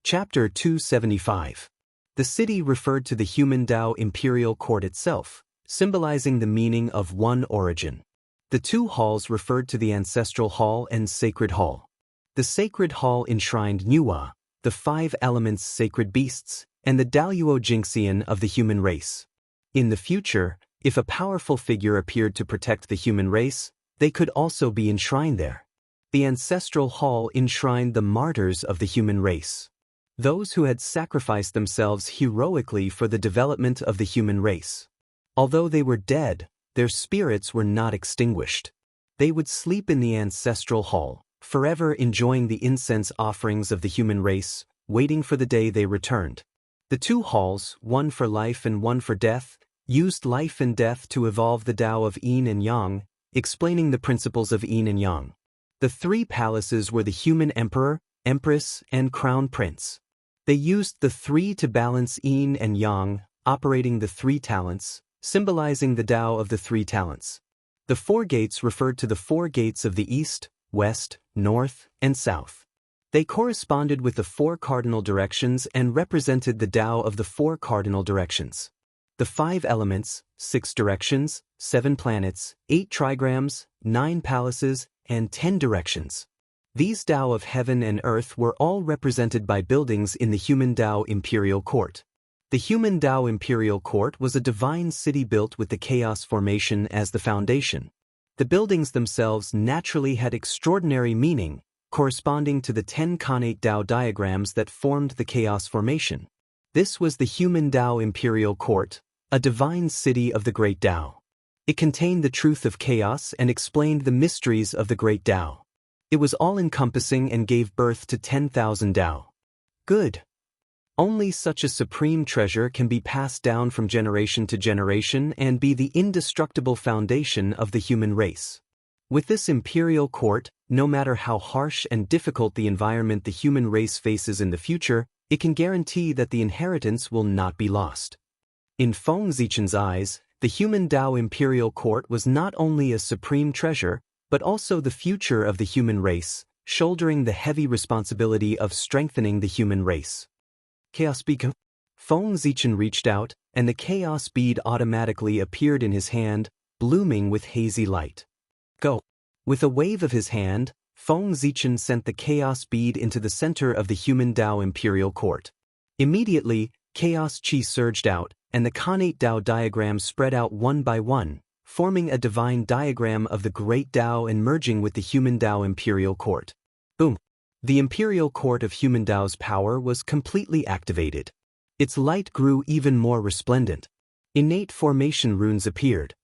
Chapter 275. The city referred to the human Tao imperial court itself, symbolizing the meaning of one origin. The two halls referred to the ancestral hall and sacred hall. The sacred hall enshrined Nuwa, the five elements sacred beasts, and the Daluo Jinxian of the human race. In the future, if a powerful figure appeared to protect the human race, they could also be enshrined there. The ancestral hall enshrined the martyrs of the human race, those who had sacrificed themselves heroically for the development of the human race. Although they were dead, their spirits were not extinguished. They would sleep in the ancestral hall, forever enjoying the incense offerings of the human race, waiting for the day they returned. The two halls, one for life and one for death, used life and death to evolve the Tao of Yin and Yang, explaining the principles of Yin and Yang. The three palaces were the human emperor, empress, and crown prince. They used the three to balance Yin and Yang, operating the three talents, symbolizing the Tao of the three talents. The four gates referred to the four gates of the east, west, north, and south. They corresponded with the four cardinal directions and represented the Tao of the four cardinal directions. The five elements, 6 directions, 7 planets, 8 trigrams, 9 palaces, and 10 directions. These Tao of heaven and earth were all represented by buildings in the human Tao imperial court. The human Tao imperial court was a divine city built with the chaos formation as the foundation. The buildings themselves naturally had extraordinary meaning, corresponding to the 10 connate Tao diagrams that formed the chaos formation. This was the human Tao imperial court, a divine city of the great Tao. It contained the truth of chaos and explained the mysteries of the great Tao. It was all-encompassing and gave birth to 10,000 Tao. Good. Only such a supreme treasure can be passed down from generation to generation and be the indestructible foundation of the human race. With this imperial court, no matter how harsh and difficult the environment the human race faces in the future, it can guarantee that the inheritance will not be lost. In Feng Zichen's eyes, the human Tao imperial court was not only a supreme treasure, but also the future of the human race, shouldering the heavy responsibility of strengthening the human race. Chaos beacon. Feng Zichen reached out, and the chaos bead automatically appeared in his hand, blooming with hazy light. Go. With a wave of his hand, Feng Zichen sent the chaos bead into the center of the human Tao imperial court. Immediately, chaos chi surged out, and the connate Tao diagrams spread out one by one, forming a divine diagram of the great Tao and merging with the human Tao imperial court. Boom! The imperial court of human Tao's power was completely activated. Its light grew even more resplendent. Innate formation runes appeared.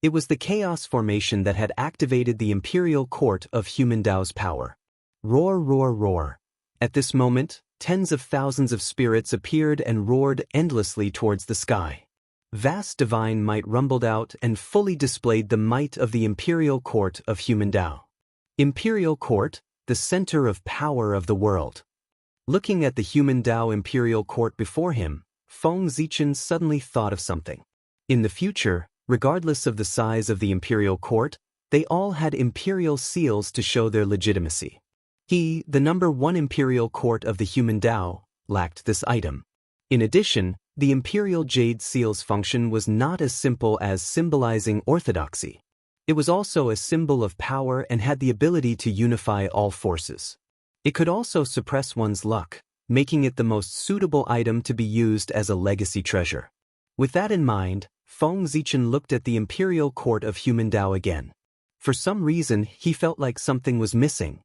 It was the chaos formation that had activated the imperial court of human Tao's power. Roar, roar, roar. At this moment, tens of thousands of spirits appeared and roared endlessly towards the sky. Vast divine might rumbled out and fully displayed the might of the imperial court of human Tao. Imperial court, the center of power of the world. Looking at the human Tao imperial court before him, Feng Zichen suddenly thought of something. In the future, regardless of the size of the imperial court, they all had imperial seals to show their legitimacy. He, the number one imperial court of the human Tao, lacked this item. In addition, the imperial jade seal's function was not as simple as symbolizing orthodoxy. It was also a symbol of power and had the ability to unify all forces. It could also suppress one's luck, making it the most suitable item to be used as a legacy treasure. With that in mind, Feng Zichen looked at the imperial court of human Tao again. For some reason, he felt like something was missing.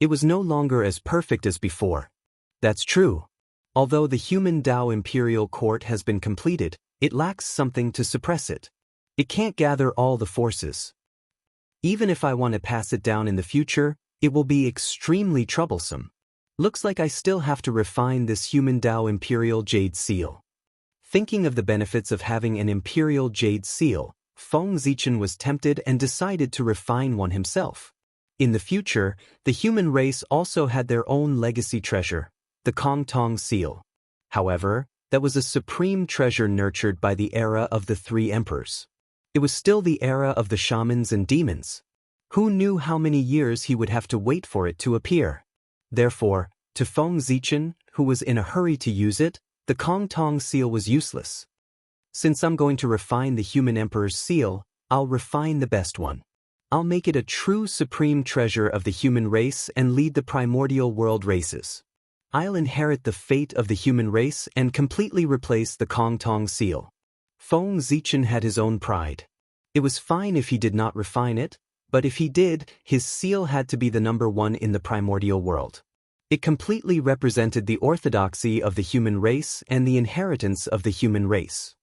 It was no longer as perfect as before. That's true. Although the human Tao imperial court has been completed, it lacks something to suppress it. It can't gather all the forces. Even if I want to pass it down in the future, it will be extremely troublesome. Looks like I still have to refine this human Tao imperial jade seal. Thinking of the benefits of having an imperial jade seal, Feng Zichen was tempted and decided to refine one himself. In the future, the human race also had their own legacy treasure, the Kong Tong seal. However, that was a supreme treasure nurtured by the era of the three emperors. It was still the era of the shamans and demons. Who knew how many years he would have to wait for it to appear? Therefore, To Feng Zichen, who was in a hurry to use it, the Kong Tong seal was useless. Since I'm going to refine the human emperor's seal, I'll refine the best one. I'll make it a true supreme treasure of the human race and lead the primordial world races. I'll inherit the fate of the human race and completely replace the Kong Tong seal. Feng Zichen had his own pride. It was fine if he did not refine it, but if he did, his seal had to be the number one in the primordial world. It completely represented the orthodoxy of the human race and the inheritance of the human race.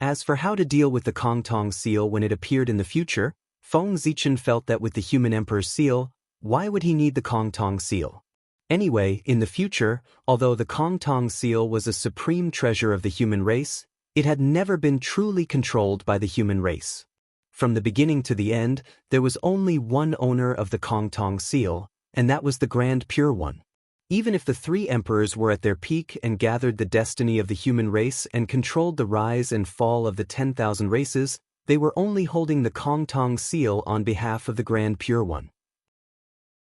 As for how to deal with the Kong Tong seal when it appeared in the future, Feng Zichen felt that with the human emperor's seal, why would he need the Kong Tong seal? Anyway, in the future, although the Kong Tong seal was a supreme treasure of the human race, it had never been truly controlled by the human race. From the beginning to the end, there was only one owner of the Kong Tong seal, and that was the Grand Pure One. Even if the three emperors were at their peak and gathered the destiny of the human race and controlled the rise and fall of the 10,000 races, they were only holding the Kong Tong seal on behalf of the Grand Pure One.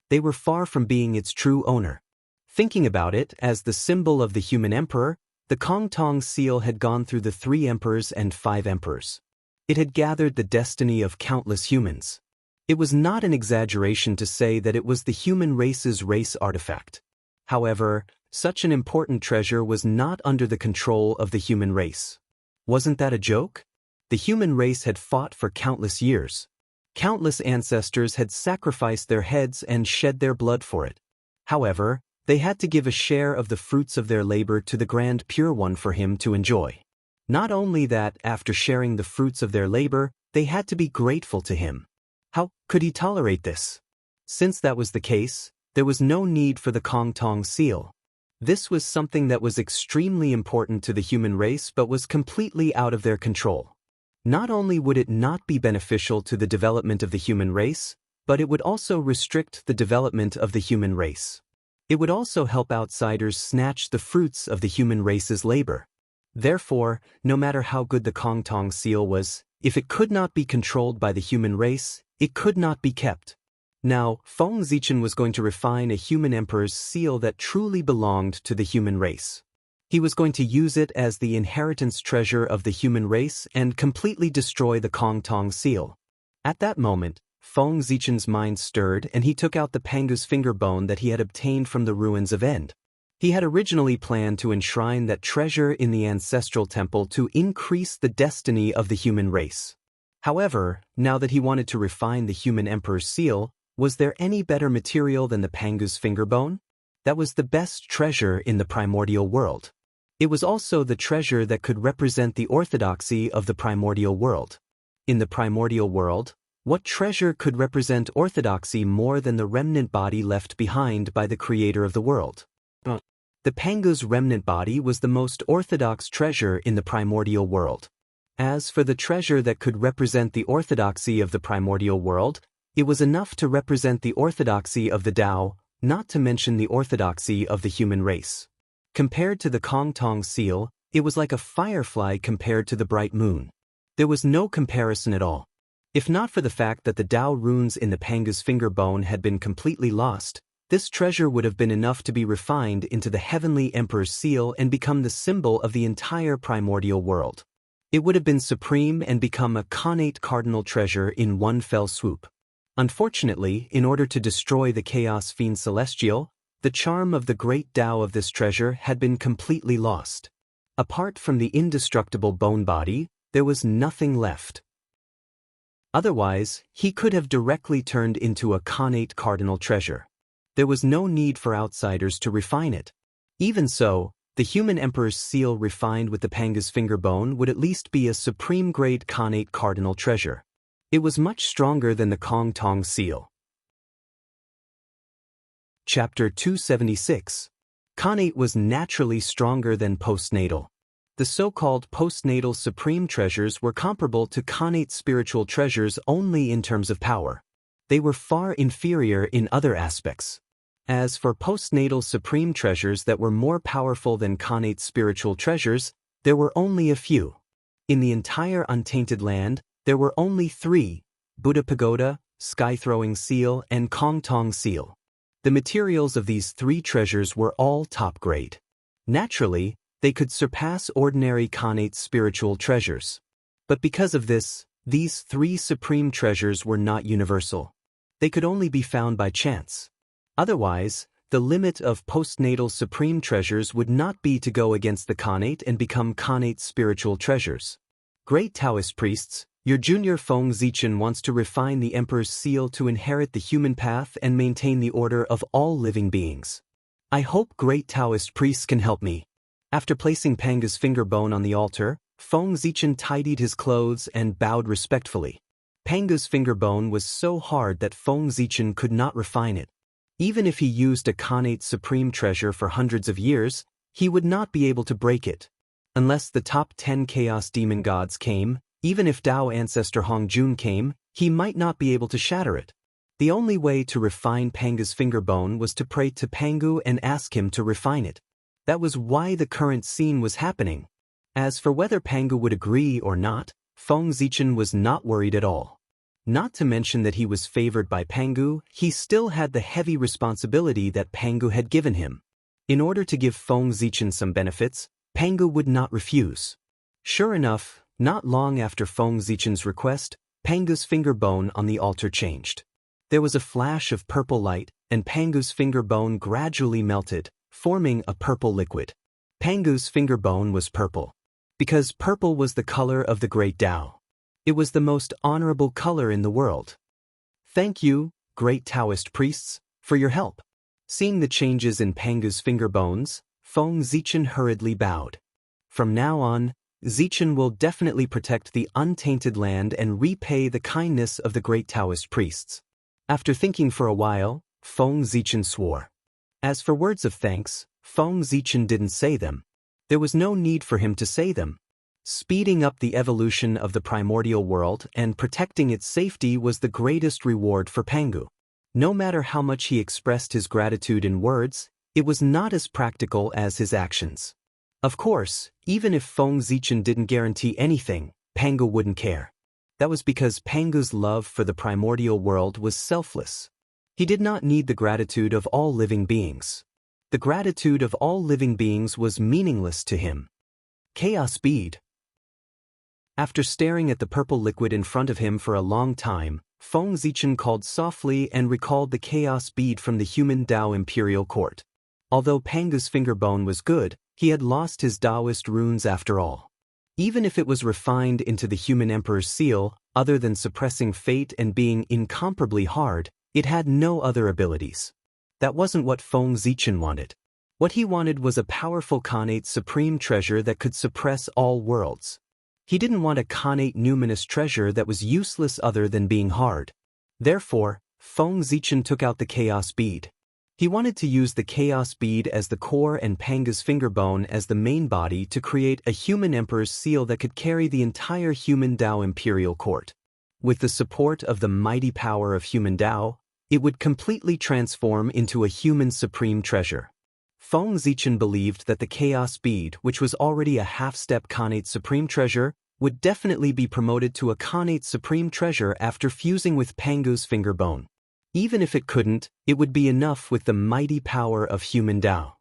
They were far from being its true owner. Thinking about it as the symbol of the human emperor, the Kong Tong seal had gone through the 3 emperors and 5 emperors. It had gathered the destiny of countless humans. It was not an exaggeration to say that it was the human race's race artifact. However, such an important treasure was not under the control of the human race. Wasn't that a joke? The human race had fought for countless years. Countless ancestors had sacrificed their heads and shed their blood for it. However, they had to give a share of the fruits of their labor to the Grand Pure One for him to enjoy. Not only that, after sharing the fruits of their labor, they had to be grateful to him. How could he tolerate this? Since that was the case, there was no need for the Kong Tong seal. This was something that was extremely important to the human race but was completely out of their control. Not only would it not be beneficial to the development of the human race, but it would also restrict the development of the human race. It would also help outsiders snatch the fruits of the human race's labor. Therefore, no matter how good the Kong Tong seal was, if it could not be controlled by the human race, it could not be kept. Now, Feng Zichen was going to refine a human emperor's seal that truly belonged to the human race. He was going to use it as the inheritance treasure of the human race and completely destroy the Kong Tong seal. At that moment, Feng Zichen's mind stirred and he took out the Pangu's finger bone that he had obtained from the ruins of End. He had originally planned to enshrine that treasure in the ancestral temple to increase the destiny of the human race. However, now that he wanted to refine the human emperor's seal, was there any better material than the Pangu's finger bone? That was the best treasure in the primordial world. It was also the treasure that could represent the orthodoxy of the primordial world. In the primordial world, what treasure could represent orthodoxy more than the remnant body left behind by the creator of the world? The Pangu's remnant body was the most orthodox treasure in the primordial world. As for the treasure that could represent the orthodoxy of the primordial world, it was enough to represent the orthodoxy of the Tao, not to mention the orthodoxy of the human race. Compared to the Kong Tong seal, it was like a firefly compared to the bright moon. There was no comparison at all. If not for the fact that the Tao runes in the Pangu's finger bone had been completely lost, this treasure would have been enough to be refined into the heavenly emperor's seal and become the symbol of the entire primordial world. It would have been supreme and become a connate cardinal treasure in one fell swoop. Unfortunately, in order to destroy the Chaos Fiend Celestial, the charm of the great Tao of this treasure had been completely lost. Apart from the indestructible bone body, there was nothing left. Otherwise, he could have directly turned into a connate cardinal treasure. There was no need for outsiders to refine it. Even so, the human emperor's seal refined with the Pangu's finger bone would at least be a supreme-grade connate cardinal treasure. It was much stronger than the Kong Tong seal. Chapter 276. Connate was naturally stronger than postnatal. The so-called postnatal supreme treasures were comparable to connate spiritual treasures only in terms of power. They were far inferior in other aspects. As for postnatal supreme treasures that were more powerful than connate spiritual treasures, there were only a few. In the entire untainted land, there were only 3, Buddha Pagoda, Sky-Throwing Seal, and Kong Tong Seal. The materials of these three treasures were all top grade. Naturally, they could surpass ordinary Khanate spiritual treasures. But because of this, these three supreme treasures were not universal. They could only be found by chance. Otherwise, the limit of postnatal supreme treasures would not be to go against the Khanate and become Khanate spiritual treasures. Great Taoist priests, your junior Feng Zichen wants to refine the Emperor's seal to inherit the human path and maintain the order of all living beings. I hope great Taoist priests can help me. After placing Pangu's finger bone on the altar, Feng Zichen tidied his clothes and bowed respectfully. Pangu's finger bone was so hard that Feng Zichen could not refine it. Even if he used a Khanate supreme treasure for hundreds of years, he would not be able to break it. Unless the top 10 Chaos Demon Gods came, even if Tao Ancestor Hongjun came, he might not be able to shatter it. The only way to refine Pangu's finger bone was to pray to Pangu and ask him to refine it. That was why the current scene was happening. As for whether Pangu would agree or not, Feng Zichen was not worried at all. Not to mention that he was favored by Pangu, he still had the heavy responsibility that Pangu had given him. In order to give Feng Zichen some benefits, Pangu would not refuse. Sure enough, not long after Feng Zichen's request, Pangu's finger bone on the altar changed. There was a flash of purple light, and Pangu's finger bone gradually melted, forming a purple liquid. Pangu's finger bone was purple. Because purple was the color of the great Tao. It was the most honorable color in the world. Thank you, great Taoist priests, for your help. Seeing the changes in Pangu's finger bones, Feng Zichen hurriedly bowed. From now on, Zichen will definitely protect the untainted land and repay the kindness of the great Taoist priests. After thinking for a while, Feng Zichen swore. As for words of thanks, Feng Zichen didn't say them. There was no need for him to say them. Speeding up the evolution of the primordial world and protecting its safety was the greatest reward for Pangu. No matter how much he expressed his gratitude in words, it was not as practical as his actions. Of course, even if Feng Zichen didn't guarantee anything, Pangu wouldn't care. That was because Pangu's love for the primordial world was selfless. He did not need the gratitude of all living beings. The gratitude of all living beings was meaningless to him. Chaos bead. After staring at the purple liquid in front of him for a long time, Feng Zichen called softly and recalled the chaos bead from the human Tao imperial court. Although Pangu's finger bone was good, he had lost his Taoist runes after all. Even if it was refined into the human emperor's seal, other than suppressing fate and being incomparably hard, it had no other abilities. That wasn't what Feng Zichen wanted. What he wanted was a powerful Khanate supreme treasure that could suppress all worlds. He didn't want a Khanate numinous treasure that was useless other than being hard. Therefore, Feng Zichen took out the chaos bead. He wanted to use the chaos bead as the core and Pangu's finger bone as the main body to create a human emperor's seal that could carry the entire human Tao imperial court. With the support of the mighty power of human Tao, it would completely transform into a human supreme treasure. Feng Zichen believed that the chaos bead, which was already a half-step Khanate supreme treasure, would definitely be promoted to a Khanate supreme treasure after fusing with Pangu's finger bone. Even if it couldn't, it would be enough with the mighty power of human Tao.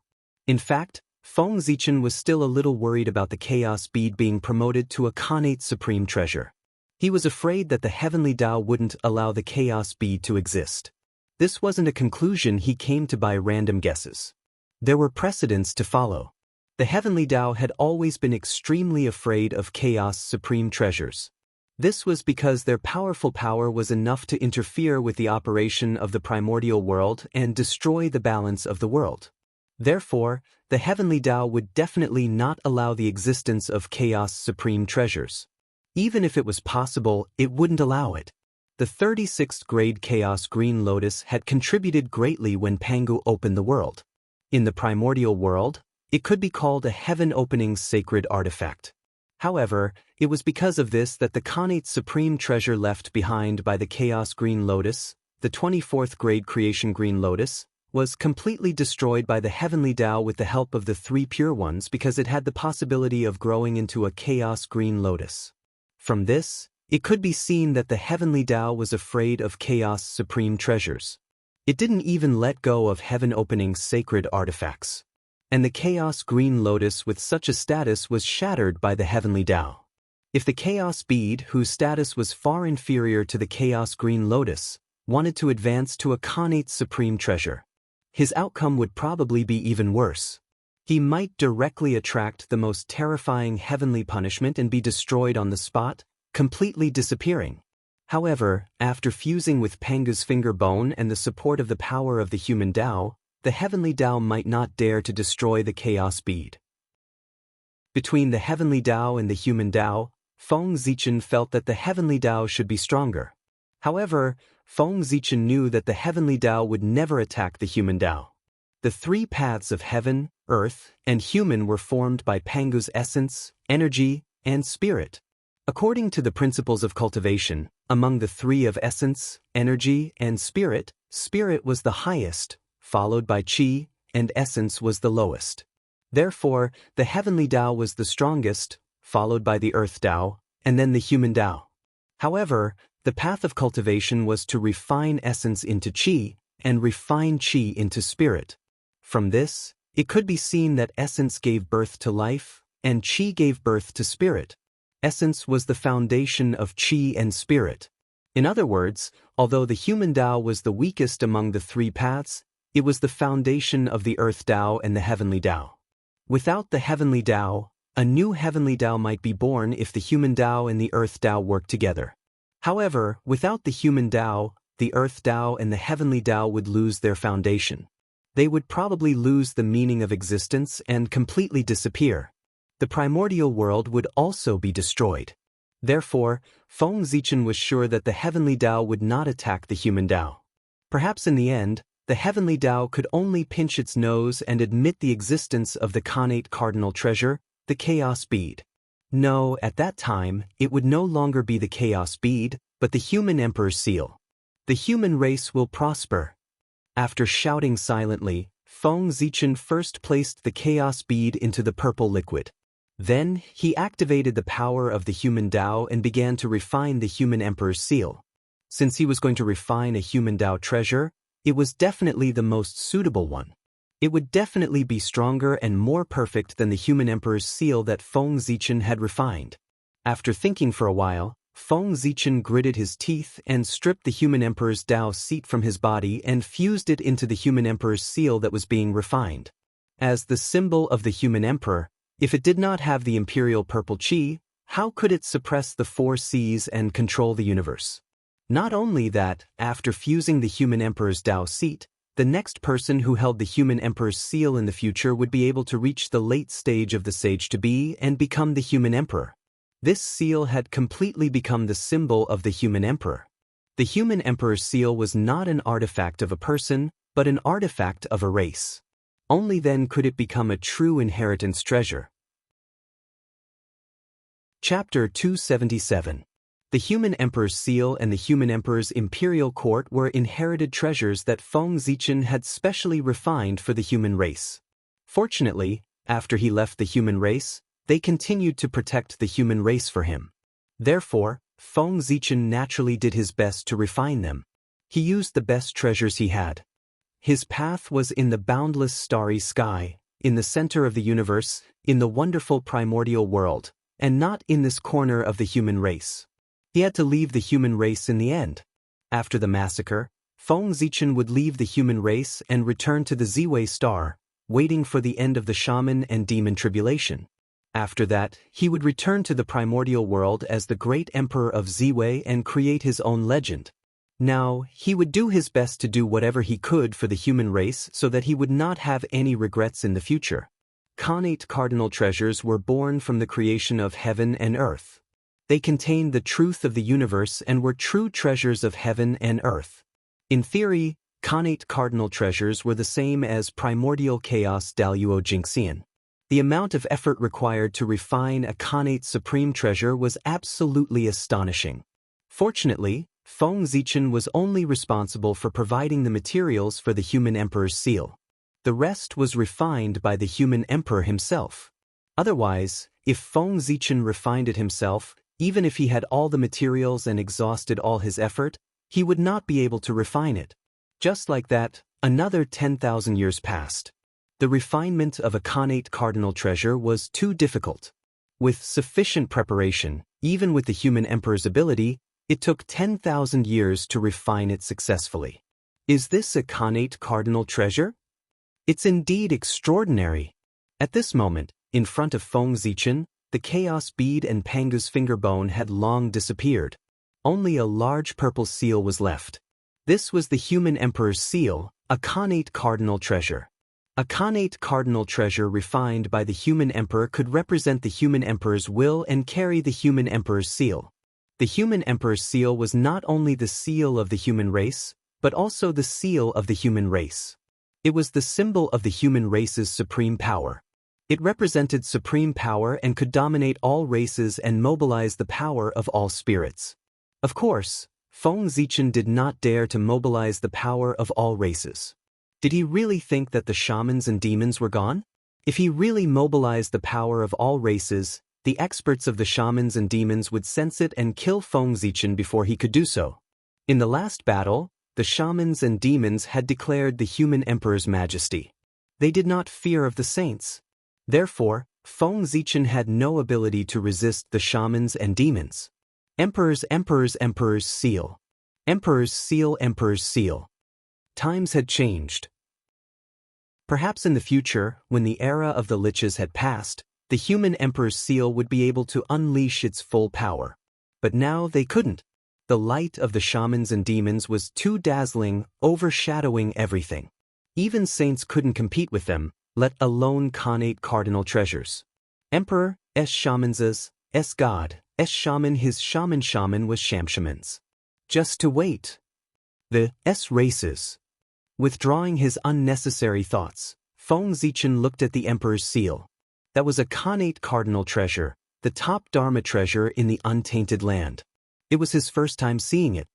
In fact, Feng Zichen was still a little worried about the chaos bead being promoted to a Khanate supreme treasure. He was afraid that the heavenly Tao wouldn't allow the chaos bead to exist. This wasn't a conclusion he came to by random guesses. There were precedents to follow. The heavenly Tao had always been extremely afraid of chaos supreme treasures. This was because their powerful power was enough to interfere with the operation of the primordial world and destroy the balance of the world. Therefore, the heavenly Tao would definitely not allow the existence of chaos supreme treasures. Even if it was possible, it wouldn't allow it. The 36th grade Chaos Green Lotus had contributed greatly when Pangu opened the world. In the primordial world, it could be called a heaven-opening sacred artifact. However, it was because of this that the Khanate supreme treasure left behind by the Chaos Green Lotus, the 24th grade Creation Green Lotus, was completely destroyed by the heavenly Tao with the help of the three pure ones because it had the possibility of growing into a Chaos Green Lotus. From this, it could be seen that the heavenly Tao was afraid of chaos supreme treasures. It didn't even let go of heaven-opening sacred artifacts. And the Chaos Green Lotus with such a status was shattered by the heavenly Tao. If the Chaos Bead, whose status was far inferior to the Chaos Green Lotus, wanted to advance to a Khanate supreme treasure, his outcome would probably be even worse. He might directly attract the most terrifying heavenly punishment and be destroyed on the spot, completely disappearing. However, after fusing with Pangu's finger bone and the support of the power of the human Tao, the heavenly Tao might not dare to destroy the Chaos Bead. Between the heavenly Tao and the human Tao, Feng Zichen felt that the heavenly Tao should be stronger. However, Feng Zichen knew that the heavenly Tao would never attack the human Tao. The three paths of heaven, earth, and human were formed by Pangu's essence, energy, and spirit. According to the principles of cultivation, among the three of essence, energy, and spirit, spirit was the highest, followed by qi, and essence was the lowest. Therefore, the heavenly Tao was the strongest, followed by the earth Tao, and then the human Tao. However, the path of cultivation was to refine essence into qi, and refine qi into spirit. From this, it could be seen that essence gave birth to life, and qi gave birth to spirit. Essence was the foundation of qi and spirit. In other words, although the human Tao was the weakest among the three paths, it was the foundation of the earth Tao and the heavenly Tao. Without the heavenly Tao, a new heavenly Tao might be born if the human Tao and the earth Tao worked together. However, without the human Tao, the earth Tao and the heavenly Tao would lose their foundation. They would probably lose the meaning of existence and completely disappear. The primordial world would also be destroyed. Therefore, Feng Zichen was sure that the heavenly Tao would not attack the human Tao. Perhaps in the end, the heavenly Tao could only pinch its nose and admit the existence of the Khanate cardinal treasure, the Chaos Bead. No, at that time, it would no longer be the Chaos Bead, but the human Emperor's seal. The human race will prosper. After shouting silently, Feng Zichen first placed the Chaos Bead into the purple liquid. Then, he activated the power of the human Tao and began to refine the human Emperor's seal. Since he was going to refine a human Tao treasure, it was definitely the most suitable one. It would definitely be stronger and more perfect than the human Emperor's seal that Feng Zichen had refined. After thinking for a while, Feng Zichen gritted his teeth and stripped the human Emperor's Tao seat from his body and fused it into the human Emperor's seal that was being refined. As the symbol of the human Emperor, if it did not have the imperial purple qi, how could it suppress the four seas and control the universe? Not only that, after fusing the human Emperor's Tao seat, the next person who held the human Emperor's seal in the future would be able to reach the late stage of the sage-to-be and become the human Emperor. This seal had completely become the symbol of the human Emperor. The human Emperor's seal was not an artifact of a person, but an artifact of a race. Only then could it become a true inheritance treasure. Chapter 277. The human Emperor's seal and the human Emperor's imperial court were inherited treasures that Feng Zichen had specially refined for the human race. Fortunately, after he left the human race, they continued to protect the human race for him. Therefore, Feng Zichen naturally did his best to refine them. He used the best treasures he had. His path was in the boundless starry sky, in the center of the universe, in the wonderful primordial world, and not in this corner of the human race. He had to leave the human race in the end. After the massacre, Feng Zichen would leave the human race and return to the Ziwei star, waiting for the end of the shaman and demon tribulation. After that, he would return to the primordial world as the great emperor of Ziwei and create his own legend. Now, he would do his best to do whatever he could for the human race so that he would not have any regrets in the future. Khanate cardinal treasures were born from the creation of heaven and earth. They contained the truth of the universe and were true treasures of heaven and earth. In theory, Khanate cardinal treasures were the same as primordial chaos Daluo Jingxian. The amount of effort required to refine a Khanate supreme treasure was absolutely astonishing. Fortunately, Feng Zichen was only responsible for providing the materials for the human emperor's seal. The rest was refined by the human emperor himself. Otherwise, if Feng Zichen refined it himself, even if he had all the materials and exhausted all his effort, he would not be able to refine it. Just like that, another 10,000 years passed. The refinement of a connate cardinal treasure was too difficult. With sufficient preparation, even with the human emperor's ability, it took 10,000 years to refine it successfully. Is this a connate cardinal treasure? It's indeed extraordinary. At this moment, in front of Feng Zichen, the chaos bead and Pangu's finger bone had long disappeared. Only a large purple seal was left. This was the human emperor's seal, a connate cardinal treasure. A connate cardinal treasure refined by the human emperor could represent the human emperor's will and carry the human emperor's seal. The human emperor's seal was not only the seal of the human race, but also the seal of the human race. It was the symbol of the human race's supreme power. It represented supreme power and could dominate all races and mobilize the power of all spirits. Of course, Feng Zichen did not dare to mobilize the power of all races. Did he really think that the shamans and demons were gone? If he really mobilized the power of all races, the experts of the shamans and demons would sense it and kill Feng Zichen before he could do so. In the last battle, the shamans and demons had declared the human emperor's majesty. They did not fear of the saints. Therefore, Feng Zichen had no ability to resist the shamans and demons. Emperor's seal. Emperor's seal. Times had changed. Perhaps in the future, when the era of the liches had passed, the human emperor's seal would be able to unleash its full power. But now they couldn't. The light of the shamans and demons was too dazzling, overshadowing everything. Even saints couldn't compete with them, let alone connate cardinal treasures. Emperor, shamans, god, shaman, his shaman was shamans. Just to wait. The races. Withdrawing his unnecessary thoughts, Feng Zichen looked at the emperor's seal. That was a connate cardinal treasure, the top dharma treasure in the untainted land. It was his first time seeing it.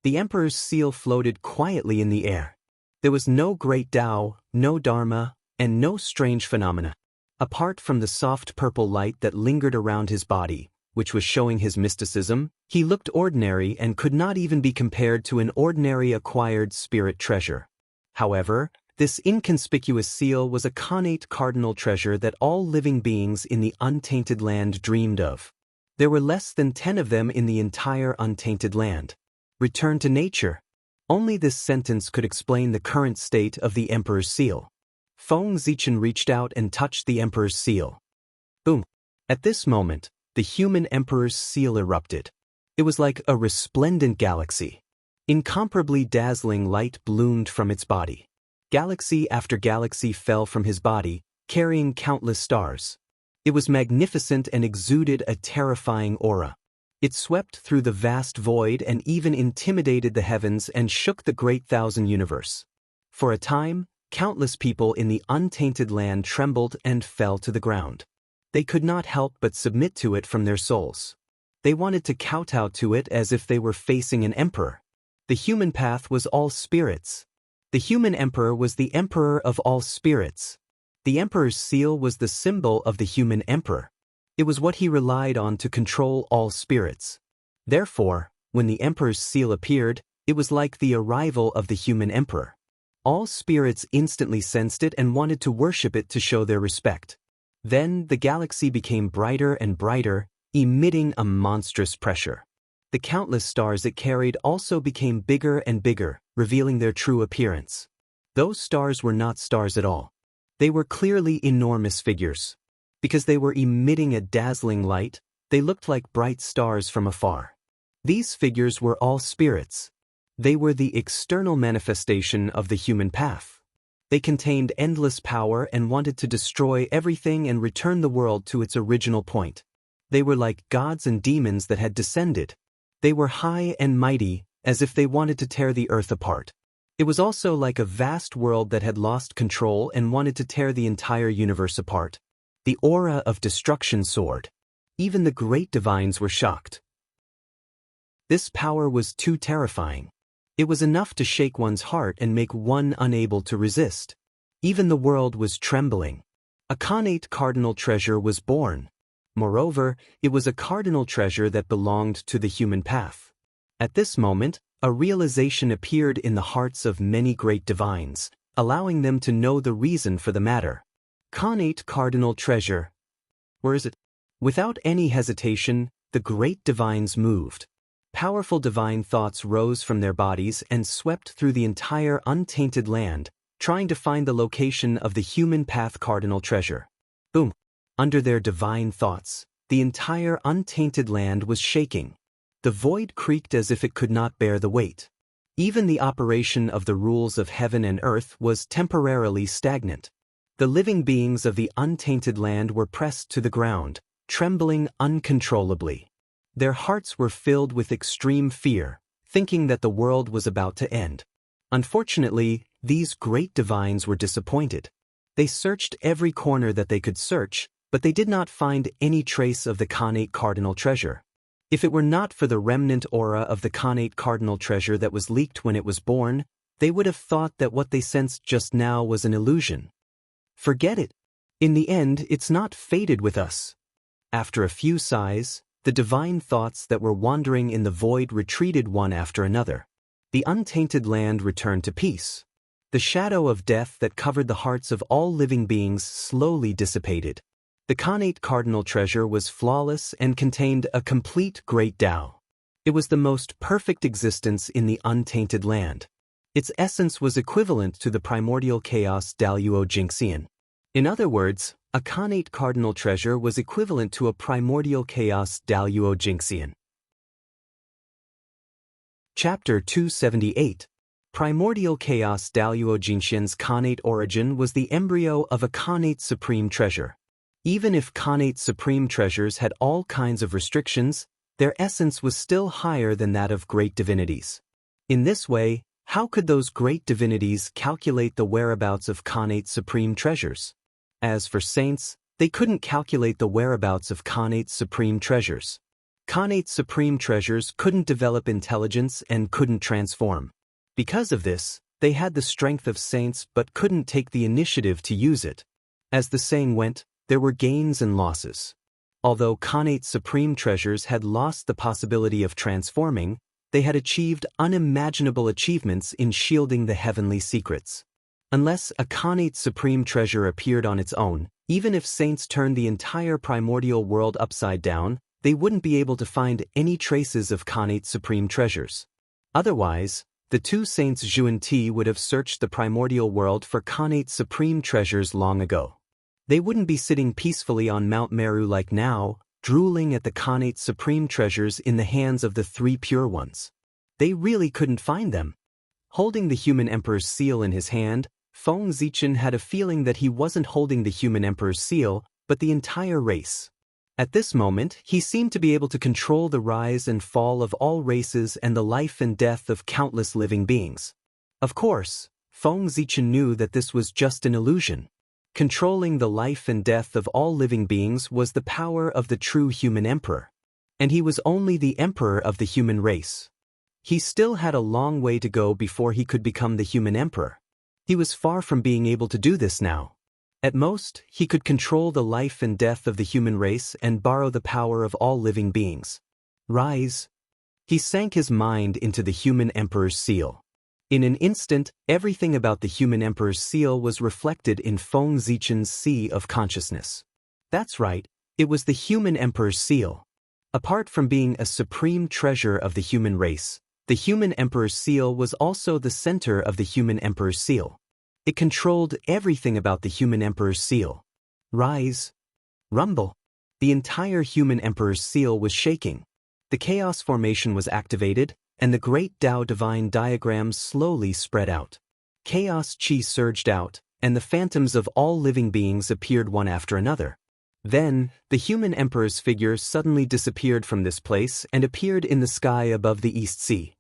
The emperor's seal floated quietly in the air. There was no great Tao, no dharma, and no strange phenomena. Apart from the soft purple light that lingered around his body, which was showing his mysticism, he looked ordinary and could not even be compared to an ordinary acquired spirit treasure. However, this inconspicuous seal was a connate cardinal treasure that all living beings in the untainted land dreamed of. There were less than 10 of them in the entire untainted land. Return to nature. Only this sentence could explain the current state of the emperor's seal. Feng Zichen reached out and touched the emperor's seal. Boom! At this moment, the human emperor's seal erupted. It was like a resplendent galaxy. Incomparably dazzling light bloomed from its body. Galaxy after galaxy fell from his body, carrying countless stars. It was magnificent and exuded a terrifying aura. It swept through the vast void and even intimidated the heavens and shook the great thousand universe. For a time, countless people in the untainted land trembled and fell to the ground. They could not help but submit to it from their souls. They wanted to kowtow to it as if they were facing an emperor. The human path was all spirits. The human emperor was the emperor of all spirits. The emperor's seal was the symbol of the human emperor. It was what he relied on to control all spirits. Therefore, when the emperor's seal appeared, it was like the arrival of the human emperor. All spirits instantly sensed it and wanted to worship it to show their respect. Then the galaxy became brighter and brighter, emitting a monstrous pressure. The countless stars it carried also became bigger and bigger, revealing their true appearance. Those stars were not stars at all. They were clearly enormous figures. Because they were emitting a dazzling light, they looked like bright stars from afar. These figures were all spirits. They were the external manifestation of the human path. They contained endless power and wanted to destroy everything and return the world to its original point. They were like gods and demons that had descended. They were high and mighty, as if they wanted to tear the earth apart. It was also like a vast world that had lost control and wanted to tear the entire universe apart. The aura of destruction soared. Even the great divines were shocked. This power was too terrifying. It was enough to shake one's heart and make one unable to resist. Even the world was trembling. A connate cardinal treasure was born. Moreover, it was a cardinal treasure that belonged to the human path. At this moment, A realization appeared in the hearts of many great divines, allowing them to know the reason for the matter. Connate cardinal treasure. Where is it? Without any hesitation, the great divines moved. Powerful divine thoughts rose from their bodies and swept through the entire untainted land, trying to find the location of the human path cardinal treasure. Boom! Under their divine thoughts, the entire untainted land was shaking. The void creaked as if it could not bear the weight. Even the operation of the rules of heaven and earth was temporarily stagnant. The living beings of the untainted land were pressed to the ground, trembling uncontrollably. Their hearts were filled with extreme fear, thinking that the world was about to end. Unfortunately, these great divines were disappointed. They searched every corner that they could search, but they did not find any trace of the Connate cardinal treasure. If it were not for the remnant aura of the Connate cardinal treasure that was leaked when it was born, they would have thought that what they sensed just now was an illusion. Forget it. In the end, it's not fated with us. After a few sighs, the divine thoughts that were wandering in the void retreated one after another. The untainted land returned to peace. The shadow of death that covered the hearts of all living beings slowly dissipated. The Connate cardinal treasure was flawless and contained a complete great Tao. It was the most perfect existence in the untainted land. Its essence was equivalent to the primordial chaos Daluo Jinxian. In other words, a Connate cardinal treasure was equivalent to a primordial chaos Daluo Jinxian. Chapter 278. Primordial chaos Daluo Jinxian's Connate origin was the embryo of a Connate supreme treasure. Even if Connate supreme treasures had all kinds of restrictions, their essence was still higher than that of great divinities. In this way, how could those great divinities calculate the whereabouts of Connate supreme treasures? As for saints, they couldn't calculate the whereabouts of Connate supreme treasures. Connate supreme treasures couldn't develop intelligence and couldn't transform. Because of this, they had the strength of saints but couldn't take the initiative to use it. As the saying went, there were gains and losses. Although Connate supreme treasures had lost the possibility of transforming, they had achieved unimaginable achievements in shielding the heavenly secrets. Unless a Connate supreme treasure appeared on its own, even if saints turned the entire primordial world upside down, they wouldn't be able to find any traces of Connate supreme treasures. Otherwise, the two saints Zhu and Ti would have searched the primordial world for Connate supreme treasures long ago. They wouldn't be sitting peacefully on Mount Meru like now, drooling at the Connate supreme treasures in the hands of the three pure ones. They really couldn't find them. Holding the human emperor's seal in his hand, Feng Zichen had a feeling that he wasn't holding the human emperor's seal, but the entire race. At this moment, he seemed to be able to control the rise and fall of all races and the life and death of countless living beings. Of course, Feng Zichen knew that this was just an illusion. Controlling the life and death of all living beings was the power of the true human emperor. And he was only the emperor of the human race. He still had a long way to go before he could become the human emperor. He was far from being able to do this now. At most, he could control the life and death of the human race and borrow the power of all living beings. Rise. He sank his mind into the human emperor's seal. In an instant, everything about the human emperor's seal was reflected in Feng Zichen's sea of consciousness. That's right, it was the human emperor's seal. Apart from being a supreme treasure of the human race, the human emperor's seal was also the center of the human emperor's seal. It controlled everything about the human emperor's seal. Rise. Rumble. The entire human emperor's seal was shaking. The chaos formation was activated, and the great Tao divine diagrams slowly spread out. Chaos chi surged out, and the phantoms of all living beings appeared one after another. Then, the human emperor's figure suddenly disappeared from this place and appeared in the sky above the East Sea.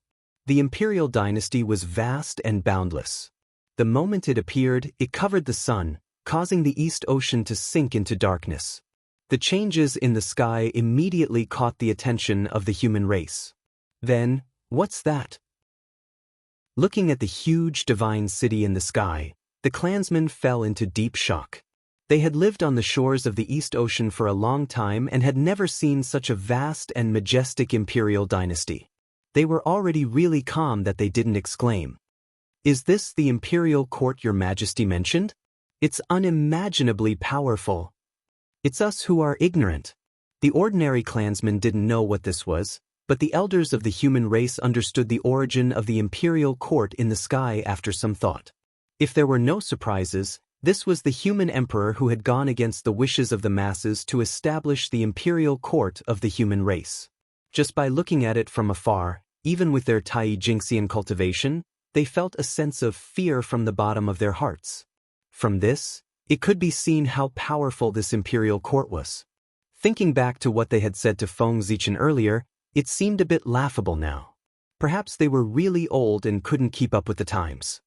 The imperial dynasty was vast and boundless. The moment it appeared, it covered the sun, causing the East Ocean to sink into darkness. The changes in the sky immediately caught the attention of the human race. Then, what's that? Looking at the huge divine city in the sky, the clansmen fell into deep shock. They had lived on the shores of the East Ocean for a long time and had never seen such a vast and majestic imperial dynasty. They were already really calm that they didn't exclaim. "Is this the imperial court your majesty mentioned? It's unimaginably powerful. It's us who are ignorant." The ordinary clansmen didn't know what this was, but the elders of the human race understood the origin of the imperial court in the sky after some thought. If there were no surprises, this was the human emperor who had gone against the wishes of the masses to establish the imperial court of the human race. Just by looking at it from afar, even with their Tai Jinxian cultivation, they felt a sense of fear from the bottom of their hearts. From this, it could be seen how powerful this imperial court was. Thinking back to what they had said to Feng Zichen earlier, it seemed a bit laughable now. Perhaps they were really old and couldn't keep up with the times.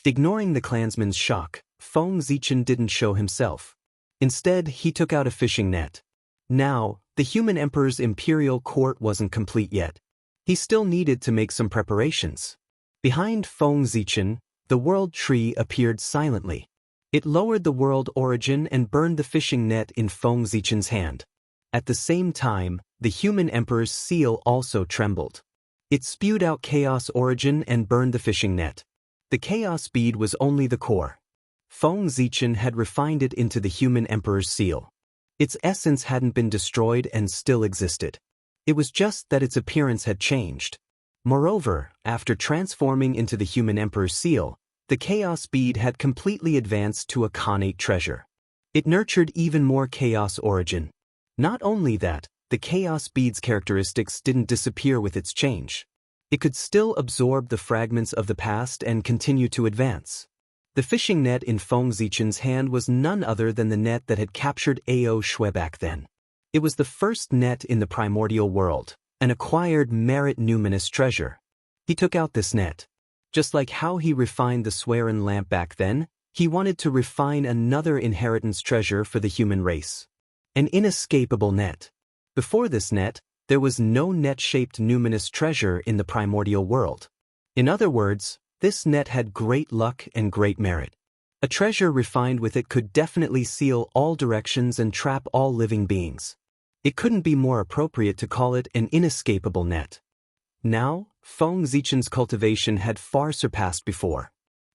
Ignoring the clansman's shock, Feng Zichen didn't show himself. Instead, he took out a fishing net. Now, the human emperor's imperial court wasn't complete yet. He still needed to make some preparations. Behind Feng Zichen, the world tree appeared silently. It lowered the world origin and burned the fishing net in Feng Zichen's hand. At the same time, the human emperor's seal also trembled. It spewed out chaos origin and burned the fishing net. The chaos bead was only the core. Feng Zichen had refined it into the human emperor's seal. Its essence hadn't been destroyed and still existed. It was just that its appearance had changed. Moreover, after transforming into the human emperor's seal, the chaos bead had completely advanced to a Khanate treasure. It nurtured even more chaos origin. Not only that, the chaos bead's characteristics didn't disappear with its change. It could still absorb the fragments of the past and continue to advance. The fishing net in Feng Zichen's hand was none other than the net that had captured Ao Shui back then. It was the first net in the primordial world, an acquired merit numinous treasure. He took out this net. Just like how he refined the Swerin lamp back then, he wanted to refine another inheritance treasure for the human race. An inescapable net. Before this net, there was no net-shaped numinous treasure in the primordial world. In other words, this net had great luck and great merit. A treasure refined with it could definitely seal all directions and trap all living beings. It couldn't be more appropriate to call it an inescapable net. Now, Feng Zichen's cultivation had far surpassed before.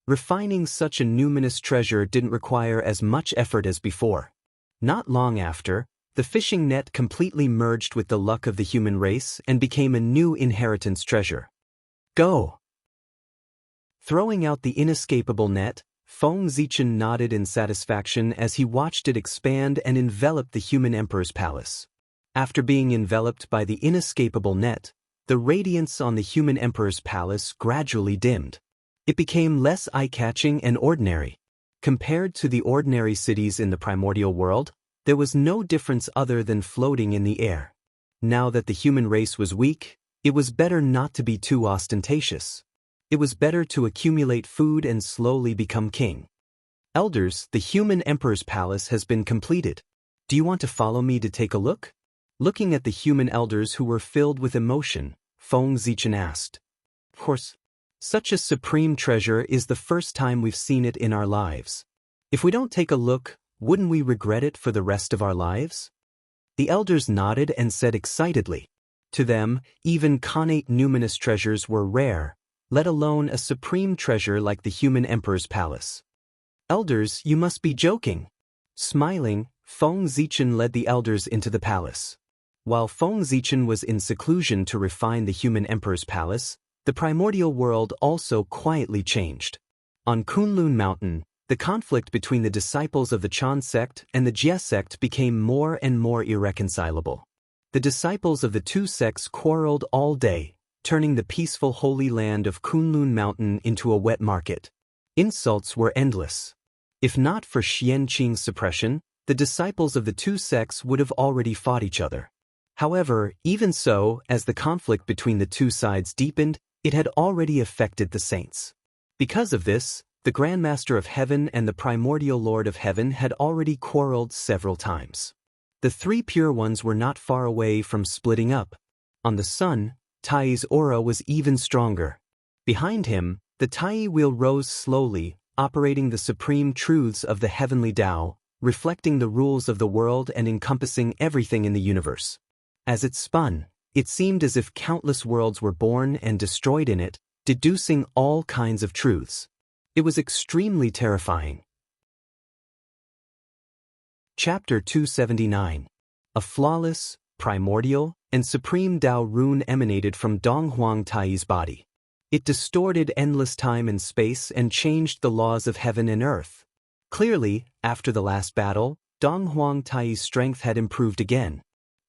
Refining such a numinous treasure didn't require as much effort as before. Not long after, the fishing net completely merged with the luck of the human race and became a new inheritance treasure. Go! Throwing out the inescapable net, Feng Zichen nodded in satisfaction as he watched it expand and envelop the human emperor's palace. After being enveloped by the inescapable net, the radiance on the human emperor's palace gradually dimmed. It became less eye-catching and ordinary. Compared to the ordinary cities in the primordial world, there was no difference other than floating in the air. Now that the human race was weak, it was better not to be too ostentatious. It was better to accumulate food and slowly become king. Elders, the human emperor's palace has been completed. Do you want to follow me to take a look? Looking at the human elders who were filled with emotion, Feng Zichen asked. Of course. Such a supreme treasure is the first time we've seen it in our lives. If we don't take a look, wouldn't we regret it for the rest of our lives? The elders nodded and said excitedly. To them, even Khanate numinous treasures were rare, let alone a supreme treasure like the human emperor's palace. Elders, you must be joking. Smiling, Feng Zichen led the elders into the palace. While Feng Zichen was in seclusion to refine the human emperor's palace, the primordial world also quietly changed. On Kunlun Mountain, the conflict between the disciples of the Chan sect and the Jie sect became more and more irreconcilable. The disciples of the two sects quarreled all day, turning the peaceful holy land of Kunlun Mountain into a wet market. Insults were endless. If not for Xianqing's suppression, the disciples of the two sects would have already fought each other. However, even so, as the conflict between the two sides deepened, it had already affected the saints. Because of this, the Grand Master of Heaven and the Primordial Lord of Heaven had already quarreled several times. The three pure ones were not far away from splitting up. On the sun, Tai's aura was even stronger. Behind him, the Tai wheel rose slowly, operating the supreme truths of the heavenly Tao, reflecting the rules of the world and encompassing everything in the universe. As it spun, It seemed as if countless worlds were born and destroyed in it, deducing all kinds of truths. It was extremely terrifying. Chapter 279. A flawless, primordial, and supreme Tao rune emanated from Donghuang Tai's body. It distorted endless time and space and changed the laws of heaven and earth. Clearly, after the last battle, Donghuang Tai's strength had improved again.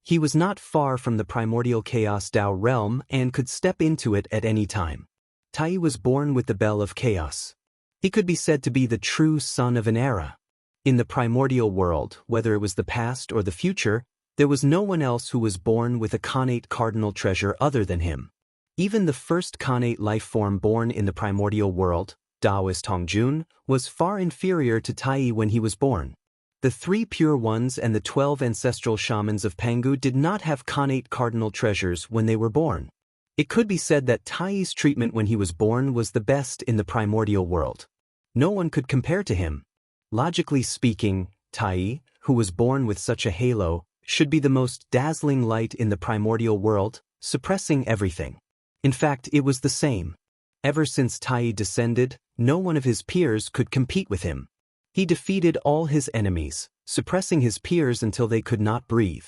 He was not far from the primordial chaos Tao realm and could step into it at any time. Tai was born with the bell of chaos. He could be said to be the true son of an era. In the primordial world, whether it was the past or the future, there was no one else who was born with a connate cardinal treasure other than him. Even the first connate life form born in the primordial world, Taoist Hongjun, was far inferior to Tai when he was born. The 3 pure ones and the 12 ancestral shamans of Pangu did not have connate cardinal treasures when they were born. It could be said that Tai's treatment when he was born was the best in the primordial world. No one could compare to him. Logically speaking, Tai, who was born with such a halo, should be the most dazzling light in the primordial world, suppressing everything. In fact, it was the same. Ever since Tai descended, no one of his peers could compete with him. He defeated all his enemies, suppressing his peers until they could not breathe.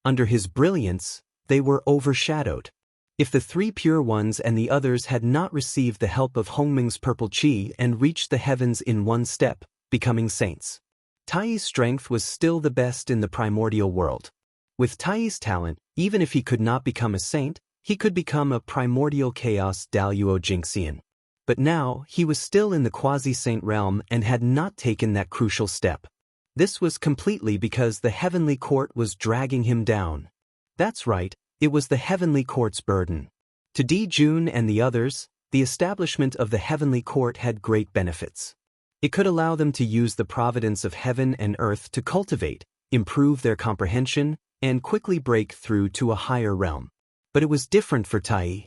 Under his brilliance, they were overshadowed. If the 3 pure ones and the others had not received the help of Hongming's purple qi and reached the heavens in one step, becoming saints, Tai's strength was still the best in the primordial world. With Tai's talent, even if he could not become a saint, he could become a primordial chaos Daluo Jingxian. But now, he was still in the quasi-saint realm and had not taken that crucial step. This was completely because the heavenly court was dragging him down. That's right, it was the heavenly court's burden. To Di Jun and the others, the establishment of the heavenly court had great benefits. It could allow them to use the providence of heaven and earth to cultivate, improve their comprehension, and quickly break through to a higher realm. But it was different for Tai.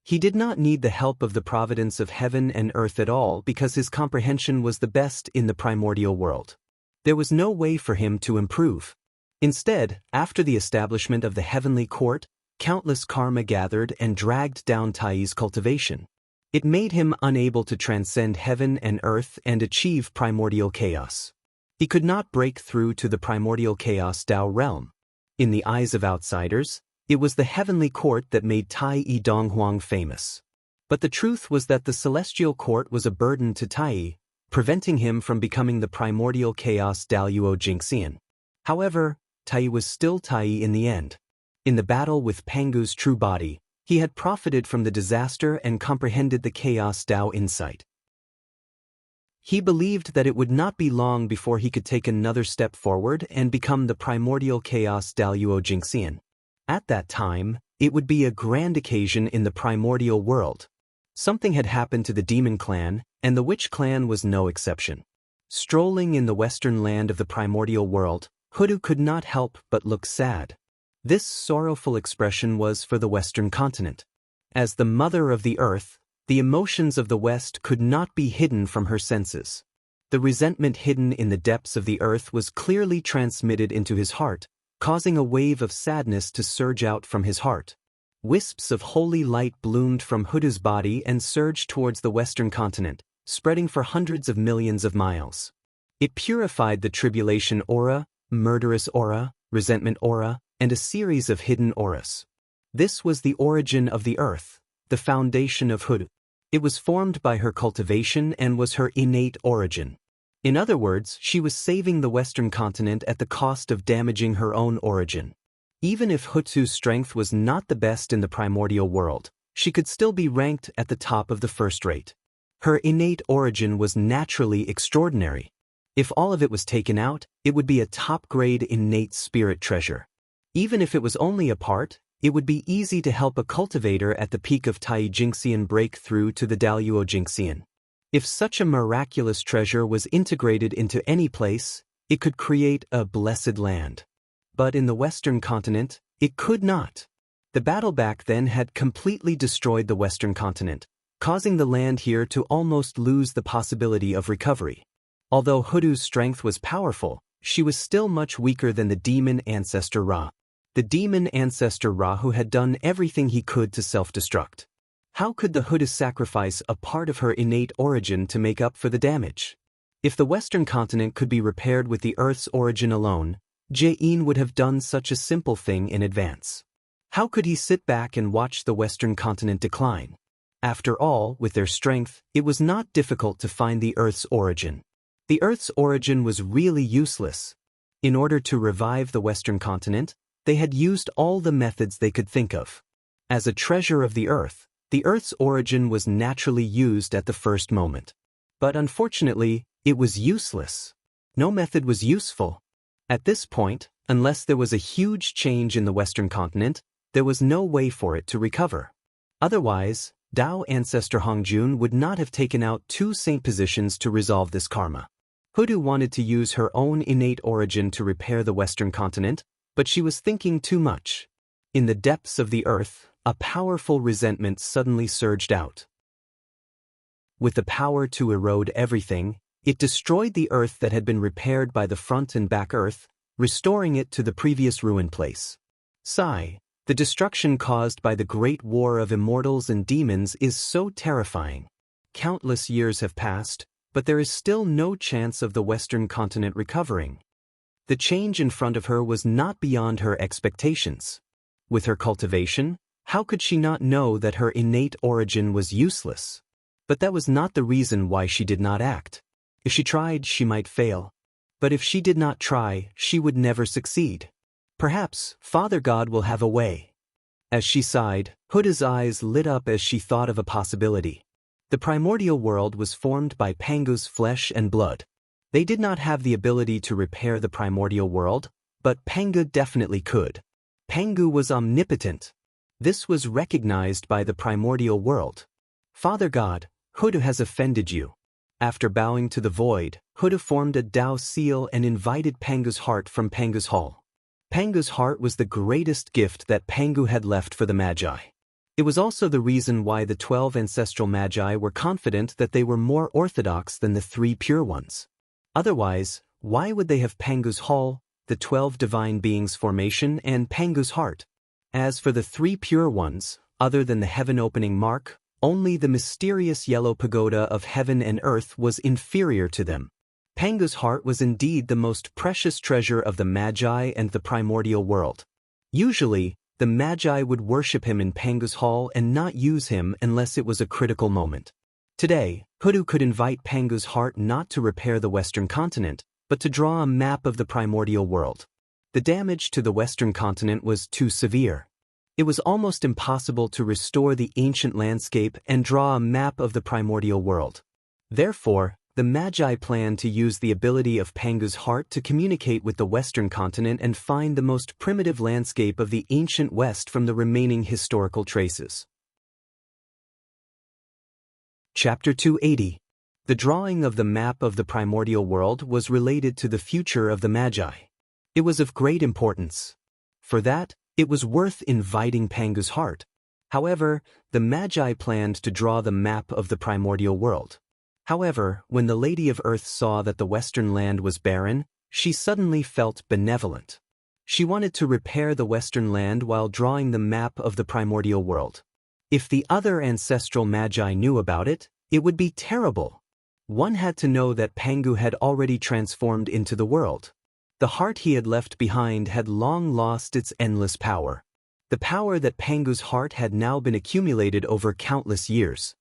He did not need the help of the providence of heaven and earth at all because his comprehension was the best in the primordial world. There was no way for him to improve. Instead, after the establishment of the heavenly court, countless karma gathered and dragged down Tai's cultivation. It made him unable to transcend heaven and earth and achieve primordial chaos. He could not break through to the primordial chaos Tao realm. In the eyes of outsiders, it was the heavenly court that made Tai Donghuang famous. But the truth was that the celestial court was a burden to Tai, preventing him from becoming the primordial chaos Daluo Jingxian. However, Tai was still Tai in the end. In the battle with Pangu's true body, he had profited from the disaster and comprehended the chaos Tao insight. He believed that it would not be long before he could take another step forward and become the primordial chaos Daluo Jingxian. At that time, it would be a grand occasion in the primordial world. Something had happened to the demon clan, and the witch clan was no exception. Strolling in the western land of the primordial world, Hoodoo could not help but look sad. This sorrowful expression was for the western continent. As the mother of the earth, the emotions of the West could not be hidden from her senses. The resentment hidden in the depths of the earth was clearly transmitted into his heart, causing a wave of sadness to surge out from his heart. Wisps of holy light bloomed from Hoodoo's body and surged towards the western continent, spreading for hundreds of millions of miles. It purified the tribulation aura, murderous aura, resentment aura, and a series of hidden auras. This was the origin of the earth, the foundation of Hoodoo. It was formed by her cultivation and was her innate origin. In other words, she was saving the western continent at the cost of damaging her own origin. Even if Hutsu's strength was not the best in the primordial world, she could still be ranked at the top of the first rate. Her innate origin was naturally extraordinary. If all of it was taken out, it would be a top-grade innate spirit treasure. Even if it was only a part, it would be easy to help a cultivator at the peak of Tai Jingxian break through to the Daluo Jingxian. If such a miraculous treasure was integrated into any place, it could create a blessed land. But in the western continent, it could not. The battle back then had completely destroyed the western continent, causing the land here to almost lose the possibility of recovery. Although Hoodoo's strength was powerful, she was still much weaker than the demon ancestor Ra. The demon ancestor Rahu had done everything he could to self-destruct. How could the Huda sacrifice a part of her innate origin to make up for the damage? If the Western continent could be repaired with the Earth's origin alone, Jain would have done such a simple thing in advance. How could he sit back and watch the Western continent decline? After all, with their strength, it was not difficult to find the Earth's origin. The Earth's origin was really useless. In order to revive the Western continent, they had used all the methods they could think of. As a treasure of the Earth's origin was naturally used at the first moment. But unfortunately, it was useless. No method was useful. At this point, unless there was a huge change in the Western continent, there was no way for it to recover. Otherwise, Tao ancestor Hongjun would not have taken out 2 saint positions to resolve this karma. Hudu wanted to use her own innate origin to repair the Western continent, but she was thinking too much. In the depths of the earth, a powerful resentment suddenly surged out. With the power to erode everything, it destroyed the earth that had been repaired by the front and back earth, restoring it to the previous ruined place. Sigh, the destruction caused by the great war of immortals and demons is so terrifying. Countless years have passed, but there is still no chance of the Western continent recovering. The change in front of her was not beyond her expectations. With her cultivation, how could she not know that her innate origin was useless? But that was not the reason why she did not act. If she tried, she might fail. But if she did not try, she would never succeed. Perhaps Father God will have a way. As she sighed, Huda's eyes lit up as she thought of a possibility. The primordial world was formed by Pangu's flesh and blood. They did not have the ability to repair the primordial world, but Pangu definitely could. Pangu was omnipotent. This was recognized by the primordial world. Father God, Huda has offended you. After bowing to the void, Huda formed a Tao seal and invited Pangu's heart from Pangu's hall. Pangu's heart was the greatest gift that Pangu had left for the Magi. It was also the reason why the 12 ancestral Magi were confident that they were more orthodox than the 3 pure ones. Otherwise, why would they have Pangu's hall, the 12 divine beings' formation, and Pangu's heart? As for the 3 pure ones, other than the heaven-opening mark, only the mysterious yellow pagoda of heaven and earth was inferior to them. Pangu's heart was indeed the most precious treasure of the Magi and the primordial world. Usually, the Magi would worship him in Pangu's hall and not use him unless it was a critical moment. Today, Hudu could invite Pangu's heart not to repair the Western continent, but to draw a map of the primordial world. The damage to the Western continent was too severe. It was almost impossible to restore the ancient landscape and draw a map of the primordial world. Therefore, the Magi planned to use the ability of Pangu's heart to communicate with the Western continent and find the most primitive landscape of the ancient West from the remaining historical traces. Chapter 280. The drawing of the map of the primordial world was related to the future of the Magi. It was of great importance. For that, it was worth inviting Pangu's heart. However, the Magi planned to draw the map of the primordial world. However, when the Lady of Earth saw that the Western land was barren, she suddenly felt benevolent. She wanted to repair the Western land while drawing the map of the primordial world. If the other ancestral Magi knew about it, it would be terrible. One had to know that Pangu had already transformed into the world. The heart he had left behind had long lost its endless power. The power that Pangu's heart had now been accumulated over countless years.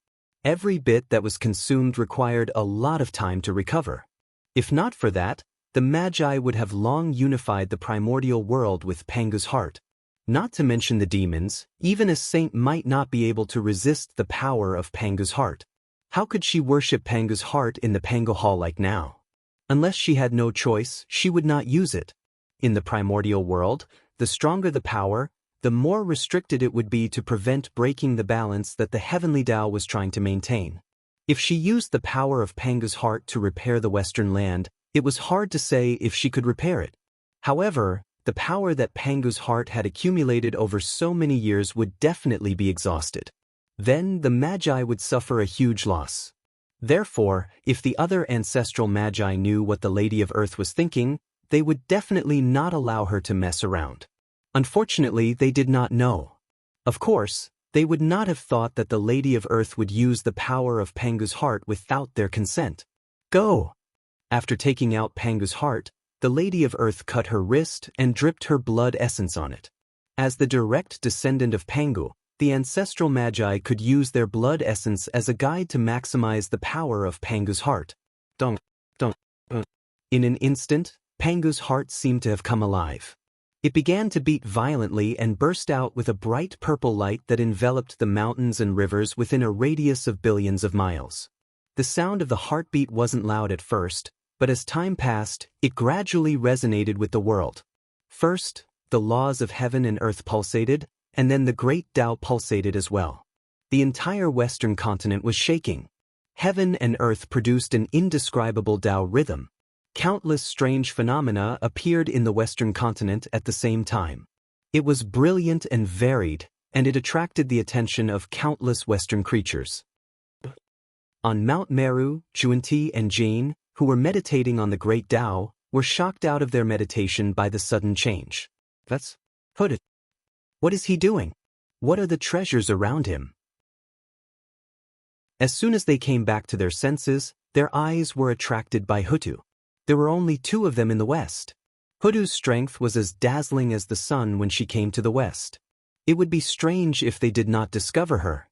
Every bit that was consumed required a lot of time to recover. If not for that, the Magi would have long unified the primordial world with Pangu's heart. Not to mention the demons, even a saint might not be able to resist the power of Pangu's heart. How could she worship Pangu's heart in the Pangu hall like now? Unless she had no choice, she would not use it. In the primordial world, the stronger the power, the more restricted it would be to prevent breaking the balance that the heavenly Tao was trying to maintain. If she used the power of Pangu's heart to repair the Western land, it was hard to say if she could repair it. However, the power that Pangu's heart had accumulated over so many years would definitely be exhausted. Then the Magi would suffer a huge loss. Therefore, if the other ancestral Magi knew what the Lady of Earth was thinking, they would definitely not allow her to mess around. Unfortunately, they did not know. Of course, they would not have thought that the Lady of Earth would use the power of Pangu's heart without their consent. Go! After taking out Pangu's heart, the Lady of Earth cut her wrist and dripped her blood essence on it. As the direct descendant of Pangu, the ancestral magi could use their blood essence as a guide to maximize the power of Pangu's heart. Dong, dong, In an instant, Pangu's heart seemed to have come alive. It began to beat violently and burst out with a bright purple light that enveloped the mountains and rivers within a radius of billions of miles. The sound of the heartbeat wasn't loud at first, but as time passed, it gradually resonated with the world. First, the laws of heaven and earth pulsated, and then the great Tao pulsated as well. The entire Western continent was shaking. Heaven and earth produced an indescribable Tao rhythm. Countless strange phenomena appeared in the Western continent at the same time. It was brilliant and varied, and it attracted the attention of countless Western creatures. On Mount Meru, Juanti and Jane, who were meditating on the great Tao, were shocked out of their meditation by the sudden change. That's Hutu. What is he doing? What are the treasures around him? As soon as they came back to their senses, their eyes were attracted by Hutu. There were only 2 of them in the west. Hutu's strength was as dazzling as the sun when she came to the west. It would be strange if they did not discover her.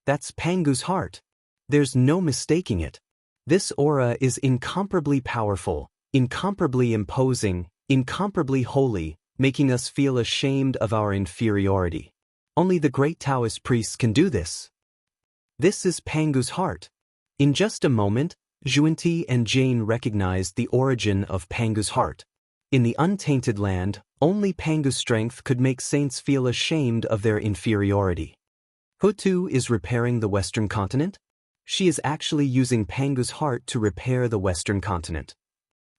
That's Pangu's heart. There's no mistaking it. This aura is incomparably powerful, incomparably imposing, incomparably holy, making us feel ashamed of our inferiority. Only the great Taoist priests can do this. This is Pangu's heart. In just a moment, Juanti and Jane recognized the origin of Pangu's heart. In the untainted land, only Pangu's strength could make saints feel ashamed of their inferiority. Hutu is repairing the Western continent? She is actually using Pangu's heart to repair the Western continent.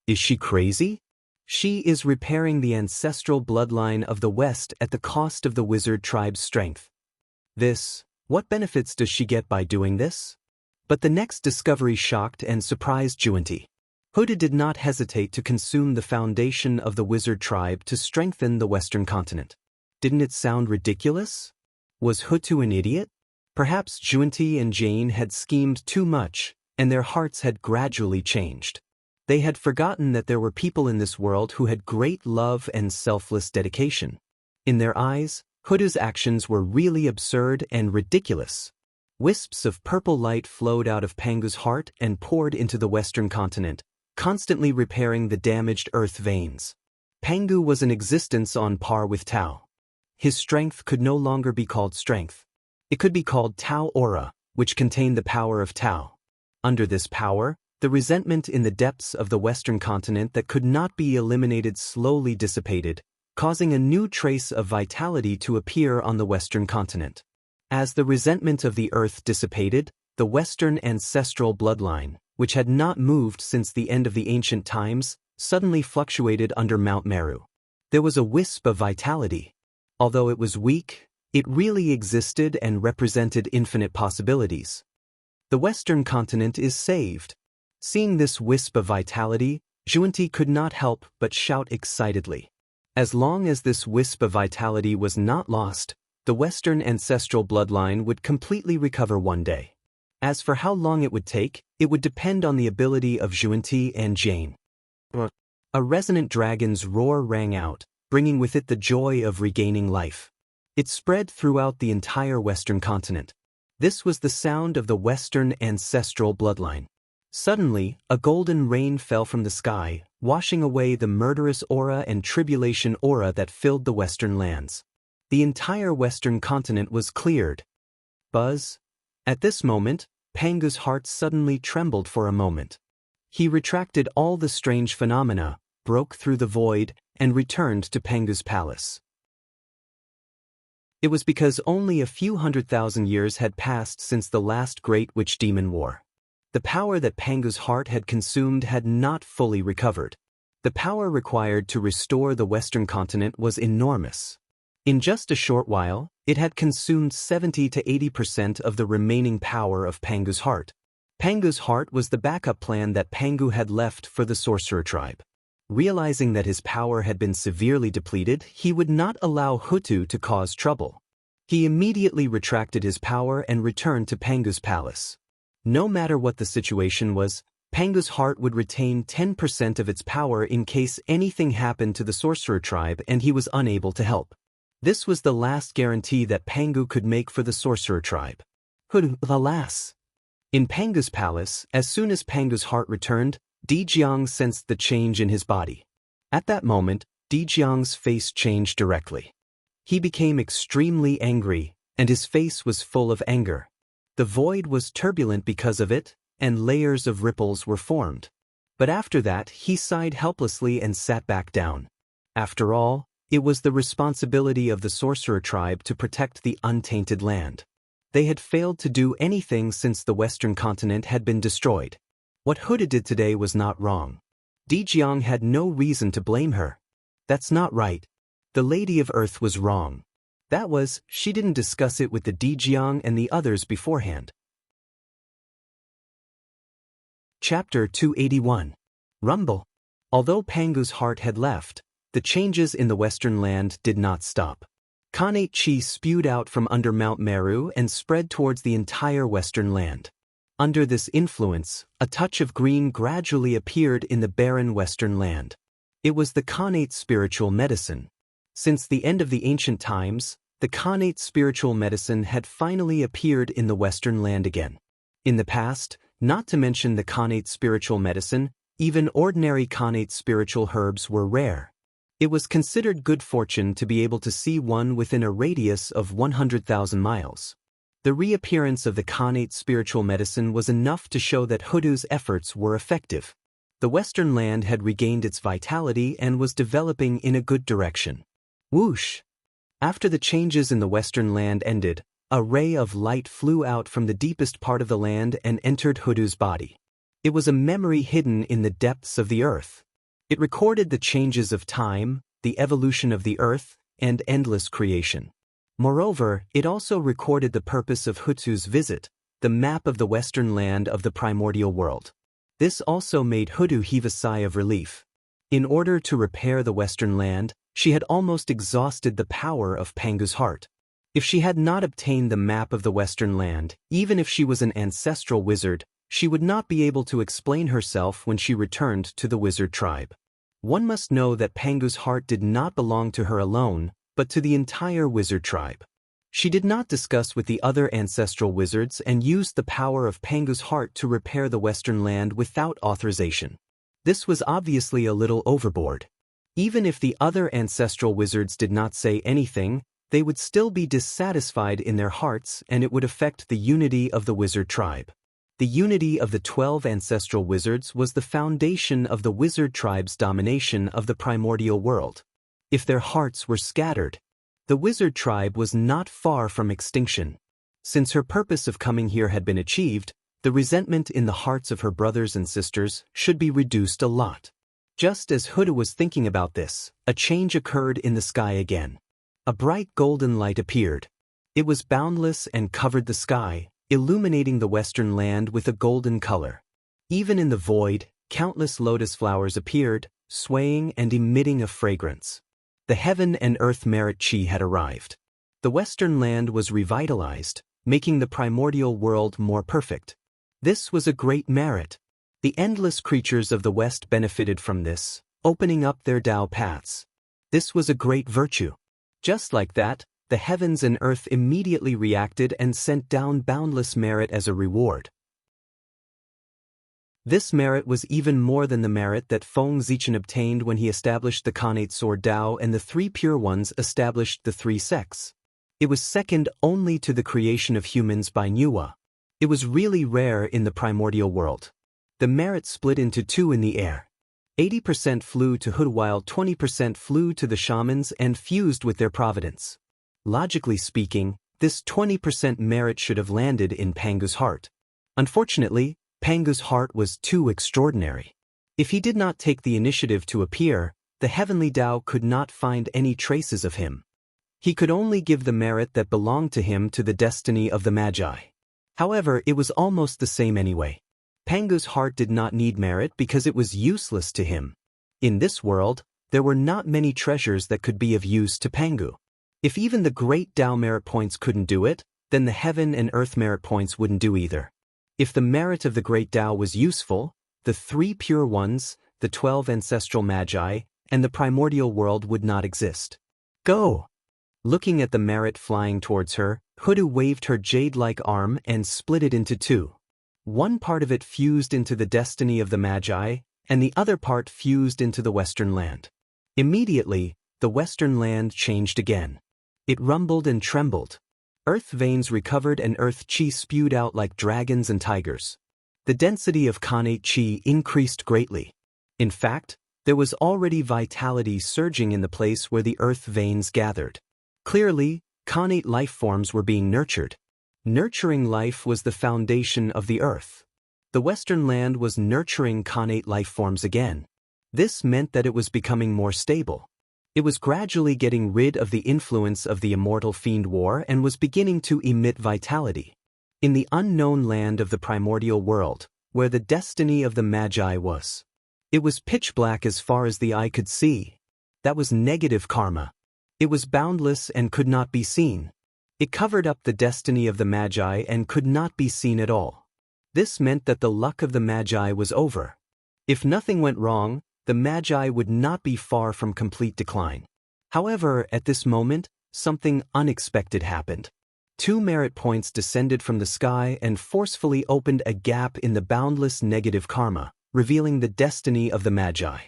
Is she crazy? She is repairing the ancestral bloodline of the West at the cost of the wizard tribe's strength. What benefits does she get by doing this? But the next discovery shocked and surprised Juanti. Hutu did not hesitate to consume the foundation of the wizard tribe to strengthen the Western continent. Didn't it sound ridiculous? Was Hutu an idiot? Perhaps Juanti and Jane had schemed too much, and their hearts had gradually changed. They had forgotten that there were people in this world who had great love and selfless dedication. In their eyes, Hutu's actions were really absurd and ridiculous. Wisps of purple light flowed out of Pangu's heart and poured into the Western continent, constantly repairing the damaged earth veins. Pangu was an existence on par with Tao. His strength could no longer be called strength. It could be called Tao Aura, which contained the power of Tao. Under this power, the resentment in the depths of the Western continent that could not be eliminated slowly dissipated, causing a new trace of vitality to appear on the Western continent. As the resentment of the earth dissipated, the Western ancestral bloodline, which had not moved since the end of the ancient times, suddenly fluctuated under Mount Meru. There was a wisp of vitality. Although it was weak, it really existed and represented infinite possibilities. The Western continent is saved. Seeing this wisp of vitality, Juanti could not help but shout excitedly. As long as this wisp of vitality was not lost, the Western ancestral bloodline would completely recover one day. As for how long it would take, it would depend on the ability of Juanti and Jane. A resonant dragon's roar rang out, bringing with it the joy of regaining life. It spread throughout the entire Western continent. This was the sound of the Western ancestral bloodline. Suddenly, a golden rain fell from the sky, washing away the murderous aura and tribulation aura that filled the Western lands. The entire Western continent was cleared. Buzz. At this moment, Pangu's heart suddenly trembled for a moment. He retracted all the strange phenomena, broke through the void, and returned to Pangu's palace. It was because only a few 100,000 years had passed since the last great witch demon war. The power that Pangu's heart had consumed had not fully recovered. The power required to restore the Western continent was enormous. In just a short while, it had consumed 70 to 80% of the remaining power of Pangu's heart. Pangu's heart was the backup plan that Pangu had left for the sorcerer tribe. Realizing that his power had been severely depleted, he would not allow Hutu to cause trouble. He immediately retracted his power and returned to Pangu's palace. No matter what the situation was, Pangu's heart would retain 10% of its power in case anything happened to the sorcerer tribe and he was unable to help. This was the last guarantee that Pangu could make for the sorcerer tribe. Alas! In Pangu's palace, as soon as Pangu's heart returned, Dijiang sensed the change in his body. At that moment, Dijiang's face changed directly. He became extremely angry, and his face was full of anger. The void was turbulent because of it, and layers of ripples were formed. But after that, he sighed helplessly and sat back down. After all, it was the responsibility of the sorcerer tribe to protect the untainted land. They had failed to do anything since the western continent had been destroyed. What Huda did today was not wrong. Dijiang had no reason to blame her. That's not right. The Lady of Earth was wrong. That was, she didn't discuss it with the Dijiang and the others beforehand. Chapter 281. Rumble. Although Pangu's heart had left, the changes in the western land did not stop. Khanate chi spewed out from under Mount Meru and spread towards the entire western land. Under this influence, a touch of green gradually appeared in the barren western land. It was the Khanate spiritual medicine. Since the end of the ancient times, the Khanate spiritual medicine had finally appeared in the western land again. In the past, not to mention the Khanate spiritual medicine, even ordinary Khanate spiritual herbs were rare. It was considered good fortune to be able to see one within a radius of 100,000 miles. The reappearance of the Khanate spiritual medicine was enough to show that Hudu's efforts were effective. The western land had regained its vitality and was developing in a good direction. Whoosh! After the changes in the western land ended, a ray of light flew out from the deepest part of the land and entered Hudu's body. It was a memory hidden in the depths of the earth. It recorded the changes of time, the evolution of the earth, and endless creation. Moreover, it also recorded the purpose of Hutu's visit, the map of the western land of the primordial world. This also made Hutu heave a sigh of relief. In order to repair the western land, she had almost exhausted the power of Pangu's heart. If she had not obtained the map of the western land, even if she was an ancestral wizard, she would not be able to explain herself when she returned to the wizard tribe. One must know that Pangu's heart did not belong to her alone, but to the entire wizard tribe. She did not discuss with the other ancestral wizards and used the power of Pangu's heart to repair the western land without authorization. This was obviously a little overboard. Even if the other ancestral wizards did not say anything, they would still be dissatisfied in their hearts and it would affect the unity of the wizard tribe. The unity of the 12 ancestral wizards was the foundation of the wizard tribe's domination of the primordial world. If their hearts were scattered, the wizard tribe was not far from extinction. Since her purpose of coming here had been achieved, the resentment in the hearts of her brothers and sisters should be reduced a lot. Just as Huda was thinking about this, a change occurred in the sky again. A bright golden light appeared. It was boundless and covered the sky, illuminating the western land with a golden color. Even in the void, countless lotus flowers appeared, swaying and emitting a fragrance. The heaven and earth merit chi had arrived. The western land was revitalized, making the primordial world more perfect. This was a great merit. The endless creatures of the west benefited from this, opening up their Tao paths. This was a great virtue. Just like that, the heavens and earth immediately reacted and sent down boundless merit as a reward. This merit was even more than the merit that Feng Zichen obtained when he established the Khanate sword Tao and the three pure ones established the three sects. It was second only to the creation of humans by Nuwa. It was really rare in the primordial world. The merit split into two in the air. 80% flew to Huda while 20% flew to the shamans and fused with their providence. Logically speaking, this 20% merit should have landed in Pangu's heart. Unfortunately, Pangu's heart was too extraordinary. If he did not take the initiative to appear, the heavenly Tao could not find any traces of him. He could only give the merit that belonged to him to the destiny of the Magi. However, it was almost the same anyway. Pangu's heart did not need merit because it was useless to him. In this world, there were not many treasures that could be of use to Pangu. If even the great Tao merit points couldn't do it, then the heaven and earth merit points wouldn't do either. If the merit of the great Tao was useful, the 3 pure ones, the 12 ancestral magi, and the primordial world would not exist. Go! Looking at the merit flying towards her, Hoodoo waved her jade-like arm and split it into 2. One part of it fused into the destiny of the magi, and the other part fused into the western land. Immediately, the western land changed again. It rumbled and trembled. Earth veins recovered and earth chi spewed out like dragons and tigers. The density of Khanate chi increased greatly. In fact, there was already vitality surging in the place where the earth veins gathered. Clearly, Khanate life forms were being nurtured. Nurturing life was the foundation of the earth. The western land was nurturing Khanate life forms again. This meant that it was becoming more stable. It was gradually getting rid of the influence of the immortal fiend war and was beginning to emit vitality. In the unknown land of the primordial world, where the destiny of the magi was, it was pitch black as far as the eye could see. That was negative karma. It was boundless and could not be seen. It covered up the destiny of the magi and could not be seen at all. This meant that the luck of the magi was over. If nothing went wrong, the magi would not be far from complete decline. However, at this moment, something unexpected happened. 2 merit points descended from the sky and forcefully opened a gap in the boundless negative karma, revealing the destiny of the magi.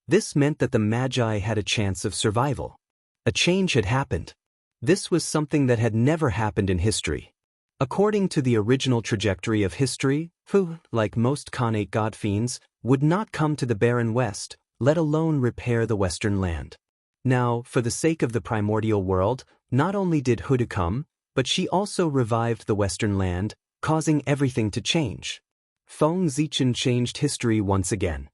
This meant that the magi had a chance of survival. A change had happened. This was something that had never happened in history. According to the original trajectory of history, who, like most Khanate god fiends, would not come to the barren west, let alone repair the western land. Now, for the sake of the primordial world, not only did Hoodoo come, but she also revived the western land, causing everything to change. Feng Zichen changed history once again.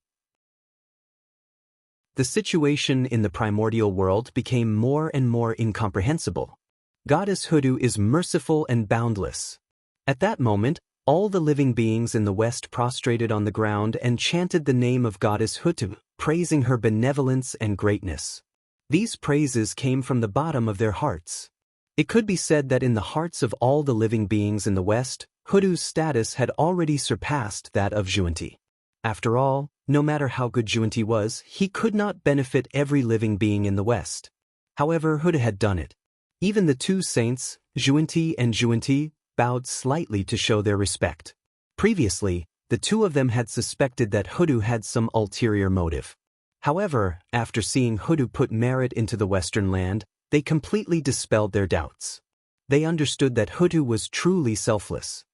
The situation in the primordial world became more and more incomprehensible. Goddess Hoodoo is merciful and boundless. At that moment, all the living beings in the west prostrated on the ground and chanted the name of Goddess Hoodoo, praising her benevolence and greatness. These praises came from the bottom of their hearts. It could be said that in the hearts of all the living beings in the west, Hoodoo's status had already surpassed that of Zhuanti. After all, no matter how good Zhuanti was, he could not benefit every living being in the west. However, Hoodoo had done it. Even the 2 saints, Zhuanti and Zhuanti, bowed slightly to show their respect. Previously, the 2 of them had suspected that Hoodoo had some ulterior motive. However, after seeing Hoodoo put merit into the western land, they completely dispelled their doubts. They understood that Hoodoo was truly selfless.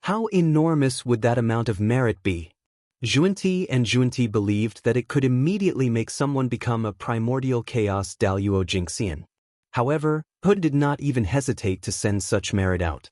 How enormous would that amount of merit be? Zhuanti and Zhuanti believed that it could immediately make someone become a primordial chaos Daluo Jinxian. However, Hood did not even hesitate to send such merit out.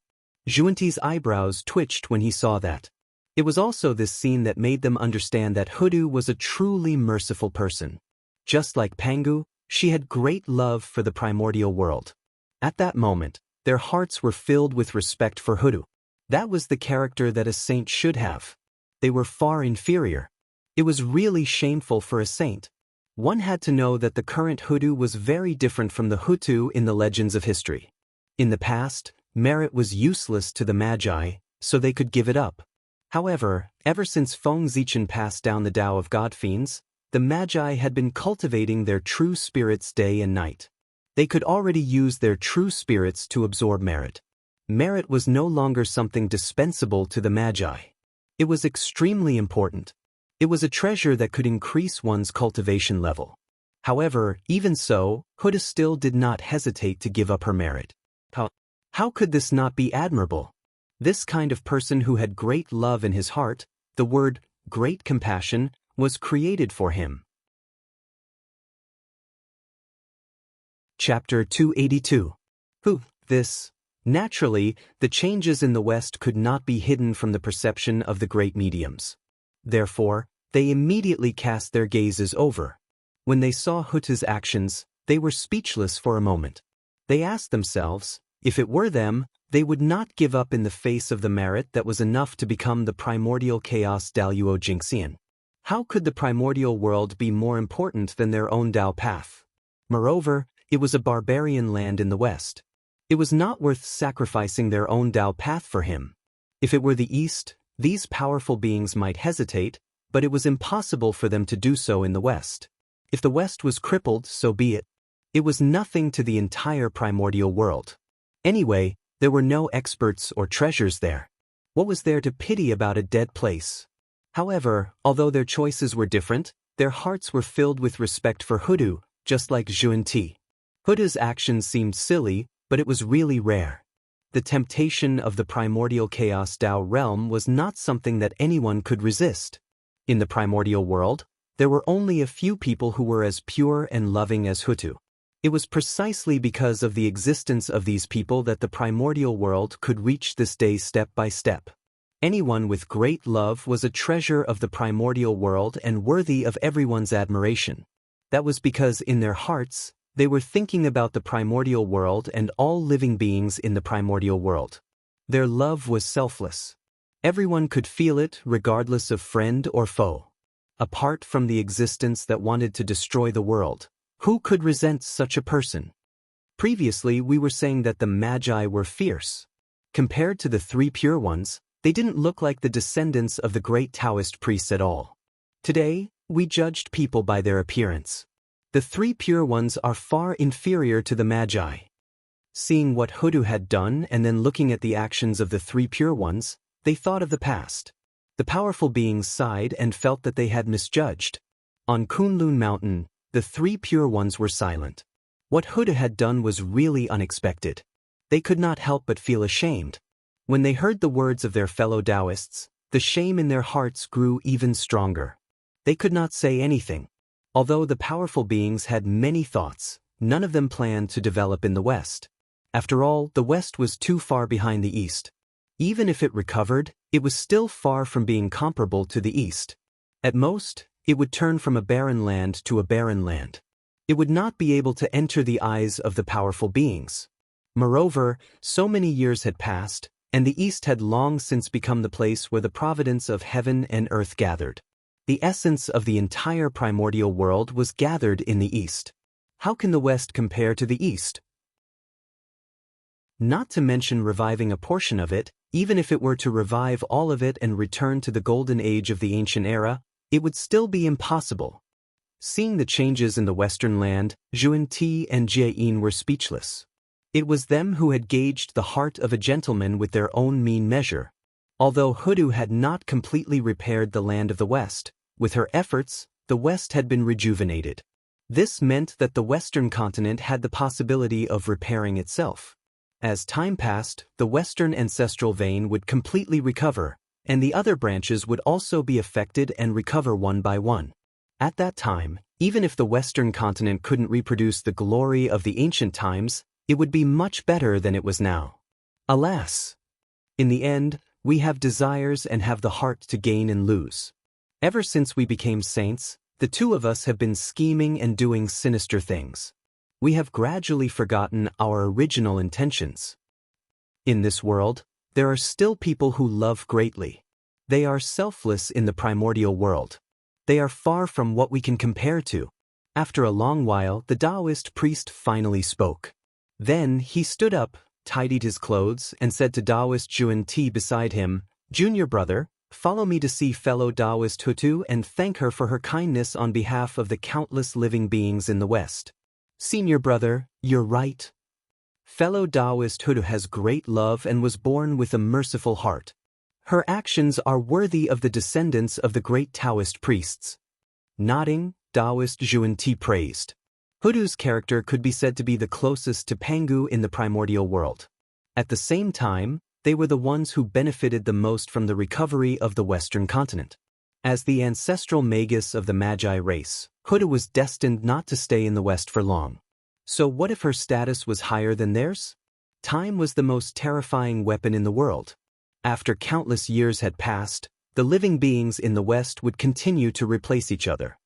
Zhuanti's eyebrows twitched when he saw that. It was also this scene that made them understand that Hoodoo was a truly merciful person. Just like Pangu, she had great love for the primordial world. At that moment, their hearts were filled with respect for Hoodoo. That was the character that a saint should have. They were far inferior. It was really shameful for a saint. One had to know that the current Hoodoo was very different from the Hutu in the legends of history. In the past, merit was useless to the Magi, so they could give it up. However, ever since Feng Zichen passed down the Tao of God Fiends, the Magi had been cultivating their true spirits day and night. They could already use their true spirits to absorb merit. Merit was no longer something dispensable to the Magi. It was extremely important. It was a treasure that could increase one's cultivation level. However, even so, Huda still did not hesitate to give up her merit. How could this not be admirable? This kind of person who had great love in his heart, the word great compassion, was created for him. Chapter 282. This. Naturally, the changes in the West could not be hidden from the perception of the great mediums. Therefore, they immediately cast their gazes over. When they saw Huta's actions, they were speechless for a moment. They asked themselves, if it were them, they would not give up in the face of the merit that was enough to become the primordial chaos Daluo Jinxian. How could the primordial world be more important than their own Tao path? Moreover, it was a barbarian land in the West. It was not worth sacrificing their own Tao path for him. If it were the East, these powerful beings might hesitate, but it was impossible for them to do so in the West. If the West was crippled, so be it. It was nothing to the entire primordial world. Anyway, there were no experts or treasures there. What was there to pity about a dead place? However, although their choices were different, their hearts were filled with respect for Hoodoo, just like Xuanti. Hoodoo's actions seemed silly, but it was really rare. The temptation of the primordial chaos Tao realm was not something that anyone could resist. In the primordial world, there were only a few people who were as pure and loving as Hutu. It was precisely because of the existence of these people that the primordial world could reach this day step by step. Anyone with great love was a treasure of the primordial world and worthy of everyone's admiration. That was because in their hearts, they were thinking about the primordial world and all living beings in the primordial world. Their love was selfless. Everyone could feel it regardless of friend or foe. Apart from the existence that wanted to destroy the world, who could resent such a person? Previously, we were saying that the Magi were fierce. Compared to the three pure ones, they didn't look like the descendants of the great Taoist priests at all. Today, we judged people by their appearance. The three pure ones are far inferior to the Magi. Seeing what Hoodoo had done and then looking at the actions of the three pure ones, they thought of the past. The powerful beings sighed and felt that they had misjudged. On Kunlun Mountain, the three pure ones were silent. What Hoodoo had done was really unexpected. They could not help but feel ashamed. When they heard the words of their fellow Taoists, the shame in their hearts grew even stronger. They could not say anything. Although the powerful beings had many thoughts, none of them planned to develop in the West. After all, the West was too far behind the East. Even if it recovered, it was still far from being comparable to the East. At most, it would turn from a barren land to a barren land. It would not be able to enter the eyes of the powerful beings. Moreover, so many years had passed, and the East had long since become the place where the providence of heaven and earth gathered. The essence of the entire primordial world was gathered in the East. How can the West compare to the East? Not to mention reviving a portion of it, even if it were to revive all of it and return to the golden age of the ancient era, it would still be impossible. Seeing the changes in the Western land, Xuanti and Jieyin were speechless. It was them who had gauged the heart of a gentleman with their own mean measure. Although Hoodoo had not completely repaired the land of the West, with her efforts, the West had been rejuvenated. This meant that the Western continent had the possibility of repairing itself. As time passed, the Western ancestral vein would completely recover, and the other branches would also be affected and recover one by one. At that time, even if the Western continent couldn't reproduce the glory of the ancient times, it would be much better than it was now. Alas! In the end, we have desires and have the heart to gain and lose. Ever since we became saints, the two of us have been scheming and doing sinister things. We have gradually forgotten our original intentions. In this world, there are still people who love greatly. They are selfless in the primordial world. They are far from what we can compare to. After a long while, the Taoist priest finally spoke. Then he stood up, tidied his clothes, and said to Taoist Xuanti beside him, "Junior brother, follow me to see fellow Taoist Hutu and thank her for her kindness on behalf of the countless living beings in the West." "Senior brother, you're right. Fellow Taoist Hutu has great love and was born with a merciful heart. Her actions are worthy of the descendants of the great Taoist priests." Nodding, Taoist Xuanti praised. Hutu's character could be said to be the closest to Pangu in the primordial world. At the same time, they were the ones who benefited the most from the recovery of the Western continent. As the ancestral magus of the Magi race, Hutu was destined not to stay in the West for long. So what if her status was higher than theirs? Time was the most terrifying weapon in the world. After countless years had passed, the living beings in the West would continue to replace each other.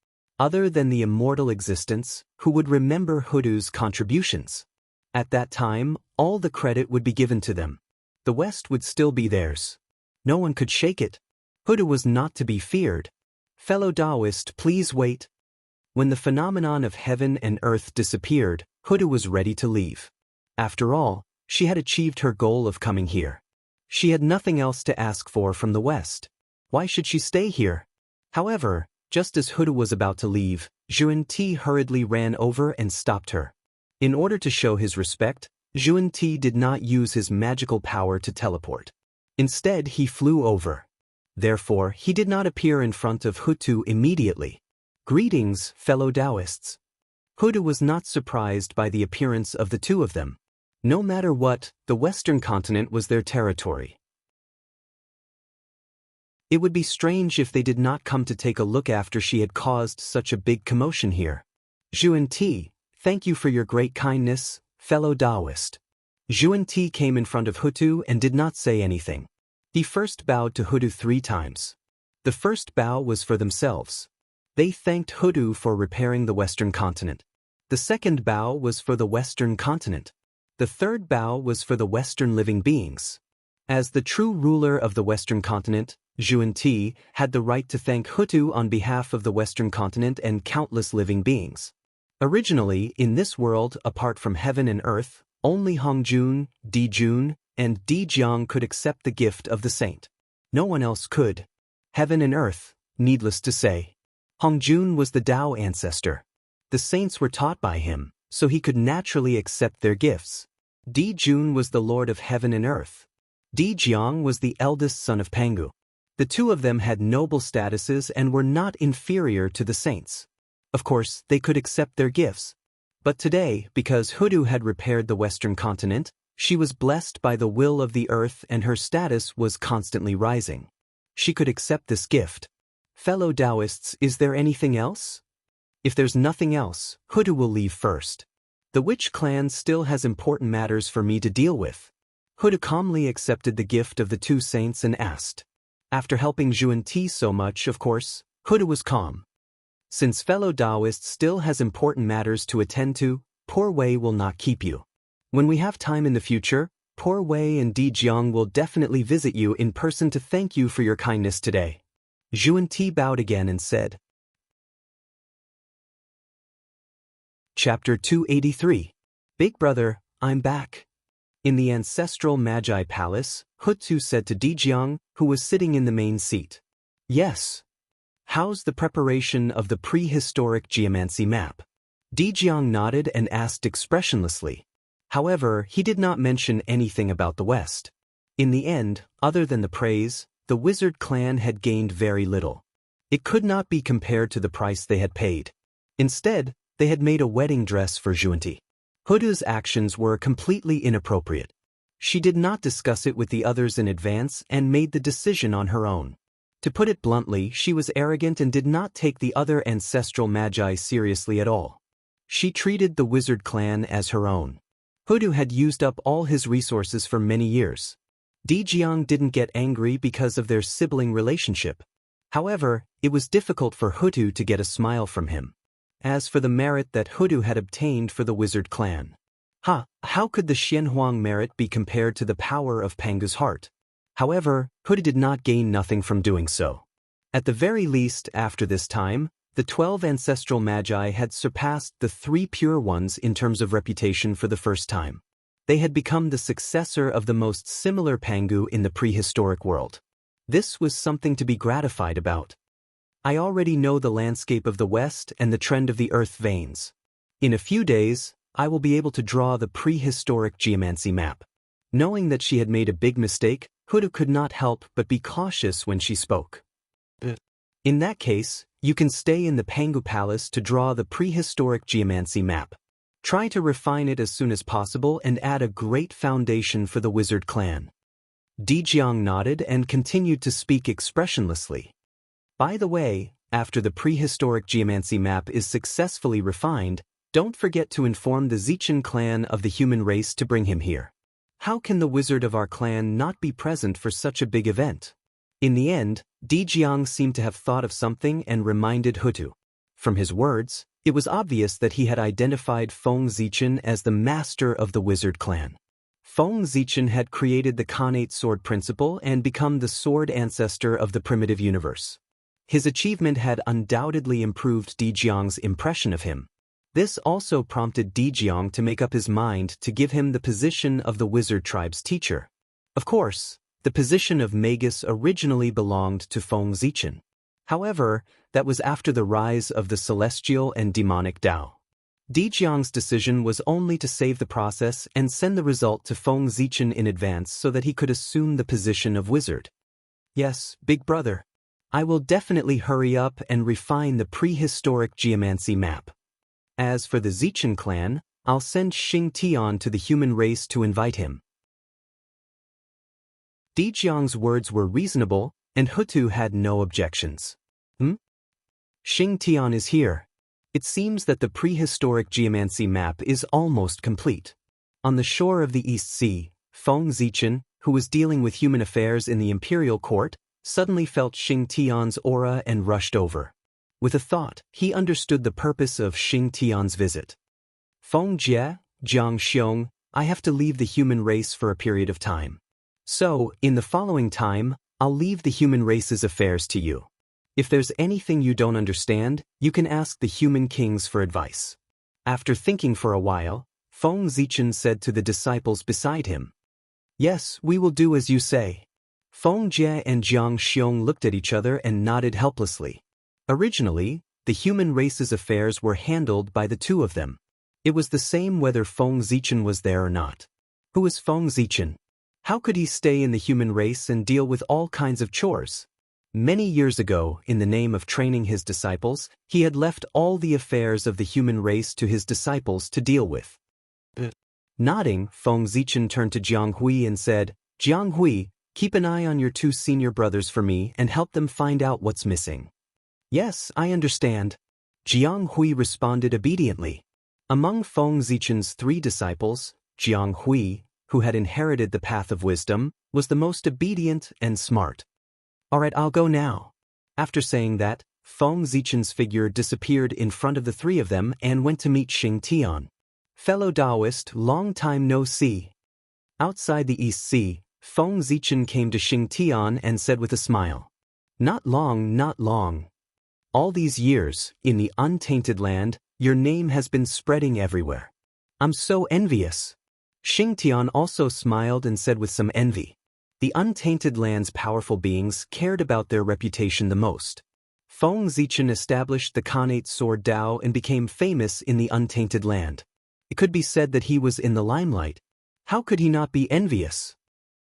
Other than the immortal existence, who would remember Hutu's contributions? At that time, all the credit would be given to them. The West would still be theirs. No one could shake it. Hutu was not to be feared. Fellow Taoist, please wait. When the phenomenon of heaven and earth disappeared, Hudu was ready to leave. After all, she had achieved her goal of coming here. She had nothing else to ask for from the West. Why should she stay here? However, just as Hudu was about to leave, Zhuan-Ti hurriedly ran over and stopped her. In order to show his respect, Zhuan-Ti did not use his magical power to teleport. Instead, he flew over. Therefore, he did not appear in front of Hutu immediately. Greetings, fellow Taoists. Hudu was not surprised by the appearance of the two of them. No matter what, the Western continent was their territory. It would be strange if they did not come to take a look after she had caused such a big commotion here. Zhuan-Ti, thank you for your great kindness, fellow Taoist. Zhuan-Ti came in front of Hutu and did not say anything. He first bowed to Hutu 3 times. The first bow was for themselves. They thanked Hutu for repairing the Western continent. The second bow was for the Western continent. The third bow was for the Western living beings. As the true ruler of the Western continent, Zhuan-Ti had the right to thank Hutu on behalf of the Western continent and countless living beings. Originally, in this world, apart from heaven and earth, only Hongjun, Dijun, and Dijiang could accept the gift of the saint. No one else could. Heaven and earth, needless to say. Hongjun was the Tao ancestor. The saints were taught by him, so he could naturally accept their gifts. Dijun was the lord of heaven and earth. Dijiang was the eldest son of Pangu. The two of them had noble statuses and were not inferior to the saints. Of course, they could accept their gifts. But today, because Hudu had repaired the Western continent, she was blessed by the will of the earth and her status was constantly rising. She could accept this gift. Fellow Taoists, is there anything else? If there's nothing else, Hudu will leave first. The witch clan still has important matters for me to deal with. Hudu calmly accepted the gift of the two saints and asked. After helping Zhuan-Ti so much, of course, Hudu was calm. Since fellow Taoist still has important matters to attend to, Poor Wei will not keep you. When we have time in the future, Poor Wei and Dijiang will definitely visit you in person to thank you for your kindness today. Zhuan-Ti bowed again and said. Chapter 283. Big brother, I'm back. In the ancestral Magi Palace, Hutu said to Dijiang, who was sitting in the main seat. Yes. How's the preparation of the prehistoric geomancy map? Dijiang nodded and asked expressionlessly. However, he did not mention anything about the West. In the end, other than the praise, the wizard clan had gained very little. It could not be compared to the price they had paid. Instead, they had made a wedding dress for Zhuan-Ti. Hudu's actions were completely inappropriate. She did not discuss it with the others in advance and made the decision on her own. To put it bluntly, she was arrogant and did not take the other ancestral magi seriously at all. She treated the wizard clan as her own. Hudu had used up all his resources for many years. Dijiang didn't get angry because of their sibling relationship. However, it was difficult for Hudu to get a smile from him. As for the merit that Hudu had obtained for the wizard clan. How could the Xianhuang merit be compared to the power of Pangu's heart? However, Hudu did not gain nothing from doing so. At the very least, after this time, the 12 ancestral magi had surpassed the 3 pure ones in terms of reputation for the first time. They had become the successor of the most similar Pangu in the prehistoric world. This was something to be gratified about. I already know the landscape of the West and the trend of the earth veins. In a few days, I will be able to draw the prehistoric geomancy map. Knowing that she had made a big mistake, Hudu could not help but be cautious when she spoke. In that case, you can stay in the Pangu Palace to draw the prehistoric geomancy map. Try to refine it as soon as possible and add a great foundation for the wizard clan. Dijiang nodded and continued to speak expressionlessly. By the way, after the prehistoric geomancy map is successfully refined, don't forget to inform the Zichen clan of the human race to bring him here. How can the wizard of our clan not be present for such a big event? In the end, Dijiang seemed to have thought of something and reminded Hutu. From his words, it was obvious that he had identified Feng Zichen as the master of the wizard clan. Feng Zichen had created the Khanate sword principle and become the sword ancestor of the primitive universe. His achievement had undoubtedly improved Di Jiang's impression of him. This also prompted Di Jiang to make up his mind to give him the position of the wizard tribe's teacher. Of course, the position of Magus originally belonged to Feng Zichen. However, that was after the rise of the celestial and demonic Dao. Di Jiang's decision was only to save the process and send the result to Feng Zichen in advance so that he could assume the position of wizard. Yes, big brother. I will definitely hurry up and refine the prehistoric geomancy map. As for the Zichen clan, I'll send Xing Tian to the human race to invite him. Di Jiang's words were reasonable, and Hutu had no objections. Xing Tian is here. It seems that the prehistoric geomancy map is almost complete. On the shore of the East Sea, Feng Zichen, who was dealing with human affairs in the imperial court, suddenly felt Xing Tian's aura and rushed over. With a thought, he understood the purpose of Xing Tian's visit. Feng Jie, Jiang Xiong, I have to leave the human race for a period of time. So, in the following time, I'll leave the human race's affairs to you. If there's anything you don't understand, you can ask the human kings for advice. After thinking for a while, Feng Zichen said to the disciples beside him, Yes, we will do as you say. Feng Jie and Jiang Xiong looked at each other and nodded helplessly. Originally, the human race's affairs were handled by the two of them. It was the same whether Feng Zichen was there or not. Who is Feng Zichen? How could he stay in the human race and deal with all kinds of chores? Many years ago, in the name of training his disciples, he had left all the affairs of the human race to his disciples to deal with. Nodding, Feng Zichen turned to Jiang Hui and said, Jiang Hui, keep an eye on your two senior brothers for me and help them find out what's missing. Yes, I understand. Jiang Hui responded obediently. Among Feng Zichen's 3 disciples, Jiang Hui, who had inherited the path of wisdom, was the most obedient and smart. All right, I'll go now. After saying that, Feng Zichen's figure disappeared in front of the 3 of them and went to meet Xing Tian. Fellow Taoist, long time no see. Outside the East Sea, Feng Zichen came to Xing Tian and said with a smile, Not long, not long. All these years, in the untainted land, your name has been spreading everywhere. I'm so envious. Xing Tian also smiled and said with some envy, The untainted land's powerful beings cared about their reputation the most. Feng Zichen established the Khanate sword Dao and became famous in the untainted land. It could be said that he was in the limelight. How could he not be envious?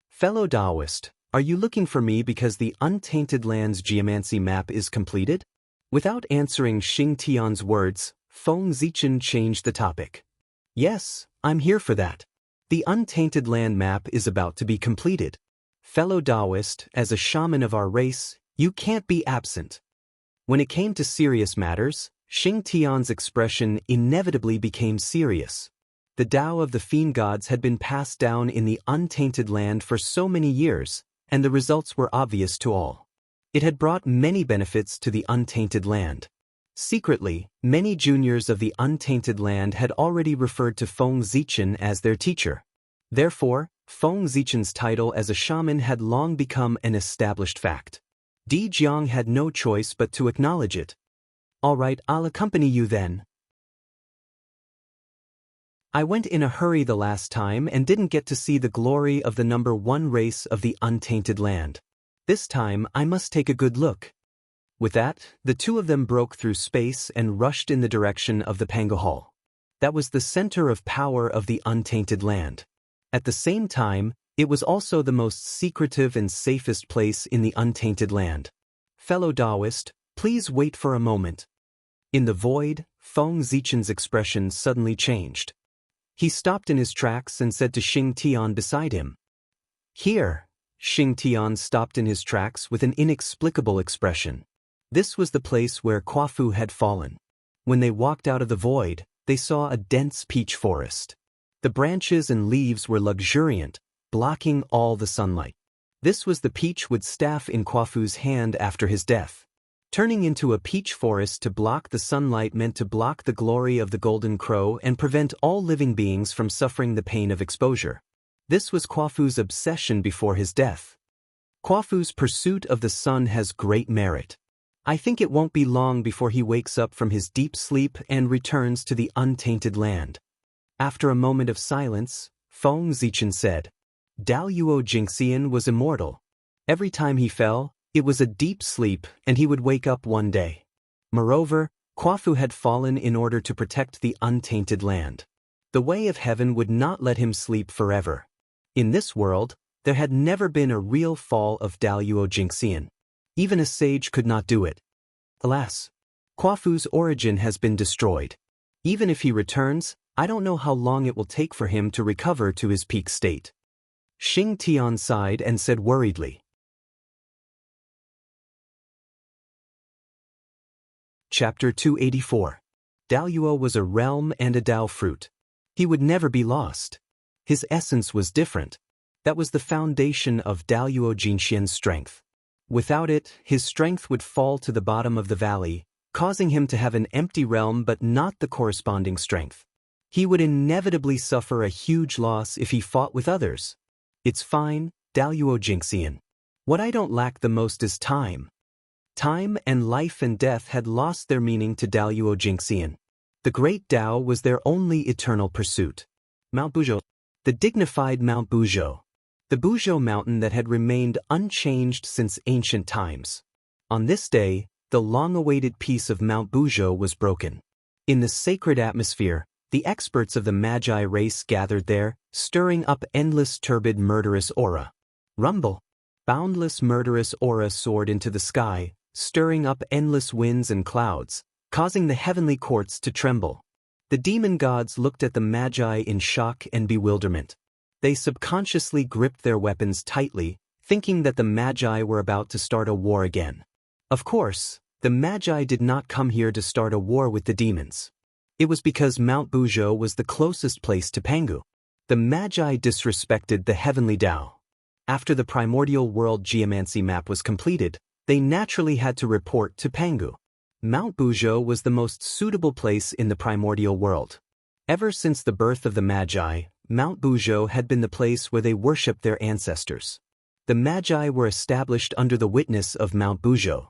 Fellow Taoist, are you looking for me because the untainted land's geomancy map is completed? Without answering Xing Tian's words, Feng Zichen changed the topic. Yes, I'm here for that. The untainted land map is about to be completed. Fellow Taoist, as a shaman of our race, you can't be absent. When it came to serious matters, Xing Tian's expression inevitably became serious. The Tao of the fiend gods had been passed down in the untainted land for so many years, and the results were obvious to all. It had brought many benefits to the untainted land. Secretly, many juniors of the untainted land had already referred to Feng Zichen as their teacher. Therefore, Feng Zichen's title as a shaman had long become an established fact. Di Jiang had no choice but to acknowledge it. All right, I'll accompany you then. I went in a hurry the last time and didn't get to see the glory of the number 1 race of the untainted land. This time, I must take a good look. With that, the 2 of them broke through space and rushed in the direction of the Pango Hall. That was the center of power of the untainted land. At the same time, it was also the most secretive and safest place in the untainted land. Fellow Taoist, please wait for a moment. In the void, Feng Zichen's expression suddenly changed. He stopped in his tracks and said to Xing Tian beside him, Here. Xing Tian stopped in his tracks with an inexplicable expression. This was the place where Quafu had fallen. When they walked out of the void, they saw a dense peach forest. The branches and leaves were luxuriant, blocking all the sunlight. This was the peachwood staff in Quafu's hand after his death. Turning into a peach forest to block the sunlight meant to block the glory of the golden crow and prevent all living beings from suffering the pain of exposure. This was Quafu's obsession before his death. Quafu's pursuit of the sun has great merit. I think it won't be long before he wakes up from his deep sleep and returns to the untainted land. After a moment of silence, Feng Zichen said, Dao Yuo Jingxian was immortal. Every time he fell, it was a deep sleep and he would wake up one day. Moreover, Quafu had fallen in order to protect the untainted land. The way of heaven would not let him sleep forever. In this world, there had never been a real fall of Dao Yuo Jingxian. Even a sage could not do it. Alas, Quafu's origin has been destroyed. Even if he returns, I don't know how long it will take for him to recover to his peak state. Xing Tian sighed and said worriedly. Chapter 284. Dao Yuo was a realm and a Dao fruit. He would never be lost. His essence was different. That was the foundation of Dao Yuo Jingxian's strength. Without it, his strength would fall to the bottom of the valley, causing him to have an empty realm but not the corresponding strength. He would inevitably suffer a huge loss if he fought with others. It's fine, Dao Yuo Jingxian. What I don't lack the most is time. Time and life and death had lost their meaning to Dao Yuo Jingxian. The great Dao was their only eternal pursuit. Mount Buzhou. The dignified Mount Buzhou. The Buzhou mountain that had remained unchanged since ancient times. On this day, the long-awaited peace of Mount Buzhou was broken. In the sacred atmosphere, the experts of the Magi race gathered there, stirring up endless turbid murderous aura. Rumble. Boundless murderous aura soared into the sky, stirring up endless winds and clouds, causing the heavenly courts to tremble. The demon gods looked at the Magi in shock and bewilderment. They subconsciously gripped their weapons tightly, thinking that the Magi were about to start a war again. Of course, the Magi did not come here to start a war with the demons. It was because Mount Buzhou was the closest place to Pangu. The Magi disrespected the heavenly Dao. After the primordial world geomancy map was completed, they naturally had to report to Pangu. Mount Buzhou was the most suitable place in the primordial world. Ever since the birth of the Magi, Mount Buzhou had been the place where they worshipped their ancestors. The Magi were established under the witness of Mount Buzhou.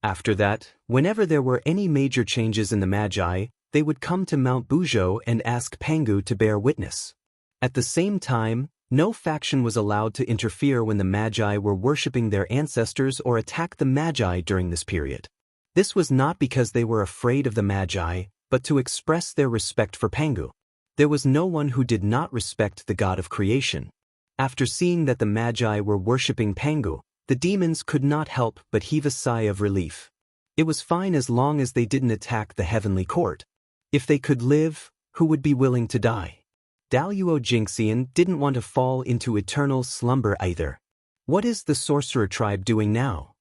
After that, whenever there were any major changes in the Magi, they would come to Mount Buzhou and ask Pangu to bear witness. At the same time, no faction was allowed to interfere when the Magi were worshipping their ancestors or attack the Magi during this period. This was not because they were afraid of the Magi, but to express their respect for Pangu. There was no one who did not respect the god of creation. After seeing that the Magi were worshipping Pangu, the demons could not help but heave a sigh of relief. It was fine as long as they didn't attack the heavenly court. If they could live, who would be willing to die? Dao Yuo Jingxian didn't want to fall into eternal slumber either. What is the sorcerer tribe doing now?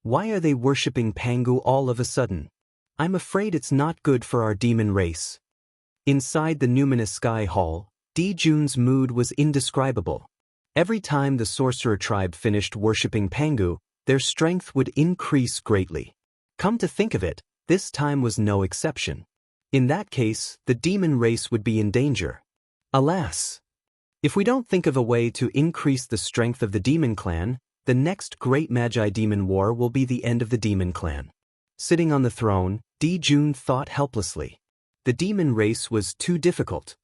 Why are they worshipping Pangu all of a sudden? I'm afraid it's not good for our demon race. Inside the numinous sky hall, Di Jun's mood was indescribable. Every time the sorcerer tribe finished worshipping Pangu, their strength would increase greatly. Come to think of it, this time was no exception. In that case, the demon race would be in danger. Alas! If we don't think of a way to increase the strength of the demon clan, the next great Magi demon war will be the end of the demon clan. Sitting on the throne, Di Jun thought helplessly. The demon race was too difficult.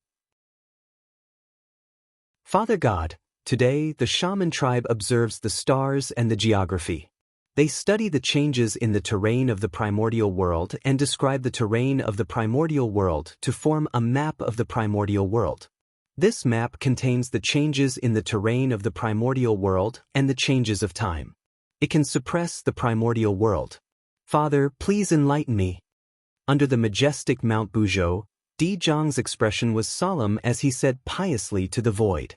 Father God, today the shaman tribe observes the stars and the geography. They study the changes in the terrain of the primordial world and describe the terrain of the primordial world to form a map of the primordial world. This map contains the changes in the terrain of the primordial world and the changes of time. It can suppress the primordial world. Father, please enlighten me. Under the majestic Mount Buzhou, Di Zhang's expression was solemn as he said piously to the void.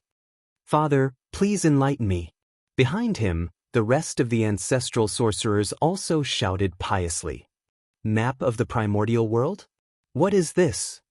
Father, please enlighten me. Behind him, the rest of the ancestral sorcerers also shouted piously. Map of the primordial world? What is this?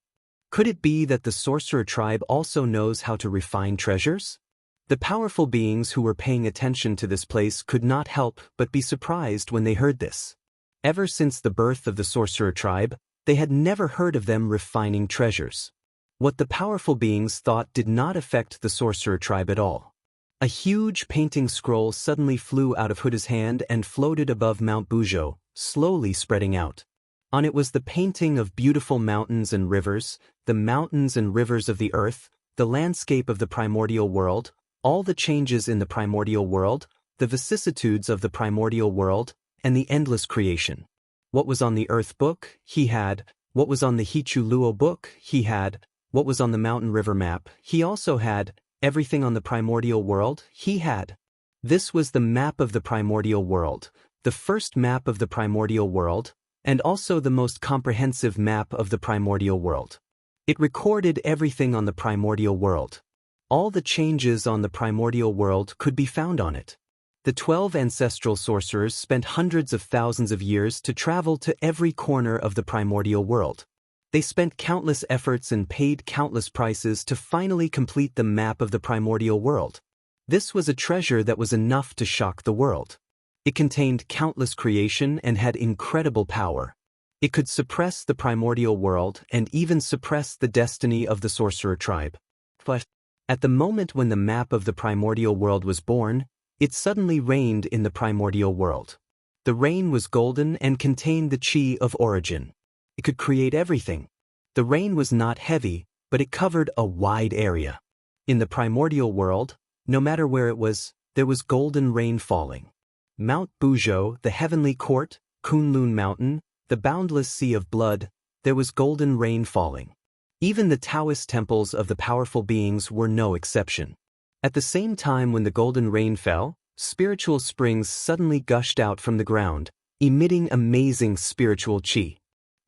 Could it be that the sorcerer tribe also knows how to refine treasures? The powerful beings who were paying attention to this place could not help but be surprised when they heard this. Ever since the birth of the sorcerer tribe, they had never heard of them refining treasures. What the powerful beings thought did not affect the sorcerer tribe at all. A huge painting scroll suddenly flew out of Huda's hand and floated above Mount Bujo, slowly spreading out. On it was the painting of beautiful mountains and rivers, the mountains and rivers of the earth, the landscape of the primordial world, all the changes in the primordial world, the vicissitudes of the primordial world, and the endless creation. What was on the earth book, he had. What was on the Hichuluo book, he had. What was on the mountain river map, he also had. Everything on the primordial world, he had. This was the map of the primordial world, the first map of the primordial world, and also the most comprehensive map of the primordial world. It recorded everything on the primordial world. All the changes on the primordial world could be found on it. The 12 ancestral sorcerers spent hundreds of thousands of years to travel to every corner of the primordial world. They spent countless efforts and paid countless prices to finally complete the map of the primordial world. This was a treasure that was enough to shock the world. It contained countless creation and had incredible power. It could suppress the primordial world and even suppress the destiny of the sorcerer tribe. But at the moment when the map of the primordial world was born, it suddenly rained in the primordial world. The rain was golden and contained the chi of origin. It could create everything. The rain was not heavy, but it covered a wide area. In the primordial world, no matter where it was, there was golden rain falling. Mount Bujo, the heavenly court, Kunlun Mountain, the boundless sea of blood, there was golden rain falling. Even the Taoist temples of the powerful beings were no exception. At the same time when the golden rain fell, spiritual springs suddenly gushed out from the ground, emitting amazing spiritual chi.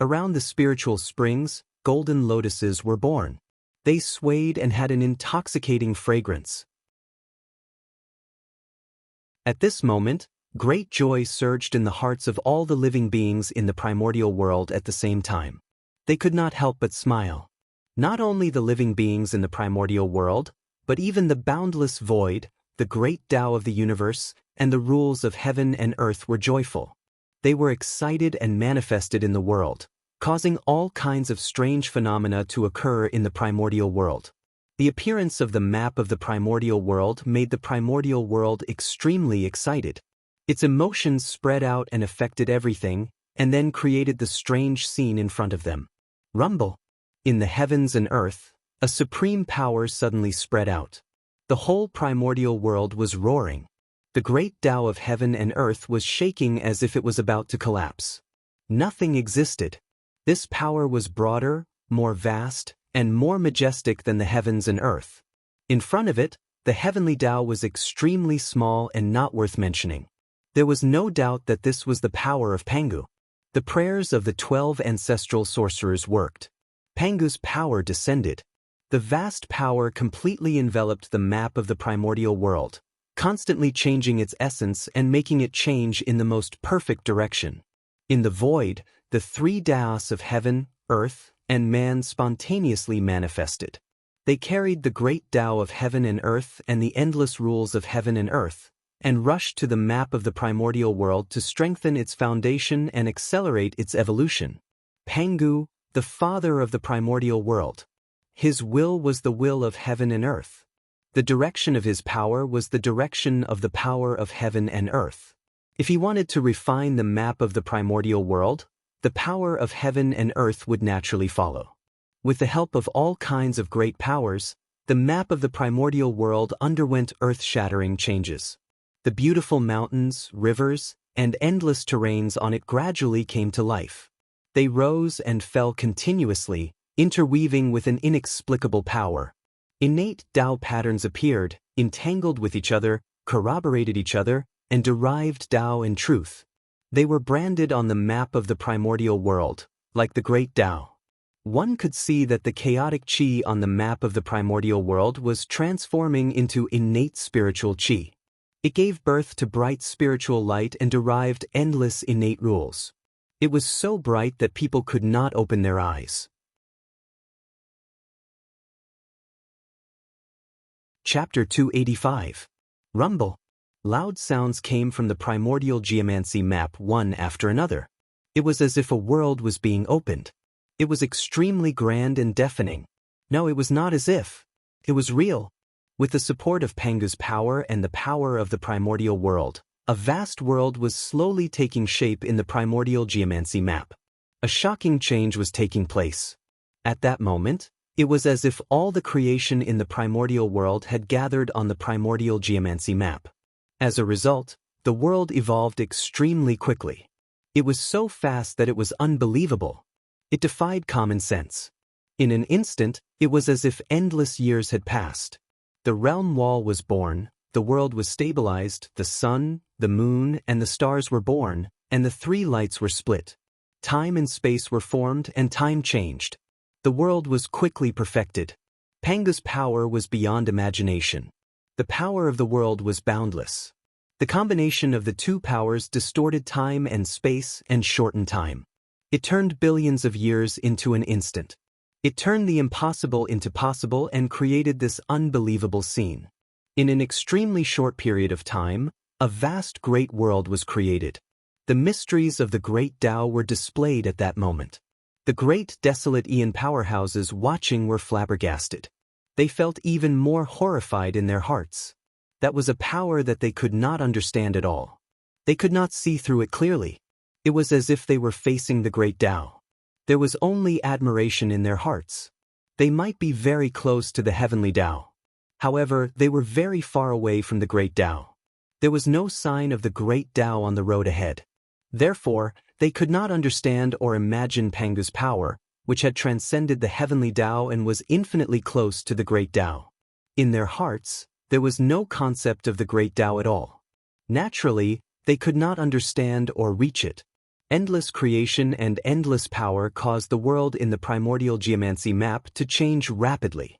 Around the spiritual springs, golden lotuses were born. They swayed and had an intoxicating fragrance. At this moment, great joy surged in the hearts of all the living beings in the primordial world at the same time. They could not help but smile. Not only the living beings in the primordial world, but even the boundless void, the great Tao of the universe, and the rules of heaven and earth were joyful. They were excited and manifested in the world, causing all kinds of strange phenomena to occur in the primordial world. The appearance of the map of the primordial world made the primordial world extremely excited. Its emotions spread out and affected everything, and then created the strange scene in front of them. Rumble. In the heavens and earth, a supreme power suddenly spread out. The whole primordial world was roaring. The great Tao of heaven and earth was shaking as if it was about to collapse. Nothing existed. This power was broader, more vast, and more majestic than the heavens and earth. In front of it, the heavenly Tao was extremely small and not worth mentioning. There was no doubt that this was the power of Pangu. The prayers of the 12 ancestral sorcerers worked. Pangu's power descended. The vast power completely enveloped the map of the primordial world, constantly changing its essence and making it change in the most perfect direction. In the void, the 3 Taos of heaven, earth, and man spontaneously manifested. They carried the great Tao of heaven and earth and the endless rules of heaven and earth, and rushed to the map of the primordial world to strengthen its foundation and accelerate its evolution. Pangu, the father of the primordial world. His will was the will of heaven and earth. The direction of his power was the direction of the power of heaven and earth. If he wanted to refine the map of the primordial world, the power of heaven and earth would naturally follow. With the help of all kinds of great powers, the map of the primordial world underwent earth-shattering changes. The beautiful mountains, rivers, and endless terrains on it gradually came to life. They rose and fell continuously, interweaving with an inexplicable power. Innate Tao patterns appeared, entangled with each other, corroborated each other, and derived Tao and truth. They were branded on the map of the primordial world, like the great Tao. One could see that the chaotic chi on the map of the primordial world was transforming into innate spiritual chi. It gave birth to bright spiritual light and derived endless innate rules. It was so bright that people could not open their eyes. Chapter 285. Rumble. Loud sounds came from the primordial geomancy map one after another. It was as if a world was being opened. It was extremely grand and deafening. No, it was not as if. It was real. With the support of Pangu's power and the power of the primordial world, a vast world was slowly taking shape in the primordial geomancy map. A shocking change was taking place. At that moment, it was as if all the creation in the primordial world had gathered on the primordial geomancy map. As a result, the world evolved extremely quickly. It was so fast that it was unbelievable. It defied common sense. In an instant, it was as if endless years had passed. The realm wall was born, the world was stabilized, the sun, the moon, and the stars were born, and the three lights were split. Time and space were formed and time changed. The world was quickly perfected. Pangu's power was beyond imagination. The power of the world was boundless. The combination of the two powers distorted time and space and shortened time. It turned billions of years into an instant. It turned the impossible into possible and created this unbelievable scene. In an extremely short period of time, a vast great world was created. The mysteries of the great Tao were displayed at that moment. The great desolate Aeon powerhouses watching were flabbergasted. They felt even more horrified in their hearts. That was a power that they could not understand at all. They could not see through it clearly. It was as if they were facing the great Tao. There was only admiration in their hearts. They might be very close to the heavenly Tao. However, they were very far away from the great Tao. There was no sign of the great Tao on the road ahead. Therefore, they could not understand or imagine Pangu's power, which had transcended the heavenly Tao and was infinitely close to the great Tao. In their hearts, there was no concept of the great Tao at all. Naturally, they could not understand or reach it. Endless creation and endless power caused the world in the primordial geomancy map to change rapidly.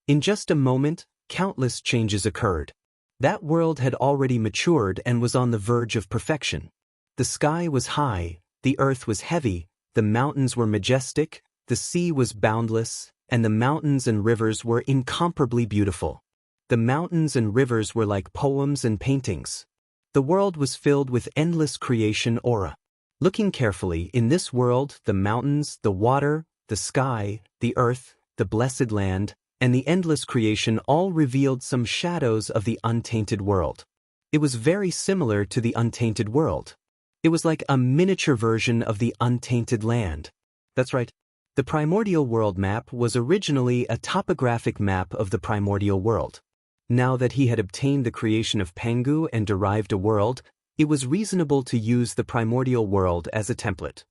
In just a moment, countless changes occurred. That world had already matured and was on the verge of perfection. The sky was high, the earth was heavy, the mountains were majestic, the sea was boundless, and the mountains and rivers were incomparably beautiful. The mountains and rivers were like poems and paintings. The world was filled with endless creation aura. Looking carefully, in this world, the mountains, the water, the sky, the earth, the blessed land, and the endless creation all revealed some shadows of the untainted world. It was very similar to the untainted world. It was like a miniature version of the untainted land. That's right. The primordial world map was originally a topographic map of the primordial world. Now that he had obtained the creation of Pangu and derived a world, it was reasonable to use the primordial world as a template.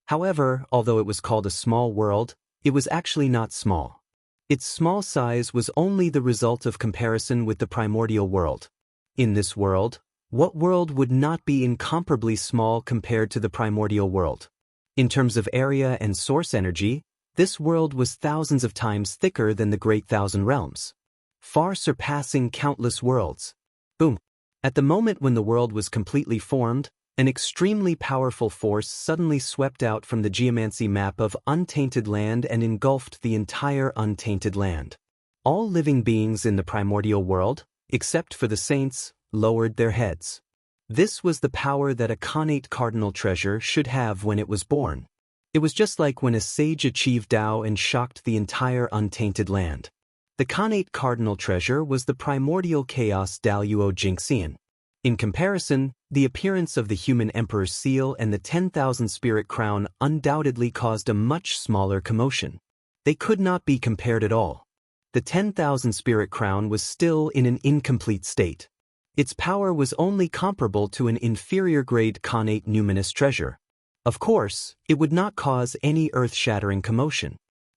However, although it was called a small world, it was actually not small. Its small size was only the result of comparison with the primordial world. In this world, what world would not be incomparably small compared to the primordial world? In terms of area and source energy, this world was thousands of times thicker than the Great Thousand Realms, far surpassing countless worlds. Boom! At the moment when the world was completely formed, an extremely powerful force suddenly swept out from the geomancy map of untainted land and engulfed the entire untainted land. All living beings in the primordial world, except for the saints, lowered their heads. This was the power that a connate cardinal treasure should have when it was born. It was just like when a sage achieved Tao and shocked the entire untainted land. The connate cardinal treasure was the primordial chaos Daluo Jinxian. In comparison, the appearance of the human emperor's seal and the 10,000 spirit crown undoubtedly caused a much smaller commotion. They could not be compared at all. The 10,000 spirit crown was still in an incomplete state. Its power was only comparable to an inferior grade connate numinous treasure. Of course, it would not cause any earth-shattering commotion.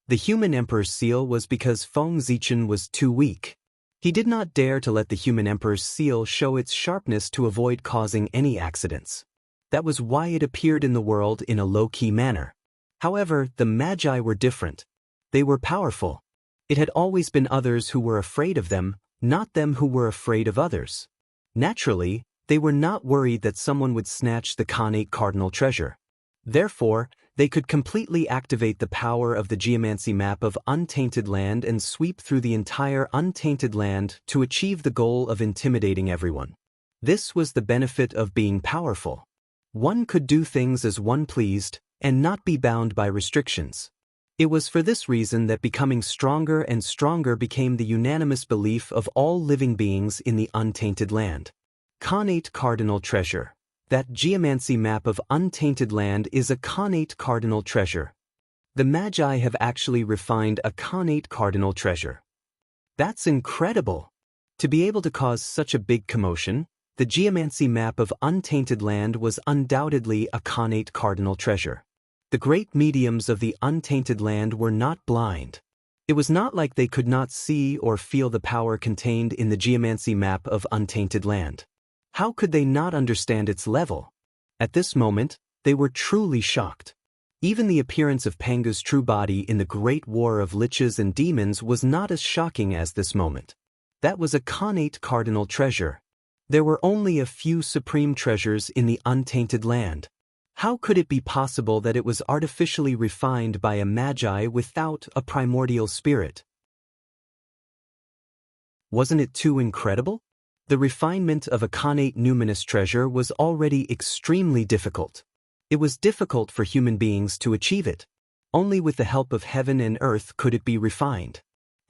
The human emperor's seal was because Feng Zichen was too weak. He did not dare to let the human emperor's seal show its sharpness to avoid causing any accidents. That was why it appeared in the world in a low-key manner. However, the Magi were different. They were powerful. It had always been others who were afraid of them, not them who were afraid of others. Naturally, they were not worried that someone would snatch the connate cardinal treasure. Therefore, they could completely activate the power of the geomancy map of untainted land and sweep through the entire untainted land to achieve the goal of intimidating everyone. This was the benefit of being powerful. One could do things as one pleased and not be bound by restrictions. It was for this reason that becoming stronger and stronger became the unanimous belief of all living beings in the untainted land. Connate Cardinal Treasure. That geomancy map of untainted land is a connate cardinal treasure. The Magi have actually refined a connate cardinal treasure. That's incredible! To be able to cause such a big commotion, the geomancy map of untainted land was undoubtedly a connate cardinal treasure. The great mediums of the untainted land were not blind. It was not like they could not see or feel the power contained in the geomancy map of untainted land. How could they not understand its level? At this moment, they were truly shocked. Even the appearance of Pangu's true body in the great war of liches and demons was not as shocking as this moment. That was a connate cardinal treasure. There were only a few supreme treasures in the untainted land. How could it be possible that it was artificially refined by a Magi without a primordial spirit? Wasn't it too incredible? The refinement of a connate numinous treasure was already extremely difficult. It was difficult for human beings to achieve it. Only with the help of heaven and earth could it be refined.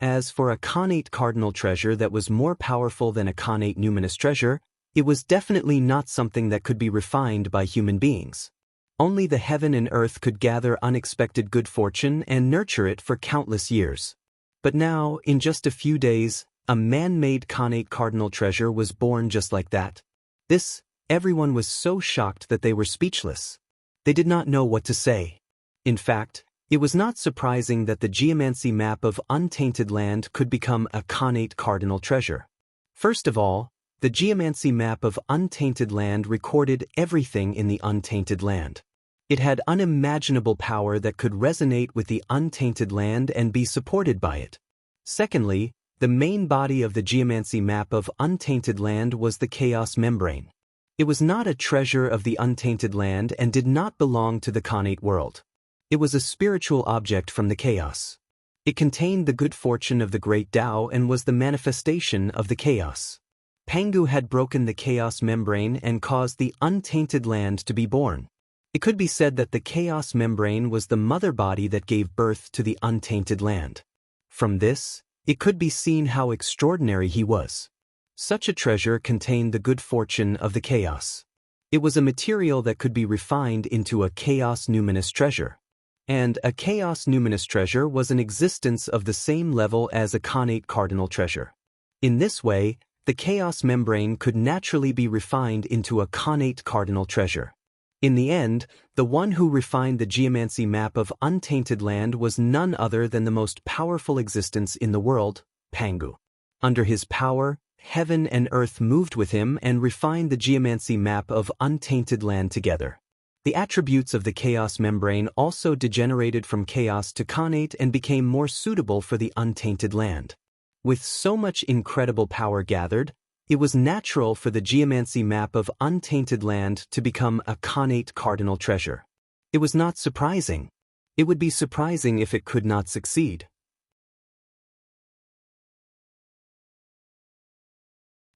As for a connate cardinal treasure that was more powerful than a connate numinous treasure, it was definitely not something that could be refined by human beings. Only the heaven and earth could gather unexpected good fortune and nurture it for countless years. But now, in just a few days, a man-made connate cardinal treasure was born just like that. Everyone was so shocked that they were speechless. They did not know what to say. In fact, it was not surprising that the geomancy map of untainted land could become a connate cardinal treasure. First of all, the geomancy map of untainted land recorded everything in the untainted land. It had unimaginable power that could resonate with the untainted land and be supported by it. Secondly, the main body of the geomancy map of untainted land was the chaos membrane. It was not a treasure of the untainted land and did not belong to the connate world. It was a spiritual object from the chaos. It contained the good fortune of the great Tao and was the manifestation of the chaos. Pangu had broken the chaos membrane and caused the untainted land to be born. It could be said that the chaos membrane was the mother body that gave birth to the untainted land. From this, it could be seen how extraordinary he was. Such a treasure contained the good fortune of the chaos. It was a material that could be refined into a chaos numinous treasure. And a chaos numinous treasure was an existence of the same level as a connate cardinal treasure. In this way, the chaos membrane could naturally be refined into a connate cardinal treasure. In the end, the one who refined the geomancy map of untainted land was none other than the most powerful existence in the world, Pangu. Under his power, heaven and earth moved with him and refined the geomancy map of untainted land together. The attributes of the chaos membrane also degenerated from chaos to connate and became more suitable for the untainted land. With so much incredible power gathered, it was natural for the geomancy map of untainted land to become a connate cardinal treasure. It was not surprising. It would be surprising if it could not succeed.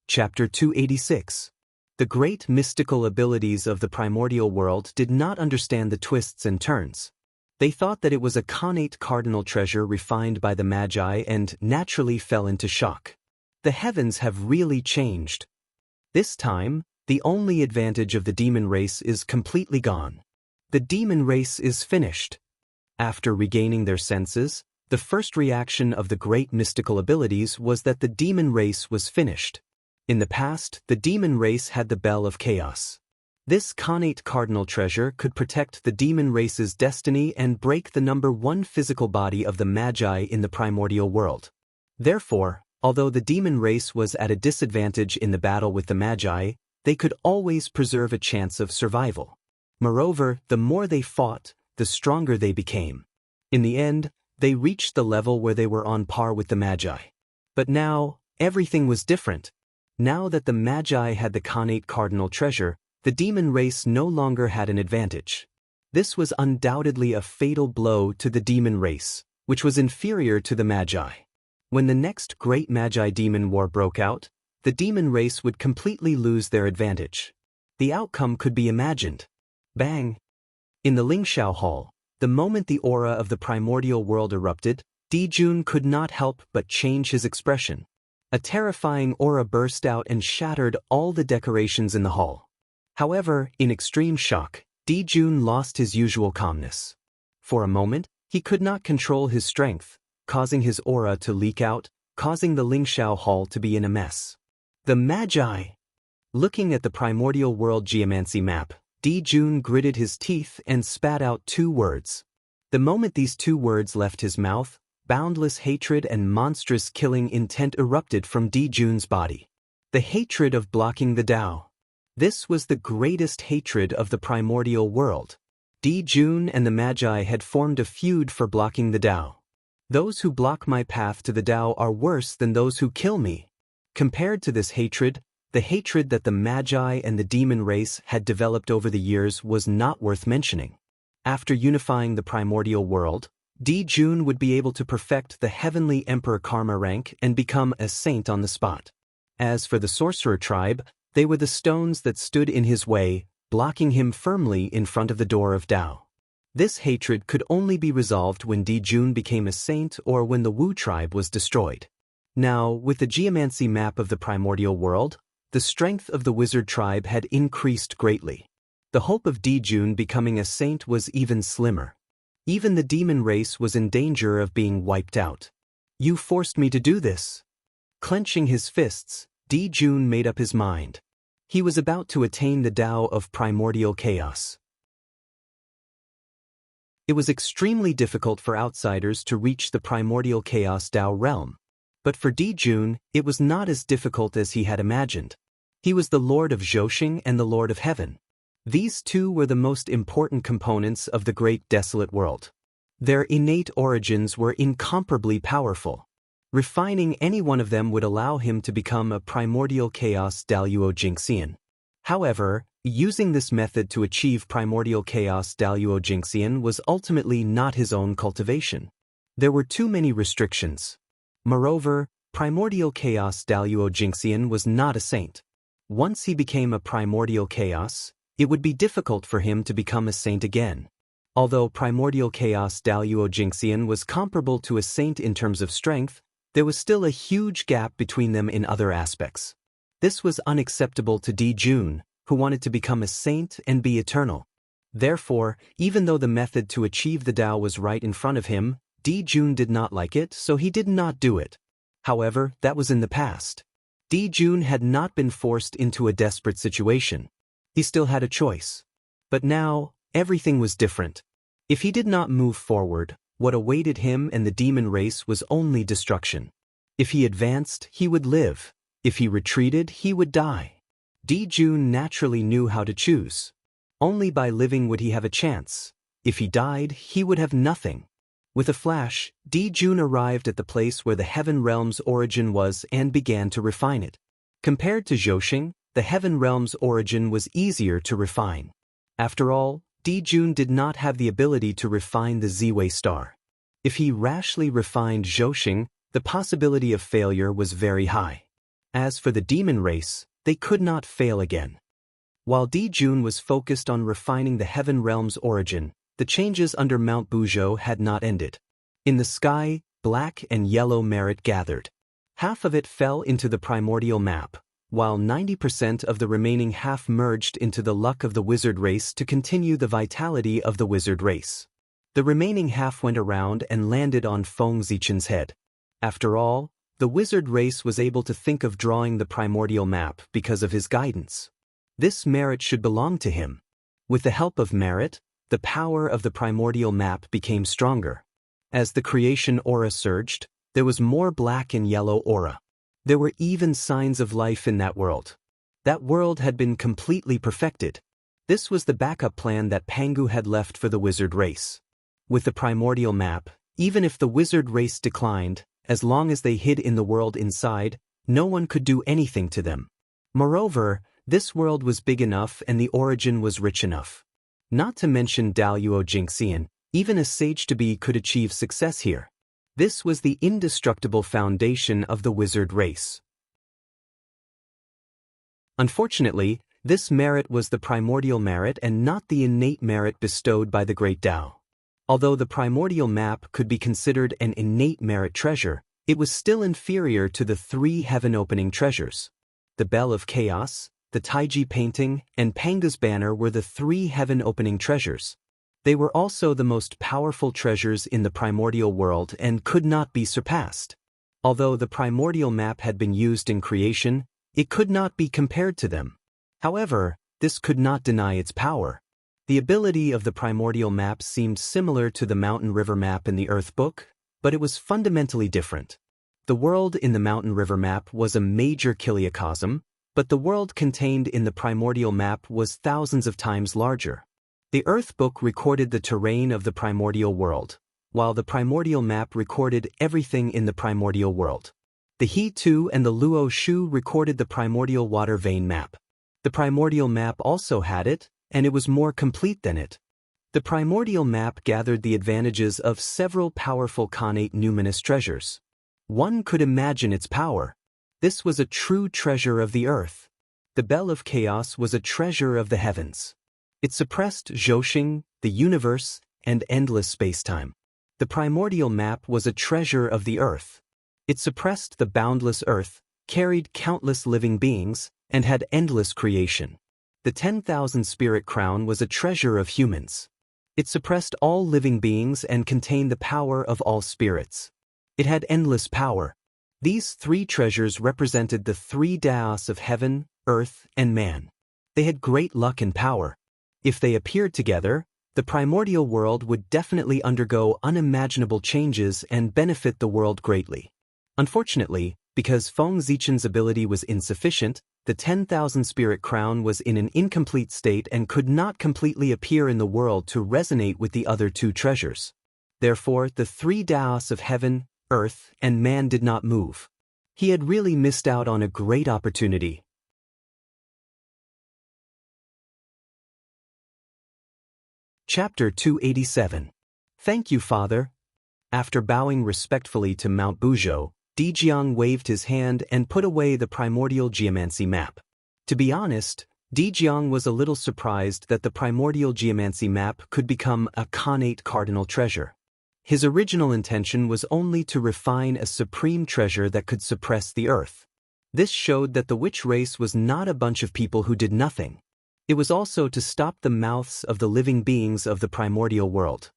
Chapter 286. The great mystical abilities of the primordial world did not understand the twists and turns. They thought that it was a connate cardinal treasure refined by the Magi and naturally fell into shock. The heavens have really changed. This time, the only advantage of the demon race is completely gone. The demon race is finished. After regaining their senses, the first reaction of the great mystical abilities was that the demon race was finished. In the past, the demon race had the bell of chaos. This connate cardinal treasure could protect the demon race's destiny and break the number one physical body of the Magi in the primordial world. Therefore, although the demon race was at a disadvantage in the battle with the Magi, they could always preserve a chance of survival. Moreover, the more they fought, the stronger they became. In the end, they reached the level where they were on par with the Magi. But now, everything was different. Now that the Magi had the connate cardinal treasure, the demon race no longer had an advantage. This was undoubtedly a fatal blow to the demon race, which was inferior to the Magi. When the next great Magi demon war broke out, the demon race would completely lose their advantage. The outcome could be imagined. Bang! In the Lingshao Hall, The moment the aura of the primordial world erupted, Dijun could not help but change his expression. A terrifying aura burst out and shattered all the decorations in the hall. However, in extreme shock, Dijun lost his usual calmness. For a moment, he could not control his strength, causing his aura to leak out, causing the Lingxiao Hall to be in a mess. The Magi! Looking at the primordial world geomancy map, Dijun gritted his teeth and spat out 2 words. The moment these 2 words left his mouth, boundless hatred and monstrous killing intent erupted from Dijun's body. The hatred of blocking the Tao. This was the greatest hatred of the primordial world. Dijun and the Magi had formed a feud for blocking the Tao. Those who block my path to the Tao are worse than those who kill me. Compared to this hatred, the hatred that the Magi and the demon race had developed over the years was not worth mentioning. After unifying the primordial world, Dijun would be able to perfect the heavenly emperor karma rank and become a saint on the spot. As for the sorcerer tribe, they were the stones that stood in his way, blocking him firmly in front of the door of Tao. This hatred could only be resolved when Dijun became a saint or when the Wu tribe was destroyed. Now, with the geomancy map of the primordial world, the strength of the wizard tribe had increased greatly. The hope of Dijun becoming a saint was even slimmer. Even the demon race was in danger of being wiped out. You forced me to do this. Clenching his fists, Dijun made up his mind. He was about to attain the Tao of primordial chaos. It was extremely difficult for outsiders to reach the primordial chaos Tao realm. But for Dijun, it was not as difficult as he had imagined. He was the Lord of Zhoushan and the Lord of Heaven. These 2 were the most important components of the great desolate world. Their innate origins were incomparably powerful. Refining any one of them would allow him to become a primordial chaos Daluo Jingxian. However, using this method to achieve primordial chaos Daluo Jingxian was ultimately not his own cultivation. There were too many restrictions. Moreover, primordial chaos Daluo Jingxian was not a saint. Once he became a primordial chaos, it would be difficult for him to become a saint again. Although primordial chaos Daluo Jingxian was comparable to a saint in terms of strength, there was still a huge gap between them in other aspects. This was unacceptable to Dijun, who wanted to become a saint and be eternal. Therefore, even though the method to achieve the Tao was right in front of him, Dijun did not like it, so he did not do it. However, that was in the past. Dijun had not been forced into a desperate situation. He still had a choice. But now, everything was different. If he did not move forward, what awaited him and the demon race was only destruction. If he advanced, he would live. If he retreated, he would die. Dijun naturally knew how to choose. Only by living would he have a chance. If he died, he would have nothing. With a flash, Dijun arrived at the place where the Heaven Realm's origin was and began to refine it. Compared to Zhoushan, the Heaven Realm's origin was easier to refine. After all, Dijun did not have the ability to refine the Ziwei star. If he rashly refined Zhoushan, the possibility of failure was very high. As for the demon race, they could not fail again. While Dijun was focused on refining the Heaven Realm's origin, the changes under Mount Buzhou had not ended. In the sky, black and yellow merit gathered. Half of it fell into the primordial map, while 90% of the remaining half merged into the luck of the wizard race to continue the vitality of the wizard race. The remaining half went around and landed on Feng Zichen's head. After all, the wizard race was able to think of drawing the primordial map because of his guidance. This merit should belong to him. With the help of merit, the power of the primordial map became stronger. As the creation aura surged, there was more black and yellow aura. There were even signs of life in that world. That world had been completely perfected. This was the backup plan that Pangu had left for the wizard race. With the primordial map, even if the wizard race declined, as long as they hid in the world inside, no one could do anything to them. Moreover, this world was big enough and the origin was rich enough. Not to mention Daluo Jingxian, even a sage-to-be could achieve success here. This was the indestructible foundation of the wizard race. Unfortunately, this merit was the primordial merit and not the innate merit bestowed by the great Tao. Although the primordial map could be considered an innate merit treasure, it was still inferior to the three heaven-opening treasures. The Bell of Chaos, the Taiji painting, and Pangu's banner were the three heaven-opening treasures. They were also the most powerful treasures in the primordial world and could not be surpassed. Although the primordial map had been used in creation, it could not be compared to them. However, this could not deny its power. The ability of the primordial map seemed similar to the mountain river map in the Earth book, but it was fundamentally different. The world in the mountain river map was a major kiliocosm, but the world contained in the primordial map was thousands of times larger. The Earth book recorded the terrain of the primordial world, while the primordial map recorded everything in the primordial world. The He-Tu and the Luo Shu recorded the primordial water vein map. The primordial map also had it, and it was more complete than it. The primordial map gathered the advantages of several powerful connate numinous treasures. One could imagine its power. This was a true treasure of the earth. The Bell of Chaos was a treasure of the heavens. It suppressed Zhouxing, the universe, and endless spacetime. The primordial map was a treasure of the earth. It suppressed the boundless earth, carried countless living beings, and had endless creation. The 10,000 spirit crown was a treasure of humans. It suppressed all living beings and contained the power of all spirits. It had endless power. These three treasures represented the three daos of heaven, earth, and man. They had great luck and power. If they appeared together, the primordial world would definitely undergo unimaginable changes and benefit the world greatly. Unfortunately, because Feng Zichen's ability was insufficient, the 10,000 spirit crown was in an incomplete state and could not completely appear in the world to resonate with the other two treasures. Therefore, the three daos of heaven, earth, and man did not move. He had really missed out on a great opportunity. Chapter 287. Thank you, Father. After bowing respectfully to Mount Buzhou, Dijiang waved his hand and put away the primordial geomancy map. To be honest, Dijiang was a little surprised that the primordial geomancy map could become a connate cardinal treasure. His original intention was only to refine a supreme treasure that could suppress the earth. This showed that the witch race was not a bunch of people who did nothing. It was also to stop the mouths of the living beings of the primordial world.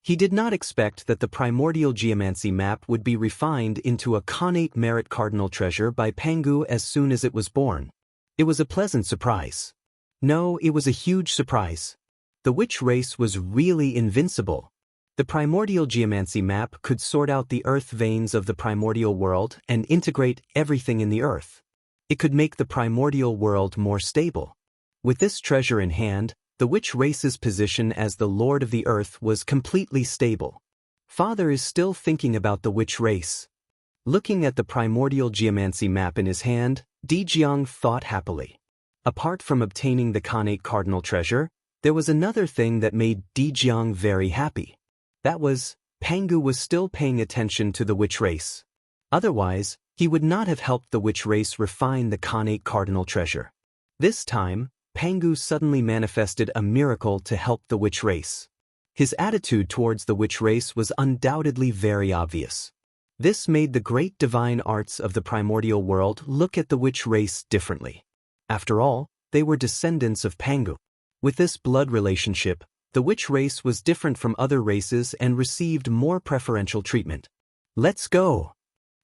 He did not expect that the primordial geomancy map would be refined into a connate merit cardinal treasure by Pangu as soon as it was born. It was a pleasant surprise. No, it was a huge surprise. The witch race was really invincible. The primordial geomancy map could sort out the earth veins of the primordial world and integrate everything in the earth. It could make the primordial world more stable. With this treasure in hand, the witch race's position as the lord of the earth was completely stable. Father is still thinking about the witch race. Looking at the primordial geomancy map in his hand, Dijiang thought happily. Apart from obtaining the connate cardinal treasure, there was another thing that made Dijiang very happy. That was, Pangu was still paying attention to the witch race. Otherwise, he would not have helped the witch race refine the connate cardinal treasure. This time, Pangu suddenly manifested a miracle to help the witch race. His attitude towards the witch race was undoubtedly very obvious. This made the great divine arts of the primordial world look at the witch race differently. After all, they were descendants of Pangu. With this blood relationship, the witch race was different from other races and received more preferential treatment. Let's go!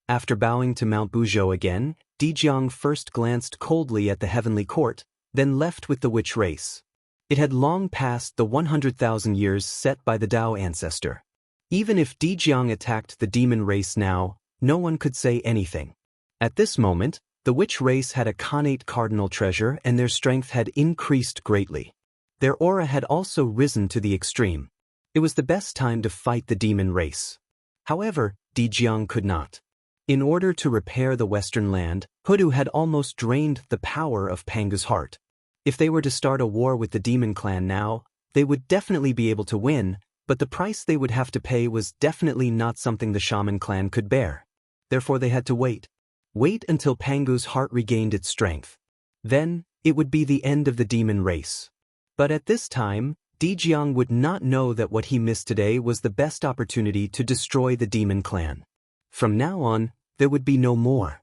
After bowing to Mount Buzhou again, Dijiang first glanced coldly at the heavenly court, then left with the witch race. It had long passed the 100,000 years set by the Dao ancestor. Even if Dijiang attacked the demon race now, no one could say anything. At this moment, the witch race had a connate cardinal treasure and their strength had increased greatly. Their aura had also risen to the extreme. It was the best time to fight the demon race. However, Dijiang could not. In order to repair the Western land, Hudu had almost drained the power of Pangu's heart. If they were to start a war with the demon clan now, they would definitely be able to win, but the price they would have to pay was definitely not something the shaman clan could bear. Therefore they had to wait. Wait until Pangu's heart regained its strength. Then, it would be the end of the demon race. But at this time, Dijiang would not know that what he missed today was the best opportunity to destroy the demon clan. From now on, there would be no more.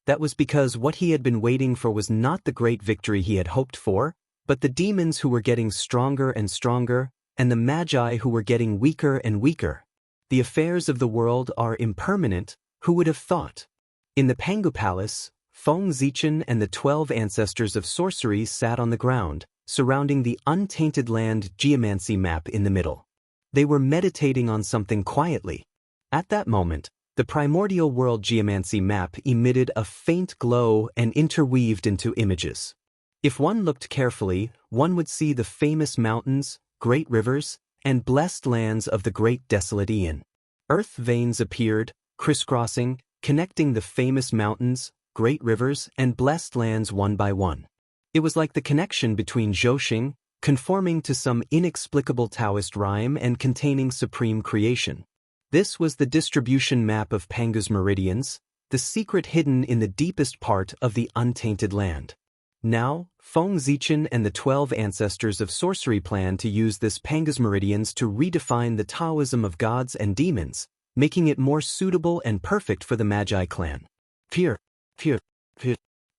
That was because what he had been waiting for was not the great victory he had hoped for, but the demons who were getting stronger and stronger, and the magi who were getting weaker and weaker. The affairs of the world are impermanent, who would have thought? In the Pangu Palace, Feng Zichen and the 12 ancestors of sorcery sat on the ground, surrounding the untainted land geomancy map in the middle. They were meditating on something quietly. At that moment, the primordial world geomancy map emitted a faint glow and interweaved into images. If one looked carefully, one would see the famous mountains, great rivers, and blessed lands of the great desolate Aeon. Earth veins appeared, crisscrossing, connecting the famous mountains, great rivers, and blessed lands one by one. It was like the connection between Zhouxing, conforming to some inexplicable Taoist rhyme and containing supreme creation. This was the distribution map of Pangu's meridians, the secret hidden in the deepest part of the untainted land. Now, Feng Zichen and the 12 ancestors of sorcery plan to use this Pangu's meridians to redefine the Taoism of gods and demons, making it more suitable and perfect for the Magi clan. Fear.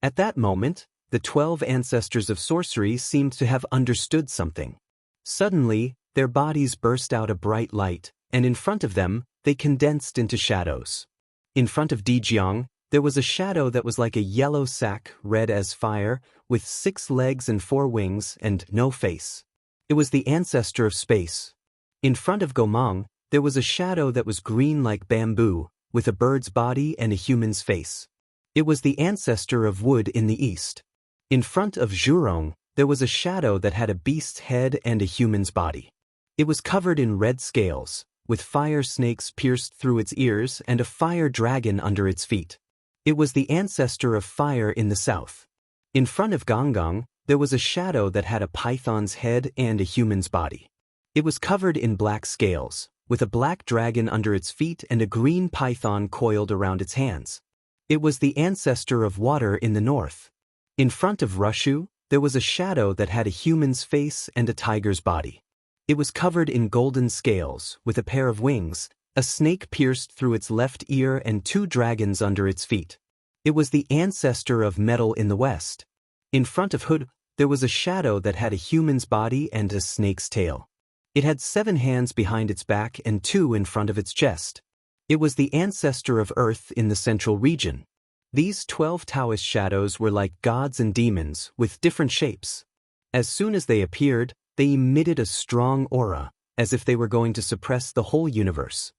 At that moment, the 12 ancestors of sorcery seemed to have understood something. Suddenly, their bodies burst out a bright light, and in front of them, they condensed into shadows. In front of Dijiang, there was a shadow that was like a yellow sack, red as fire, with 6 legs and 4 wings and no face. It was the ancestor of space. In front of Gomang, there was a shadow that was green like bamboo, with a bird's body and a human's face. It was the ancestor of wood in the east. In front of Zhurong, there was a shadow that had a beast's head and a human's body. It was covered in red scales, with fire snakes pierced through its ears and a fire dragon under its feet. It was the ancestor of fire in the south. In front of Gonggong, there was a shadow that had a python's head and a human's body. It was covered in black scales, with a black dragon under its feet and a green python coiled around its hands. It was the ancestor of water in the north. In front of Rushu, there was a shadow that had a human's face and a tiger's body. It was covered in golden scales, with a pair of wings, a snake pierced through its left ear and 2 dragons under its feet. It was the ancestor of metal in the west. In front of Hood, there was a shadow that had a human's body and a snake's tail. It had 7 hands behind its back and 2 in front of its chest. It was the ancestor of earth in the central region. These 12 Taoist shadows were like gods and demons, with different shapes. As soon as they appeared, they emitted a strong aura, as if they were going to suppress the whole universe.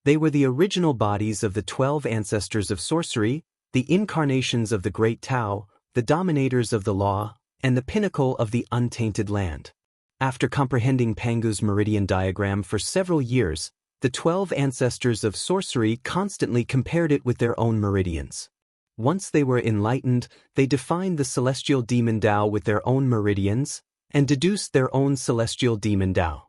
They were the original bodies of the 12 ancestors of sorcery, the incarnations of the great Tao, the dominators of the law, and the pinnacle of the untainted land. After comprehending Pangu's meridian diagram for several years, the 12 ancestors of sorcery constantly compared it with their own meridians. Once they were enlightened, they defined the celestial demon Tao with their own meridians, and deduced their own celestial demon Tao.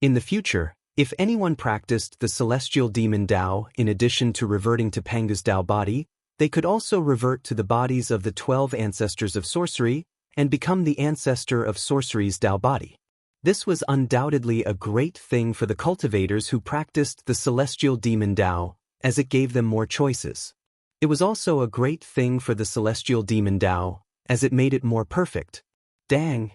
In the future, if anyone practiced the celestial demon Tao in addition to reverting to Pangu's Tao body, they could also revert to the bodies of the 12 ancestors of sorcery and become the ancestor of sorcery's Tao body. This was undoubtedly a great thing for the cultivators who practiced the celestial demon Tao, as it gave them more choices. It was also a great thing for the celestial demon Tao, as it made it more perfect. Dang!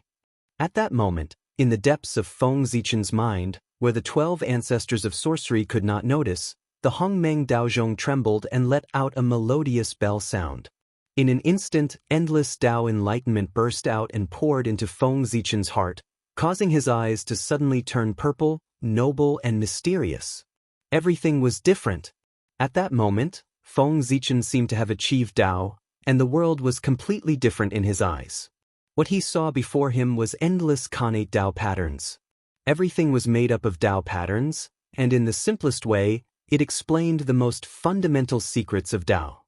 At that moment, in the depths of Feng Zichen's mind, where the 12 ancestors of sorcery could not notice, the Hongmeng Daozhong trembled and let out a melodious bell sound. In an instant, endless Tao enlightenment burst out and poured into Feng Zichen's heart, causing his eyes to suddenly turn purple, noble, and mysterious. Everything was different. At that moment, Feng Zichen seemed to have achieved Tao, and the world was completely different in his eyes. What he saw before him was endless connate Tao patterns. Everything was made up of Tao patterns, and in the simplest way, it explained the most fundamental secrets of Tao.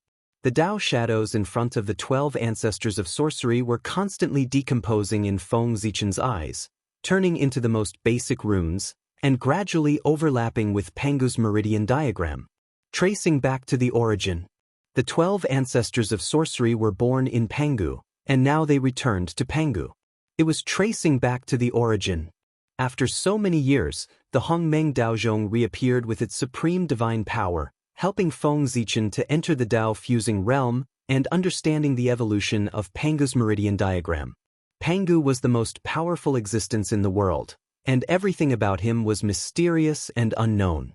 The Tao shadows in front of the 12 ancestors of sorcery were constantly decomposing in Feng Zichen's eyes, turning into the most basic runes, and gradually overlapping with Pangu's meridian diagram. Tracing back to the origin, the 12 ancestors of sorcery were born in Pangu, and now they returned to Pangu. It was tracing back to the origin. After so many years, the Hongmeng Daozhong reappeared with its supreme divine power, helping Feng Zichen to enter the Dao-fusing realm and understanding the evolution of Pangu's meridian diagram. Pangu was the most powerful existence in the world, and everything about him was mysterious and unknown.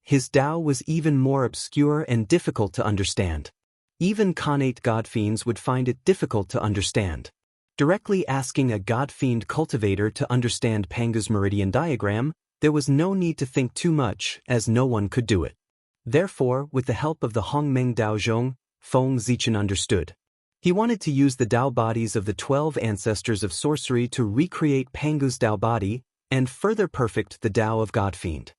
His Dao was even more obscure and difficult to understand. Even connate godfiends would find it difficult to understand. Directly asking a godfiend cultivator to understand Pangu's meridian diagram, there was no need to think too much, as no one could do it. Therefore, with the help of the Hongmeng Daozhong, Feng Zichen understood. He wanted to use the Dao bodies of the 12 ancestors of sorcery to recreate Pangu's Dao body and further perfect the Dao of Godfiend.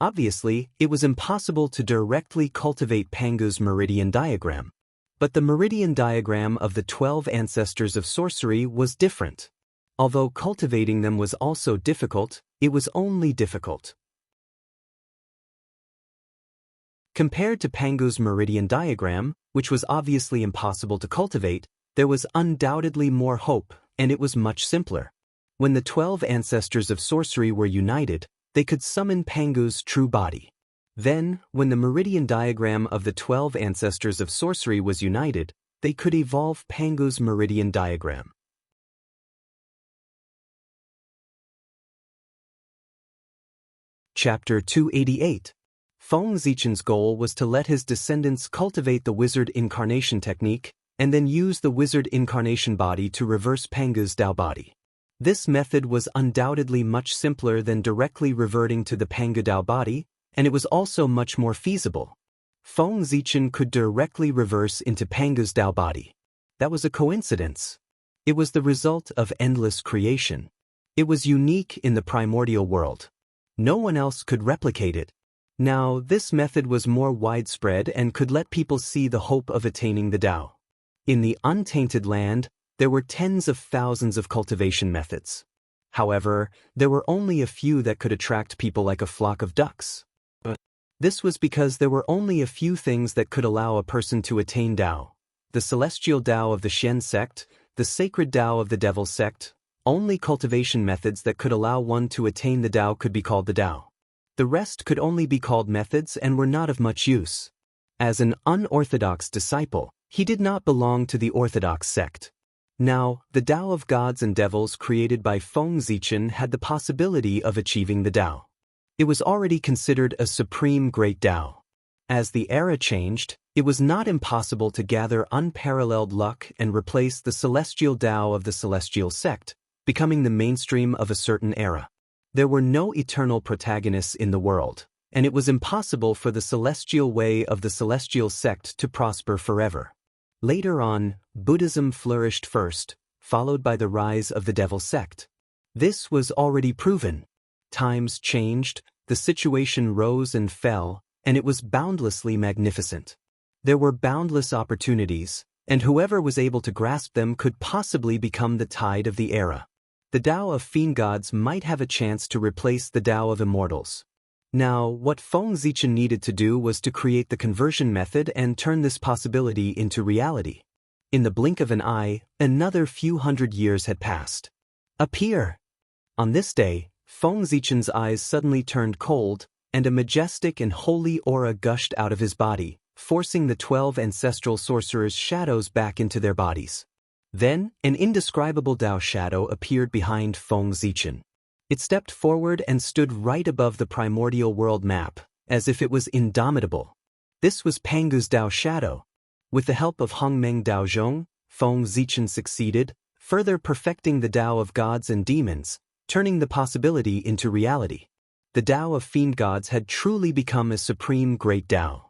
Obviously, it was impossible to directly cultivate Pangu's meridian diagram. But the meridian diagram of the 12 ancestors of sorcery was different. Although cultivating them was also difficult, it was only difficult. Compared to Pangu's meridian diagram, which was obviously impossible to cultivate, there was undoubtedly more hope, and it was much simpler. When the 12 ancestors of sorcery were united, they could summon Pangu's true body. Then, when the meridian diagram of the 12 ancestors of sorcery was united, they could evolve Pangu's meridian diagram. Chapter 288. Feng Zichen's goal was to let his descendants cultivate the wizard incarnation technique, and then use the wizard incarnation body to reverse Pangu's Dao body. This method was undoubtedly much simpler than directly reverting to the Pangu Dao body, and it was also much more feasible. Feng Zichen could directly reverse into Pangu's Dao body. That was a coincidence. It was the result of endless creation. It was unique in the primordial world. No one else could replicate it. Now, this method was more widespread and could let people see the hope of attaining the Dao. In the untainted land, there were tens of thousands of cultivation methods. However, there were only a few that could attract people like a flock of ducks. This was because there were only a few things that could allow a person to attain Dao. The celestial Dao of the Shen sect, the sacred Dao of the Devil sect. Only cultivation methods that could allow one to attain the Dao could be called the Dao. The rest could only be called methods and were not of much use. As an unorthodox disciple, he did not belong to the orthodox sect. Now, the Dao of gods and devils created by Feng Zichen had the possibility of achieving the Dao. It was already considered a supreme great Dao. As the era changed, it was not impossible to gather unparalleled luck and replace the celestial Dao of the celestial sect, becoming the mainstream of a certain era. There were no eternal protagonists in the world, and it was impossible for the celestial way of the celestial sect to prosper forever. Later on, Buddhism flourished first, followed by the rise of the Devil sect. This was already proven. Times changed, the situation rose and fell, and it was boundlessly magnificent. There were boundless opportunities, and whoever was able to grasp them could possibly become the tide of the era. The Dao of fiend gods might have a chance to replace the Dao of immortals. Now, what Feng Zichen needed to do was to create the conversion method and turn this possibility into reality. In the blink of an eye, another few hundred years had passed. Appear! On this day, Feng Zichen's eyes suddenly turned cold, and a majestic and holy aura gushed out of his body, forcing the 12 ancestral sorcerers' shadows back into their bodies. Then, an indescribable Dao shadow appeared behind Feng Zichen. It stepped forward and stood right above the primordial world map, as if it was indomitable. This was Pangu's Dao shadow. With the help of Hongmeng Daozhong, Feng Zichen succeeded, further perfecting the Dao of gods and demons, turning the possibility into reality. The Dao of fiend gods had truly become a supreme great Dao.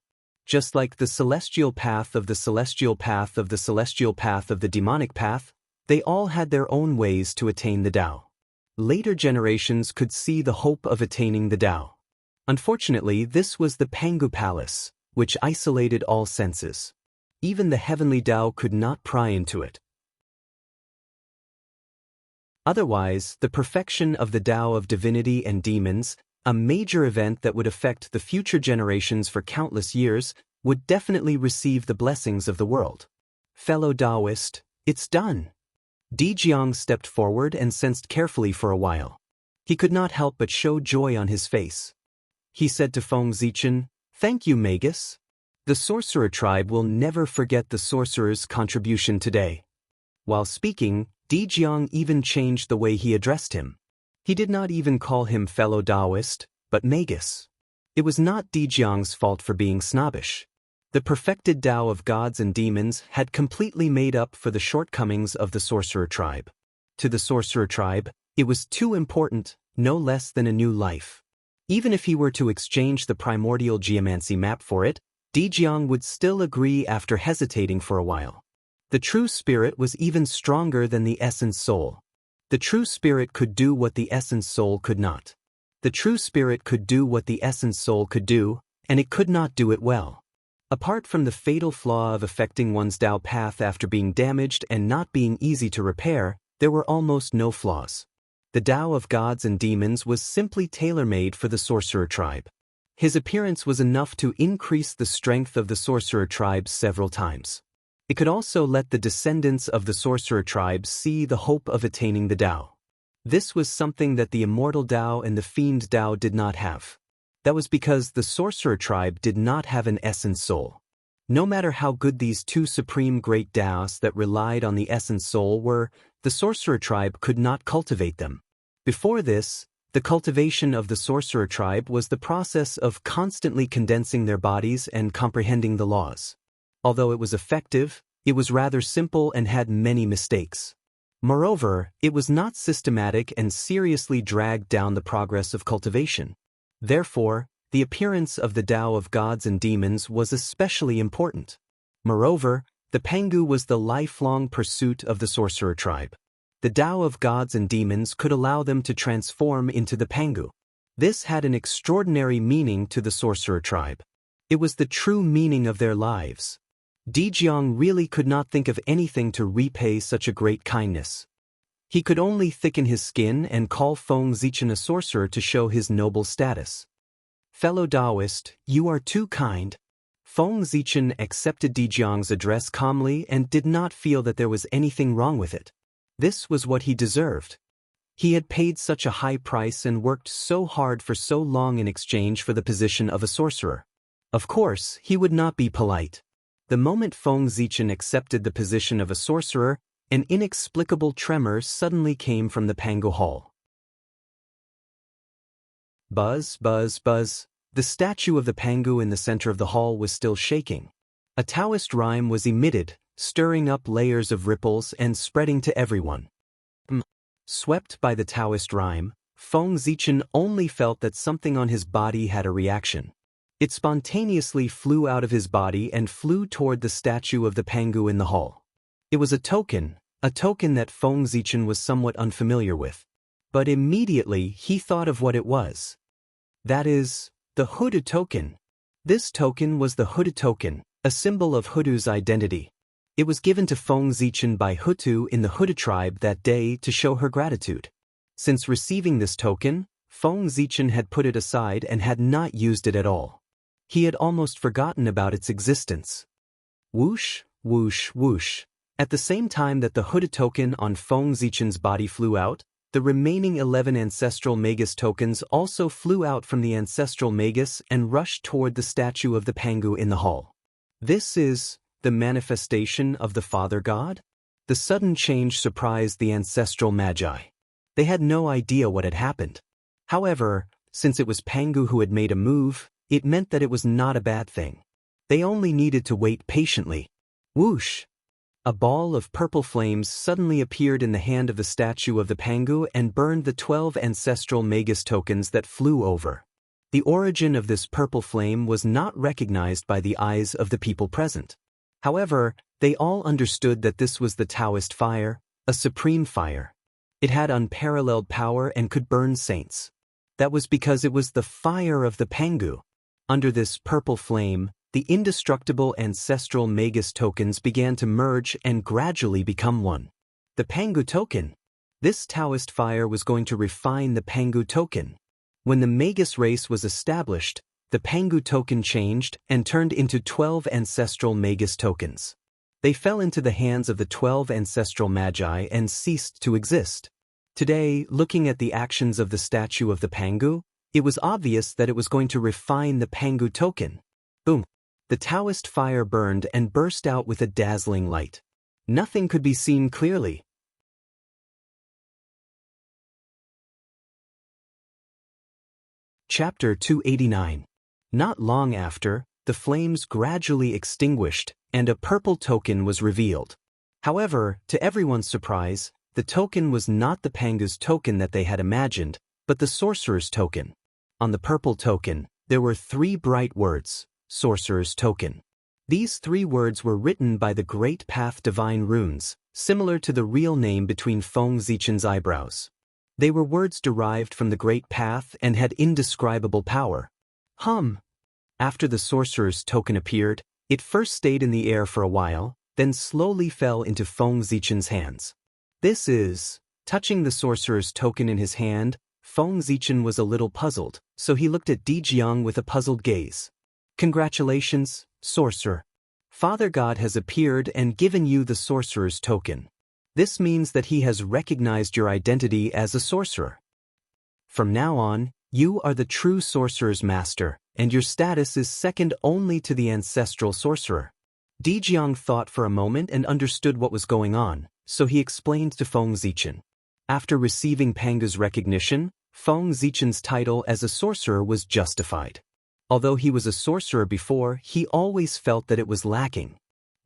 Just like the celestial path of the celestial path of the celestial path of the demonic path, they all had their own ways to attain the Dao. Later generations could see the hope of attaining the Dao. Unfortunately, this was the Pangu Palace, which isolated all senses. Even the heavenly Dao could not pry into it. Otherwise, the perfection of the Dao of divinity and demons, a major event that would affect the future generations for countless years, would definitely receive the blessings of the world. Fellow Taoist, it's done. Di Jiang stepped forward and sensed carefully for a while. He could not help but show joy on his face. He said to Feng Zichen, "Thank you, Magus. The sorcerer tribe will never forget the sorcerer's contribution today." While speaking, Di Jiang even changed the way he addressed him. He did not even call him fellow Taoist, but Magus. It was not Di Jiang's fault for being snobbish. The perfected Tao of gods and demons had completely made up for the shortcomings of the sorcerer tribe. To the sorcerer tribe, it was too important, no less than a new life. Even if he were to exchange the primordial geomancy map for it, Di Jiang would still agree after hesitating for a while. The true spirit was even stronger than the essence soul. The true spirit could do what the essence soul could not. The true spirit could do what the essence soul could do, and it could not do it well. Apart from the fatal flaw of affecting one's Tao path after being damaged and not being easy to repair, there were almost no flaws. The Tao of gods and demons was simply tailor-made for the sorcerer tribe. His appearance was enough to increase the strength of the sorcerer tribe several times. It could also let the descendants of the sorcerer tribe see the hope of attaining the Tao. This was something that the immortal Tao and the fiend Tao did not have. That was because the sorcerer tribe did not have an essence soul. No matter how good these two supreme great Taos that relied on the essence soul were, the sorcerer tribe could not cultivate them. Before this, the cultivation of the sorcerer tribe was the process of constantly condensing their bodies and comprehending the laws. Although it was effective, it was rather simple and had many mistakes. Moreover, it was not systematic and seriously dragged down the progress of cultivation. Therefore, the appearance of the Tao of gods and demons was especially important. Moreover, the Pangu was the lifelong pursuit of the sorcerer tribe. The Tao of gods and demons could allow them to transform into the Pangu. This had an extraordinary meaning to the sorcerer tribe. It was the true meaning of their lives. Di Jiang really could not think of anything to repay such a great kindness. He could only thicken his skin and call Feng Zichen a sorcerer to show his noble status. "Fellow Taoist, you are too kind." Feng Zichen accepted Di Jiang's address calmly and did not feel that there was anything wrong with it. This was what he deserved. He had paid such a high price and worked so hard for so long in exchange for the position of a sorcerer. Of course, he would not be polite. The moment Feng Zichen accepted the position of a sorcerer, an inexplicable tremor suddenly came from the Pangu Hall. Buzz, buzz, buzz. The statue of the Pangu in the center of the hall was still shaking. A Taoist rhyme was emitted, stirring up layers of ripples and spreading to everyone. Swept by the Taoist rhyme, Feng Zichen only felt that something on his body had a reaction. It spontaneously flew out of his body and flew toward the statue of the Pangu in the hall. It was a token that Feng Zichen was somewhat unfamiliar with. But immediately he thought of what it was. That is, the Hudu token. This token was the Hudu token, a symbol of Hudu's identity. It was given to Feng Zichen by Hutu in the Hudu tribe that day to show her gratitude. Since receiving this token, Feng Zichen had put it aside and had not used it at all. He had almost forgotten about its existence. Whoosh, whoosh, whoosh. At the same time that the Hudu token on Feng Zichen's body flew out, the remaining 11 ancestral Magus tokens also flew out from the ancestral Magus and rushed toward the statue of the Pangu in the hall. This is the manifestation of the Father God? The sudden change surprised the ancestral Magi. They had no idea what had happened. However, since it was Pangu who had made a move, it meant that it was not a bad thing. They only needed to wait patiently. Whoosh! A ball of purple flames suddenly appeared in the hand of the statue of the Pangu and burned the 12 ancestral Magus tokens that flew over. The origin of this purple flame was not recognized by the eyes of the people present. However, they all understood that this was the Taoist fire, a supreme fire. It had unparalleled power and could burn saints. That was because it was the fire of the Pangu. Under this purple flame, the indestructible ancestral Magus tokens began to merge and gradually become one. The Pangu token. This Taoist fire was going to refine the Pangu token. When the Magus race was established, the Pangu token changed and turned into 12 ancestral Magus tokens. They fell into the hands of the 12 ancestral magi and ceased to exist. Today, looking at the actions of the statue of the Pangu, it was obvious that it was going to refine the Pangu token. Boom! The Taoist fire burned and burst out with a dazzling light. Nothing could be seen clearly. Chapter 289. Not long after, the flames gradually extinguished, and a purple token was revealed. However, to everyone's surprise, the token was not the Pangu's token that they had imagined, but the sorcerer's token. On the purple token, there were 3 bright words, sorcerer's token. These 3 words were written by the Great Path Divine Runes, similar to the real name between Feng Zichen's eyebrows. They were words derived from the Great Path and had indescribable power. After the sorcerer's token appeared, it first stayed in the air for a while, then slowly fell into Feng Zichen's hands. This is... Touching the sorcerer's token in his hand, Feng Zichen was a little puzzled, so he looked at Di Jiang with a puzzled gaze. Congratulations, sorcerer. Father God has appeared and given you the sorcerer's token. This means that he has recognized your identity as a sorcerer. From now on, you are the true sorcerer's master, and your status is second only to the ancestral sorcerer. Di Jiang thought for a moment and understood what was going on, so he explained to Feng Zichen. After receiving Pangu's recognition, Feng Zichen's title as a sorcerer was justified. Although he was a sorcerer before, he always felt that it was lacking.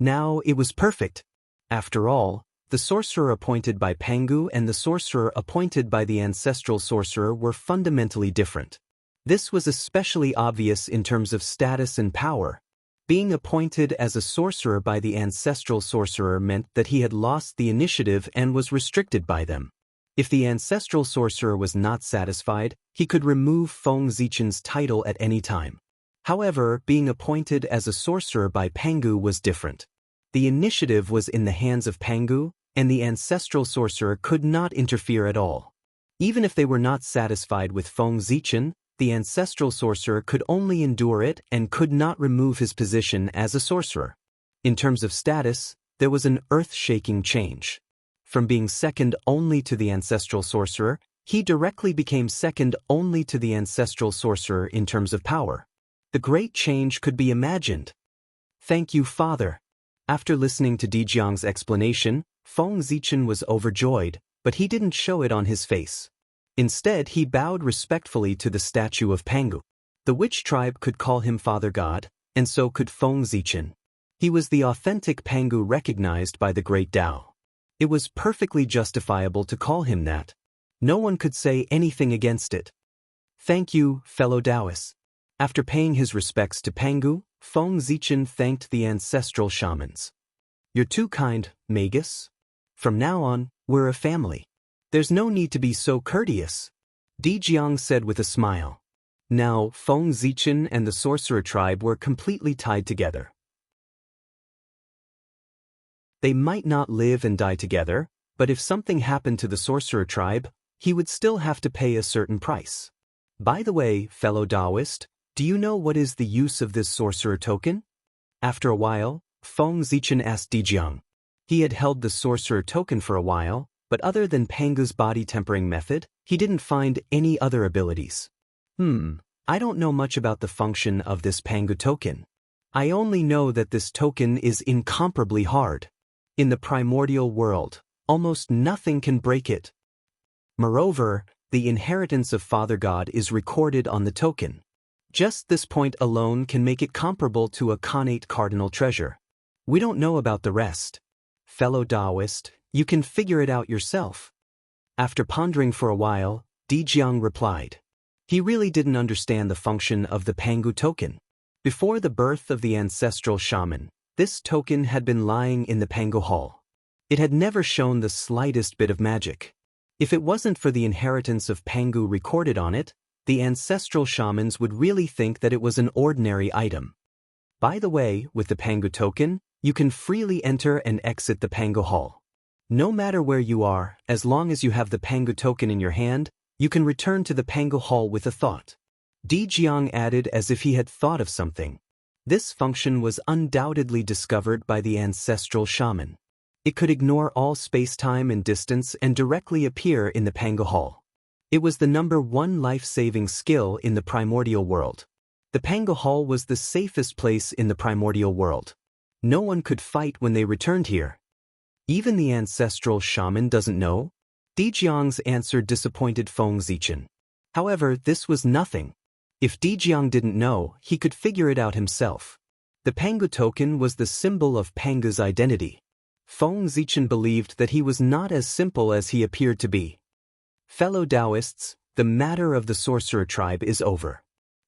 Now it was perfect. After all, the sorcerer appointed by Pangu and the sorcerer appointed by the ancestral sorcerer were fundamentally different. This was especially obvious in terms of status and power. Being appointed as a sorcerer by the ancestral sorcerer meant that he had lost the initiative and was restricted by them. If the ancestral sorcerer was not satisfied, he could remove Feng Zichen's title at any time. However, being appointed as a sorcerer by Pangu was different. The initiative was in the hands of Pangu, and the ancestral sorcerer could not interfere at all. Even if they were not satisfied with Feng Zichen, the ancestral sorcerer could only endure it and could not remove his position as a sorcerer. In terms of status, there was an earth-shaking change. From being second only to the ancestral sorcerer, he directly became second only to the ancestral sorcerer in terms of power. The great change could be imagined. Thank you, Father. After listening to Di Jiang's explanation, Feng Zichen was overjoyed, but he didn't show it on his face. Instead, he bowed respectfully to the statue of Pangu. The witch tribe could call him Father God, and so could Feng Zichen. He was the authentic Pangu recognized by the Great Tao. It was perfectly justifiable to call him that. No one could say anything against it. Thank you, fellow Taoists. After paying his respects to Pangu, Feng Zichen thanked the ancestral shamans. You're too kind, Magus. From now on, we're a family. There's no need to be so courteous, Di Jiang said with a smile. Now, Feng Zichen and the sorcerer tribe were completely tied together. They might not live and die together, but if something happened to the sorcerer tribe, he would still have to pay a certain price. By the way, fellow Taoist, do you know what is the use of this sorcerer token? After a while, Feng Zichen asked Di Jiang. He had held the sorcerer token for a while, but other than Pangu's body tempering method, he didn't find any other abilities. I don't know much about the function of this Pangu token. I only know that this token is incomparably hard. In the primordial world, almost nothing can break it. Moreover, the inheritance of Father God is recorded on the token. Just this point alone can make it comparable to a connate cardinal treasure. We don't know about the rest. Fellow Taoist, you can figure it out yourself. After pondering for a while, Di Jiang replied. He really didn't understand the function of the Pangu token. Before the birth of the ancestral shaman, this token had been lying in the Pangu Hall. It had never shown the slightest bit of magic. If it wasn't for the inheritance of Pangu recorded on it, the ancestral shamans would really think that it was an ordinary item. By the way, with the Pangu token, you can freely enter and exit the Pangu Hall. No matter where you are, as long as you have the Pangu token in your hand, you can return to the Pangu Hall with a thought. Di Jiang added as if he had thought of something. This function was undoubtedly discovered by the ancestral shaman. It could ignore all space-time and distance and directly appear in the Pango Hall. It was the #1 life-saving skill in the primordial world. The Pango Hall was the safest place in the primordial world. No one could fight when they returned here. Even the ancestral shaman doesn't know? Dijiang's answer disappointed Feng Zichen. However, this was nothing. If Dijiang didn't know, he could figure it out himself. The Pango token was the symbol of Panga's identity. Feng Zichen believed that he was not as simple as he appeared to be. Fellow Taoists, the matter of the sorcerer tribe is over.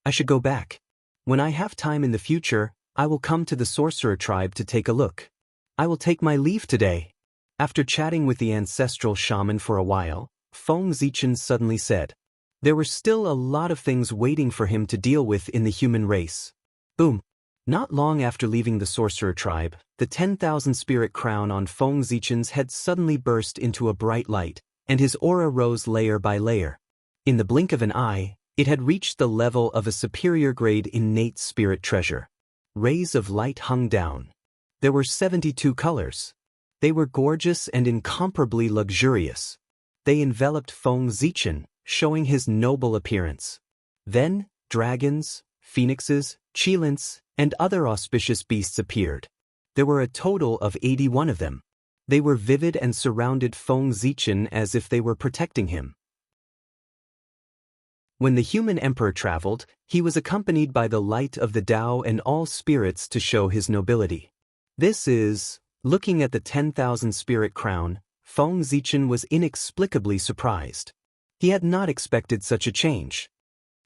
I should go back. When I have time in the future, I will come to the sorcerer tribe to take a look. I will take my leave today. After chatting with the ancestral shaman for a while, Feng Zichen suddenly said. There were still a lot of things waiting for him to deal with in the human race. Boom. Not long after leaving the sorcerer tribe, the 10,000 spirit crown on Feng Zichen's head suddenly burst into a bright light, and his aura rose layer by layer. In the blink of an eye, it had reached the level of a superior grade innate spirit treasure. Rays of light hung down. There were 72 colors. They were gorgeous and incomparably luxurious. They enveloped Feng Zichen, showing his noble appearance. Then, dragons, phoenixes, chilins, and other auspicious beasts appeared. There were a total of 81 of them. They were vivid and surrounded Feng Zichen as if they were protecting him. When the human emperor traveled, he was accompanied by the light of the Tao and all spirits to show his nobility. This is, looking at the 10,000 spirit crown, Feng Zichen was inexplicably surprised. He had not expected such a change.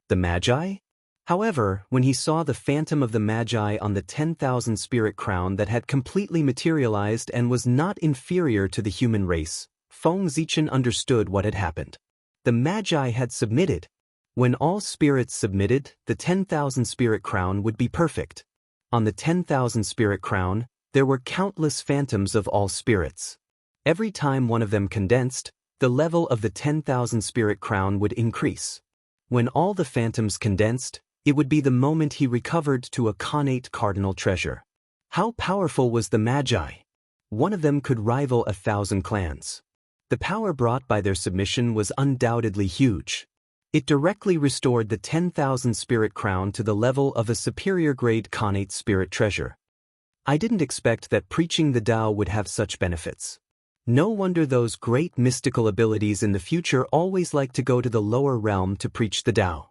The Magi? However, when he saw the phantom of the Magi on the 10,000 spirit crown that had completely materialized and was not inferior to the human race, Feng Zichen understood what had happened. The Magi had submitted. When all spirits submitted, the 10,000 spirit crown would be perfect. On the 10,000 spirit crown, there were countless phantoms of all spirits. Every time one of them condensed, the level of the 10,000 spirit crown would increase. When all the phantoms condensed, it would be the moment he recovered to a connate cardinal treasure. How powerful was the Magi? One of them could rival 1,000 clans. The power brought by their submission was undoubtedly huge. It directly restored the 10,000 spirit crown to the level of a superior grade connate spirit treasure. I didn't expect that preaching the Tao would have such benefits. No wonder those great mystical abilities in the future always like to go to the lower realm to preach the Tao.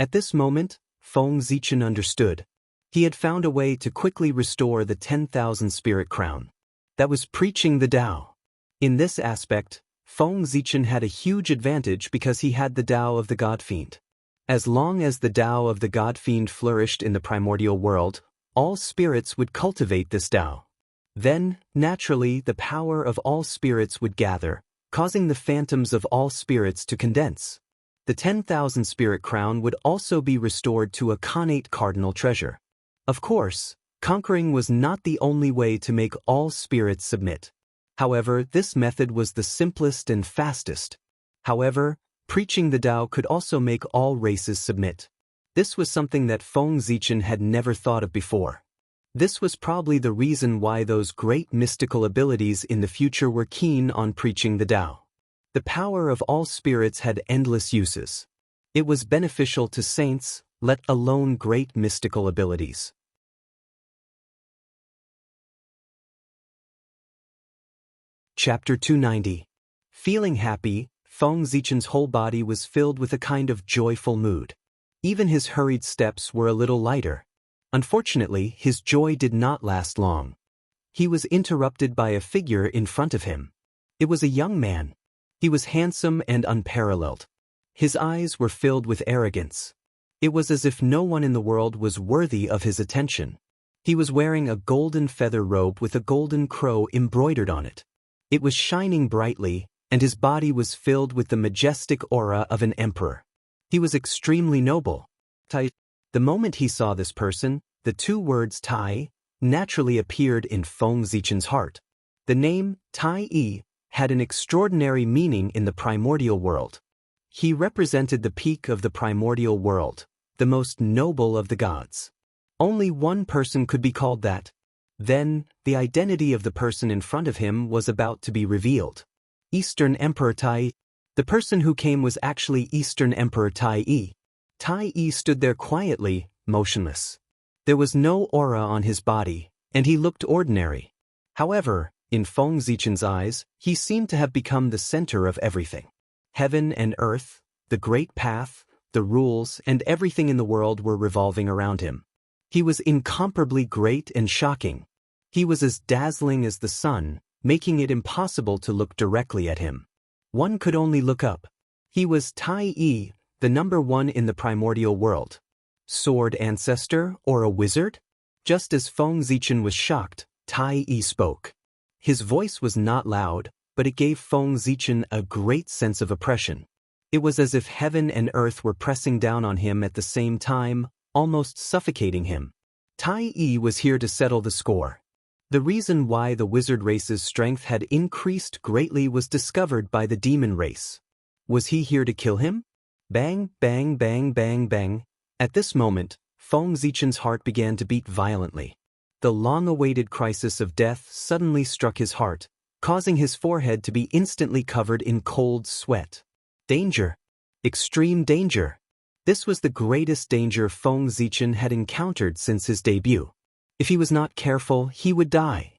At this moment, Feng Zichen understood. He had found a way to quickly restore the 10,000 spirit crown. That was preaching the Tao. In this aspect, Feng Zichen had a huge advantage because he had the Tao of the God Fiend. As long as the Tao of the God Fiend flourished in the primordial world, all spirits would cultivate this Tao. Then, naturally, the power of all spirits would gather, causing the phantoms of all spirits to condense. The 10,000 spirit crown would also be restored to a connate cardinal treasure. Of course, conquering was not the only way to make all spirits submit. However, this method was the simplest and fastest. However, preaching the Tao could also make all races submit. This was something that Feng Zichen had never thought of before. This was probably the reason why those great mystical abilities in the future were keen on preaching the Tao. The power of all spirits had endless uses. It was beneficial to saints, let alone great mystical abilities. Chapter 290. Feeling happy, Feng Zichen's whole body was filled with a kind of joyful mood. Even his hurried steps were a little lighter. Unfortunately, his joy did not last long. He was interrupted by a figure in front of him. It was a young man. He was handsome and unparalleled. His eyes were filled with arrogance. It was as if no one in the world was worthy of his attention. He was wearing a golden feather robe with a golden crow embroidered on it. It was shining brightly, and his body was filled with the majestic aura of an emperor. He was extremely noble. The moment he saw this person, the two words Tai naturally appeared in Feng Zichen's heart. The name Tai Yi had an extraordinary meaning in the primordial world. He represented the peak of the primordial world, the most noble of the gods. Only one person could be called that. Then, the identity of the person in front of him was about to be revealed. Eastern Emperor Tai. The person who came was actually Eastern Emperor Tai. Tai stood there quietly, motionless. There was no aura on his body, and he looked ordinary. However, in Feng Zichen's eyes, he seemed to have become the center of everything. Heaven and earth, the great path, the rules, and everything in the world were revolving around him. He was incomparably great and shocking. He was as dazzling as the sun, making it impossible to look directly at him. One could only look up. He was Tai, the number one in the primordial world. Sword ancestor or a wizard? Just as Feng Zichen was shocked, Tai spoke. His voice was not loud, but it gave Feng Zichen a great sense of oppression. It was as if heaven and earth were pressing down on him at the same time, almost suffocating him. Tai was here to settle the score. The reason why the wizard race's strength had increased greatly was discovered by the demon race. Was he here to kill him? Bang, bang, bang, bang, bang. At this moment, Feng Zichen's heart began to beat violently. The long-awaited crisis of death suddenly struck his heart, causing his forehead to be instantly covered in cold sweat. Danger. Extreme danger. This was the greatest danger Feng Zichen had encountered since his debut. If he was not careful, he would die.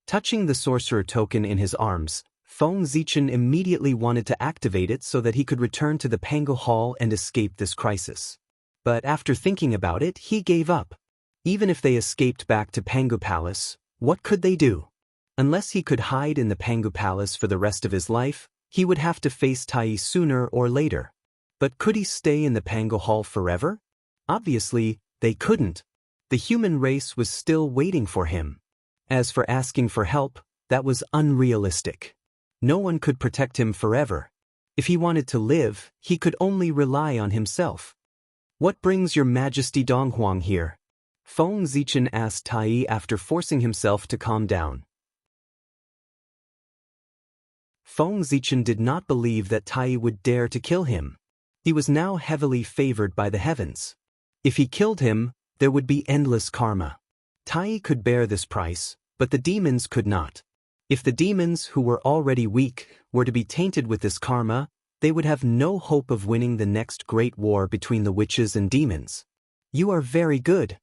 Touching the sorcerer token in his arms, Feng Zichen immediately wanted to activate it so that he could return to the Pango Hall and escape this crisis. But after thinking about it, he gave up. Even if they escaped back to Pangu Palace, what could they do? Unless he could hide in the Pangu Palace for the rest of his life, he would have to face Tai sooner or later. But could he stay in the Pangu Hall forever? Obviously, they couldn't. The human race was still waiting for him. As for asking for help, that was unrealistic. No one could protect him forever. If he wanted to live, he could only rely on himself. What brings your Majesty Donghuang here? Feng Zichen asked Tai after forcing himself to calm down. Feng Zichen did not believe that Tai would dare to kill him. He was now heavily favored by the heavens. If he killed him, there would be endless karma. Tai could bear this price, but the demons could not. If the demons, who were already weak, were to be tainted with this karma, they would have no hope of winning the next great war between the witches and demons. You are very good.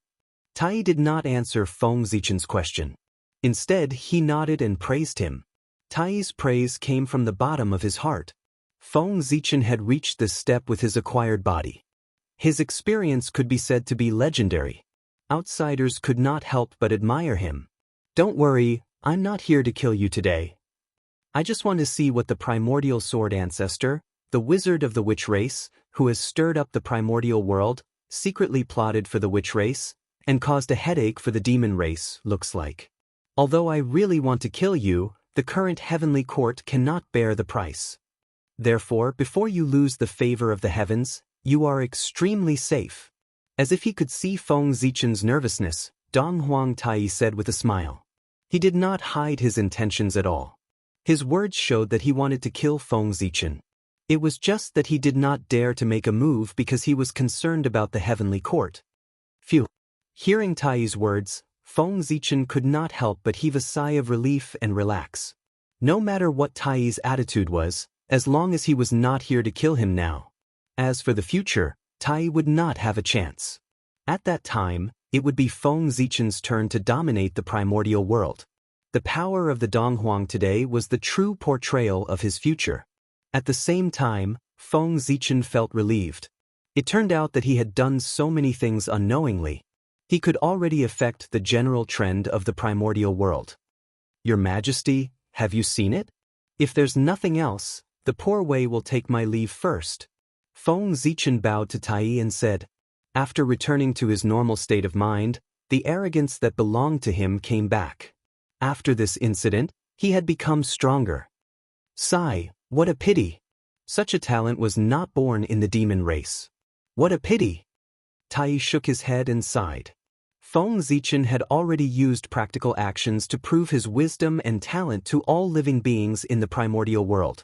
Tai did not answer Feng Zichen's question. Instead, he nodded and praised him. Tai's praise came from the bottom of his heart. Feng Zichen had reached this step with his acquired body. His experience could be said to be legendary. Outsiders could not help but admire him. Don't worry, I'm not here to kill you today. I just want to see what the primordial sword ancestor, the wizard of the witch race, who has stirred up the primordial world, secretly plotted for the witch race, and caused a headache for the demon race, looks like. Although I really want to kill you, the current heavenly court cannot bear the price. Therefore, before you lose the favor of the heavens, you are extremely safe. As if he could see Feng Zichen's nervousness, Donghuang Tai said with a smile. He did not hide his intentions at all. His words showed that he wanted to kill Feng Zichen. It was just that he did not dare to make a move because he was concerned about the heavenly court. Phew. Hearing Tai's words, Feng Zichen could not help but heave a sigh of relief and relax. No matter what Tai's attitude was, as long as he was not here to kill him now. As for the future, Tai would not have a chance. At that time, it would be Feng Zichen's turn to dominate the primordial world. The power of the Donghuang today was the true portrayal of his future. At the same time, Feng Zichen felt relieved. It turned out that he had done so many things unknowingly. He could already affect the general trend of the primordial world. Your Majesty, have you seen it? If there's nothing else, the poor Wei will take my leave first. Feng Zichen bowed to Tai and said. After returning to his normal state of mind, the arrogance that belonged to him came back. After this incident, he had become stronger. Sigh, what a pity. Such a talent was not born in the demon race. What a pity. Tai shook his head and sighed. Feng Zichen had already used practical actions to prove his wisdom and talent to all living beings in the primordial world.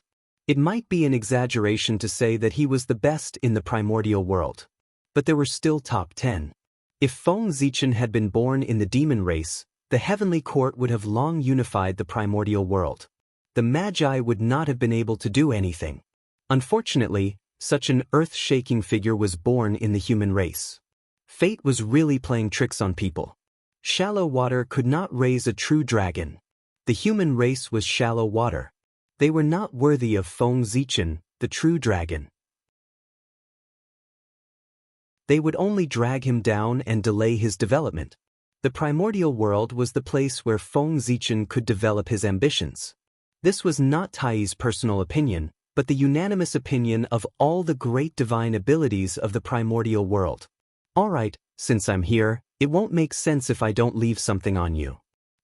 It might be an exaggeration to say that he was the best in the primordial world. But there were still top 10. If Feng Zichen had been born in the demon race, the heavenly court would have long unified the primordial world. The Magi would not have been able to do anything. Unfortunately, such an earth-shaking figure was born in the human race. Fate was really playing tricks on people. Shallow water could not raise a true dragon. The human race was shallow water. They were not worthy of Feng Zichen, the true dragon. They would only drag him down and delay his development. The primordial world was the place where Feng Zichen could develop his ambitions. This was not Tai's personal opinion, but the unanimous opinion of all the great divine abilities of the primordial world. Alright, since I'm here, it won't make sense if I don't leave something on you.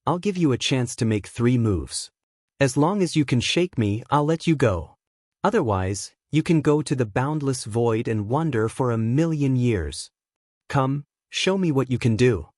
I'll give you a chance to make 3 moves. As long as you can shake me, I'll let you go. Otherwise, you can go to the boundless void and wander for 1,000,000 years. Come, show me what you can do.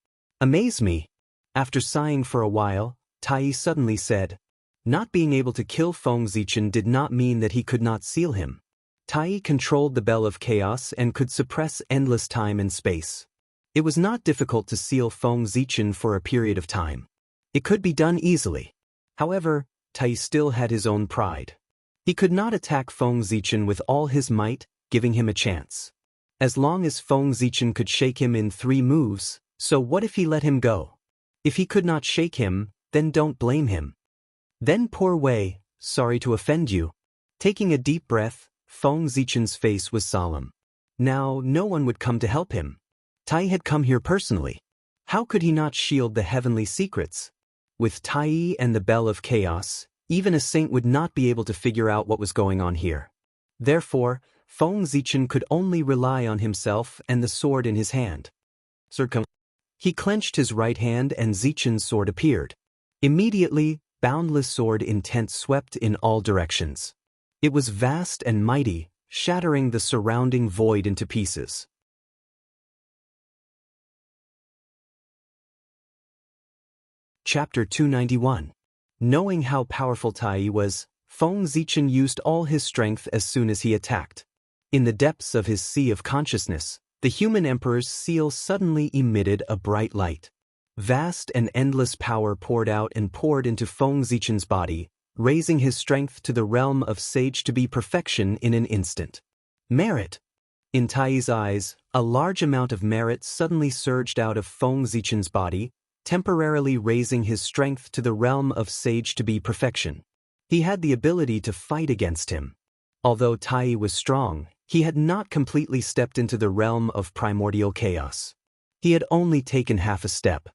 Amaze me. After sighing for a while, Tai suddenly said, not being able to kill Feng Zichen did not mean that he could not seal him. Tai controlled the Bell of Chaos and could suppress endless time and space. It was not difficult to seal Feng Zichen for a period of time. It could be done easily. However, Tai still had his own pride. He could not attack Feng Zichen with all his might, giving him a chance. As long as Feng Zichen could shake him in 3 moves, so what if he let him go? If he could not shake him, then don't blame him. Then poor Wei, sorry to offend you. Taking a deep breath, Feng Zichen's face was solemn. Now no one would come to help him. Tai had come here personally. How could he not shield the heavenly secrets? With Tai and the Bell of Chaos, even a saint would not be able to figure out what was going on here. Therefore, Feng Zichen could only rely on himself and the sword in his hand. He clenched his right hand and Zichen's sword appeared. Immediately, boundless sword intent swept in all directions. It was vast and mighty, shattering the surrounding void into pieces. Chapter 291. Knowing how powerful Tai was, Feng Zichen used all his strength as soon as he attacked. In the depths of his sea of consciousness, the human emperor's seal suddenly emitted a bright light. Vast and endless power poured out and poured into Feng Zichen's body, raising his strength to the realm of sage-to-be perfection in an instant. Merit! In Tai's eyes, a large amount of merit suddenly surged out of Feng Zichen's body, temporarily raising his strength to the realm of sage-to-be perfection. He had the ability to fight against him. Although Tai was strong, he had not completely stepped into the realm of primordial chaos. He had only taken half a step.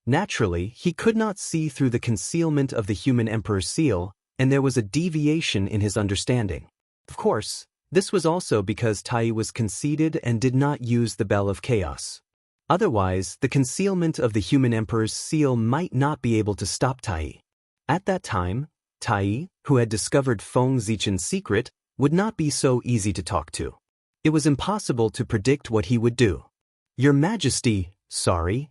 Naturally, he could not see through the concealment of the human emperor's seal, and there was a deviation in his understanding. Of course, this was also because Tai was conceited and did not use the Bell of Chaos. Otherwise, the concealment of the human emperor's seal might not be able to stop Tai. At that time, Tai, who had discovered Feng Zichen's secret, would not be so easy to talk to. It was impossible to predict what he would do. Your Majesty, sorry.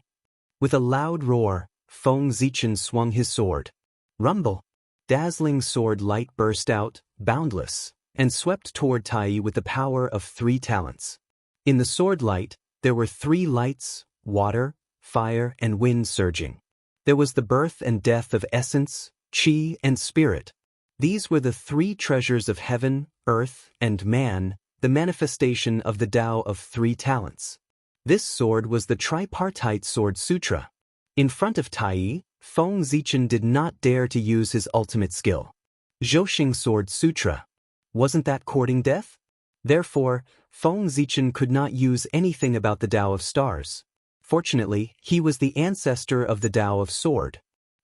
With a loud roar, Feng Zichen swung his sword. Rumble! Dazzling sword light burst out, boundless, and swept toward Tai with the power of 3 talents. In the sword light, there were 3 lights, water, fire, and wind surging. There was the birth and death of essence, chi, and spirit. These were the 3 treasures of heaven, earth, and man, the manifestation of the Tao of 3 talents. This sword was the tripartite sword sutra. In front of Tai, Feng Zichen did not dare to use his ultimate skill. Zhouxing sword sutra. Wasn't that courting death? Therefore, Feng Zichen could not use anything about the Tao of stars. Fortunately, he was the ancestor of the Tao of sword.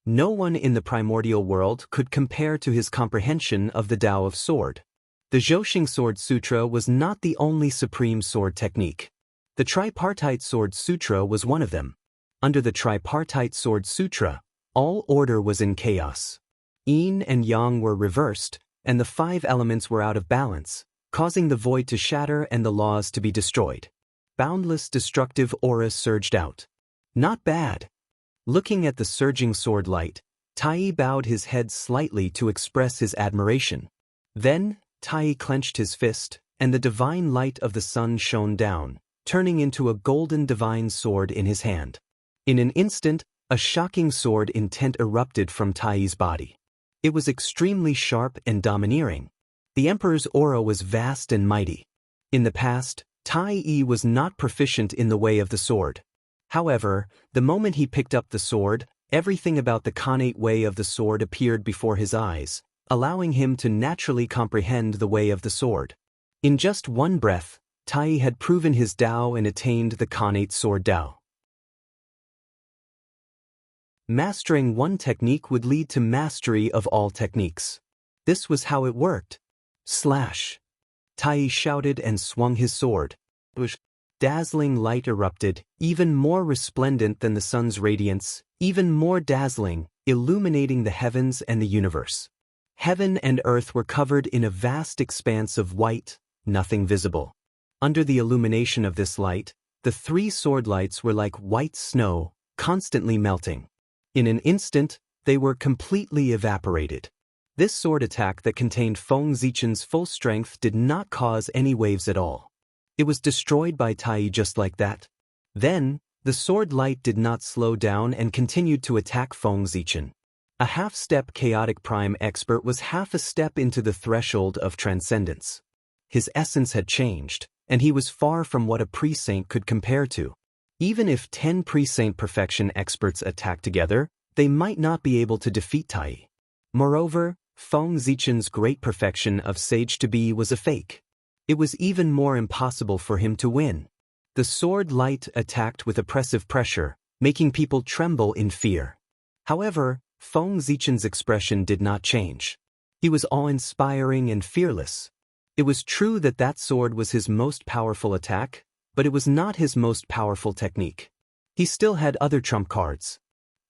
No one in the primordial world could compare to his comprehension of the Tao of sword. The Zhouxing Sword Sutra was not the only supreme sword technique. The Tripartite Sword Sutra was one of them. Under the Tripartite Sword Sutra, all order was in chaos. Yin and Yang were reversed, and the 5 elements were out of balance, causing the void to shatter and the laws to be destroyed. Boundless destructive aura surged out. Not bad. Looking at the surging sword light, Tai bowed his head slightly to express his admiration. Then, Tai clenched his fist, and the divine light of the sun shone down, turning into a golden divine sword in his hand. In an instant, a shocking sword intent erupted from Tai's body. It was extremely sharp and domineering. The emperor's aura was vast and mighty. In the past, Tai was not proficient in the way of the sword. However, the moment he picked up the sword, everything about the connate way of the sword appeared before his eyes, allowing him to naturally comprehend the way of the sword. In just one breath, Tai had proven his Tao and attained the connate sword Tao. Mastering one technique would lead to mastery of all techniques. This was how it worked. Slash! Tai shouted and swung his sword. Dazzling light erupted, even more resplendent than the sun's radiance, even more dazzling, illuminating the heavens and the universe. Heaven and earth were covered in a vast expanse of white, nothing visible. Under the illumination of this light, the three sword lights were like white snow, constantly melting. In an instant, they were completely evaporated. This sword attack that contained Feng Zichen's full strength did not cause any waves at all. It was destroyed by Tai just like that. Then, the sword light did not slow down and continued to attack Feng Zichen. A half-step chaotic prime expert was half a step into the threshold of transcendence. His essence had changed, and he was far from what a pre-saint could compare to. Even if 10 pre-saint perfection experts attacked together, they might not be able to defeat Tai. Moreover, Feng Zichen's great perfection of sage to be was a fake. It was even more impossible for him to win. The sword light attacked with oppressive pressure, making people tremble in fear. However, Feng Zichen's expression did not change. He was awe-inspiring and fearless. It was true that that sword was his most powerful attack, but it was not his most powerful technique. He still had other trump cards.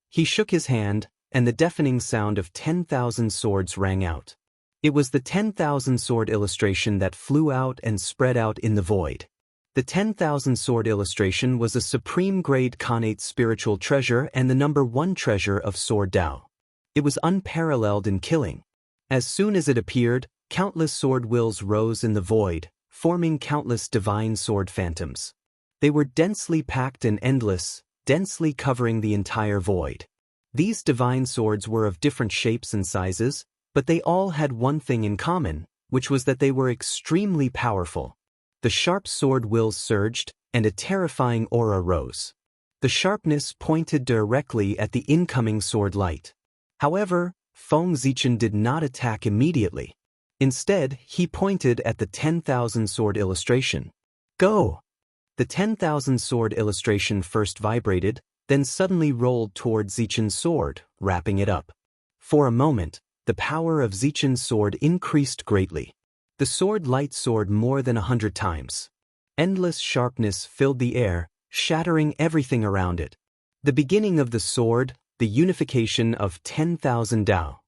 He shook his hand, and the deafening sound of 10,000 swords rang out. It was the 10,000 sword illustration that flew out and spread out in the void. The 10,000 sword illustration was a supreme-grade connate spiritual treasure and the #1 treasure of sword Tao. It was unparalleled in killing. As soon as it appeared, countless sword wills rose in the void, forming countless divine sword phantoms. They were densely packed and endless, densely covering the entire void. These divine swords were of different shapes and sizes, but they all had one thing in common, which was that they were extremely powerful. The sharp sword wills surged, and a terrifying aura rose. The sharpness pointed directly at the incoming sword light. However, Feng Zichen did not attack immediately. Instead, he pointed at the 10,000 sword illustration. Go! The 10,000 sword illustration first vibrated, then suddenly rolled toward Zichen's sword, wrapping it up. For a moment, the power of Zichen's sword increased greatly. The sword light soared more than 100 times. Endless sharpness filled the air, shattering everything around it. The beginning of the sword, the unification of 10,000 Tao.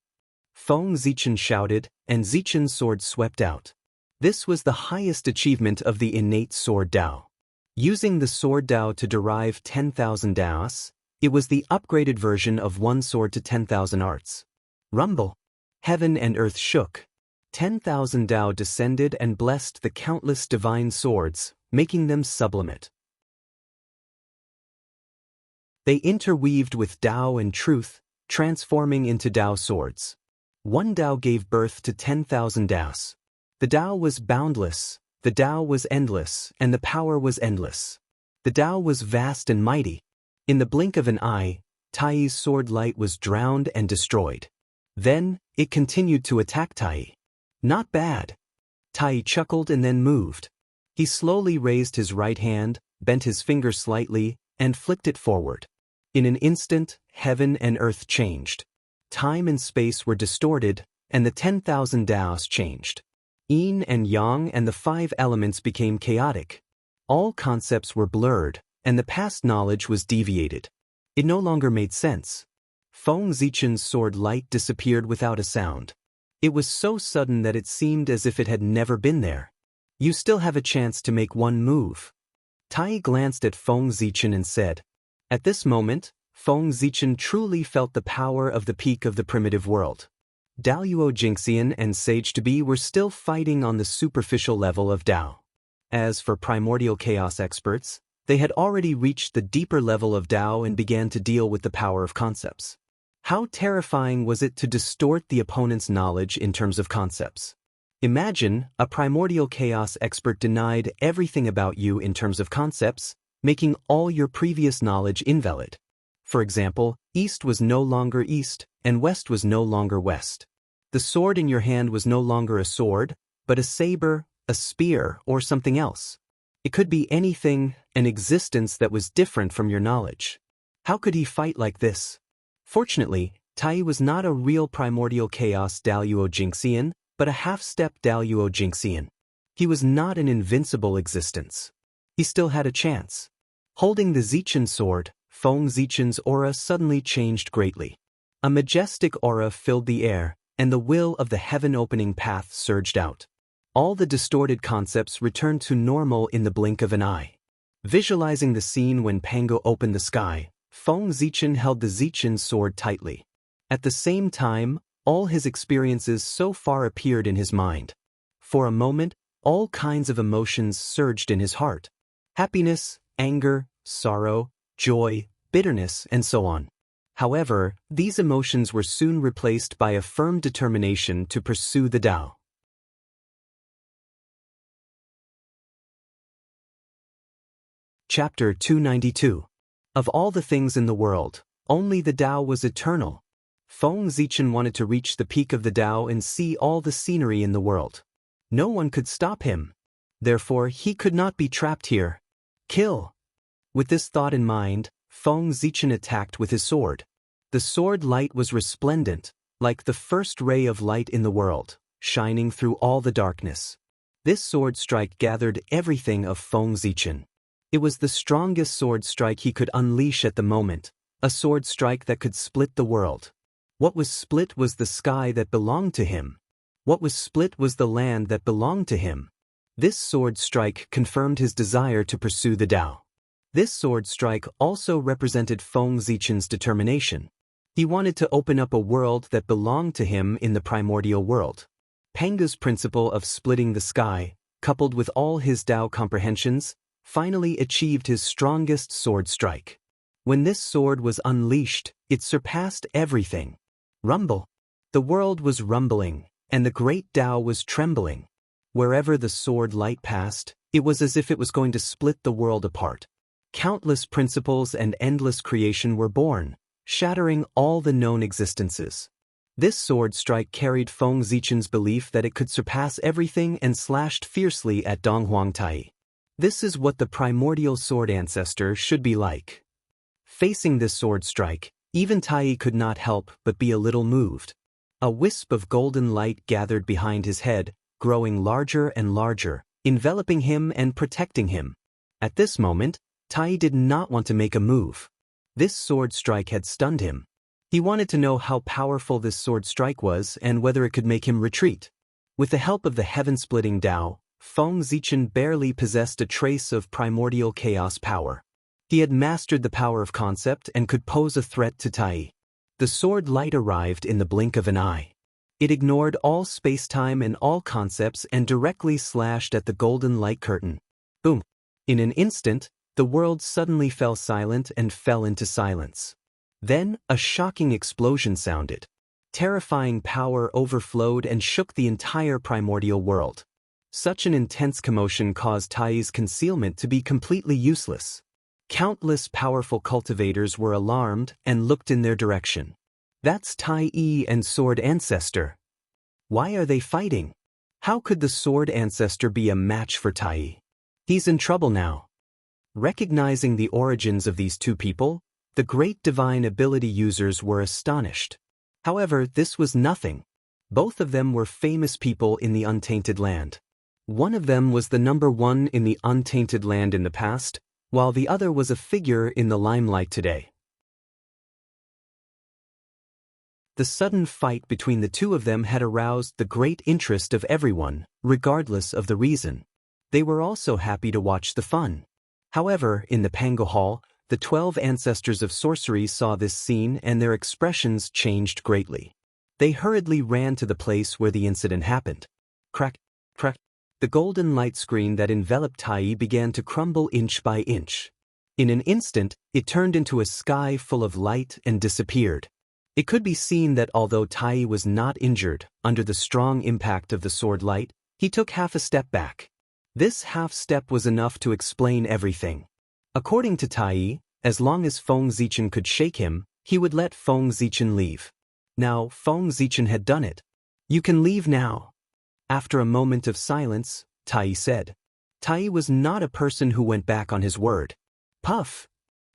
Feng Zichen shouted, and Zichen's sword swept out. This was the highest achievement of the innate sword Tao. Using the sword Tao to derive 10,000 Taos, it was the upgraded version of one sword to 10,000 arts. Rumble! Heaven and earth shook. 10,000 Tao descended and blessed the countless divine swords, making them sublimate. They interweaved with Tao and truth, transforming into Tao swords. One Tao gave birth to 10,000 Taos. The Tao was boundless, the Tao was endless, and the power was endless. The Tao was vast and mighty. In the blink of an eye, Tai's sword light was drowned and destroyed. Then, it continued to attack Tai. Not bad. Tai chuckled and then moved. He slowly raised his right hand, bent his finger slightly, and flicked it forward. In an instant, heaven and earth changed. Time and space were distorted, and the 10,000 Taos changed. Yin and Yang and the 5 elements became chaotic. All concepts were blurred, and the past knowledge was deviated. It no longer made sense. Feng Zichen's sword light disappeared without a sound. It was so sudden that it seemed as if it had never been there. You still have a chance to make one move. Tai glanced at Feng Zichen and said. At this moment, Feng Zichen truly felt the power of the peak of the primitive world. Daluo Jingxian and Sage to be were still fighting on the superficial level of Tao. As for primordial chaos experts, they had already reached the deeper level of Tao and began to deal with the power of concepts. How terrifying was it to distort the opponent's knowledge in terms of concepts? Imagine a primordial chaos expert denied everything about you in terms of concepts, making all your previous knowledge invalid. For example, east was no longer east, and west was no longer west. The sword in your hand was no longer a sword, but a saber, a spear, or something else. It could be anything, an existence that was different from your knowledge. How could he fight like this? Fortunately, Tai was not a real primordial chaos Daluo Jinxian, but a half-step Daluo Jinxian. He was not an invincible existence. He still had a chance. Holding the Zichen sword, Feng Zichen's aura suddenly changed greatly. A majestic aura filled the air, and the will of the heaven-opening path surged out. All the distorted concepts returned to normal in the blink of an eye. Visualizing the scene when Pango opened the sky, Feng Zichen held the Zichen sword tightly. At the same time, all his experiences so far appeared in his mind. For a moment, all kinds of emotions surged in his heart. Happiness, anger, sorrow, joy, bitterness, and so on. However, these emotions were soon replaced by a firm determination to pursue the Tao. Chapter 292. Of all the things in the world, only the Tao was eternal. Feng Zichen wanted to reach the peak of the Tao and see all the scenery in the world. No one could stop him. Therefore, he could not be trapped here. Kill! With this thought in mind, Feng Zichen attacked with his sword. The sword light was resplendent, like the first ray of light in the world, shining through all the darkness. This sword strike gathered everything of Feng Zichen. It was the strongest sword strike he could unleash at the moment, a sword strike that could split the world. What was split was the sky that belonged to him. What was split was the land that belonged to him. This sword strike confirmed his desire to pursue the Tao. This sword strike also represented Feng Zichen's determination. He wanted to open up a world that belonged to him in the primordial world. Panga's principle of splitting the sky, coupled with all his Tao comprehensions, finally achieved his strongest sword strike. When this sword was unleashed, it surpassed everything. Rumble. The world was rumbling, and the great Tao was trembling. Wherever the sword light passed, it was as if it was going to split the world apart. Countless principles and endless creation were born, shattering all the known existences. This sword strike carried Feng Zichen's belief that it could surpass everything and slashed fiercely at Donghuang Tai. This is what the primordial sword ancestor should be like. Facing this sword strike, even Tai could not help but be a little moved. A wisp of golden light gathered behind his head, growing larger and larger, enveloping him and protecting him. At this moment, Tai did not want to make a move. This sword strike had stunned him. He wanted to know how powerful this sword strike was and whether it could make him retreat. With the help of the heaven-splitting Tao, Feng Zichen barely possessed a trace of primordial chaos power. He had mastered the power of concept and could pose a threat to Tai. The sword light arrived in the blink of an eye. It ignored all space-time and all concepts and directly slashed at the golden light curtain. Boom! In an instant, the world suddenly fell silent and fell into silence. Then, a shocking explosion sounded. Terrifying power overflowed and shook the entire primordial world. Such an intense commotion caused Tai's concealment to be completely useless. Countless powerful cultivators were alarmed and looked in their direction. That's Tai and Sword Ancestor. Why are they fighting? How could the Sword Ancestor be a match for Tai? He's in trouble now. Recognizing the origins of these two people, the great divine ability users were astonished. However, this was nothing. Both of them were famous people in the Untainted Land. One of them was the #1 in the Untainted Land in the past, while the other was a figure in the limelight today. The sudden fight between the two of them had aroused the great interest of everyone, regardless of the reason. They were also happy to watch the fun. However, in the Pango Hall, the 12 ancestors of sorcery saw this scene and their expressions changed greatly. They hurriedly ran to the place where the incident happened. Crack, crack. The golden light screen that enveloped Tai began to crumble inch by inch. In an instant, it turned into a sky full of light and disappeared. It could be seen that although Tai was not injured, under the strong impact of the sword light, he took half a step back. This half step was enough to explain everything. According to Tai, as long as Feng Zichen could shake him, he would let Feng Zichen leave. Now, Feng Zichen had done it. "You can leave now." After a moment of silence, Tai said. Tai was not a person who went back on his word. Puff!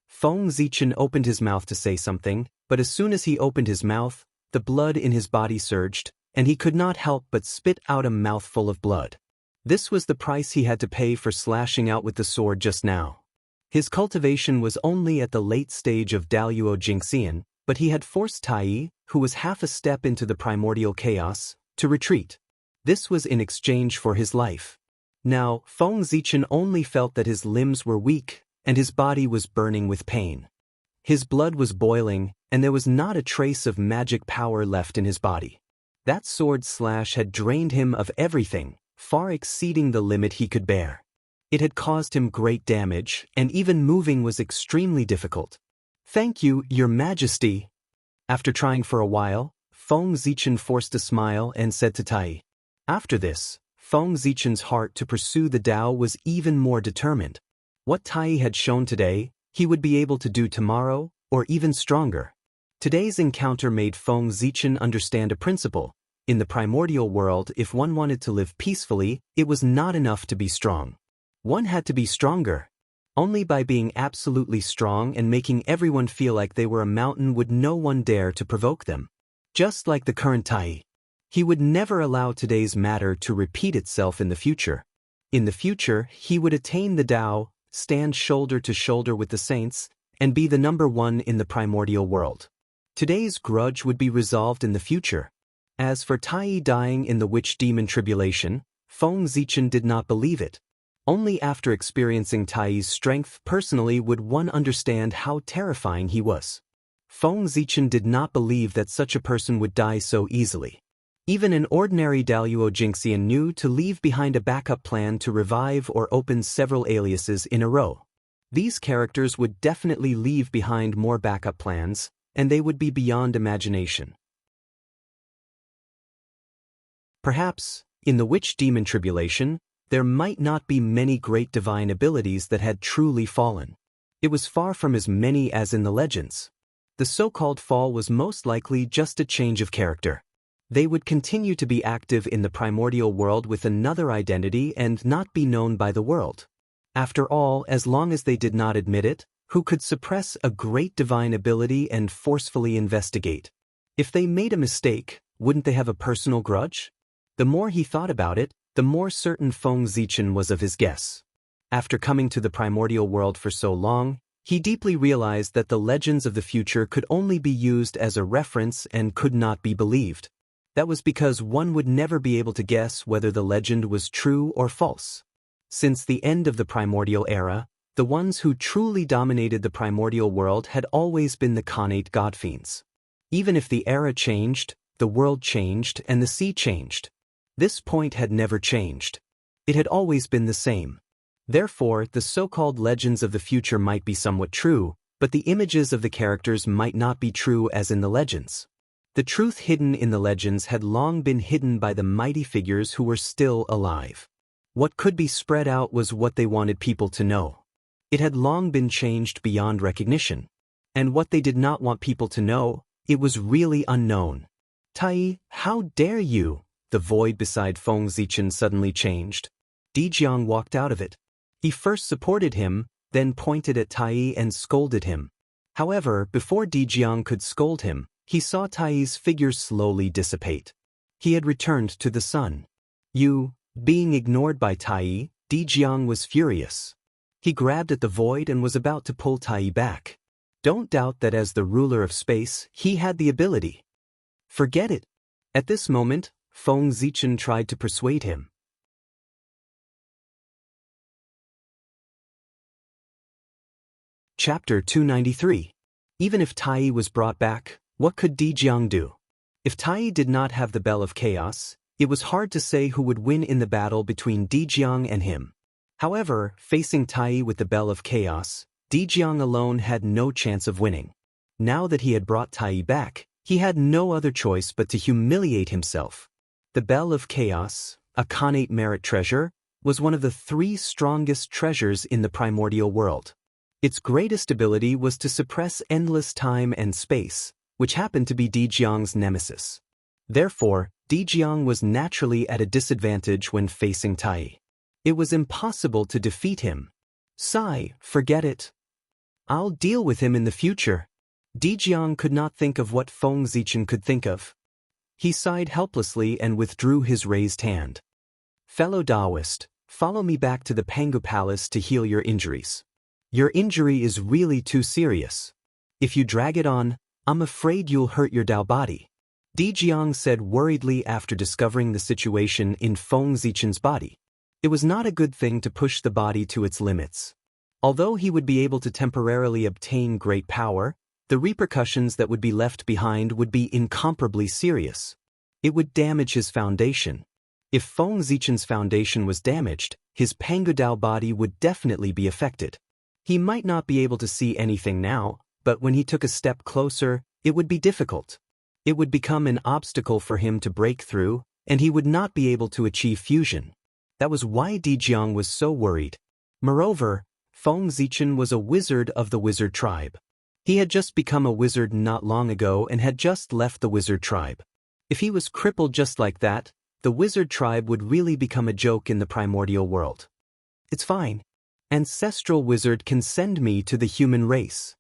Feng Zichen opened his mouth to say something, but as soon as he opened his mouth, the blood in his body surged, and he could not help but spit out a mouthful of blood. This was the price he had to pay for slashing out with the sword just now. His cultivation was only at the late stage of Daluo Jingxian, but he had forced Tai, who was half a step into the primordial chaos, to retreat. This was in exchange for his life. Now, Feng Zichen only felt that his limbs were weak, and his body was burning with pain. His blood was boiling, and there was not a trace of magic power left in his body. That sword slash had drained him of everything, far exceeding the limit he could bear. It had caused him great damage, and even moving was extremely difficult. "Thank you, Your Majesty." After trying for a while, Feng Zichen forced a smile and said to Tai. After this, Feng Zichen's heart to pursue the Tao was even more determined. What Tai had shown today, he would be able to do tomorrow, or even stronger. Today's encounter made Feng Zichen understand a principle. In the primordial world, if one wanted to live peacefully, it was not enough to be strong. One had to be stronger. Only by being absolutely strong and making everyone feel like they were a mountain would no one dare to provoke them. Just like the current Tai. He would never allow today's matter to repeat itself in the future. In the future, he would attain the Tao, stand shoulder to shoulder with the saints, and be the number one in the primordial world. Today's grudge would be resolved in the future. As for Tai dying in the witch demon tribulation, Feng Zichen did not believe it. Only after experiencing Tai's strength personally would one understand how terrifying he was. Feng Zichen did not believe that such a person would die so easily. Even an ordinary Daluo Jingxian knew to leave behind a backup plan to revive or open several aliases in a row. These characters would definitely leave behind more backup plans, and they would be beyond imagination. Perhaps, in the witch demon tribulation, there might not be many great divine abilities that had truly fallen. It was far from as many as in the legends. The so-called fall was most likely just a change of character. They would continue to be active in the primordial world with another identity and not be known by the world. After all, as long as they did not admit it, who could suppress a great divine ability and forcefully investigate? If they made a mistake, wouldn't they have a personal grudge? The more he thought about it, the more certain Feng Zichen was of his guess. After coming to the primordial world for so long, he deeply realized that the legends of the future could only be used as a reference and could not be believed. That was because one would never be able to guess whether the legend was true or false. Since the end of the primordial era, the ones who truly dominated the primordial world had always been the connate godfiends. Even if the era changed, the world changed and the sea changed. This point had never changed. It had always been the same. Therefore, the so-called legends of the future might be somewhat true, but the images of the characters might not be true as in the legends. The truth hidden in the legends had long been hidden by the mighty figures who were still alive. What could be spread out was what they wanted people to know. It had long been changed beyond recognition. And what they did not want people to know, it was really unknown. Tai, how dare you? The void beside Feng Zichen suddenly changed. Dijiang walked out of it. He first supported him, then pointed at Tai and scolded him. However, before Dijiang could scold him, he saw Tai's figure slowly dissipate. He had returned to the sun. Being ignored by Tai, Dijiang was furious. He grabbed at the void and was about to pull Tai back. Don't doubt that as the ruler of space, he had the ability. Forget it. At this moment, Feng Zichen tried to persuade him. Chapter 293. Even if Tai was brought back, what could Dijiang do? If Tai did not have the Bell of Chaos, It was hard to say who would win in the battle between Dijiang and him. However, facing Tai with the Bell of Chaos, Dijiang alone had no chance of winning. Now that he had brought Tai back, he had no other choice but to humiliate himself. The Bell of Chaos, a Khanate merit treasure, was one of the 3 strongest treasures in the primordial world. Its greatest ability was to suppress endless time and space, which happened to be Dijiang's nemesis. Therefore, Dijiang was naturally at a disadvantage when facing Tai. It was impossible to defeat him. Sigh, forget it. I'll deal with him in the future. Dijiang could not think of what Feng Zichen could think of. He sighed helplessly and withdrew his raised hand. Fellow Taoist, follow me back to the Pangu Palace to heal your injuries. Your injury is really too serious. If you drag it on, I'm afraid you'll hurt your Tao body. Dijiang said worriedly after discovering the situation in Feng Zichen's body. It was not a good thing to push the body to its limits. Although he would be able to temporarily obtain great power, the repercussions that would be left behind would be incomparably serious. It would damage his foundation. If Feng Zichen's foundation was damaged, his Pangu Dao body would definitely be affected. He might not be able to see anything now, but when he took a step closer, it would be difficult. It would become an obstacle for him to break through, and he would not be able to achieve fusion. That was why Dijiang was so worried. Moreover, Feng Zichen was a wizard of the wizard tribe. He had just become a wizard not long ago and had just left the wizard tribe. If he was crippled just like that, the wizard tribe would really become a joke in the primordial world. It's fine. Ancestral wizard can send me to the human race.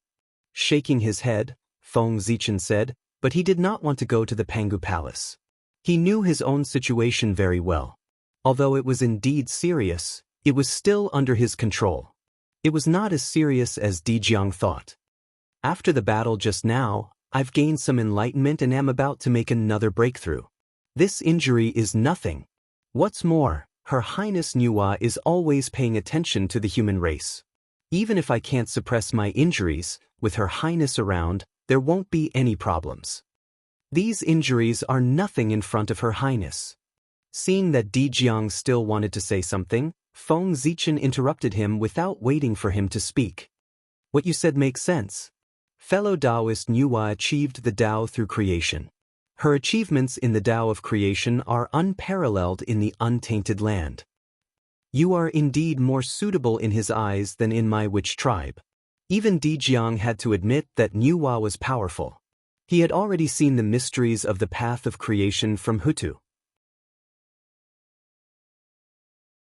Shaking his head, Feng Zichen said, but he did not want to go to the Pangu Palace. He knew his own situation very well. Although it was indeed serious, it was still under his control. It was not as serious as Dijiang thought. After the battle just now, I've gained some enlightenment and am about to make another breakthrough. This injury is nothing. What's more, Her Highness Nuwa is always paying attention to the human race. Even if I can't suppress my injuries, with Her Highness around, there won't be any problems. These injuries are nothing in front of Her Highness. Seeing that Dijiang still wanted to say something, Feng Zichen interrupted him without waiting for him to speak. What you said makes sense. Fellow Taoist Nuwa achieved the Tao through creation. Her achievements in the Tao of creation are unparalleled in the untainted land. You are indeed more suitable in his eyes than in my witch tribe. Even Dijiang had to admit that Nuwa was powerful. He had already seen the mysteries of the path of creation from Hutu.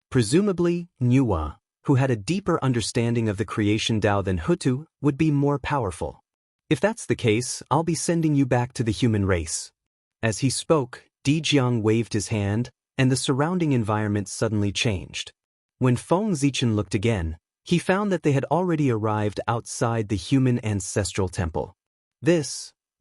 Presumably, Nuwa, who had a deeper understanding of the creation Tao than Hutu, would be more powerful. If that's the case, I'll be sending you back to the human race. As he spoke, Dijiang waved his hand, and the surrounding environment suddenly changed. When Feng Zichen looked again, he found that they had already arrived outside the human ancestral temple.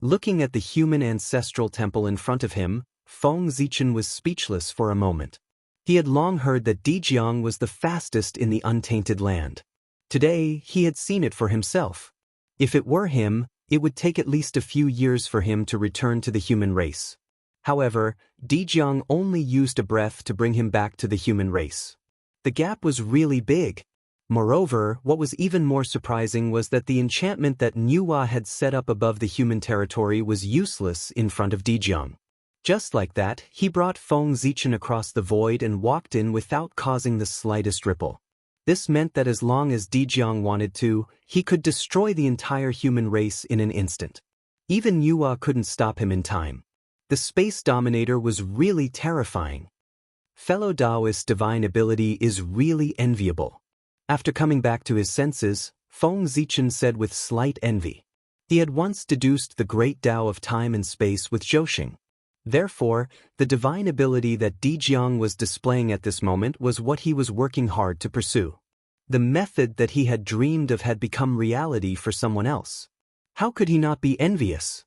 Looking at the human ancestral temple in front of him, Feng Zichen was speechless for a moment. He had long heard that Dijiang was the fastest in the untainted land. Today, he had seen it for himself. If it were him, it would take at least a few years for him to return to the human race. However, Dijiang only used a breath to bring him back to the human race. The gap was really big. Moreover, what was even more surprising was that the enchantment that Nuwa had set up above the human territory was useless in front of Dijiang. Just like that, he brought Feng Zichen across the void and walked in without causing the slightest ripple. This meant that as long as Dijiang wanted to, he could destroy the entire human race in an instant. Even Nuwa couldn't stop him in time. The Space Dominator was really terrifying. Fellow Taoist divine ability is really enviable. After coming back to his senses, Feng Zichen said with slight envy. He had once deduced the great Tao of time and space with Zhouxing. Therefore, the divine ability that Dijiang was displaying at this moment was what he was working hard to pursue. The method that he had dreamed of had become reality for someone else. How could he not be envious?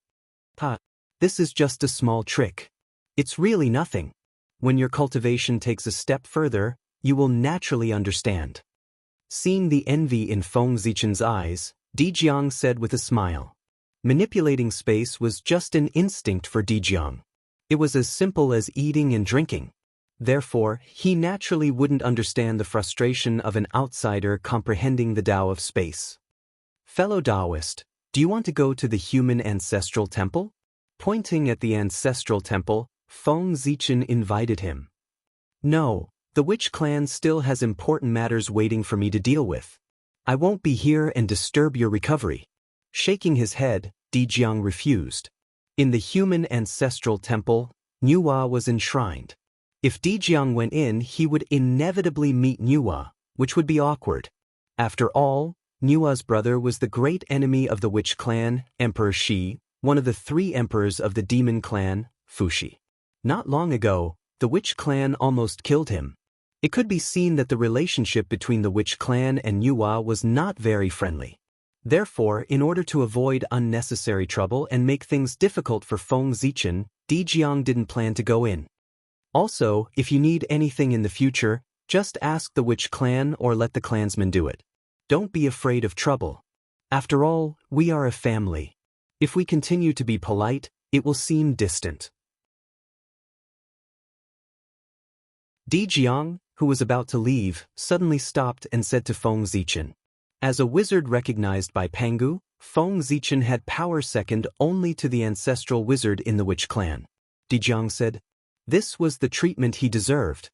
This is just a small trick. It's really nothing. When your cultivation takes a step further, you will naturally understand. Seeing the envy in Feng Zichen's eyes, Dijiang said with a smile. Manipulating space was just an instinct for Dijiang. It was as simple as eating and drinking. Therefore, he naturally wouldn't understand the frustration of an outsider comprehending the Tao of space. Fellow Taoist, do you want to go to the human ancestral temple? Pointing at the ancestral temple, Feng Zichen invited him. No, the witch clan still has important matters waiting for me to deal with. I won't be here and disturb your recovery. Shaking his head, Dijiang refused. In the human ancestral temple, Nuwa was enshrined. If Dijiang went in, he would inevitably meet Nuwa, which would be awkward. After all, Nuwa's brother was the great enemy of the witch clan, Emperor Shi, one of the 3 emperors of the demon clan, Fushi. Not long ago, the witch clan almost killed him. It could be seen that the relationship between the witch clan and Nuwa was not very friendly. Therefore, in order to avoid unnecessary trouble and make things difficult for Feng Zichen, Dijiang didn't plan to go in. Also, if you need anything in the future, just ask the witch clan or let the clansmen do it. Don't be afraid of trouble. After all, we are a family. If we continue to be polite, it will seem distant. Dijiang, who was about to leave, suddenly stopped and said to Feng Zichen. As a wizard recognized by Pangu, Feng Zichen had power second only to the ancestral wizard in the witch clan. Dijiang said, "This was the treatment he deserved."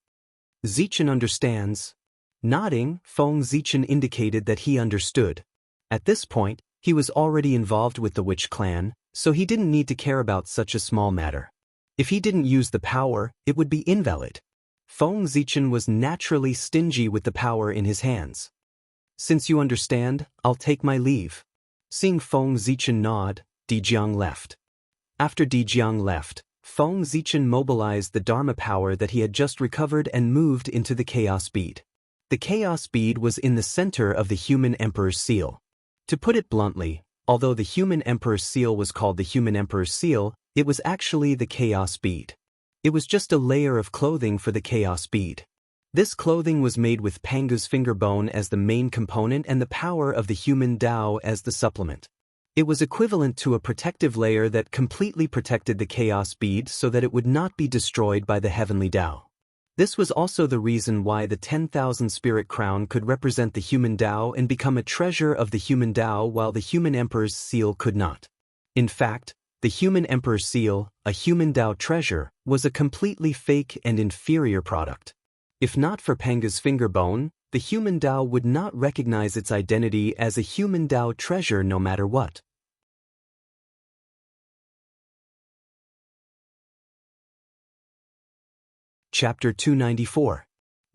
Zichen understands. Nodding, Feng Zichen indicated that he understood. At this point, he was already involved with the witch clan, so he didn't need to care about such a small matter. If he didn't use the power, it would be invalid. Feng Zichen was naturally stingy with the power in his hands. "Since you understand, I'll take my leave." Seeing Feng Zichen nod, Dijiang left. After Dijiang left, Feng Zichen mobilized the Dharma power that he had just recovered and moved into the Chaos Bead. The Chaos Bead was in the center of the human Emperor's seal. To put it bluntly, although the human Emperor's seal was called the human Emperor's seal, it was actually the Chaos Bead. It was just a layer of clothing for the Chaos Bead. This clothing was made with Pangu's finger bone as the main component and the power of the human Tao as the supplement. It was equivalent to a protective layer that completely protected the Chaos Bead so that it would not be destroyed by the heavenly Tao. This was also the reason why the 10,000 spirit crown could represent the human Tao and become a treasure of the human Tao while the human Emperor's seal could not. In fact, the human Emperor's seal, a human Tao treasure, was a completely fake and inferior product. If not for Pangu's finger bone, the human Tao would not recognize its identity as a human Tao treasure no matter what. Chapter 294.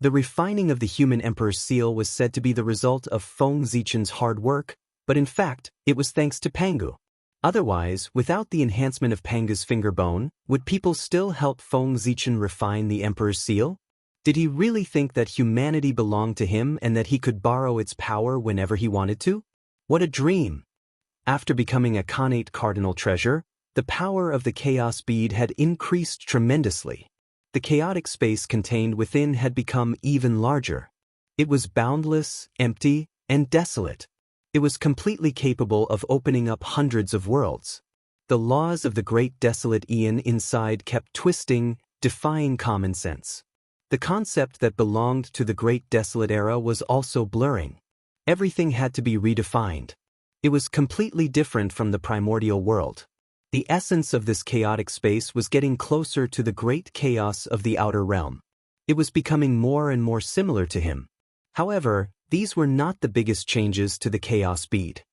The refining of the human Emperor's seal was said to be the result of Feng Zichen's hard work, but in fact, it was thanks to Pangu. Otherwise, without the enhancement of Pangu's finger bone, would people still help Feng Zichen refine the Emperor's seal? Did he really think that humanity belonged to him and that he could borrow its power whenever he wanted to? What a dream! After becoming a Khanate cardinal treasure, the power of the Chaos Bead had increased tremendously. The chaotic space contained within had become even larger. It was boundless, empty, and desolate. It was completely capable of opening up hundreds of worlds. The laws of the great desolate Aeon inside kept twisting, defying common sense. The concept that belonged to the great desolate era was also blurring. Everything had to be redefined. It was completely different from the primordial world. The essence of this chaotic space was getting closer to the great chaos of the outer realm. It was becoming more and more similar to him. However, these were not the biggest changes to the Chaos Bead.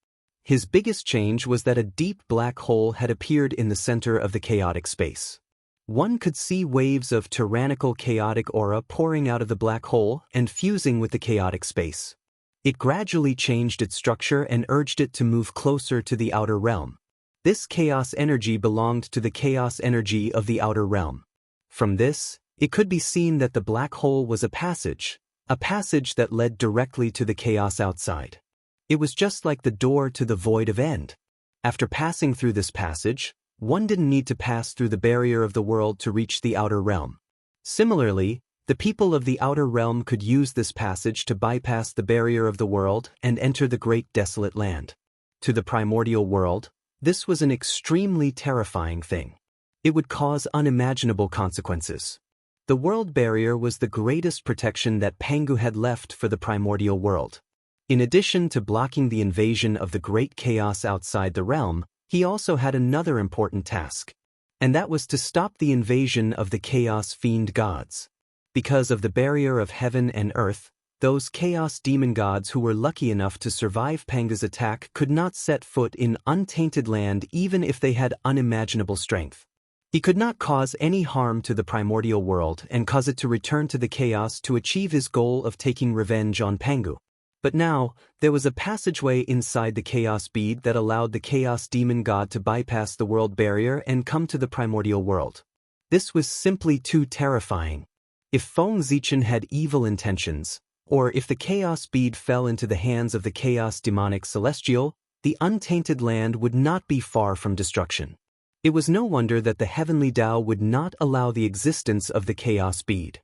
His biggest change was that a deep black hole had appeared in the center of the chaotic space. One could see waves of tyrannical chaotic aura pouring out of the black hole and fusing with the chaotic space. It gradually changed its structure and urged it to move closer to the outer realm. This chaos energy belonged to the chaos energy of the outer realm. From this, it could be seen that the black hole was a passage that led directly to the chaos outside. It was just like the door to the void of end. After passing through this passage, one didn't need to pass through the barrier of the world to reach the outer realm. Similarly, the people of the outer realm could use this passage to bypass the barrier of the world and enter the great desolate land. To the primordial world, this was an extremely terrifying thing. It would cause unimaginable consequences. The world barrier was the greatest protection that Pangu had left for the primordial world. In addition to blocking the invasion of the great chaos outside the realm, he also had another important task. And that was to stop the invasion of the chaos fiend gods. Because of the barrier of heaven and earth, those chaos demon gods who were lucky enough to survive Pangu's attack could not set foot in untainted land even if they had unimaginable strength. He could not cause any harm to the primordial world and cause it to return to the chaos to achieve his goal of taking revenge on Pangu. But now, there was a passageway inside the chaos bead that allowed the chaos demon god to bypass the world barrier and come to the primordial world. This was simply too terrifying. If Feng Zichen had evil intentions, or if the chaos bead fell into the hands of the chaos demonic celestial, the untainted land would not be far from destruction. It was no wonder that the heavenly Tao would not allow the existence of the chaos bead.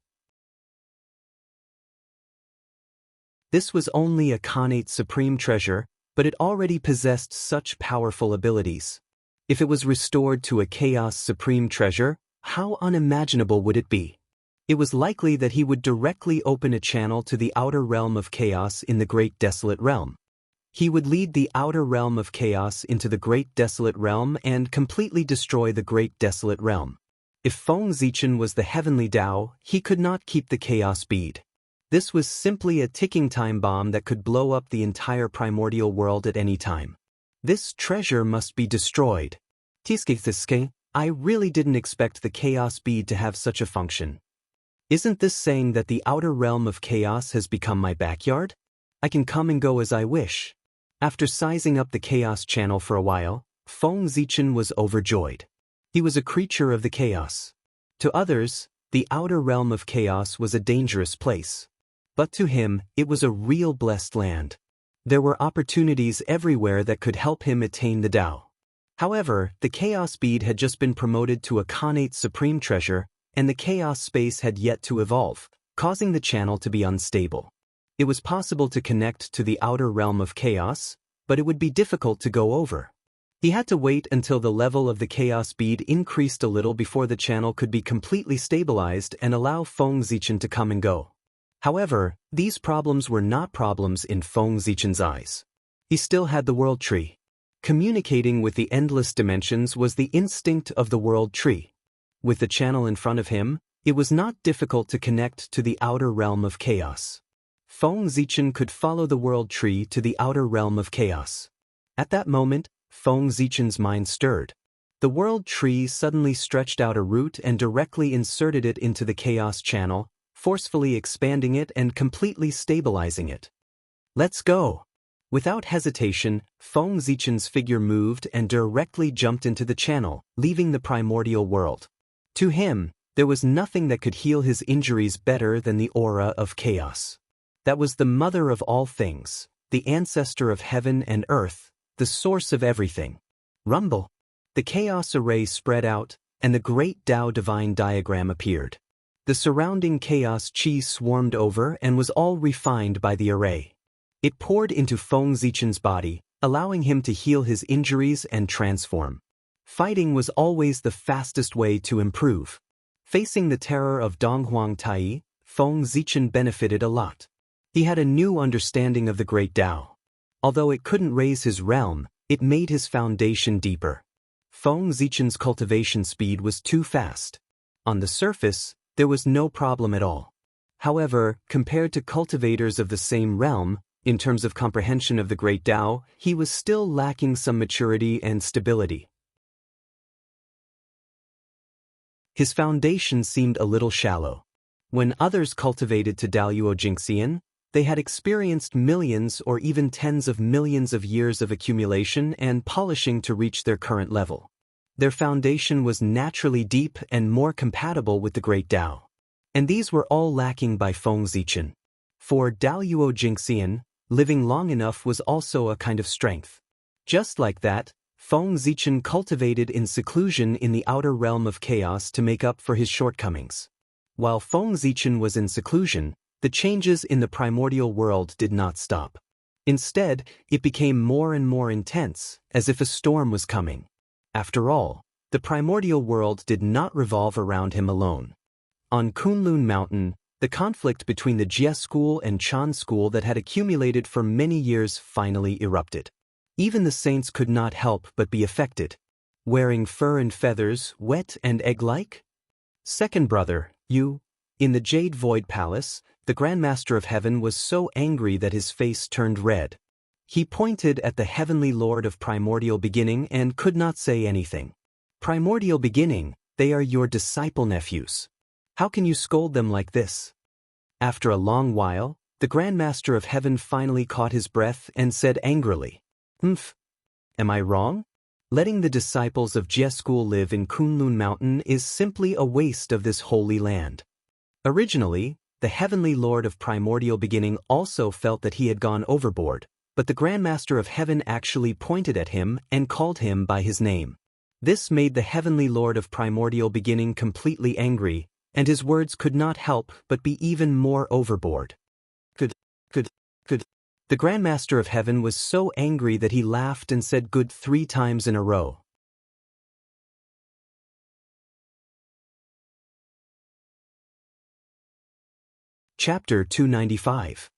This was only a Khanate supreme treasure, but it already possessed such powerful abilities. If it was restored to a chaos supreme treasure, how unimaginable would it be? It was likely that he would directly open a channel to the outer realm of chaos in the Great Desolate Realm. He would lead the outer realm of chaos into the Great Desolate Realm and completely destroy the Great Desolate Realm. If Feng Zichen was the heavenly Tao, he could not keep the chaos bead. This was simply a ticking time bomb that could blow up the entire primordial world at any time. This treasure must be destroyed. I really didn't expect the chaos bead to have such a function. Isn't this saying that the outer realm of chaos has become my backyard? I can come and go as I wish. After sizing up the chaos channel for a while, Feng Zichen was overjoyed. He was a creature of the chaos. To others, the outer realm of chaos was a dangerous place. But to him, it was a real blessed land. There were opportunities everywhere that could help him attain the Tao. However, the chaos bead had just been promoted to a Khanate supreme treasure, and the chaos space had yet to evolve, causing the channel to be unstable. It was possible to connect to the outer realm of chaos, but it would be difficult to go over. He had to wait until the level of the chaos bead increased a little before the channel could be completely stabilized and allow Feng Zichen to come and go. However, these problems were not problems in Feng Zichen's eyes. He still had the world tree. Communicating with the endless dimensions was the instinct of the world tree. With the channel in front of him, it was not difficult to connect to the outer realm of chaos. Feng Zichen could follow the world tree to the outer realm of chaos. At that moment, Feng Zichen's mind stirred. The world tree suddenly stretched out a root and directly inserted it into the chaos channel, forcefully expanding it and completely stabilizing it. Let's go! Without hesitation, Feng Zichen's figure moved and directly jumped into the channel, leaving the primordial world. To him, there was nothing that could heal his injuries better than the aura of chaos. That was the mother of all things, the ancestor of heaven and earth, the source of everything. Rumble! The chaos array spread out, and the great Tao divine diagram appeared. The surrounding chaos chi swarmed over and was all refined by the array. It poured into Feng Zichen's body, allowing him to heal his injuries and transform. Fighting was always the fastest way to improve. Facing the terror of Donghuang Tai, Feng Zichen benefited a lot. He had a new understanding of the great Tao. Although it couldn't raise his realm, it made his foundation deeper. Feng Zichen's cultivation speed was too fast. On the surface, there was no problem at all. However, compared to cultivators of the same realm, in terms of comprehension of the great Tao, he was still lacking some maturity and stability. His foundation seemed a little shallow. When others cultivated to Daluo Jingxian, they had experienced millions or even tens of millions of years of accumulation and polishing to reach their current level. Their foundation was naturally deep and more compatible with the great Tao. And these were all lacking by Feng Zichen. For Daluo Jingxian, living long enough was also a kind of strength. Just like that, Feng Zichen cultivated in seclusion in the outer realm of chaos to make up for his shortcomings. While Feng Zichen was in seclusion, the changes in the primordial world did not stop. Instead, it became more and more intense, as if a storm was coming. After all, The primordial world did not revolve around him alone. On Kunlun Mountain, the conflict between the Jie school and Chan school that had accumulated for many years finally erupted. Even the saints could not help but be affected. Wearing fur and feathers, wet and egg-like? Second brother, you. In the Jade Void Palace, the Grand Master of Heaven was so angry that his face turned red. He pointed at the Heavenly Lord of Primordial Beginning and could not say anything. Primordial Beginning, they are your disciple nephews. How can you scold them like this? After a long while, the Grand Master of Heaven finally caught his breath and said angrily, "Humph. Am I wrong? Letting the disciples of Jie school live in Kunlun Mountain is simply a waste of this holy land." Originally, the Heavenly Lord of Primordial Beginning also felt that he had gone overboard, but the Grand Master of Heaven actually pointed at him and called him by his name. This made the Heavenly Lord of Primordial Beginning completely angry, and his words could not help but be even more overboard. Good. The Grand Master of Heaven was so angry that he laughed and said good 3 times in a row. Chapter 295.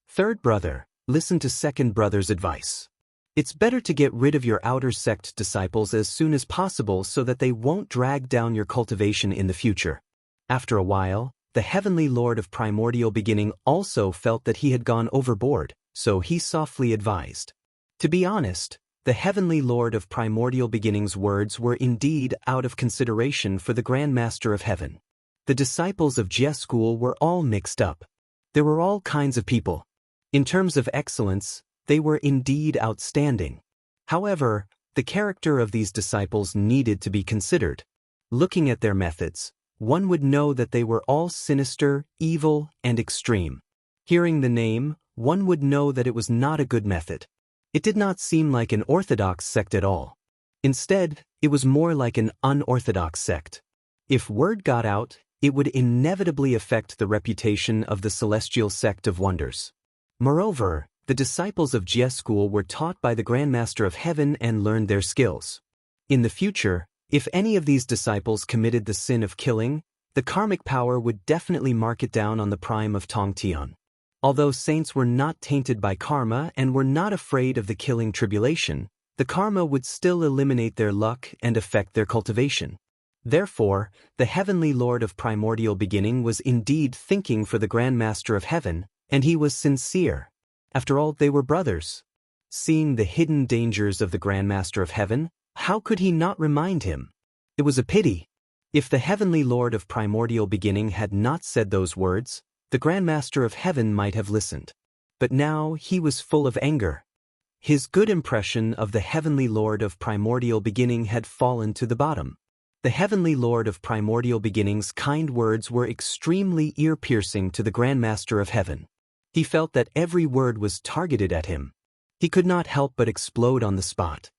Third brother, listen to second brother's advice. It's better to get rid of your outer sect disciples as soon as possible so that they won't drag down your cultivation in the future. After a while, the Heavenly Lord of Primordial Beginning also felt that he had gone overboard, so he softly advised. To be honest, the Heavenly Lord of Primordial Beginning's words were indeed out of consideration for the Grand Master of Heaven. The disciples of Jie school were all mixed up. There were all kinds of people. In terms of excellence, they were indeed outstanding. However, the character of these disciples needed to be considered. Looking at their methods, one would know that they were all sinister, evil, and extreme. Hearing the name, one would know that it was not a good method. It did not seem like an orthodox sect at all. Instead, it was more like an unorthodox sect. If word got out, it would inevitably affect the reputation of the celestial sect of wonders. Moreover, the disciples of Jie school were taught by the Grand Master of Heaven and learned their skills. In the future, if any of these disciples committed the sin of killing, the karmic power would definitely mark it down on the prime of Tongtian. Although saints were not tainted by karma and were not afraid of the killing tribulation, the karma would still eliminate their luck and affect their cultivation. Therefore, the Heavenly Lord of Primordial Beginning was indeed thinking for the Grand Master of Heaven, and he was sincere. After all, they were brothers. Seeing the hidden dangers of the Grand Master of Heaven, how could he not remind him? It was a pity. If the Heavenly Lord of Primordial Beginning had not said those words, the Grand Master of Heaven might have listened. But now he was full of anger. His good impression of the Heavenly Lord of Primordial Beginning had fallen to the bottom. The Heavenly Lord of Primordial Beginning's kind words were extremely ear-piercing to the Grand Master of Heaven. He felt that every word was targeted at him. He could not help but explode on the spot.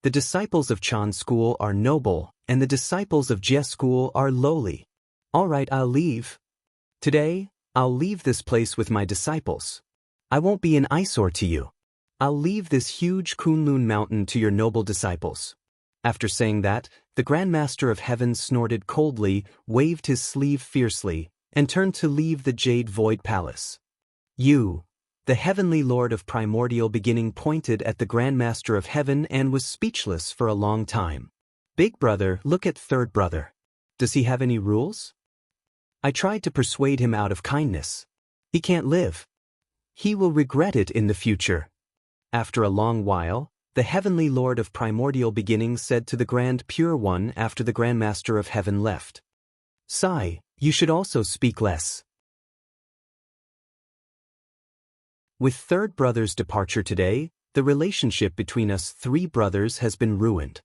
The disciples of Chan school are noble, and the disciples of Jie school are lowly. All right, I'll leave. Today, I'll leave this place with my disciples. I won't be an eyesore to you. I'll leave this huge Kunlun mountain to your noble disciples. After saying that, the Grand Master of Heaven snorted coldly, waved his sleeve fiercely, and turned to leave the Jade Void Palace. You, the Heavenly Lord of Primordial Beginning, pointed at the Grand Master of Heaven and was speechless for a long time. Big brother, look at third brother. Does he have any rules? I tried to persuade him out of kindness. He can't live. He will regret it in the future. After a long while, the Heavenly Lord of Primordial Beginning said to the Grand Pure One after the Grand Master of Heaven left, "Sai, you should also speak less." With third brother's departure today, the relationship between us 3 brothers has been ruined.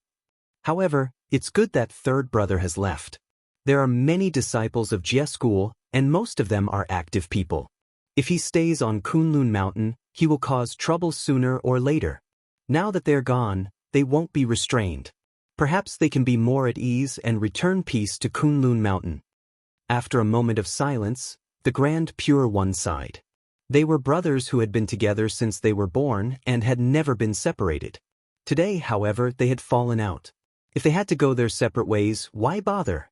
However, it's good that third brother has left. There are many disciples of Jie school, and most of them are active people. If he stays on Kunlun Mountain, he will cause trouble sooner or later. Now that they're gone, they won't be restrained. Perhaps they can be more at ease and return peace to Kunlun Mountain. After a moment of silence, the Grand Pure One sighed. They were brothers who had been together since they were born and had never been separated. Today, however, they had fallen out. If they had to go their separate ways, why bother?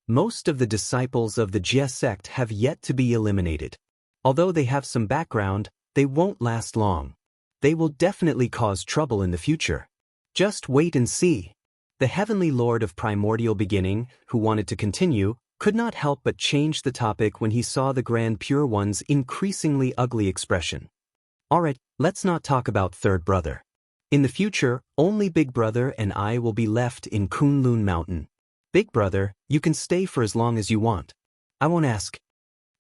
Most of the disciples of the Jia sect have yet to be eliminated. Although they have some background, they won't last long. They will definitely cause trouble in the future. Just wait and see. The Heavenly Lord of Primordial Beginning, who wanted to continue, could not help but change the topic when he saw the Grand Pure One's increasingly ugly expression. Alright, let's not talk about Third Brother. In the future, only Big Brother and I will be left in Kunlun Mountain. Big Brother, you can stay for as long as you want. I won't ask.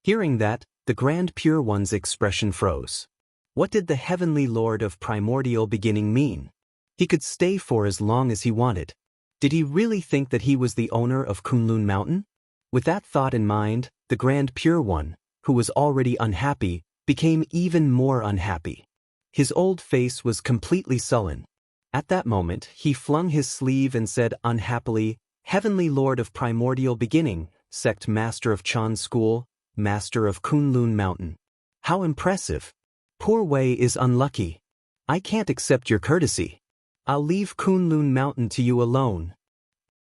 Hearing that, the Grand Pure One's expression froze. What did the Heavenly Lord of Primordial Beginning mean? He could stay for as long as he wanted. Did he really think that he was the owner of Kunlun Mountain? With that thought in mind, the Grand Pure One, who was already unhappy, became even more unhappy. His old face was completely sullen. At that moment, he flung his sleeve and said unhappily, Heavenly Lord of Primordial Beginning, Sect Master of Chan School, Master of Kunlun Mountain. How impressive. Poor Wei is unlucky. I can't accept your courtesy. I'll leave Kunlun Mountain to you alone.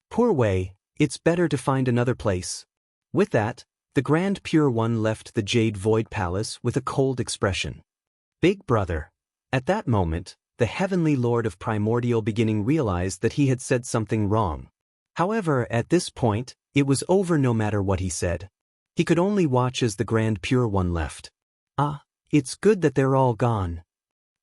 Poor Wei, it's better to find another place. With that, the Grand Pure One left the Jade Void Palace with a cold expression. Big Brother. At that moment, the Heavenly Lord of Primordial Beginning realized that he had said something wrong. However, at this point, it was over no matter what he said. He could only watch as the Grand Pure One left. Ah, it's good that they're all gone.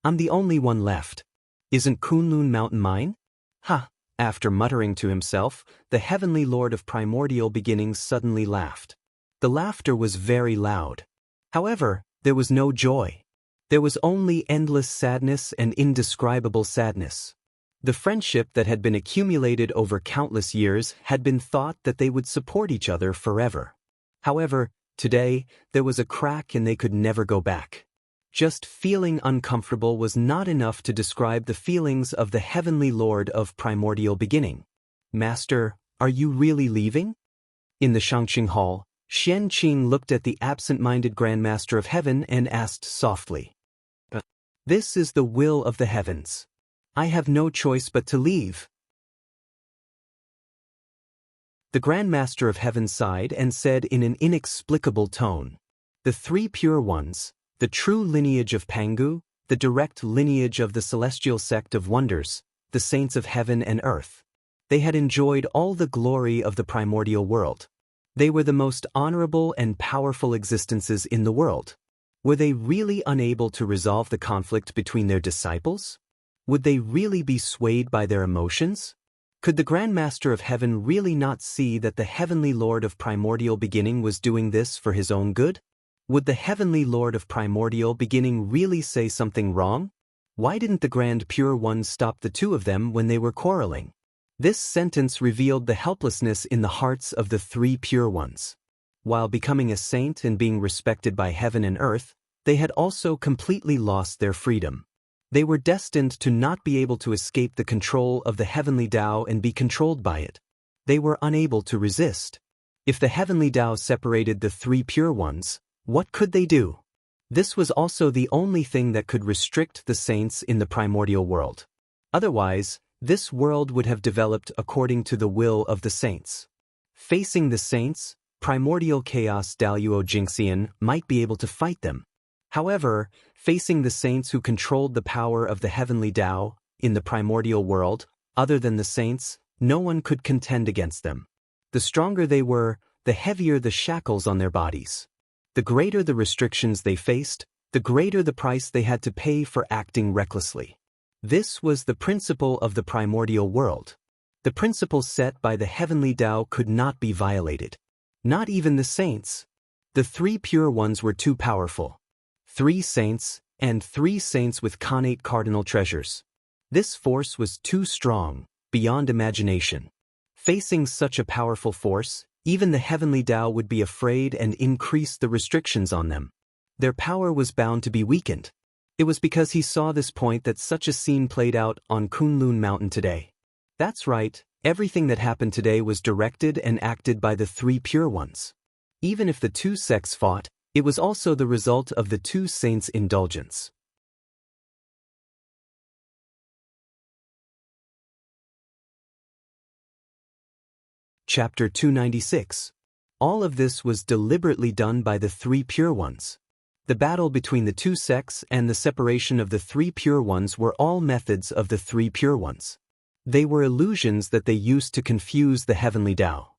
I'm the only one left. Isn't Kunlun Mountain mine? Ha! After muttering to himself, the Heavenly Lord of Primordial Beginnings suddenly laughed. The laughter was very loud. However, there was no joy. There was only endless sadness and indescribable sadness. The friendship that had been accumulated over countless years had been thought that they would support each other forever. However, today, there was a crack and they could never go back. Just feeling uncomfortable was not enough to describe the feelings of the Heavenly Lord of Primordial Beginning. Master, are you really leaving? In the Shangqing Hall, Xian Qing looked at the absent-minded Grandmaster of Heaven and asked softly. This is the will of the heavens. I have no choice but to leave. The Grandmaster of Heaven sighed and said in an inexplicable tone, the three pure ones, the true lineage of Pangu, the direct lineage of the celestial sect of wonders, the saints of heaven and earth. They had enjoyed all the glory of the primordial world. They were the most honorable and powerful existences in the world. Were they really unable to resolve the conflict between their disciples? Would they really be swayed by their emotions? Could the Grandmaster of Heaven really not see that the Heavenly Lord of Primordial Beginning was doing this for his own good? Would the Heavenly Lord of Primordial Beginning really say something wrong? Why didn't the Grand Pure One stop the two of them when they were quarreling? This sentence revealed the helplessness in the hearts of the three pure ones. While becoming a saint and being respected by heaven and earth, they had also completely lost their freedom. They were destined to not be able to escape the control of the Heavenly Tao and be controlled by it. They were unable to resist. If the Heavenly Tao separated the three pure ones, what could they do? This was also the only thing that could restrict the saints in the primordial world. Otherwise, this world would have developed according to the will of the saints. Facing the saints, primordial chaos Daluo Jingxian might be able to fight them. However, facing the saints who controlled the power of the Heavenly Tao in the primordial world, other than the saints, no one could contend against them. The stronger they were, the heavier the shackles on their bodies. The greater the restrictions they faced, the greater the price they had to pay for acting recklessly. This was the principle of the primordial world. The principle set by the Heavenly Tao could not be violated. Not even the saints. The three pure ones were too powerful. 3 saints, and 3 saints with connate cardinal treasures. This force was too strong, beyond imagination. Facing such a powerful force, even the Heavenly Tao would be afraid and increase the restrictions on them. Their power was bound to be weakened. It was because he saw this point that such a scene played out on Kunlun Mountain today. That's right, everything that happened today was directed and acted by the 3 pure ones. Even if the 2 sects fought, it was also the result of the 2 saints' indulgence. Chapter 296. All of this was deliberately done by the three pure ones. The battle between the two sects and the separation of the three pure ones were all methods of the three pure ones. They were illusions that they used to confuse the heavenly Tao.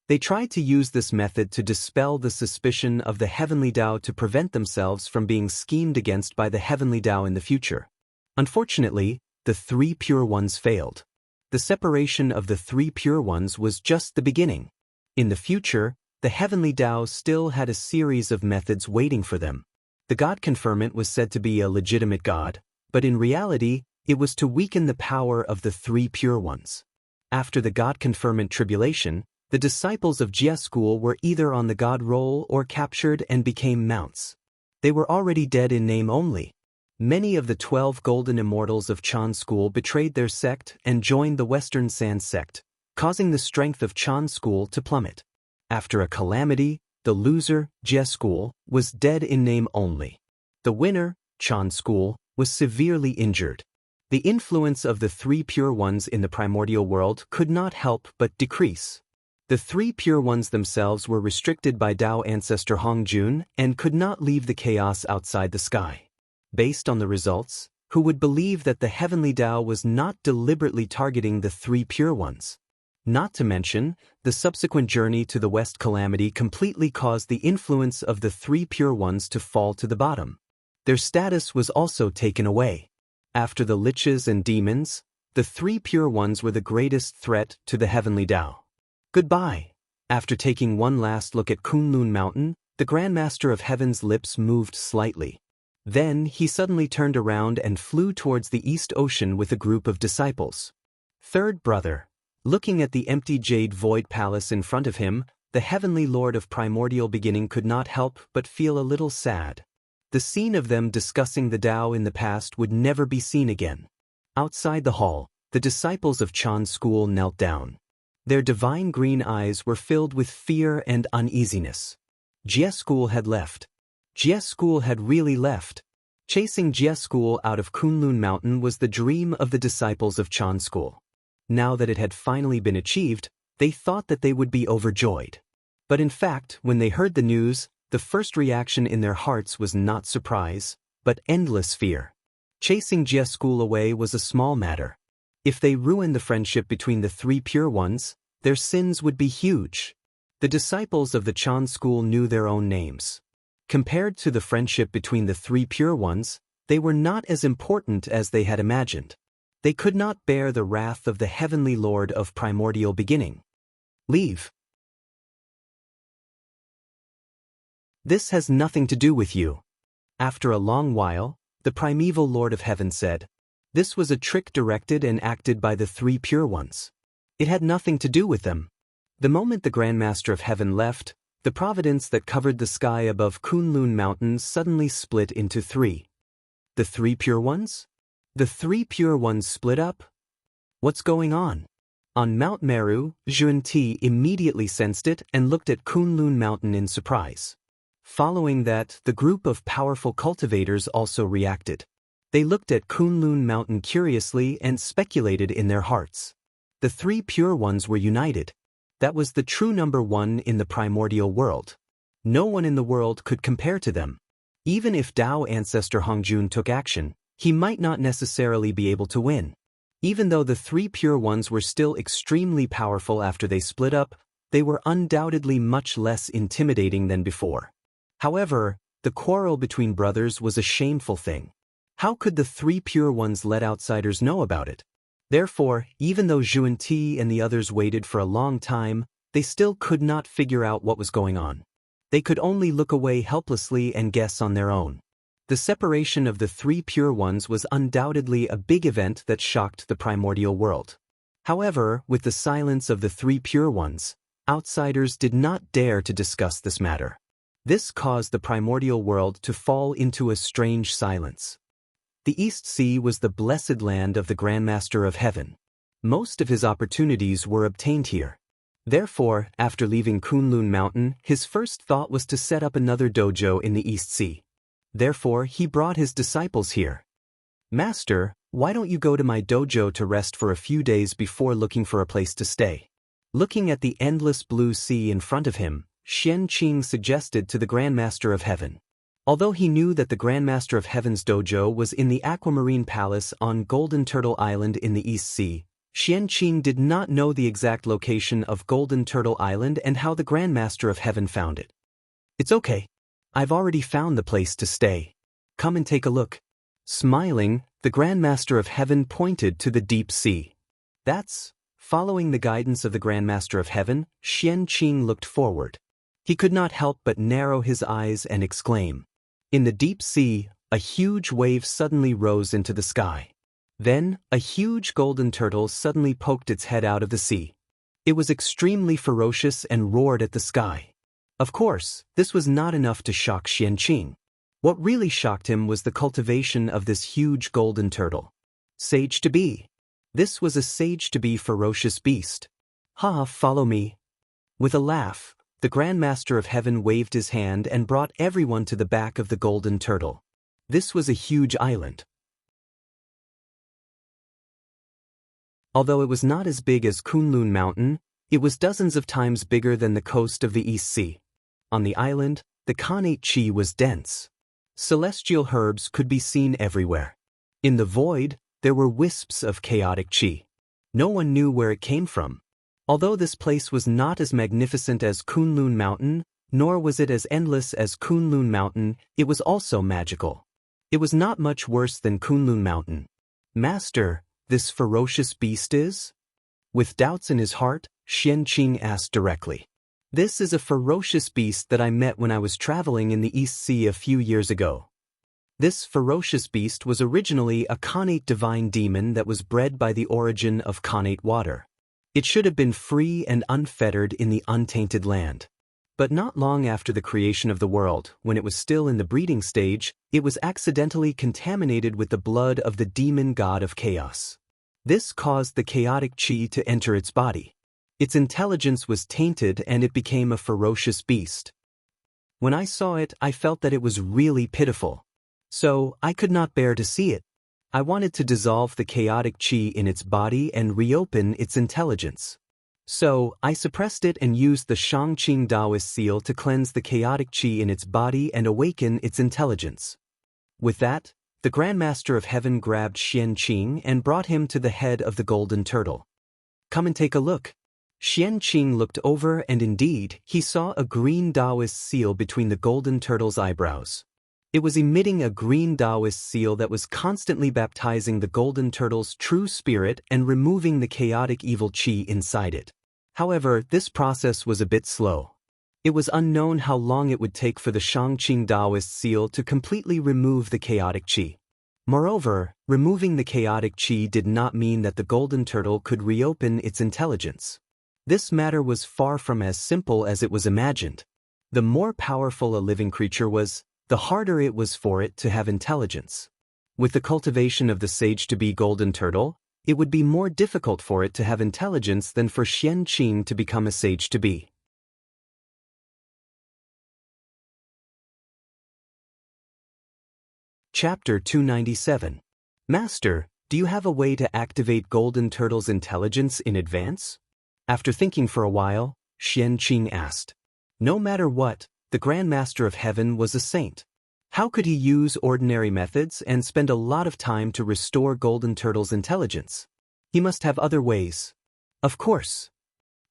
They tried to use this method to dispel the suspicion of the heavenly Tao to prevent themselves from being schemed against by the heavenly Tao in the future. Unfortunately, the three pure ones failed. The separation of the three pure ones was just the beginning. In the future, the heavenly Tao still had a series of methods waiting for them. The God conferment was said to be a legitimate God, but in reality, it was to weaken the power of the three pure ones. After the God conferment tribulation, the disciples of Jia school were either on the God roll or captured and became mounts. They were already dead in name only. Many of the 12 golden immortals of Chan school betrayed their sect and joined the Western Sand sect, causing the strength of Chan school to plummet. After a calamity, the loser, Jia school, was dead in name only. The winner, Chan school, was severely injured. The influence of the three pure ones in the primordial world could not help but decrease. The three pure ones themselves were restricted by Tao ancestor Hongjun and could not leave the chaos outside the sky. Based on the results, who would believe that the heavenly Tao was not deliberately targeting the three pure ones? Not to mention, the subsequent journey to the West calamity completely caused the influence of the three pure ones to fall to the bottom. Their status was also taken away. After the liches and demons, the three pure ones were the greatest threat to the heavenly Tao. Goodbye. After taking one last look at Kunlun Mountain, the Grandmaster of Heaven's lips moved slightly. Then he suddenly turned around and flew towards the East Ocean with a group of disciples. Third brother. Looking at the empty jade void palace in front of him, the heavenly lord of primordial beginning could not help but feel a little sad. The scene of them discussing the Tao in the past would never be seen again. Outside the hall, the disciples of Chan school knelt down. Their divine green eyes were filled with fear and uneasiness. Jia school had left. Jia school had really left. Chasing Jia school out of Kunlun Mountain was the dream of the disciples of Chan school. Now that it had finally been achieved, they thought that they would be overjoyed. But in fact, when they heard the news, the first reaction in their hearts was not surprise, but endless fear. Chasing Jia school away was a small matter. If they ruined the friendship between the three pure ones, their sins would be huge. The disciples of the Chan school knew their own names. Compared to the friendship between the three pure ones, they were not as important as they had imagined. They could not bear the wrath of the heavenly lord of primordial beginning. Leave. This has nothing to do with you. After a long while, the primeval lord of heaven said, this was a trick directed and acted by the three pure ones. It had nothing to do with them. The moment the Grandmaster of Heaven left, the providence that covered the sky above Kunlun Mountain suddenly split into three. The three pure ones? The three pure ones split up? What's going on? On Mount Meru, Zhuan-Ti immediately sensed it and looked at Kunlun Mountain in surprise. Following that, the group of powerful cultivators also reacted. They looked at Kunlun Mountain curiously and speculated in their hearts. The three pure ones were united. That was the true number one in the primordial world. No one in the world could compare to them. Even if Tao ancestor Hongjun took action, he might not necessarily be able to win. Even though the three pure ones were still extremely powerful after they split up, they were undoubtedly much less intimidating than before. However, the quarrel between brothers was a shameful thing. How could the three pure ones let outsiders know about it? Therefore, even though Zhuan-Ti and the others waited for a long time, they still could not figure out what was going on. They could only look away helplessly and guess on their own. The separation of the three pure ones was undoubtedly a big event that shocked the primordial world. However, with the silence of the three pure ones, outsiders did not dare to discuss this matter. This caused the primordial world to fall into a strange silence. The East Sea was the blessed land of the Grandmaster of Heaven. Most of his opportunities were obtained here. Therefore, after leaving Kunlun Mountain, his first thought was to set up another dojo in the East Sea. Therefore, he brought his disciples here. Master, why don't you go to my dojo to rest for a few days before looking for a place to stay? Looking at the endless blue sea in front of him, Xianqing suggested to the Grandmaster of Heaven. Although he knew that the Grandmaster of Heaven's dojo was in the Aquamarine Palace on Golden Turtle Island in the East Sea, Xianqing did not know the exact location of Golden Turtle Island and how the Grandmaster of Heaven found it. "It's okay. I've already found the place to stay. Come and take a look." Smiling, the Grandmaster of Heaven pointed to the deep sea. Following the guidance of the Grandmaster of Heaven, Xianqing looked forward. He could not help but narrow his eyes and exclaim. In the deep sea, a huge wave suddenly rose into the sky. Then, a huge golden turtle suddenly poked its head out of the sea. It was extremely ferocious and roared at the sky. Of course, this was not enough to shock Xianqing. What really shocked him was the cultivation of this huge golden turtle. Sage-to-be. This was a sage-to-be ferocious beast. "Ha, follow me." With a laugh, the Grandmaster of Heaven waved his hand and brought everyone to the back of the golden turtle. This was a huge island. Although it was not as big as Kunlun Mountain, it was dozens of times bigger than the coast of the East Sea. On the island, the Khanate Chi was dense. Celestial herbs could be seen everywhere. In the void, there were wisps of chaotic Chi. No one knew where it came from. Although this place was not as magnificent as Kunlun Mountain, nor was it as endless as Kunlun Mountain, it was also magical. It was not much worse than Kunlun Mountain. "Master, this ferocious beast is?" With doubts in his heart, Xianqing asked directly. "This is a ferocious beast that I met when I was traveling in the East Sea a few years ago." This ferocious beast was originally a Khanate divine demon that was bred by the origin of Khanate water. It should have been free and unfettered in the untainted land. But not long after the creation of the world, when it was still in the breeding stage, it was accidentally contaminated with the blood of the demon god of chaos. This caused the chaotic chi to enter its body. Its intelligence was tainted and it became a ferocious beast. When I saw it, I felt that it was really pitiful. So, I could not bear to see it. I wanted to dissolve the chaotic chi in its body and reopen its intelligence. So, I suppressed it and used the Shangqing Taoist seal to cleanse the chaotic chi in its body and awaken its intelligence. With that, the Grandmaster of Heaven grabbed Xianqing and brought him to the head of the golden turtle. "Come and take a look." Xianqing looked over and indeed, he saw a green Taoist seal between the golden turtle's eyebrows. It was emitting a green Taoist seal that was constantly baptizing the golden turtle's true spirit and removing the chaotic evil chi inside it. However, this process was a bit slow. It was unknown how long it would take for the Shangqing Taoist seal to completely remove the chaotic chi. Moreover, removing the chaotic chi did not mean that the golden turtle could reopen its intelligence. This matter was far from as simple as it was imagined. The more powerful a living creature was, the harder it was for it to have intelligence. With the cultivation of the sage-to-be golden turtle, it would be more difficult for it to have intelligence than for Xianqing to become a sage-to-be. Chapter 297. Master, do you have a way to activate golden turtle's intelligence in advance? After thinking for a while, Xianqing asked. No matter what, the Grandmaster of Heaven was a saint. How could he use ordinary methods and spend a lot of time to restore golden turtle's intelligence? He must have other ways. Of course.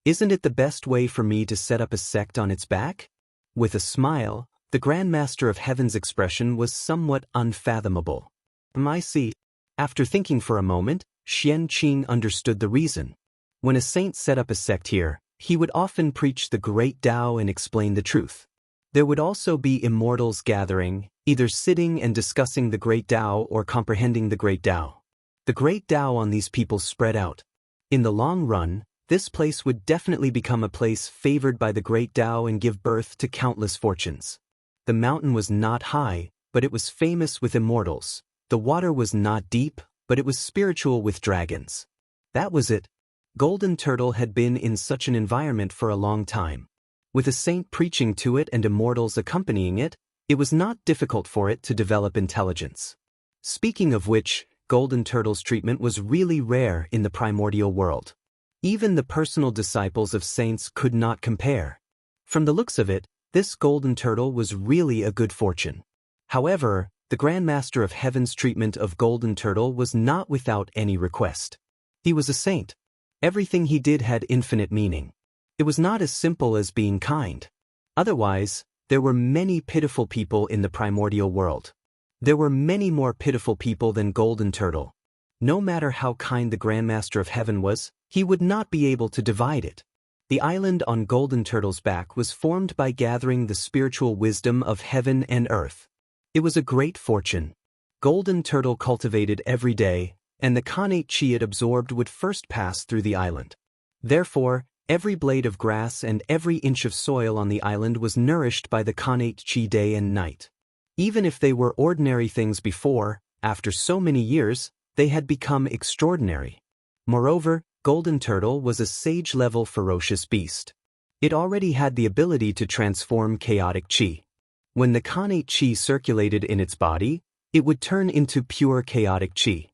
Isn't it the best way for me to set up a sect on its back? With a smile, the Grandmaster of Heaven's expression was somewhat unfathomable. I see. After thinking for a moment, Xianqing understood the reason. When a saint set up a sect here, he would often preach the great Tao and explain the truth. There would also be immortals gathering, either sitting and discussing the great Tao or comprehending the great Tao. The great Tao on these people spread out. In the long run, this place would definitely become a place favored by the great Tao and give birth to countless fortunes. The mountain was not high, but it was famous with immortals. The water was not deep, but it was spiritual with dragons. That was it. Golden Turtle had been in such an environment for a long time. With a saint preaching to it and immortals accompanying it, it was not difficult for it to develop intelligence. Speaking of which, Golden Turtle's treatment was really rare in the primordial world. Even the personal disciples of saints could not compare. From the looks of it, this golden turtle was really a good fortune. However, the Grand Master of Heaven's treatment of Golden Turtle was not without any request. He was a saint. Everything he did had infinite meaning. It was not as simple as being kind. Otherwise, there were many pitiful people in the primordial world. There were many more pitiful people than Golden Turtle. No matter how kind the Grand Master of Heaven was, he would not be able to divide it. The island on Golden Turtle's back was formed by gathering the spiritual wisdom of heaven and earth. It was a great fortune. Golden Turtle cultivated every day, and the connate chi it absorbed would first pass through the island. Therefore, every blade of grass and every inch of soil on the island was nourished by the connate chi day and night. Even if they were ordinary things before, after so many years, they had become extraordinary. Moreover, Golden Turtle was a sage-level ferocious beast. It already had the ability to transform chaotic chi. When the connate chi circulated in its body, it would turn into pure chaotic chi.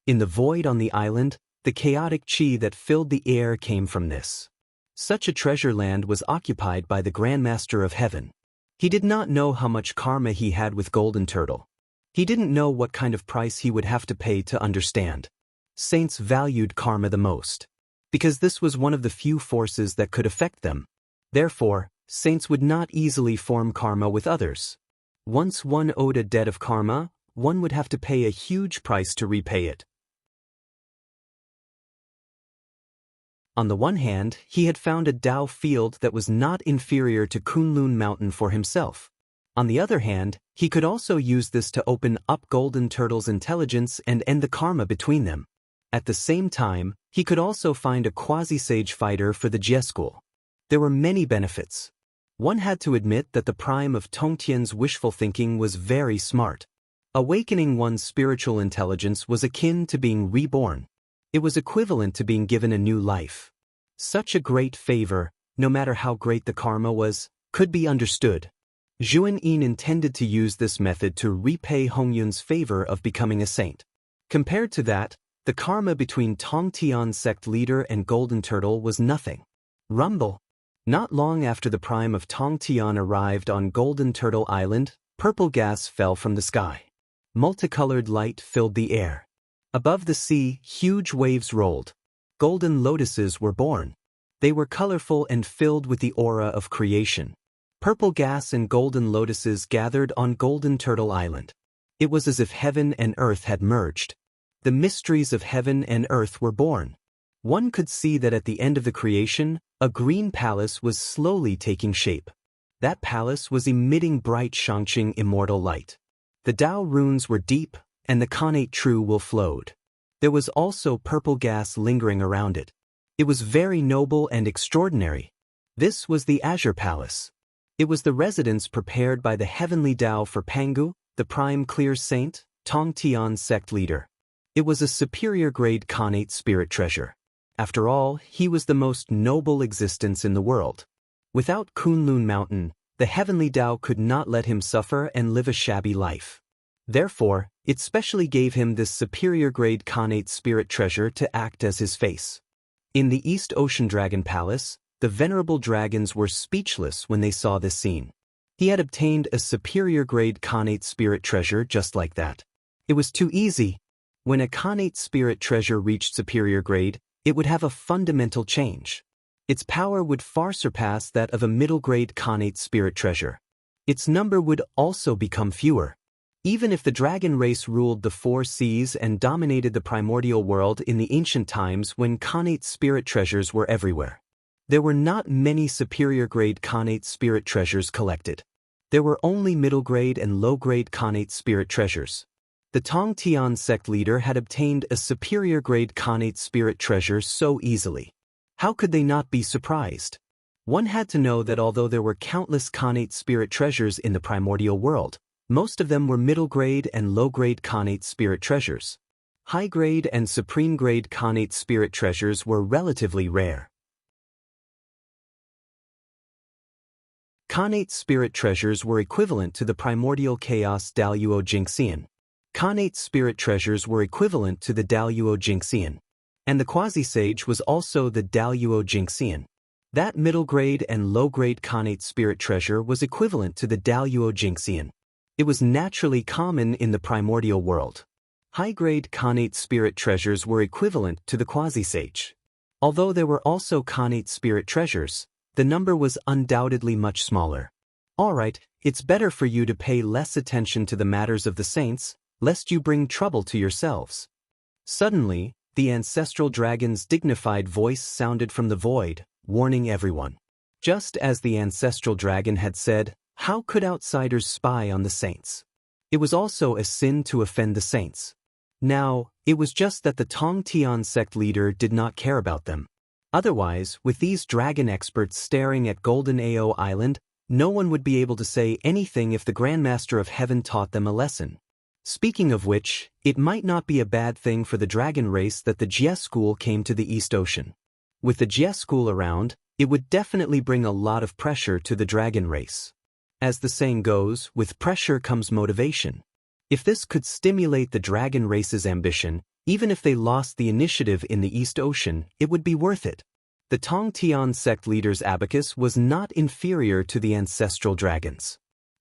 In the void on the island, the chaotic chi that filled the air came from this. Such a treasure land was occupied by the Grand Master of Heaven. He did not know how much karma he had with Golden Turtle. He didn't know what kind of price he would have to pay to understand. Saints valued karma the most, because this was one of the few forces that could affect them. Therefore, saints would not easily form karma with others. Once one owed a debt of karma, one would have to pay a huge price to repay it. On the one hand, he had found a Tao field that was not inferior to Kunlun Mountain for himself. On the other hand, he could also use this to open up Golden Turtle's intelligence and end the karma between them. At the same time, he could also find a quasi-sage fighter for the Jie school. There were many benefits. One had to admit that the prime of Tongtian's wishful thinking was very smart. Awakening one's spiritual intelligence was akin to being reborn. It was equivalent to being given a new life. Such a great favor, no matter how great the karma was, could be understood. Zhuan Yin intended to use this method to repay Hongyun's favor of becoming a saint. Compared to that, the karma between Tongtian's sect leader and Golden Turtle was nothing. Rumble. Not long after the prime of Tongtian arrived on Golden Turtle Island, purple gas fell from the sky. Multicolored light filled the air. Above the sea, huge waves rolled. Golden lotuses were born. They were colorful and filled with the aura of creation. Purple gas and golden lotuses gathered on Golden Turtle Island. It was as if heaven and earth had merged. The mysteries of heaven and earth were born. One could see that at the end of the creation, a green palace was slowly taking shape. That palace was emitting bright Shangqing immortal light. The Tao runes were deep, and the connate true will flowed. There was also purple gas lingering around it. It was very noble and extraordinary. This was the Azure Palace. It was the residence prepared by the heavenly Tao for Pangu, the prime clear saint, Tongtian's sect leader. It was a superior grade connate spirit treasure. After all, he was the most noble existence in the world. Without Kunlun Mountain, the heavenly Tao could not let him suffer and live a shabby life. Therefore, it specially gave him this superior grade connate spirit treasure to act as his face. In the East Ocean Dragon Palace, the venerable dragons were speechless when they saw this scene. He had obtained a superior grade connate spirit treasure just like that. It was too easy. When a connate spirit treasure reached superior grade, it would have a fundamental change. Its power would far surpass that of a middle-grade connate spirit treasure. Its number would also become fewer. Even if the dragon race ruled the 4 seas and dominated the primordial world in the ancient times when connate spirit treasures were everywhere, there were not many superior-grade connate spirit treasures collected. There were only middle-grade and low-grade connate spirit treasures. The Tongtian sect leader had obtained a superior-grade connate spirit treasure so easily. How could they not be surprised? One had to know that although there were countless connate spirit treasures in the primordial world, most of them were middle-grade and low-grade connate spirit treasures. High-grade and supreme-grade connate spirit treasures were relatively rare. Connate spirit treasures were equivalent to the primordial chaos Daluo Jingxian. Connate spirit treasures were equivalent to the Daluo Jingxian. And the quasi-sage was also the Daluo Jinxian. That middle-grade and low-grade Khanate spirit treasure was equivalent to the Daluo Jinxian. It was naturally common in the primordial world. High-grade Khanate spirit treasures were equivalent to the quasi-sage. Although there were also Khanate spirit treasures, the number was undoubtedly much smaller. Alright, it's better for you to pay less attention to the matters of the saints, lest you bring trouble to yourselves. Suddenly, the ancestral dragon's dignified voice sounded from the void, warning everyone. Just as the ancestral dragon had said, how could outsiders spy on the saints? It was also a sin to offend the saints. Now, it was just that the Tong Tian sect leader did not care about them. Otherwise, with these dragon experts staring at Golden Ao Island, no one would be able to say anything if the Grandmaster of Heaven taught them a lesson. Speaking of which, it might not be a bad thing for the dragon race that the Jie school came to the East Ocean. With the Jie school around, it would definitely bring a lot of pressure to the dragon race. As the saying goes, with pressure comes motivation. If this could stimulate the dragon race's ambition, even if they lost the initiative in the East Ocean, it would be worth it. The Tong Tian sect leader's abacus was not inferior to the ancestral dragon's.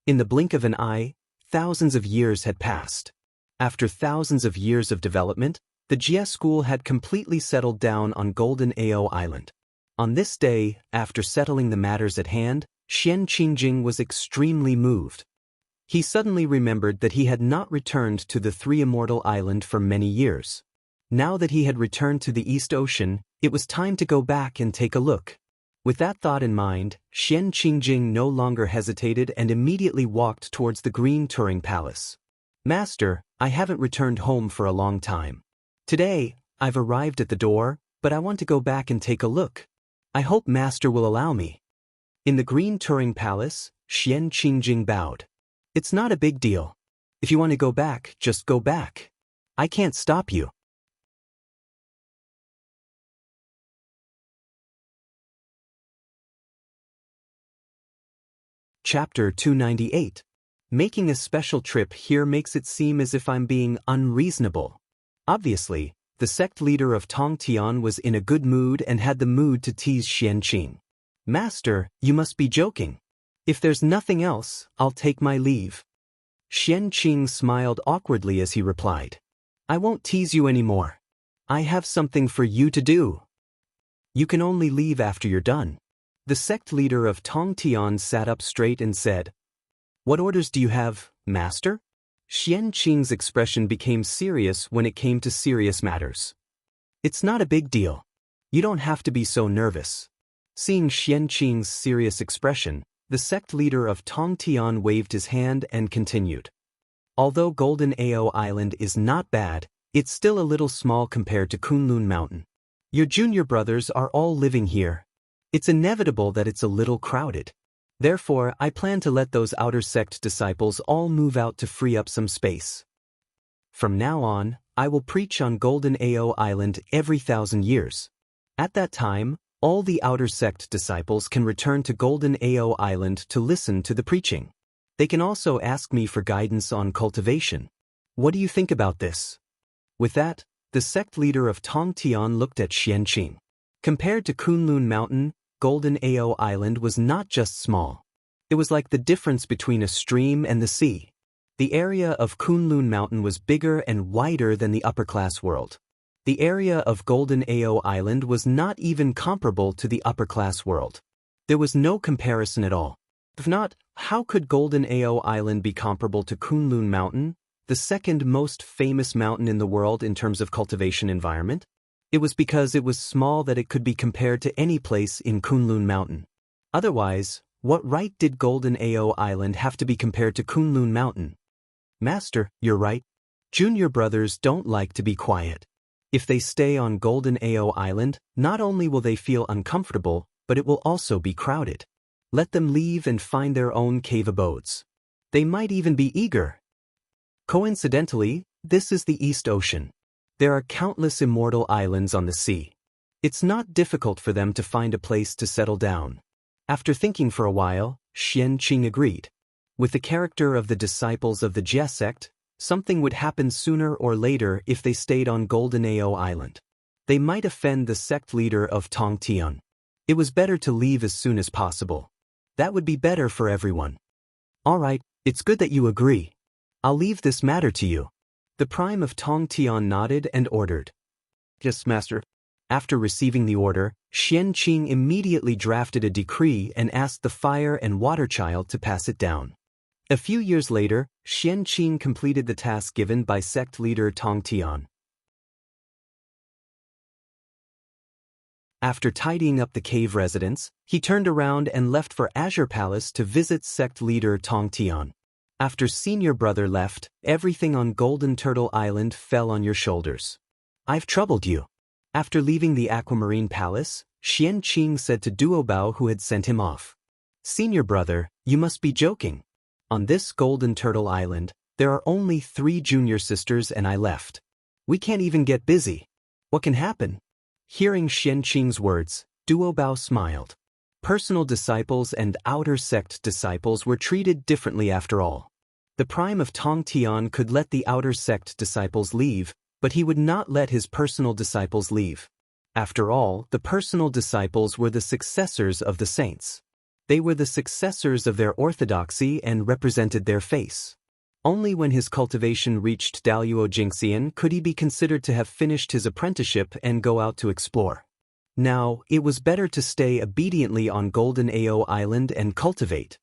In the blink of an eye, thousands of years had passed. After thousands of years of development, the Jie school had completely settled down on Golden Ao Island. On this day, after settling the matters at hand, Xian Qingjing was extremely moved. He suddenly remembered that he had not returned to the Three Immortal Island for many years. Now that he had returned to the East Ocean, it was time to go back and take a look. With that thought in mind, Xian Qingjing no longer hesitated and immediately walked towards the Green Turing Palace. Master, I haven't returned home for a long time. Today, I've arrived at the door, but I want to go back and take a look. I hope Master will allow me. In the Green Turing Palace, Xian Qingjing bowed. It's not a big deal. If you want to go back, just go back. I can't stop you. Chapter 298. Making a special trip here makes it seem as if I'm being unreasonable. Obviously, the sect leader of Tong Tian was in a good mood and had the mood to tease Xian Qing. Master, you must be joking. If there's nothing else, I'll take my leave. Xian Qing smiled awkwardly as he replied. I won't tease you anymore. I have something for you to do. You can only leave after you're done. The sect leader of Tong Tian sat up straight and said, What orders do you have, Master? Xian Qing's expression became serious when it came to serious matters. It's not a big deal. You don't have to be so nervous. Seeing Xian Qing's serious expression, the sect leader of Tong Tian waved his hand and continued. Although Golden Ao Island is not bad, it's still a little small compared to Kunlun Mountain. Your junior brothers are all living here. It's inevitable that it's a little crowded. Therefore, I plan to let those outer sect disciples all move out to free up some space. From now on, I will preach on Golden Ao Island every 1,000 years. At that time, all the outer sect disciples can return to Golden Ao Island to listen to the preaching. They can also ask me for guidance on cultivation. What do you think about this? With that, the sect leader of Tong Tian looked at Xian Qing. Compared to Kunlun Mountain, Golden Ao Island was not just small. It was like the difference between a stream and the sea. The area of Kunlun Mountain was bigger and wider than the upper-class world. The area of Golden Ao Island was not even comparable to the upper-class world. There was no comparison at all. If not, how could Golden Ao Island be comparable to Kunlun Mountain, the second most famous mountain in the world in terms of cultivation environment? It was because it was small that it could be compared to any place in Kunlun Mountain. Otherwise, what right did Golden Ao Island have to be compared to Kunlun Mountain? Master, you're right. Junior brothers don't like to be quiet. If they stay on Golden Ao Island, not only will they feel uncomfortable, but it will also be crowded. Let them leave and find their own cave abodes. They might even be eager. Coincidentally, this is the East Ocean. There are countless immortal islands on the sea. It's not difficult for them to find a place to settle down. After thinking for a while, Xian Qing agreed. With the character of the disciples of the Jie sect, something would happen sooner or later if they stayed on Golden Ao Island. They might offend the sect leader of Tongtian. It was better to leave as soon as possible. That would be better for everyone. All right, it's good that you agree. I'll leave this matter to you. The Prime of Tongtian nodded and ordered. Yes, Master. After receiving the order, Xian Qing immediately drafted a decree and asked the Fire and Water Child to pass it down. A few years later, Xian Qing completed the task given by sect leader Tongtian. After tidying up the cave residence, he turned around and left for Azure Palace to visit sect leader Tongtian. After senior brother left, everything on Golden Turtle Island fell on your shoulders. I've troubled you. After leaving the Aquamarine Palace, Xian Qing said to Duobao who had sent him off. Senior brother, you must be joking. On this Golden Turtle Island, there are only 3 junior sisters and I left. We can't even get busy. What can happen? Hearing Xian Qing's words, Duobao smiled. Personal disciples and outer sect disciples were treated differently after all. The Prime of Tongtian could let the outer sect disciples leave, but he would not let his personal disciples leave. After all, the personal disciples were the successors of the saints. They were the successors of their orthodoxy and represented their face. Only when his cultivation reached Daluo Jingxian could he be considered to have finished his apprenticeship and go out to explore. Now, it was better to stay obediently on Golden Ao Island and cultivate.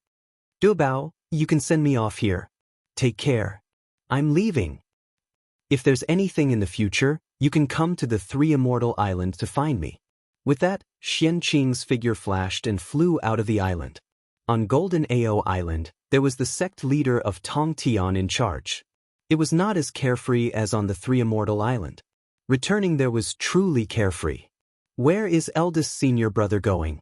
Duobao, you can send me off here. Take care. I'm leaving. If there's anything in the future, you can come to the 3 Immortal Island to find me. With that, Xian Qing's figure flashed and flew out of the island. On Golden Ao Island, there was the sect leader of Tongtian in charge. It was not as carefree as on the 3 Immortal Island. Returning there was truly carefree. Where is eldest senior brother going?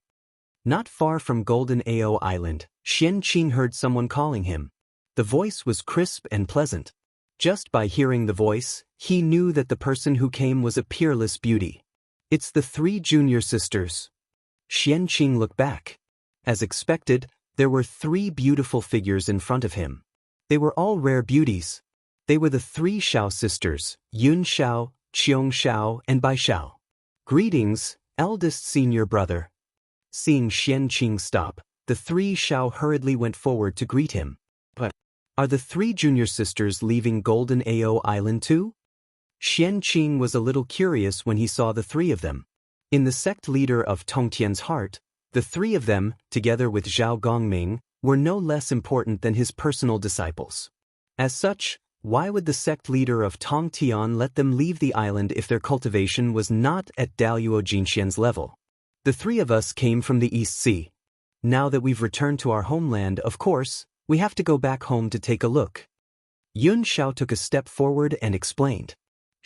Not far from Golden Ao Island, Xian Qing heard someone calling him. The voice was crisp and pleasant. Just by hearing the voice, he knew that the person who came was a peerless beauty. It's the 3 junior sisters. Xian Qing looked back. As expected, there were 3 beautiful figures in front of him. They were all rare beauties. They were the 3 Xiao sisters, Yun Xiao, Qiong Xiao, and Bai Xiao. Greetings, eldest senior brother. Seeing Xian Qing stop, the 3 Xiao hurriedly went forward to greet him. But are the 3 junior sisters leaving Golden Ao Island too? Xian Qing was a little curious when he saw the 3 of them. In the sect leader of Tongtian's heart, the 3 of them, together with Zhao Gongming, were no less important than his personal disciples. As such, why would the sect leader of Tongtian let them leave the island if their cultivation was not at Daluo Jingxian's level? The 3 of us came from the East Sea. Now that we've returned to our homeland, of course, we have to go back home to take a look. Yun Xiao took a step forward and explained.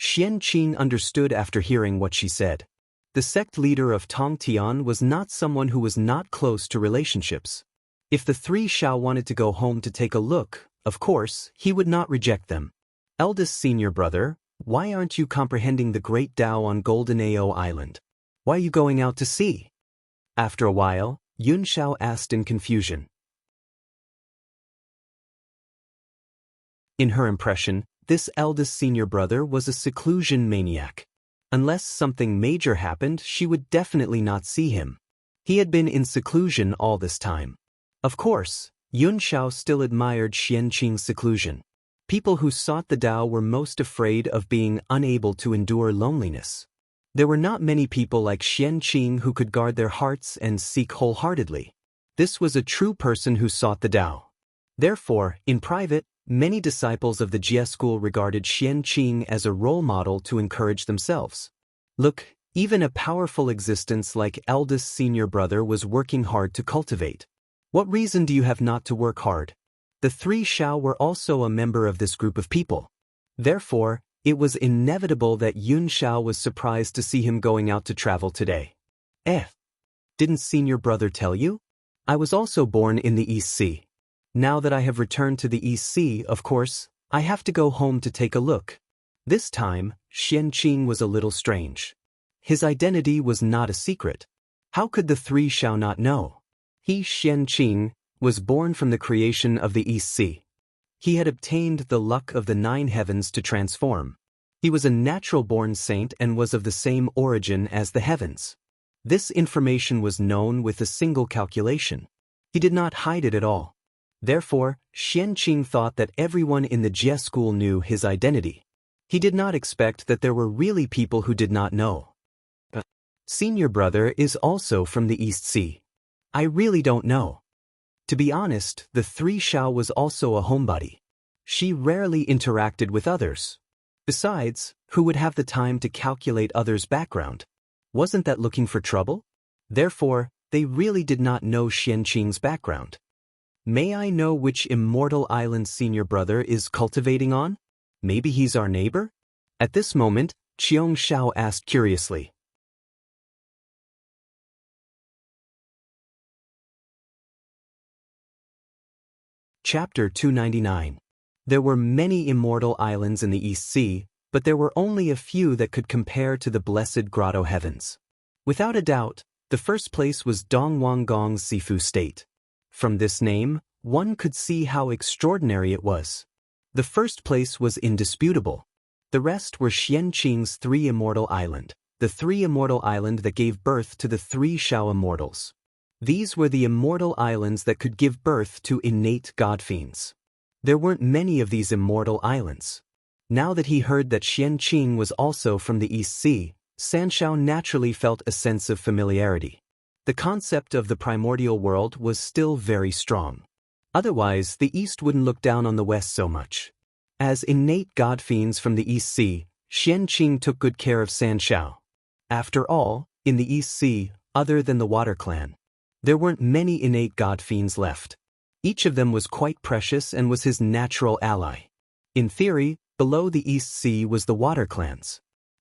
Xian Qing understood after hearing what she said. The sect leader of Tongtian was not someone who was not close to relationships. If the 3 Xiao wanted to go home to take a look, of course, he would not reject them. Eldest senior brother, why aren't you comprehending the great Tao on Golden Ao Island? Why are you going out to sea? After a while, Yun Xiao asked in confusion. In her impression, this eldest senior brother was a seclusion maniac. Unless something major happened, she would definitely not see him. He had been in seclusion all this time. Of course, Yun Xiao still admired Xian Qing's seclusion. People who sought the Tao were most afraid of being unable to endure loneliness. There were not many people like Xian Qing who could guard their hearts and seek wholeheartedly. This was a true person who sought the Tao. Therefore, in private, many disciples of the Jie school regarded Xian Qing as a role model to encourage themselves. Look, even a powerful existence like eldest senior brother was working hard to cultivate. What reason do you have not to work hard? The 3 Xiao were also a member of this group of people. Therefore, it was inevitable that Yun Xiao was surprised to see him going out to travel today. Didn't senior brother tell you? I was also born in the East Sea. Now that I have returned to the East Sea, of course, I have to go home to take a look. This time, Xian Qing was a little strange. His identity was not a secret. How could the 3 Xiao not know? He, Xian Qing, was born from the creation of the East Sea. He had obtained the luck of the 9 heavens to transform. He was a natural-born saint and was of the same origin as the heavens. This information was known with a single calculation. He did not hide it at all. Therefore, Xianqing thought that everyone in the Jie school knew his identity. He did not expect that there were really people who did not know. Senior brother is also from the East Sea. I really don't know. To be honest, the 3 Xiao was also a homebody. She rarely interacted with others. Besides, who would have the time to calculate others' background? Wasn't that looking for trouble? Therefore, they really did not know Xianqing's background. May I know which immortal island senior brother is cultivating on? Maybe he's our neighbor? At this moment, Qiong Xiao asked curiously. Chapter 299. There were many immortal islands in the East Sea, but there were only a few that could compare to the blessed grotto heavens. Without a doubt, the first place was Dongwangong's Sifu State. From this name, one could see how extraordinary it was. The first place was indisputable. The rest were Xianqing's 3 immortal island, the 3 immortal island that gave birth to the 3 Xiao immortals. These were the immortal islands that could give birth to innate god-fiends. There weren't many of these immortal islands. Now that he heard that Xianqing was also from the East Sea, Sanshao naturally felt a sense of familiarity. The concept of the primordial world was still very strong. Otherwise, the East wouldn't look down on the West so much. As innate god-fiends from the East Sea, Xianqing took good care of Sanshao. After all, in the East Sea, other than the Water Clan, there weren't many innate god-fiends left. Each of them was quite precious and was his natural ally. In theory, below the East Sea was the Water Clans.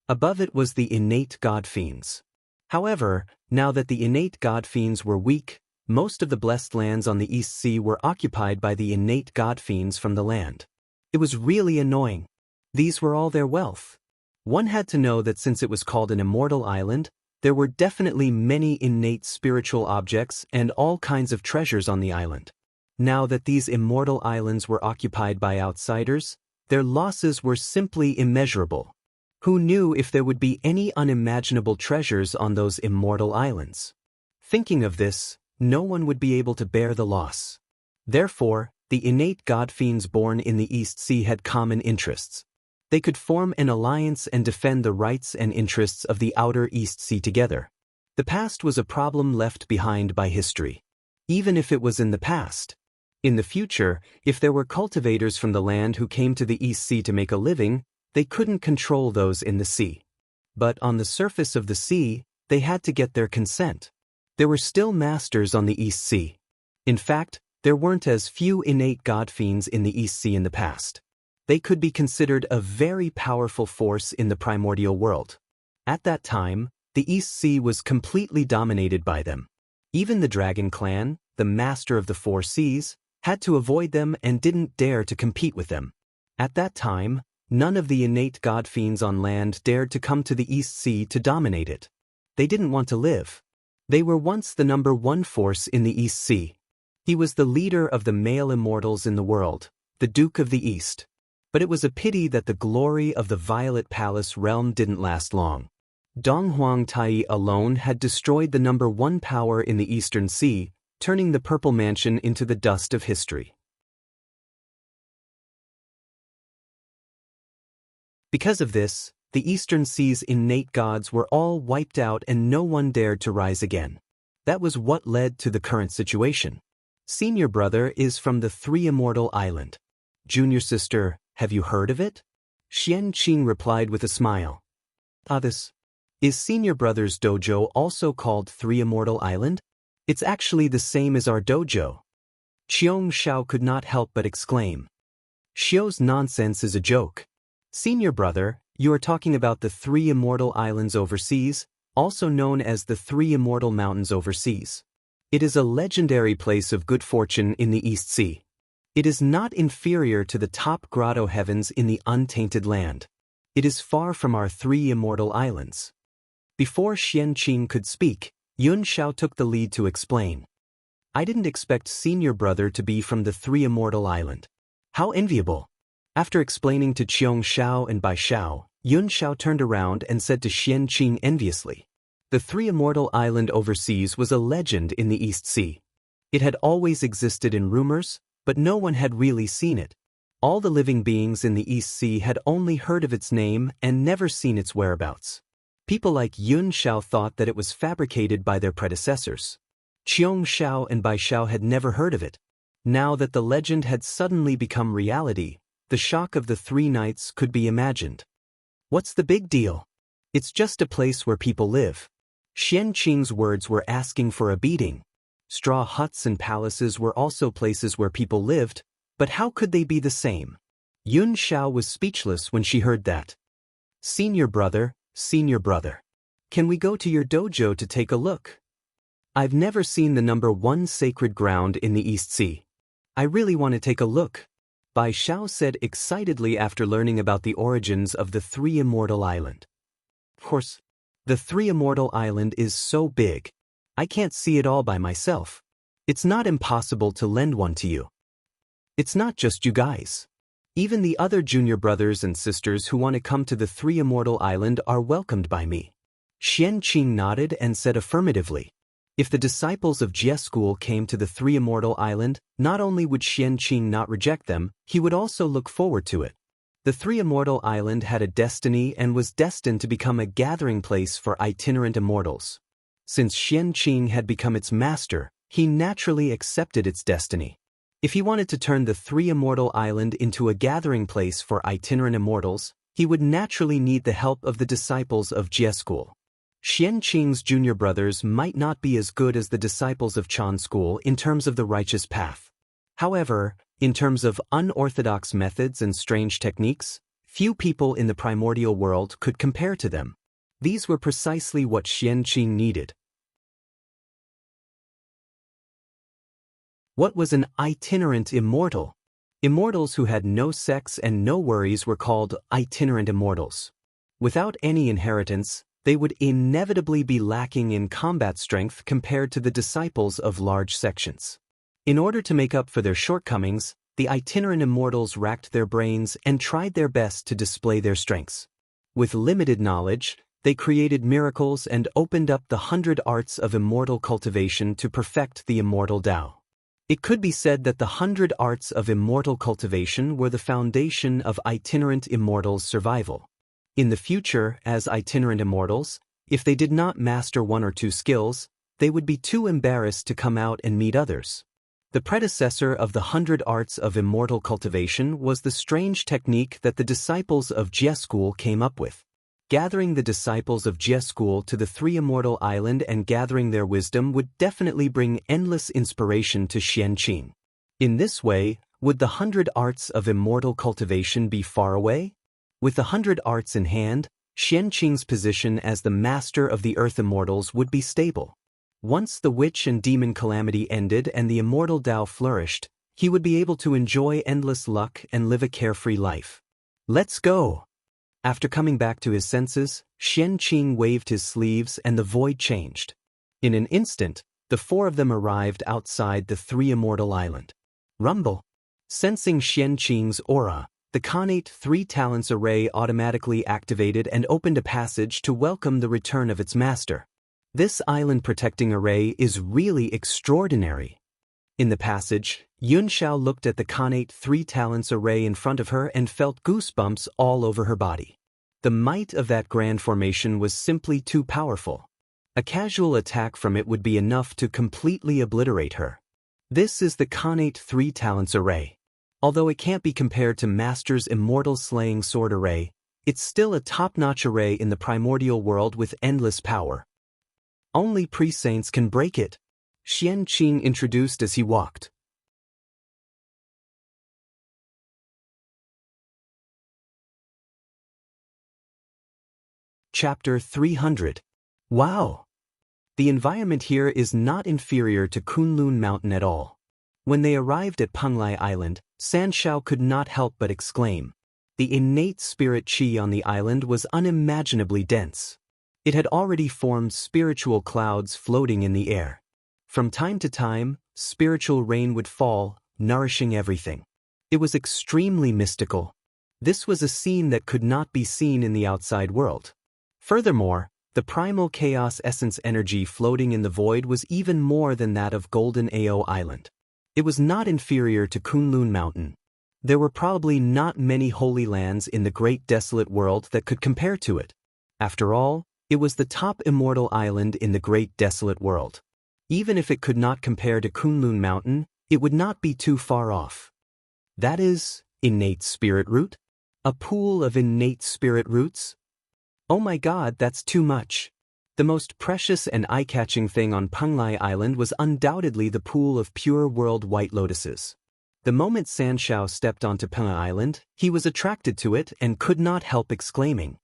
Above it was the innate god-fiends. However, now that the innate god-fiends were weak, most of the blessed lands on the East Sea were occupied by the innate god-fiends from the land. It was really annoying. These were all their wealth. One had to know that since it was called an immortal island, there were definitely many innate spiritual objects and all kinds of treasures on the island. Now that these immortal islands were occupied by outsiders, their losses were simply immeasurable. Who knew if there would be any unimaginable treasures on those immortal islands? Thinking of this, no one would be able to bear the loss. Therefore, the innate god-fiends born in the East Sea had common interests. They could form an alliance and defend the rights and interests of the outer East Sea together. The past was a problem left behind by history. Even if it was in the past. In the future, if there were cultivators from the land who came to the East Sea to make a living, they couldn't control those in the sea. But on the surface of the sea, they had to get their consent. There were still masters on the East Sea. In fact, there weren't as few innate god-fiends in the East Sea in the past. They could be considered a very powerful force in the primordial world. At that time, the East Sea was completely dominated by them. Even the Dragon Clan, the master of the 4 seas, had to avoid them and didn't dare to compete with them. At that time, none of the innate god-fiends on land dared to come to the East Sea to dominate it. They didn't want to live. They were once the #1 force in the East Sea. He was the leader of the male immortals in the world, the Duke of the East. But it was a pity that the glory of the Violet Palace realm didn't last long. Donghuang Tai alone had destroyed the #1 power in the Eastern Sea, turning the Purple Mansion into the dust of history. Because of this, the Eastern Sea's innate gods were all wiped out and no one dared to rise again. That was what led to the current situation. Senior brother is from the 3 immortal island. Junior sister, have you heard of it? Xianqing replied with a smile. This. Is senior brother's dojo also called 3 immortal island? It's actually the same as our dojo. Qiong Xiao could not help but exclaim. Xiao's nonsense is a joke. Senior brother, you are talking about the 3 immortal islands overseas, also known as the 3 immortal mountains overseas. It is a legendary place of good fortune in the East Sea. It is not inferior to the top grotto heavens in the untainted land. It is far from our 3 immortal islands. Before Xianqing could speak, Yun Xiao took the lead to explain. I didn't expect senior brother to be from the 3 immortal island. How enviable! After explaining to Qiong Xiao and Bai Xiao, Yun Xiao turned around and said to Xian Qing enviously. The Three Immortal Island overseas was a legend in the East Sea. It had always existed in rumors, but no one had really seen it. All the living beings in the East Sea had only heard of its name and never seen its whereabouts. People like Yun Xiao thought that it was fabricated by their predecessors. Qiong Xiao and Bai Xiao had never heard of it. Now that the legend had suddenly become reality, the shock of the three knights could be imagined. What's the big deal? It's just a place where people live. Xian Qing's words were asking for a beating. Straw huts and palaces were also places where people lived, but how could they be the same? Yun Xiao was speechless when she heard that. Senior brother, can we go to your dojo to take a look? I've never seen the number 1 sacred ground in the East Sea. I really want to take a look, Bai Xiao said excitedly after learning about the origins of the Three Immortal Island. Of course, the Three Immortal Island is so big. I can't see it all by myself. It's not impossible to lend one to you. It's not just you guys. Even the other junior brothers and sisters who want to come to the Three Immortal Island are welcomed by me. Xian Qing nodded and said affirmatively. If the disciples of Jie School came to the Three Immortal Island, not only would Xian Qing not reject them, he would also look forward to it. The Three Immortal Island had a destiny and was destined to become a gathering place for itinerant immortals. Since Xian Qing had become its master, he naturally accepted its destiny. If he wanted to turn the Three Immortal Island into a gathering place for itinerant immortals, he would naturally need the help of the disciples of Jie School. Xian Qing's junior brothers might not be as good as the disciples of Chan School in terms of the righteous path. However, in terms of unorthodox methods and strange techniques, few people in the primordial world could compare to them. These were precisely what Xian Qing needed. What was an itinerant immortal? Immortals who had no sex and no worries were called itinerant immortals. Without any inheritance, they would inevitably be lacking in combat strength compared to the disciples of large sections. In order to make up for their shortcomings, the itinerant immortals racked their brains and tried their best to display their strengths. With limited knowledge, they created miracles and opened up the 100 arts of immortal cultivation to perfect the immortal Tao. It could be said that the 100 arts of immortal cultivation were the foundation of itinerant immortals' survival. In the future, as itinerant immortals, if they did not master 1 or 2 skills, they would be too embarrassed to come out and meet others. The predecessor of the 100 arts of immortal cultivation was the strange technique that the disciples of Jie School came up with. Gathering the disciples of Jie School to the Three Immortal Island and gathering their wisdom would definitely bring endless inspiration to Xian Qing. In this way, would the 100 arts of immortal cultivation be far away? With the 100 arts in hand, Xian Qing's position as the master of the Earth Immortals would be stable. Once the witch and demon calamity ended and the immortal Tao flourished, he would be able to enjoy endless luck and live a carefree life. Let's go! After coming back to his senses, Xian Qing waved his sleeves and the void changed. In an instant, the 4 of them arrived outside the Three Immortal Island. Rumble! Sensing Xian Qing's aura, the Connate 3 Talents Array automatically activated and opened a passage to welcome the return of its master. This island-protecting array is really extraordinary. In the passage, Yun Xiao looked at the Connate 3 Talents Array in front of her and felt goosebumps all over her body. The might of that grand formation was simply too powerful. A casual attack from it would be enough to completely obliterate her. This is the Connate 3 Talents Array. Although it can't be compared to Master's Immortal Slaying Sword Array, it's still a top-notch array in the primordial world with endless power. Only pre-saints can break it, Xian Qing introduced as he walked. Chapter 300. Wow! The environment here is not inferior to Kunlun Mountain at all. When they arrived at Penglai Island, San Shao could not help but exclaim. The innate spirit qi on the island was unimaginably dense. It had already formed spiritual clouds floating in the air. From time to time, spiritual rain would fall, nourishing everything. It was extremely mystical. This was a scene that could not be seen in the outside world. Furthermore, the primal chaos essence energy floating in the void was even more than that of Golden Ao Island. It was not inferior to Kunlun Mountain. There were probably not many holy lands in the great desolate world that could compare to it. After all, it was the top immortal island in the great desolate world. Even if it could not compare to Kunlun Mountain, it would not be too far off. That is, innate spirit root? A pool of innate spirit roots? Oh my god, that's too much. The most precious and eye-catching thing on Penglai Island was undoubtedly the pool of pure world white lotuses. The moment Sanshao stepped onto Penglai Island, he was attracted to it and could not help exclaiming.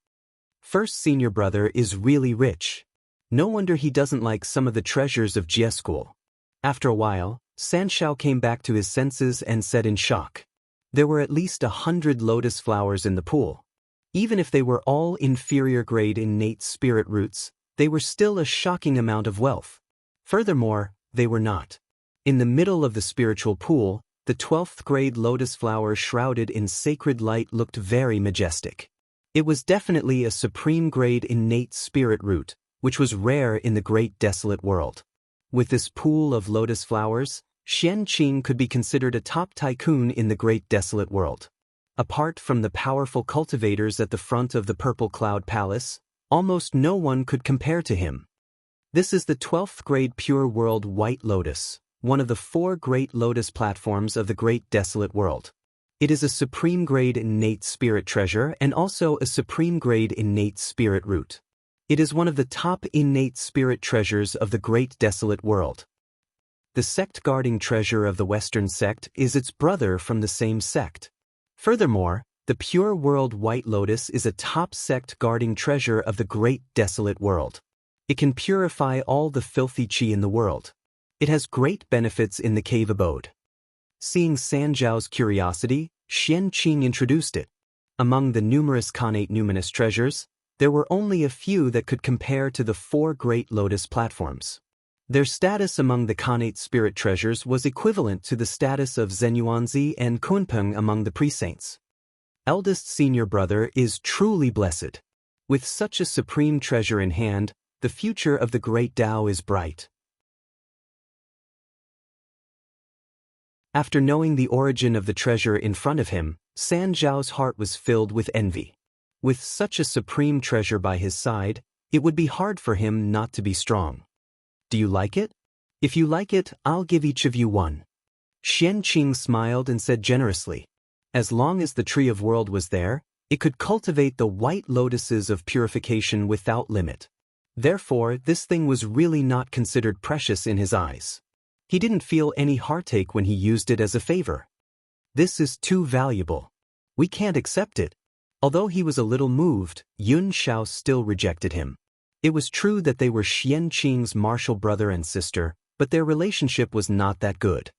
First senior brother is really rich. No wonder he doesn't like some of the treasures of Jie School. After a while, Sanshao came back to his senses and said in shock. There were at least 100 lotus flowers in the pool. Even if they were all inferior grade innate spirit roots, they were still a shocking amount of wealth. Furthermore, they were not. In the middle of the spiritual pool, the 12th grade lotus flower shrouded in sacred light looked very majestic. It was definitely a supreme grade innate spirit root, which was rare in the great desolate world. With this pool of lotus flowers, Xian Qing could be considered a top tycoon in the great desolate world. Apart from the powerful cultivators at the front of the Purple Cloud Palace, almost no one could compare to him. This is the 12th grade pure world white lotus, one of the 4 great lotus platforms of the great desolate world. It is a supreme grade innate spirit treasure and also a supreme grade innate spirit root. It is one of the top innate spirit treasures of the great desolate world. The sect guarding treasure of the Western sect is its brother from the same sect. Furthermore, the pure world white lotus is a top sect guarding treasure of the great desolate world. It can purify all the filthy qi in the world. It has great benefits in the cave abode. Seeing Sanzhao's curiosity, Xian Qing introduced it. Among the numerous connate numinous treasures, there were only a few that could compare to the 4 great lotus platforms. Their status among the connate spirit treasures was equivalent to the status of Zenyuanzi and Kunpeng among the pre-saints. Eldest senior brother is truly blessed. With such a supreme treasure in hand, the future of the great Tao is bright. After knowing the origin of the treasure in front of him, Sanzhao's heart was filled with envy. With such a supreme treasure by his side, it would be hard for him not to be strong. Do you like it? If you like it, I'll give each of you one. Xian Qing smiled and said generously. As long as the tree of world was there, it could cultivate the white lotuses of purification without limit. Therefore, this thing was really not considered precious in his eyes. He didn't feel any heartache when he used it as a favor. This is too valuable. We can't accept it. Although he was a little moved, Yun Shao still rejected him. It was true that they were Xian Qing's martial brother and sister, but their relationship was not that good.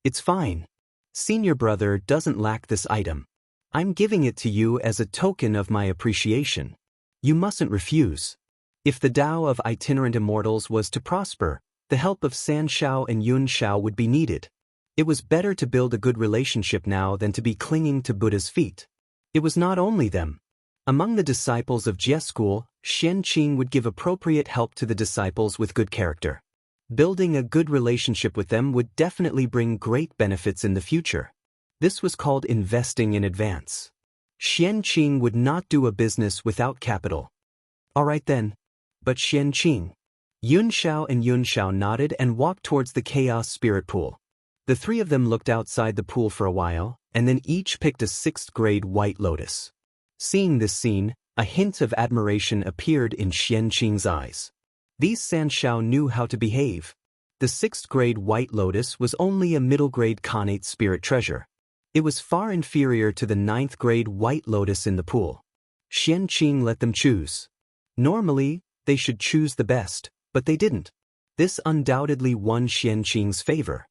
It's fine. Senior brother doesn't lack this item. I'm giving it to you as a token of my appreciation. You mustn't refuse. If the Tao of itinerant immortals was to prosper, the help of Sanshao and Yun Shao would be needed. It was better to build a good relationship now than to be clinging to Buddha's feet. It was not only them. Among the disciples of Jie School, Xian Qing would give appropriate help to the disciples with good character. Building a good relationship with them would definitely bring great benefits in the future. This was called investing in advance. Xian Qing would not do a business without capital. All right then. But Xian Qing. Yun Shao and Yun Shao nodded and walked towards the chaos spirit pool. The 3 of them looked outside the pool for a while, and then each picked a 6th grade white lotus. Seeing this scene, a hint of admiration appeared in Xian Qing's eyes. These Sanshao knew how to behave. The 6th grade white lotus was only a middle grade connate spirit treasure. It was far inferior to the 9th grade white lotus in the pool. Xian Qing let them choose. Normally, they should choose the best, but they didn't. This undoubtedly won Xian Qing's favor.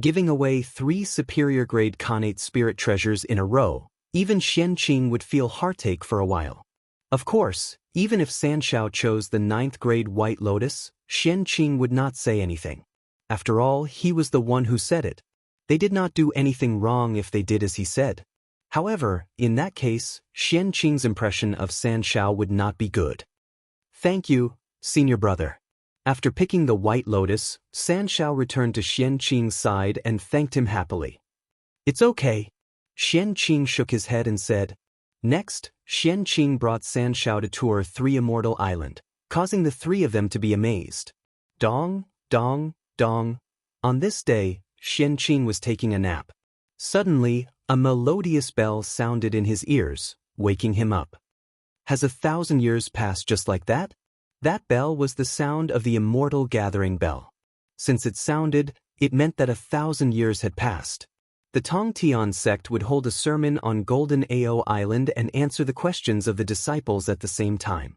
Giving away 3 superior grade connate spirit treasures in a row, even Xian Qing would feel heartache for a while. Of course, even if Sanshao chose the 9th grade white lotus, Xian Qing would not say anything. After all, he was the one who said it. They did not do anything wrong if they did as he said. However, in that case, Xian Qing's impression of San Shao would not be good. Thank you, senior brother. After picking the white lotus, San Shao returned to Xian Qing's side and thanked him happily. It's okay. Xian Qing shook his head and said. Next, Xian Qing brought San Shao to tour 3 Immortal Island, causing the 3 of them to be amazed. Dong, dong, dong. On this day, Xian Qing was taking a nap. Suddenly, a melodious bell sounded in his ears, waking him up. Has 1,000 years passed just like that? That bell was the sound of the immortal gathering bell. Since it sounded, it meant that 1,000 years had passed. The Tongtian sect would hold a sermon on Golden Ao Island and answer the questions of the disciples at the same time.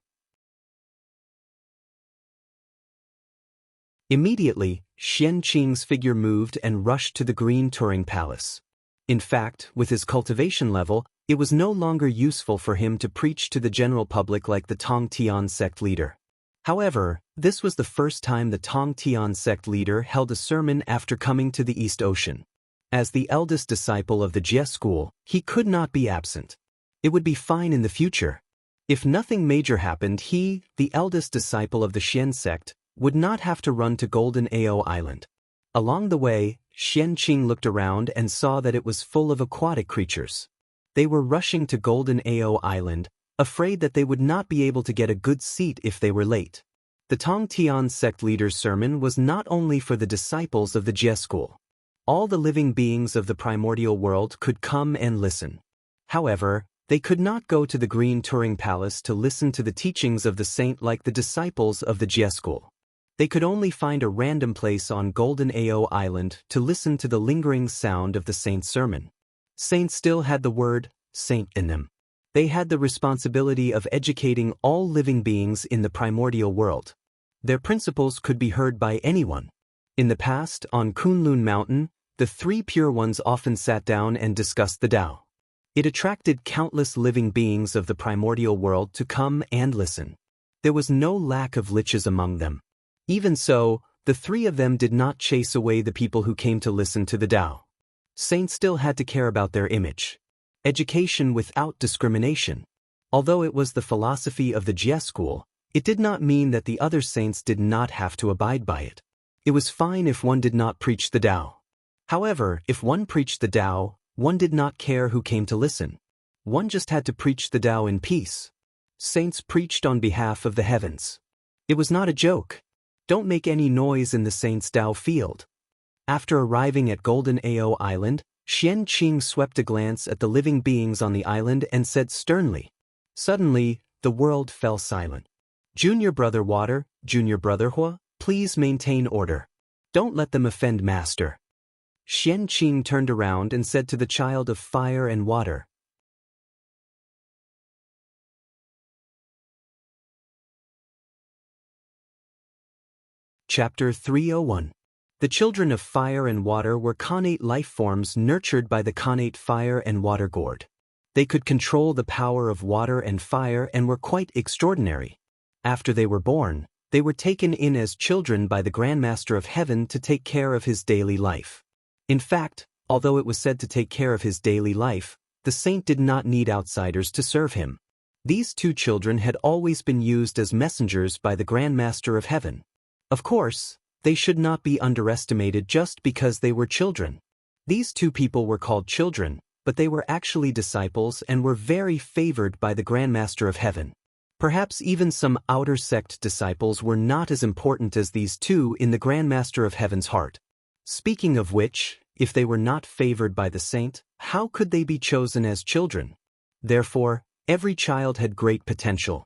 Immediately, Xian Qing's figure moved and rushed to the Green Turing Palace. In fact, with his cultivation level, it was no longer useful for him to preach to the general public like the Tongtian sect leader. However, this was the first time the Tongtian sect leader held a sermon after coming to the East Ocean. As the eldest disciple of the Jie school, he could not be absent. It would be fine in the future. If nothing major happened, he, the eldest disciple of the Xian sect, would not have to run to Golden Ao Island. Along the way, Xian Qing looked around and saw that it was full of aquatic creatures. They were rushing to Golden Ao Island, afraid that they would not be able to get a good seat if they were late. The Tongtian sect leader's sermon was not only for the disciples of the Jie school. All the living beings of the primordial world could come and listen. However, they could not go to the Green Turing Palace to listen to the teachings of the saint like the disciples of the Jie school. They could only find a random place on Golden Ao Island to listen to the lingering sound of the saint's sermon. Saints still had the word saint in them. They had the responsibility of educating all living beings in the primordial world. Their principles could be heard by anyone. In the past, on Kunlun Mountain, the 3 pure ones often sat down and discussed the Tao. It attracted countless living beings of the primordial world to come and listen. There was no lack of liches among them. Even so, the 3 of them did not chase away the people who came to listen to the Tao. Saints still had to care about their image. Education without discrimination. Although it was the philosophy of the Jie school, it did not mean that the other saints did not have to abide by it. It was fine if one did not preach the Tao. However, if one preached the Tao, one did not care who came to listen. One just had to preach the Tao in peace. Saints preached on behalf of the heavens. It was not a joke. Don't make any noise in the saints' Tao field. After arriving at Golden Ao Island, Xian Qing swept a glance at the living beings on the island and said sternly. Suddenly, the world fell silent. Junior Brother Water, Junior Brother Hua, please maintain order. Don't let them offend Master. Xian Qing turned around and said to the child of fire and water. Chapter 301. The children of fire and water were connate life forms nurtured by the connate fire and water gourd. They could control the power of water and fire and were quite extraordinary. After they were born, they were taken in as children by the Grand Master of Heaven to take care of his daily life. In fact, although it was said to take care of his daily life, the saint did not need outsiders to serve him. These 2 children had always been used as messengers by the Grand Master of Heaven. Of course, they should not be underestimated just because they were children. These 2 people were called children, but they were actually disciples and were very favored by the Grand Master of Heaven. Perhaps even some outer sect disciples were not as important as these 2 in the Grand Master of Heaven's heart. Speaking of which, if they were not favored by the saint, how could they be chosen as children? Therefore, every child had great potential.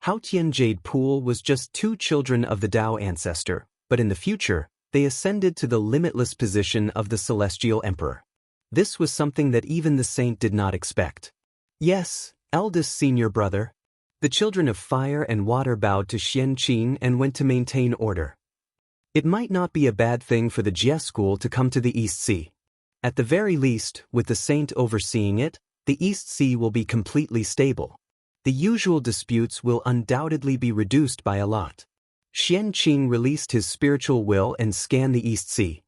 Haotian Jade Pool was just 2 children of the Tao ancestor, but in the future, they ascended to the limitless position of the Celestial Emperor. This was something that even the saint did not expect. Yes, eldest senior brother. The children of fire and water bowed to Xian Qing and went to maintain order. It might not be a bad thing for the Jie school to come to the East Sea. At the very least, with the saint overseeing it, the East Sea will be completely stable. The usual disputes will undoubtedly be reduced by a lot. Xian Qing released his spiritual will and scanned the East Sea.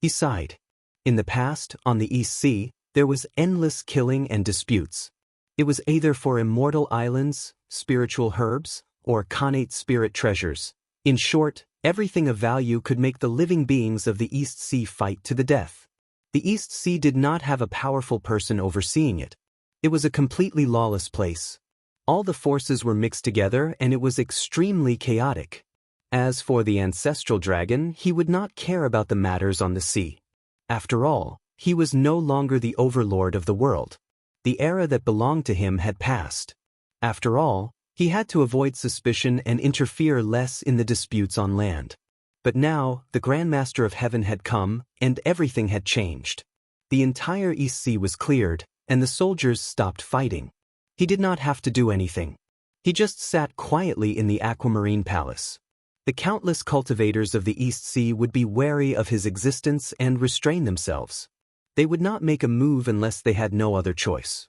He sighed. In the past, on the East Sea, There was endless killing and disputes. It was either for immortal islands, spiritual herbs, or connate spirit treasures. In short, everything of value could make the living beings of the East Sea fight to the death. The East Sea did not have a powerful person overseeing it. It was a completely lawless place. All the forces were mixed together and it was extremely chaotic. As for the ancestral dragon, he would not care about the matters on the sea. After all, he was no longer the overlord of the world. The era that belonged to him had passed. After all, he had to avoid suspicion and interfere less in the disputes on land. But now, the Grand Master of Heaven had come, and everything had changed. The entire East Sea was cleared, and the soldiers stopped fighting. He did not have to do anything. He just sat quietly in the aquamarine palace. The countless cultivators of the East Sea would be wary of his existence and restrain themselves. They would not make a move unless they had no other choice.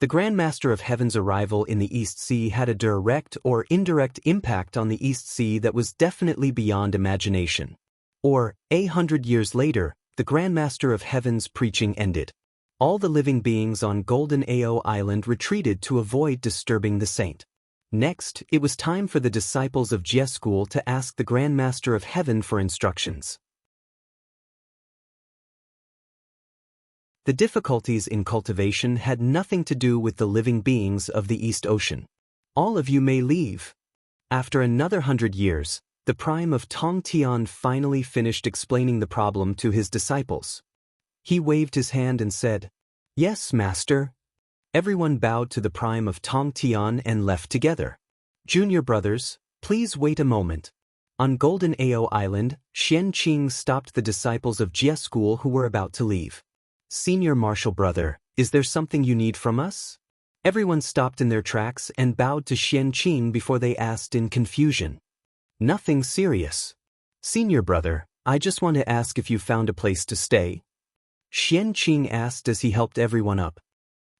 The Grand Master of Heaven's arrival in the East Sea had a direct or indirect impact on the East Sea that was definitely beyond imagination. 100 years later, the Grand Master of Heaven's preaching ended. All the living beings on Golden Ao Island retreated to avoid disturbing the saint. Next, it was time for the disciples of Jie School to ask the Grand Master of Heaven for instructions. The difficulties in cultivation had nothing to do with the living beings of the East Ocean. All of you may leave. After another 100 years, the prime of Tong Tian finally finished explaining the problem to his disciples. He waved his hand and said, "Yes, Master." Everyone bowed to the prime of Tong Tian and left together. "Junior brothers, please wait a moment." On Golden Ao Island, Xian Qing stopped the disciples of Jie School who were about to leave. "Senior Marshal Brother, is there something you need from us?" Everyone stopped in their tracks and bowed to Xian Qing before they asked in confusion. "Nothing serious. Senior Brother, I just want to ask if you found a place to stay." Xian Qing asked as he helped everyone up.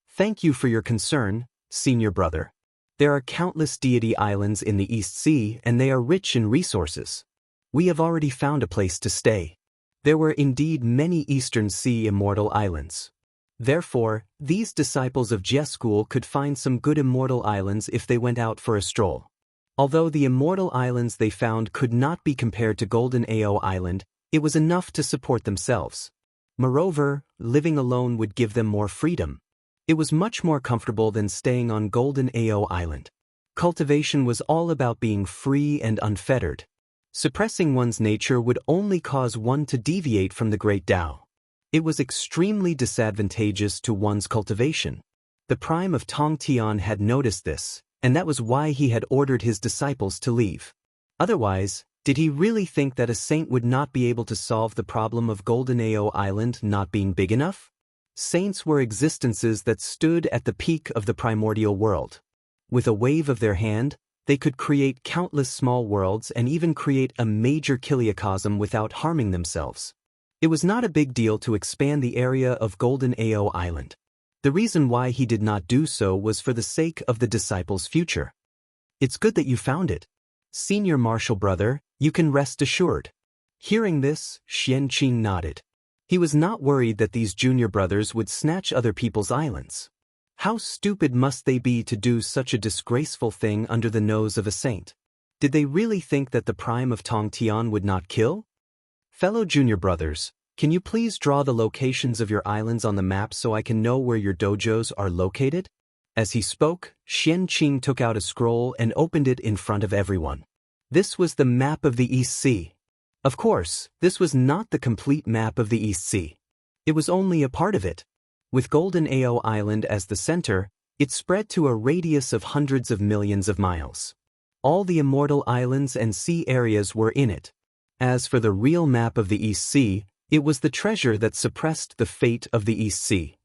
"Thank you for your concern, Senior Brother. There are countless deity islands in the East Sea and they are rich in resources. We have already found a place to stay." There were indeed many Eastern Sea immortal islands. Therefore, these disciples of Jie School could find some good immortal islands if they went out for a stroll. Although the immortal islands they found could not be compared to Golden Ao Island, it was enough to support themselves. Moreover, living alone would give them more freedom. It was much more comfortable than staying on Golden Ao Island. Cultivation was all about being free and unfettered. Suppressing one's nature would only cause one to deviate from the Great Tao. It was extremely disadvantageous to one's cultivation. The prime of Tong Tian had noticed this, and that was why he had ordered his disciples to leave. Otherwise, did he really think that a saint would not be able to solve the problem of Golden Ao Island not being big enough? Saints were existences that stood at the peak of the primordial world. With a wave of their hand, they could create countless small worlds and even create a major kiliacosm without harming themselves. It was not a big deal to expand the area of Golden Ao Island. The reason why he did not do so was for the sake of the disciples' future. "It's good that you found it. Senior Marshal Brother, you can rest assured." Hearing this, Xian Qing nodded. He was not worried that these junior brothers would snatch other people's islands. How stupid must they be to do such a disgraceful thing under the nose of a saint? Did they really think that the prime of Tong Tian would not kill? "Fellow junior brothers, can you please draw the locations of your islands on the map so I can know where your dojos are located?" As he spoke, Xian Qing took out a scroll and opened it in front of everyone. This was the map of the East Sea. Of course, this was not the complete map of the East Sea. It was only a part of it. With Golden Ao Island as the center, it spread to a radius of hundreds of millions of miles. All the immortal islands and sea areas were in it. As for the real map of the East Sea, it was the treasure that suppressed the fate of the East Sea.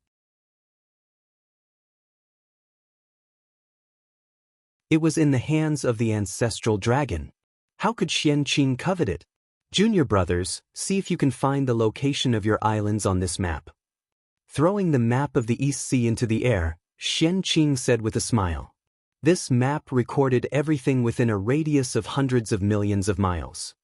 It was in the hands of the ancestral dragon. How could Xian Qing covet it? "Junior brothers, see if you can find the location of your islands on this map." Throwing the map of the East Sea into the air, Xian Qing said with a smile. This map recorded everything within a radius of hundreds of millions of miles.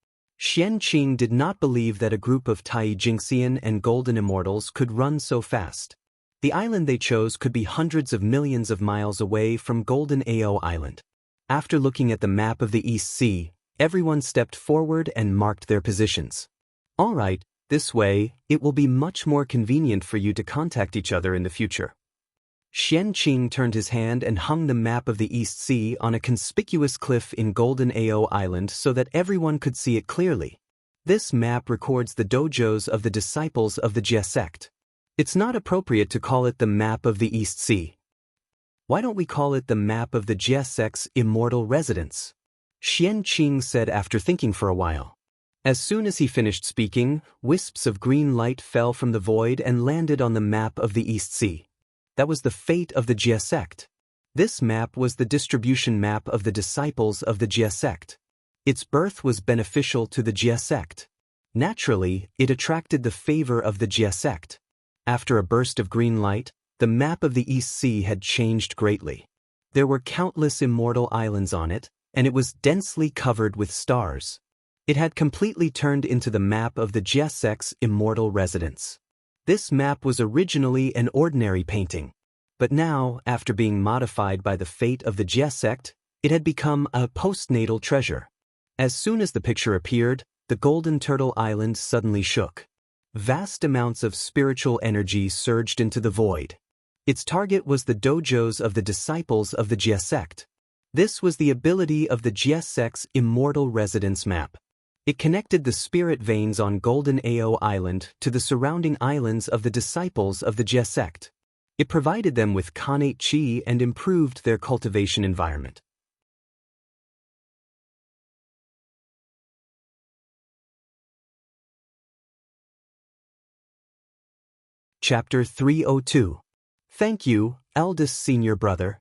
Xian Qing did not believe that a group of Tai Jingxian and Golden Immortals could run so fast. The island they chose could be hundreds of millions of miles away from Golden Ao Island. After looking at the map of the East Sea, everyone stepped forward and marked their positions. All right, this way, it will be much more convenient for you to contact each other in the future. Xianqing turned his hand and hung the map of the East Sea on a conspicuous cliff in Golden Ao Island so that everyone could see it clearly. This map records the dojos of the disciples of the Jie sect. It's not appropriate to call it the map of the East Sea. Why don't we call it the map of the Jie sect's immortal residence? Xianqing said after thinking for a while. As soon as he finished speaking, wisps of green light fell from the void and landed on the map of the East Sea. That was the fate of the Jie sect. This map was the distribution map of the disciples of the Jie sect. Its birth was beneficial to the Jie sect. Naturally, it attracted the favor of the Jie sect. After a burst of green light, the map of the East Sea had changed greatly. There were countless immortal islands on it, and it was densely covered with stars. It had completely turned into the map of the Jie sect's immortal residence. This map was originally an ordinary painting, but now, after being modified by the fate of the Jie sect, it had become a postnatal treasure. As soon as the picture appeared, the Golden Turtle Island suddenly shook. Vast amounts of spiritual energy surged into the void. Its target was the dojos of the disciples of the Jie sect. This was the ability of the Jie sect's immortal residence map. It connected the spirit veins on Golden Ao Island to the surrounding islands of the disciples of the Jie sect. It provided them with Khanate Qi and improved their cultivation environment. Chapter 302. Thank you, eldest senior brother.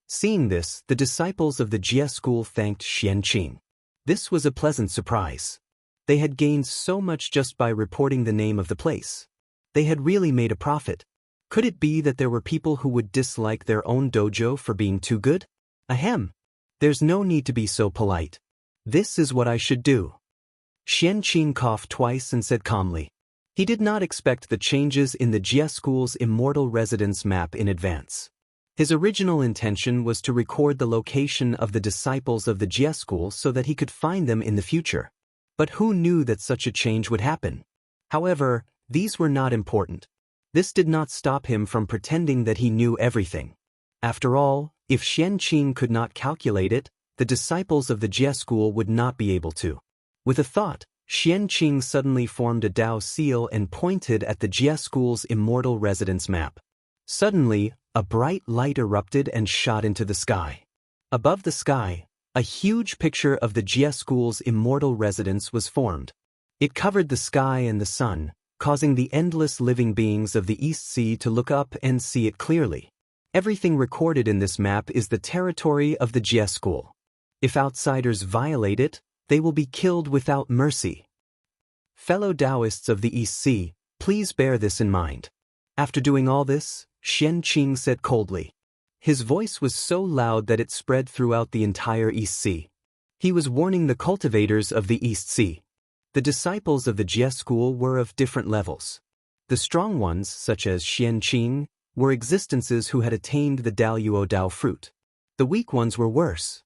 Seeing this, the disciples of the Jie school thanked Xianqing. This was a pleasant surprise. They had gained so much just by reporting the name of the place. They had really made a profit. Could it be that there were people who would dislike their own dojo for being too good? Ahem. There's no need to be so polite. This is what I should do. Xianqing coughed twice and said calmly. He did not expect the changes in the Jie school's immortal residence map in advance. His original intention was to record the location of the disciples of the Jie school so that he could find them in the future. But who knew that such a change would happen? However, these were not important. This did not stop him from pretending that he knew everything. After all, if Xianqing could not calculate it, the disciples of the Jie school would not be able to. With a thought, Xianqing suddenly formed a Dao seal and pointed at the Jie school's immortal residence map. Suddenly, a bright light erupted and shot into the sky. Above the sky, a huge picture of the Jie school's immortal residence was formed. It covered the sky and the sun, causing the endless living beings of the East Sea to look up and see it clearly. Everything recorded in this map is the territory of the Jie school. If outsiders violate it, they will be killed without mercy. Fellow Taoists of the East Sea, please bear this in mind. After doing all this, Xianqing said coldly. His voice was so loud that it spread throughout the entire East Sea. He was warning the cultivators of the East Sea. The disciples of the Jie school were of different levels. The strong ones, such as Xianqing, were existences who had attained the Daoyuo Dao fruit. The weak ones were worse.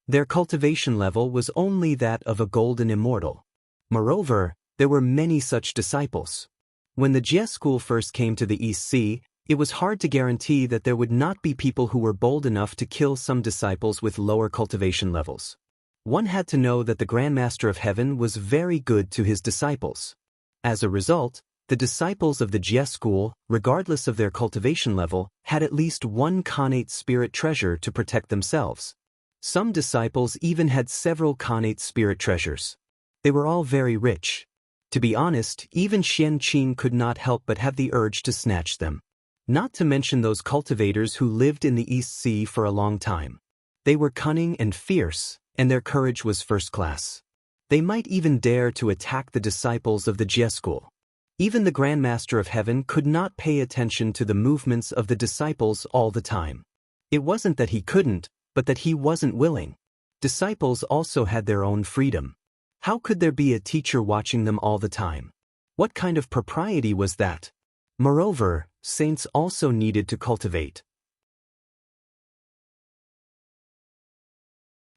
Their cultivation level was only that of a golden immortal. Moreover, there were many such disciples. When the Jie school first came to the East Sea, it was hard to guarantee that there would not be people who were bold enough to kill some disciples with lower cultivation levels. One had to know that the Grand Master of Heaven was very good to his disciples. As a result, the disciples of the Jie school, regardless of their cultivation level, had at least one Khanate spirit treasure to protect themselves. Some disciples even had several Khanate spirit treasures. They were all very rich. To be honest, even Xianqing could not help but have the urge to snatch them. Not to mention those cultivators who lived in the East Sea for a long time. They were cunning and fierce, and their courage was first class. They might even dare to attack the disciples of the Jie school. Even the Grand Master of Heaven could not pay attention to the movements of the disciples all the time. It wasn't that he couldn't, but that he wasn't willing. Disciples also had their own freedom. How could there be a teacher watching them all the time? What kind of propriety was that? Moreover, saints also needed to cultivate.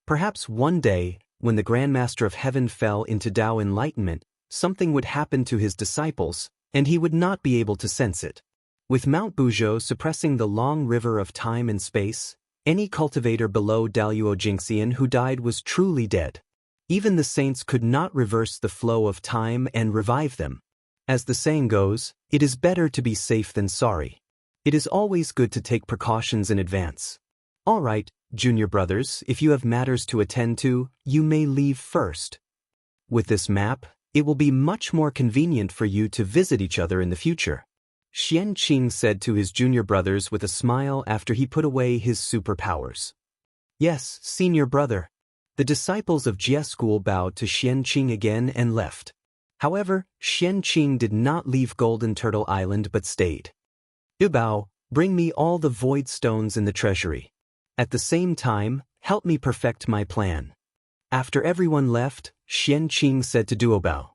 Perhaps one day, when the Grand Master of Heaven fell into Tao enlightenment, something would happen to his disciples, and he would not be able to sense it. With Mount Buzhou suppressing the long river of time and space, any cultivator below Daluo Jingxian who died was truly dead. Even the saints could not reverse the flow of time and revive them. As the saying goes, it is better to be safe than sorry. It is always good to take precautions in advance. All right, junior brothers, if you have matters to attend to, you may leave first. With this map, it will be much more convenient for you to visit each other in the future. Xian Qing said to his junior brothers with a smile after he put away his superpowers. Yes, senior brother. The disciples of Jie School bowed to Xian Qing again and left. However, Xian Qing did not leave Golden Turtle Island but stayed. Bao, bring me all the void stones in the treasury. At the same time, help me perfect my plan. After everyone left, Xian Qing said to Duobao.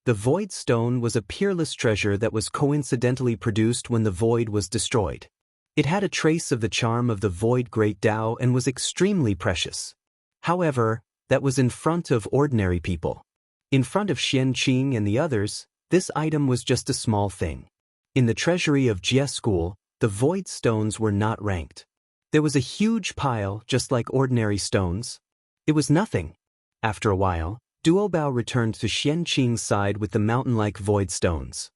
The void stone was a peerless treasure that was coincidentally produced when the void was destroyed. It had a trace of the charm of the void great Tao and was extremely precious. However, that was in front of ordinary people. In front of Xian Qing and the others, this item was just a small thing. In the treasury of Jie School, the void stones were not ranked. There was a huge pile just like ordinary stones. It was nothing. After a while, Duobao returned to Xian Qing's side with the mountain-like void stones.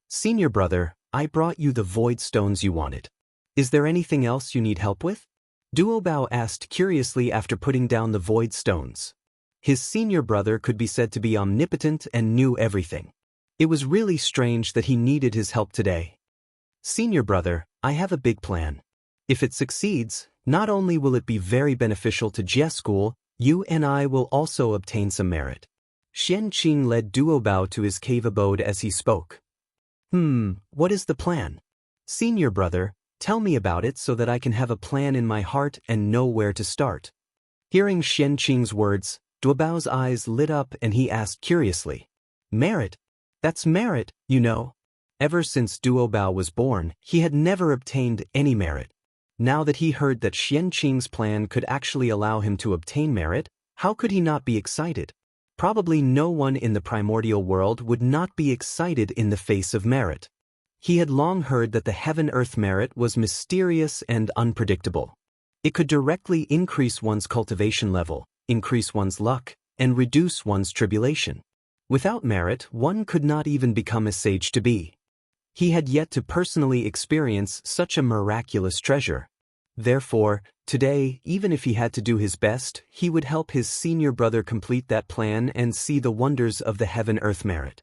Senior brother, I brought you the void stones you wanted. Is there anything else you need help with? Duobao asked curiously after putting down the void stones. His senior brother could be said to be omnipotent and knew everything. It was really strange that he needed his help today. Senior brother, I have a big plan. If it succeeds, not only will it be very beneficial to Jie School, you and I will also obtain some merit. Xian Qing led Duobao to his cave abode as he spoke. What is the plan? Senior brother, tell me about it so that I can have a plan in my heart and know where to start. Hearing Xian Qing's words, Duobao's eyes lit up and he asked curiously. Merit? That's merit, you know. Ever since Duobao was born, he had never obtained any merit. Now that he heard that Xian Qing's plan could actually allow him to obtain merit, how could he not be excited? Probably no one in the primordial world would not be excited in the face of merit. He had long heard that the heaven-earth merit was mysterious and unpredictable. It could directly increase one's cultivation level, increase one's luck, and reduce one's tribulation. Without merit, one could not even become a sage to be. He had yet to personally experience such a miraculous treasure. Therefore, today, even if he had to do his best, he would help his senior brother complete that plan and see the wonders of the heaven-earth merit.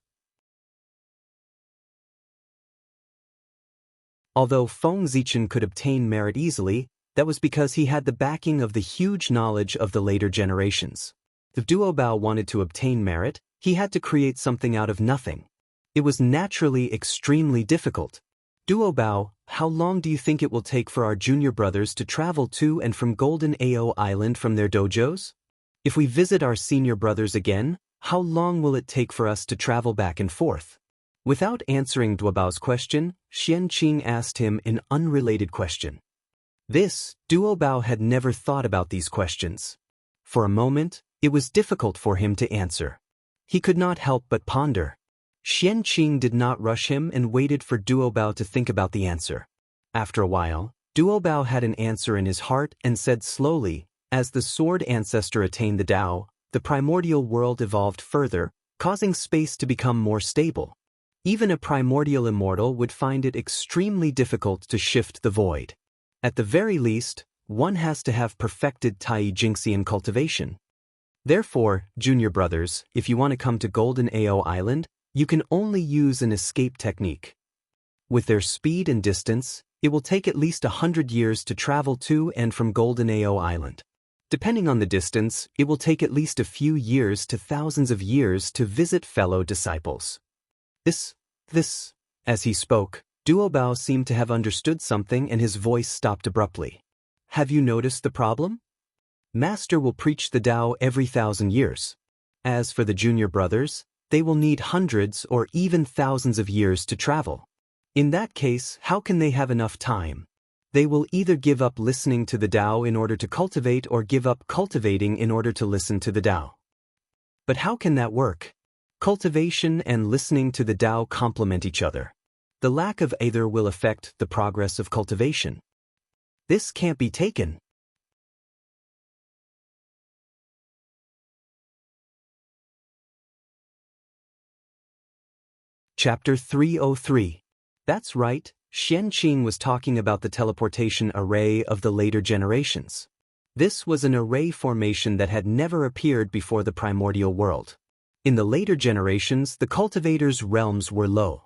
Although Feng Zichen could obtain merit easily, that was because he had the backing of the huge knowledge of the later generations. If Duobao wanted to obtain merit, he had to create something out of nothing. It was naturally extremely difficult. Duobao, how long do you think it will take for our junior brothers to travel to and from Golden Ao Island from their dojos? If we visit our senior brothers again, how long will it take for us to travel back and forth? Without answering Duobao's question, Xian Qing asked him an unrelated question. Duobao had never thought about these questions. For a moment, it was difficult for him to answer. He could not help but ponder. Xian Qing did not rush him and waited for Duobao to think about the answer. After a while, Duobao had an answer in his heart and said slowly, as the sword ancestor attained the Tao, the primordial world evolved further, causing space to become more stable. Even a primordial immortal would find it extremely difficult to shift the void. At the very least, one has to have perfected Tai Jingxian cultivation. Therefore, junior brothers, if you want to come to Golden Ao Island, you can only use an escape technique. With their speed and distance, it will take at least 100 years to travel to and from Golden Ao Island. Depending on the distance, it will take at least a few years to thousands of years to visit fellow disciples. As he spoke, Duobao seemed to have understood something and his voice stopped abruptly. Have you noticed the problem? Master will preach the Tao every 1,000 years. As for the junior brothers, they will need hundreds or even thousands of years to travel. In that case, how can they have enough time? They will either give up listening to the Tao in order to cultivate or give up cultivating in order to listen to the Tao. But how can that work? Cultivation and listening to the Tao complement each other. The lack of either will affect the progress of cultivation. This can't be taken. Chapter 303. That's right, Xianqing was talking about the teleportation array of the later generations. This was an array formation that had never appeared before the primordial world. In the later generations, the cultivators' realms were low.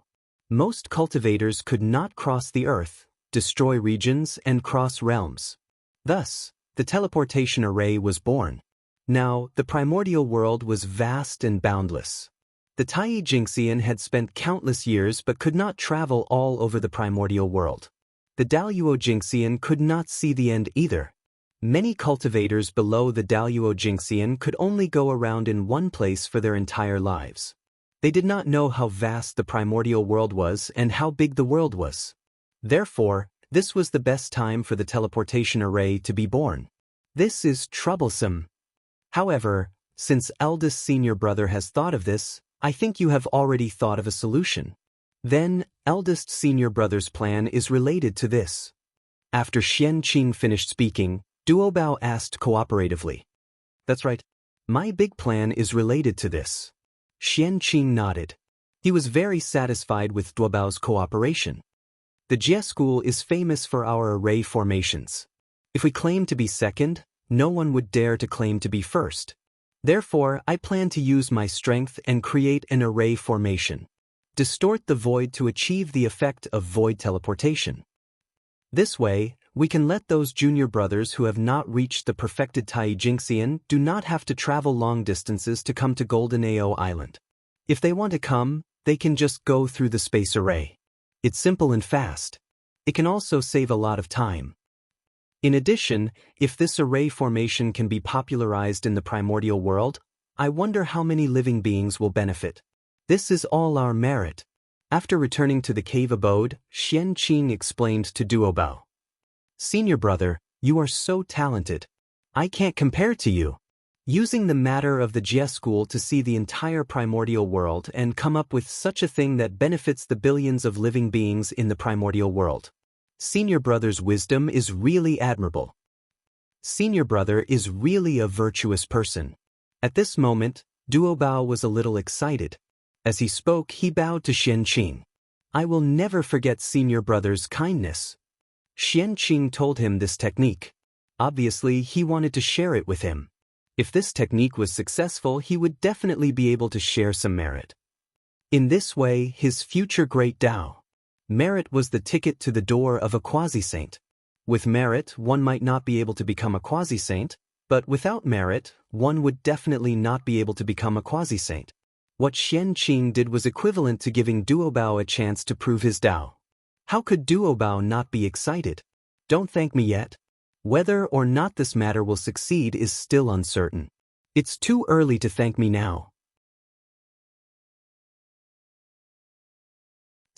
Most cultivators could not cross the earth, destroy regions, and cross realms. Thus, the teleportation array was born. Now, the primordial world was vast and boundless. The Tai Jingxian had spent countless years but could not travel all over the primordial world. The Daluo Jingxian could not see the end either. Many cultivators below the Daluo Jingxian could only go around in one place for their entire lives. They did not know how vast the primordial world was and how big the world was. Therefore, this was the best time for the teleportation array to be born. This is troublesome. However, since eldest senior brother has thought of this, I think you have already thought of a solution. Then, eldest senior brother's plan is related to this. After Xianqing finished speaking, Duobao asked cooperatively. That's right. My big plan is related to this. Xianqing nodded. He was very satisfied with Duobao's cooperation. The Jie school is famous for our array formations. If we claim to be second, no one would dare to claim to be first. Therefore, I plan to use my strength and create an array formation. Distort the void to achieve the effect of void teleportation. This way, we can let those junior brothers who have not reached the perfected Tai Jingxian do not have to travel long distances to come to Golden Ao Island. If they want to come, they can just go through the space array. It's simple and fast. It can also save a lot of time. In addition, if this array formation can be popularized in the primordial world, I wonder how many living beings will benefit. This is all our merit. After returning to the cave abode, Xianqing explained to Duobao. Senior brother, you are so talented. I can't compare to you. Using the matter of the Jie school to see the entire primordial world and come up with such a thing that benefits the billions of living beings in the primordial world. Senior brother's wisdom is really admirable. Senior brother is really a virtuous person. At this moment, Duobao was a little excited. As he spoke, he bowed to Xianqing. I will never forget senior brother's kindness. Xianqing told him this technique. Obviously, he wanted to share it with him. If this technique was successful, he would definitely be able to share some merit. In this way, his future great Tao. Merit was the ticket to the door of a quasi-saint. With merit, one might not be able to become a quasi-saint, but without merit, one would definitely not be able to become a quasi-saint. What Xianqing did was equivalent to giving Duobao a chance to prove his Tao. How could Duobao not be excited? Don't thank me yet. Whether or not this matter will succeed is still uncertain. It's too early to thank me now.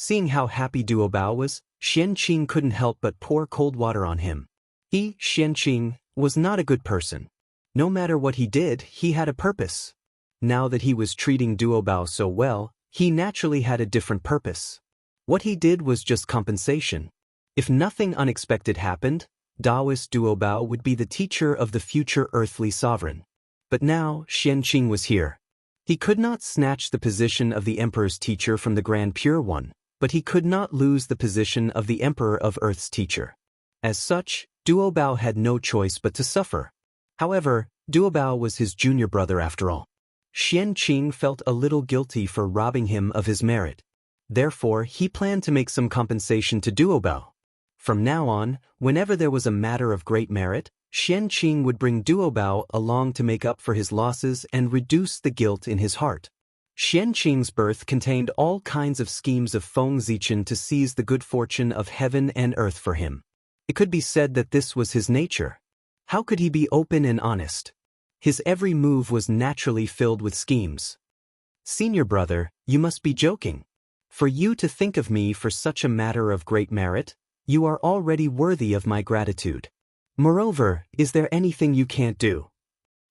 Seeing how happy Duobao was, Xianqing couldn't help but pour cold water on him. He, Xianqing, was not a good person. No matter what he did, he had a purpose. Now that he was treating Duobao so well, he naturally had a different purpose. What he did was just compensation. If nothing unexpected happened, Taoist Duobao would be the teacher of the future earthly sovereign. But now, Xianqing was here. He could not snatch the position of the Emperor's teacher from the Grand Pure One, but he could not lose the position of the Emperor of Earth's teacher. As such, Duobao had no choice but to suffer. However, Duobao was his junior brother after all. Xianqing felt a little guilty for robbing him of his merit. Therefore, he planned to make some compensation to Duobao. From now on, whenever there was a matter of great merit, Xianqing would bring Duobao along to make up for his losses and reduce the guilt in his heart. Xianqing's birth contained all kinds of schemes of Feng Zichen to seize the good fortune of heaven and earth for him. It could be said that this was his nature. How could he be open and honest? His every move was naturally filled with schemes. Senior brother, you must be joking. For you to think of me for such a matter of great merit, you are already worthy of my gratitude. Moreover, is there anything you can't do?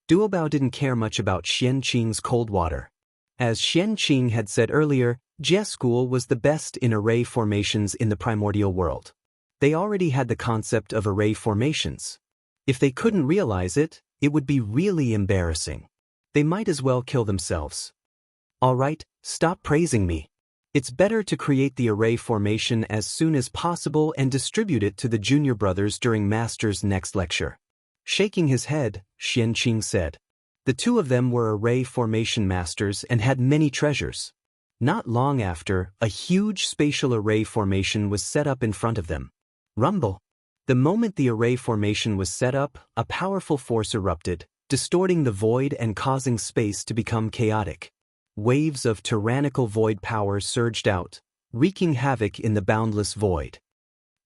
Duobao didn't care much about Xianqing's cold water. As Xianqing had said earlier, Jie School was the best in array formations in the primordial world. They already had the concept of array formations. If they couldn't realize it, it would be really embarrassing. They might as well kill themselves. Alright, stop praising me. It's better to create the array formation as soon as possible and distribute it to the junior brothers during Master's next lecture. Shaking his head, Xianqing said. The two of them were array formation masters and had many treasures. Not long after, a huge spatial array formation was set up in front of them. Rumble. The moment the array formation was set up, a powerful force erupted, distorting the void and causing space to become chaotic. Waves of tyrannical void power surged out, wreaking havoc in the boundless void.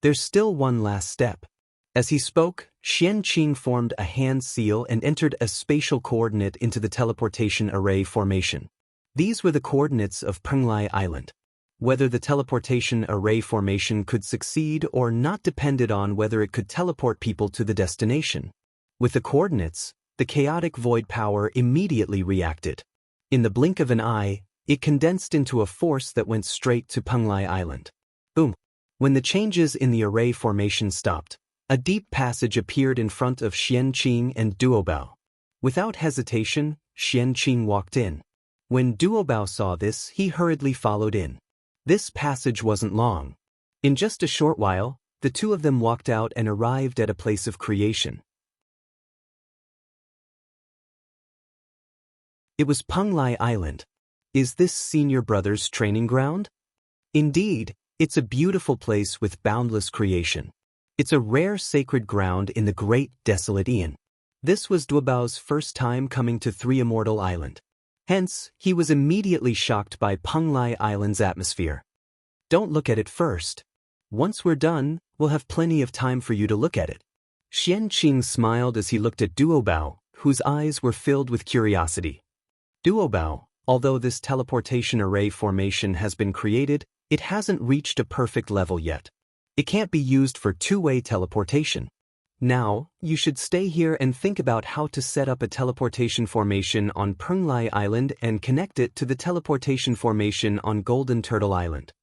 There's still one last step. As he spoke, Xianqing formed a hand seal and entered a spatial coordinate into the teleportation array formation. These were the coordinates of Penglai Island. Whether the teleportation array formation could succeed or not depended on whether it could teleport people to the destination. With the coordinates, the chaotic void power immediately reacted. In the blink of an eye, it condensed into a force that went straight to Penglai Island. Boom! When the changes in the array formation stopped, a deep passage appeared in front of Xianqing and Duobao. Without hesitation, Xianqing walked in. When Duobao saw this, he hurriedly followed in. This passage wasn't long. In just a short while, the two of them walked out and arrived at a place of creation. It was Penglai Island. Is this senior brother's training ground? Indeed, it's a beautiful place with boundless creation. It's a rare sacred ground in the great desolate Aeon. This was Duobao's first time coming to Three Immortal Island. Hence, he was immediately shocked by Penglai Island's atmosphere. Don't look at it first. Once we're done, we'll have plenty of time for you to look at it. Xianqing smiled as he looked at Duobao, whose eyes were filled with curiosity. Duobao, although this teleportation array formation has been created, it hasn't reached a perfect level yet. It can't be used for two-way teleportation. Now, you should stay here and think about how to set up a teleportation formation on Penglai Island and connect it to the teleportation formation on Golden Turtle Island.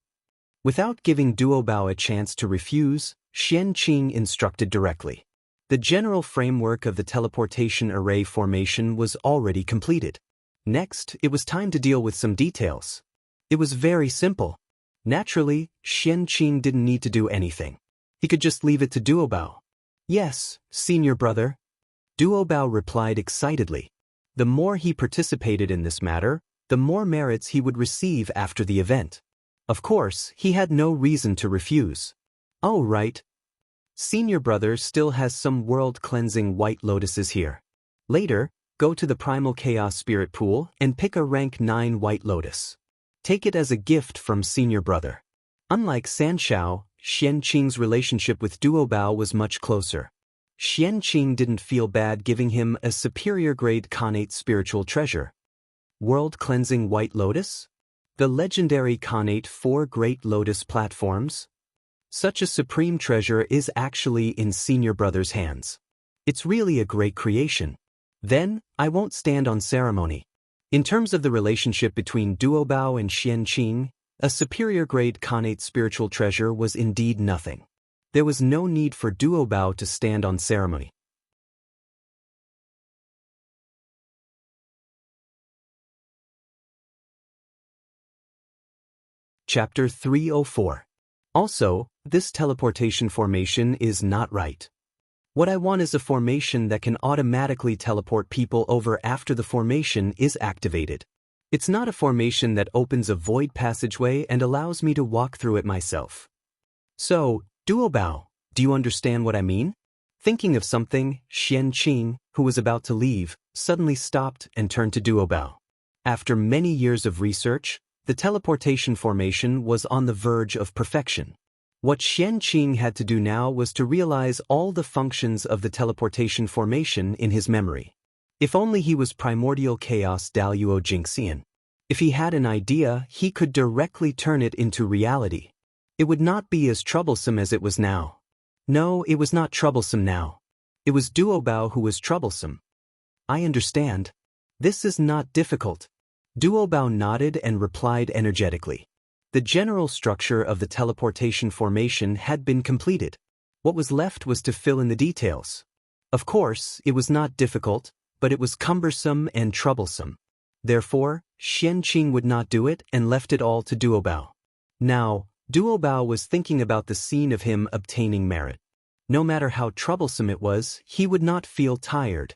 Without giving Duobao a chance to refuse, Xianqing instructed directly. The general framework of the teleportation array formation was already completed. Next, it was time to deal with some details. It was very simple. Naturally, Xianqing didn't need to do anything. He could just leave it to Duobao. Yes, senior brother. Duobao replied excitedly. The more he participated in this matter, the more merits he would receive after the event. Of course, he had no reason to refuse. Oh, right. Senior brother still has some world-cleansing white lotuses here. Later, go to the Primal Chaos Spirit Pool and pick a rank 9 white lotus. Take it as a gift from senior brother. Unlike Sanshao, Xianqing's relationship with Duobao was much closer. Xianqing didn't feel bad giving him a superior-grade Khanate spiritual treasure. World-cleansing white lotus? The legendary Khanate 4 Great Lotus platforms? Such a supreme treasure is actually in senior brother's hands. It's really a great creation. Then, I won't stand on ceremony. In terms of the relationship between Duobao and Xianqing, a superior-grade Khanate spiritual treasure was indeed nothing. There was no need for Duobao to stand on ceremony. Chapter 304. Also, this teleportation formation is not right. What I want is a formation that can automatically teleport people over after the formation is activated. It's not a formation that opens a void passageway and allows me to walk through it myself. So, Duobao, do you understand what I mean? Thinking of something, Xianqing, who was about to leave, suddenly stopped and turned to Duobao. After many years of research, the teleportation formation was on the verge of perfection. What Xianqing had to do now was to realize all the functions of the teleportation formation in his memory. If only he was primordial chaos Daluo Jinxian. If he had an idea, he could directly turn it into reality. It would not be as troublesome as it was now. No, it was not troublesome now. It was Duobao who was troublesome. I understand. This is not difficult. Duobao nodded and replied energetically. The general structure of the teleportation formation had been completed. What was left was to fill in the details. Of course, it was not difficult, but it was cumbersome and troublesome. Therefore, Xianqing would not do it and left it all to Duobao. Now, Duobao was thinking about the scene of him obtaining merit. No matter how troublesome it was, he would not feel tired.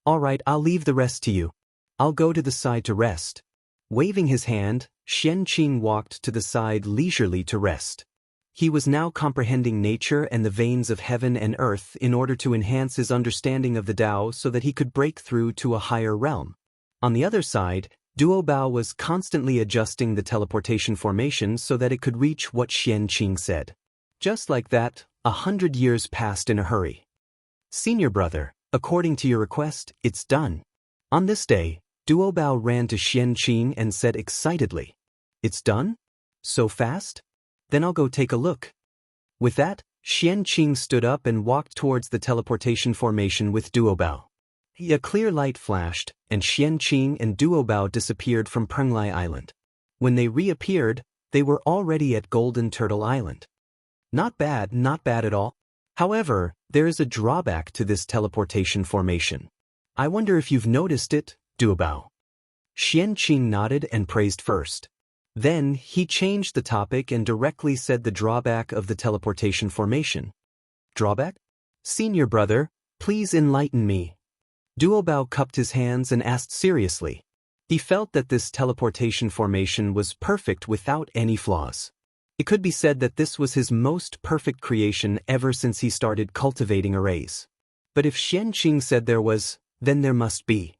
All right, I'll leave the rest to you. I'll go to the side to rest. Waving his hand, Xianqing walked to the side leisurely to rest. He was now comprehending nature and the veins of heaven and earth in order to enhance his understanding of the Tao so that he could break through to a higher realm. On the other side, Duobao was constantly adjusting the teleportation formation so that it could reach what Xianqing said. Just like that, 100 years passed in a hurry. Senior brother, according to your request, it's done. On this day, Duobao ran to Xianqing and said excitedly, "It's done? So fast? Then I'll go take a look." With that, Xianqing stood up and walked towards the teleportation formation with Duobao. A clear light flashed, and Xianqing and Duobao disappeared from Penglai Island. When they reappeared, they were already at Golden Turtle Island. Not bad at all. However, there is a drawback to this teleportation formation. I wonder if you've noticed it, Duobao. Xianqing nodded and praised first. Then, he changed the topic and directly said the drawback of the teleportation formation. Drawback? Senior brother, please enlighten me. Duobao cupped his hands and asked seriously. He felt that this teleportation formation was perfect without any flaws. It could be said that this was his most perfect creation ever since he started cultivating arrays. But if Xianqing said there was, then there must be.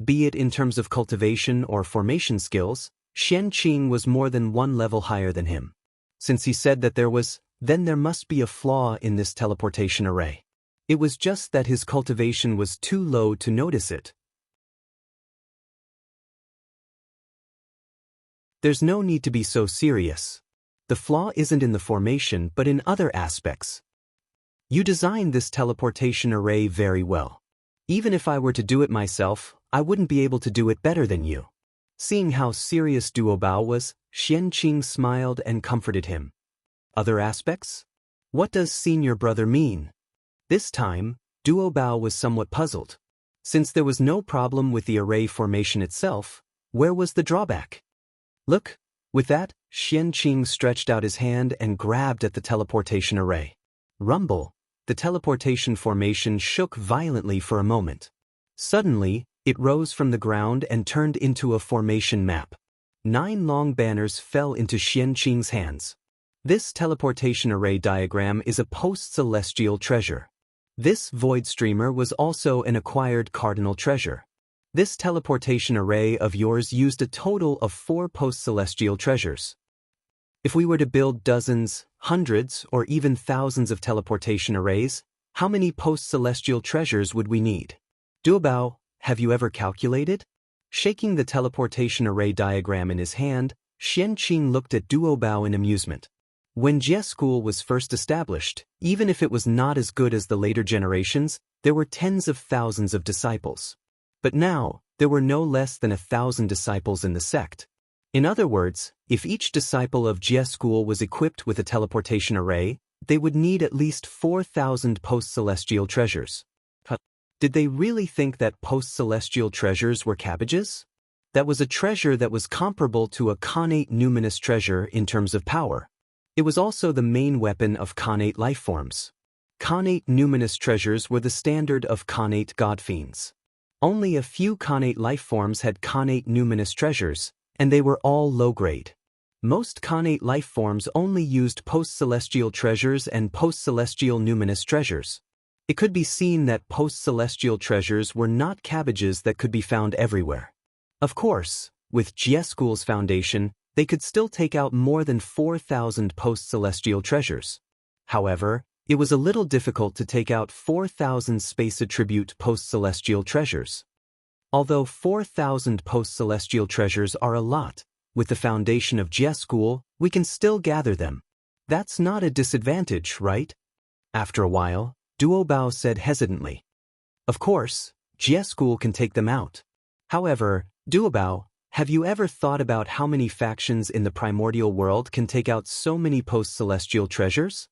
Be it in terms of cultivation or formation skills, Xianqing was more than one level higher than him. Since he said that there was, then there must be a flaw in this teleportation array. It was just that his cultivation was too low to notice it. There's no need to be so serious. The flaw isn't in the formation but in other aspects. You designed this teleportation array very well. Even if I were to do it myself, I wouldn't be able to do it better than you. Seeing how serious Duobao was, Xianqing smiled and comforted him. Other aspects? What does senior brother mean? This time, Duobao was somewhat puzzled. Since there was no problem with the array formation itself, where was the drawback? Look. With that, Xianqing stretched out his hand and grabbed at the teleportation array. Rumble. The teleportation formation shook violently for a moment. Suddenly, it rose from the ground and turned into a formation map. 9 long banners fell into Xianqing's hands. This teleportation array diagram is a post-celestial treasure. This void streamer was also an acquired cardinal treasure. This teleportation array of yours used a total of 4 post-celestial treasures. If we were to build dozens, hundreds, or even thousands of teleportation arrays, how many post-celestial treasures would we need? Duobao, have you ever calculated? Shaking the teleportation array diagram in his hand, Xianqing looked at Duobao in amusement. When Jie School was first established, even if it was not as good as the later generations, there were tens of thousands of disciples. But now, there were no less than 1,000 disciples in the sect. In other words, if each disciple of Jie School was equipped with a teleportation array, they would need at least 4,000 post-celestial treasures. Did they really think that post-celestial treasures were cabbages? That was a treasure that was comparable to a connate numinous treasure in terms of power. It was also the main weapon of connate lifeforms. Connate numinous treasures were the standard of connate godfiends. Only a few connate lifeforms had connate numinous treasures, and they were all low-grade. Most connate lifeforms only used post-celestial treasures and post-celestial numinous treasures. It could be seen that post-celestial treasures were not cabbages that could be found everywhere. Of course, with Jie School's foundation, they could still take out more than 4,000 post-celestial treasures. However, it was a little difficult to take out 4,000 space attribute post-celestial treasures. Although 4,000 post-celestial treasures are a lot, with the foundation of Jie school, we can still gather them. That's not a disadvantage, right? After a while, Duo Bao said hesitantly. Of course, Jie school can take them out. However, Duo Bao, have you ever thought about how many factions in the primordial world can take out so many post-celestial treasures?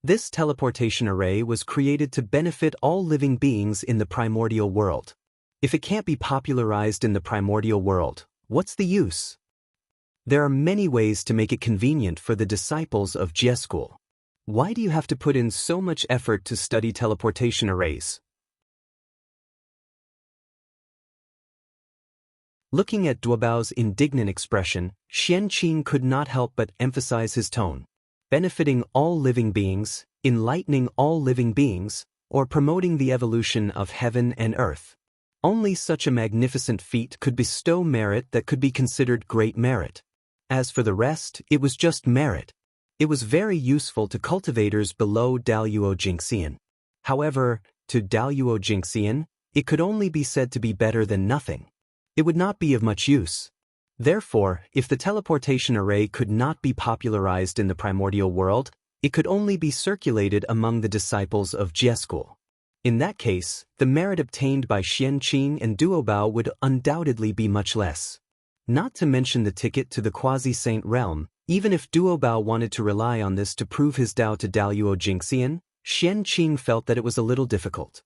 This teleportation array was created to benefit all living beings in the primordial world. If it can't be popularized in the primordial world, what's the use? There are many ways to make it convenient for the disciples of Jie school. Why do you have to put in so much effort to study teleportation arrays? Looking at Duobao's indignant expression, Xianqing could not help but emphasize his tone. Benefiting all living beings, enlightening all living beings, or promoting the evolution of heaven and earth. Only such a magnificent feat could bestow merit that could be considered great merit. As for the rest, it was just merit. It was very useful to cultivators below Daluo Jingxian. However, to Daluo Jingxian, it could only be said to be better than nothing. It would not be of much use. Therefore, if the teleportation array could not be popularized in the primordial world, it could only be circulated among the disciples of Jie school. In that case, the merit obtained by Xianqing and Duobao would undoubtedly be much less. Not to mention the ticket to the quasi-saint realm, even if Duobao wanted to rely on this to prove his Dao to Daluo Jingxian, Xianqing felt that it was a little difficult.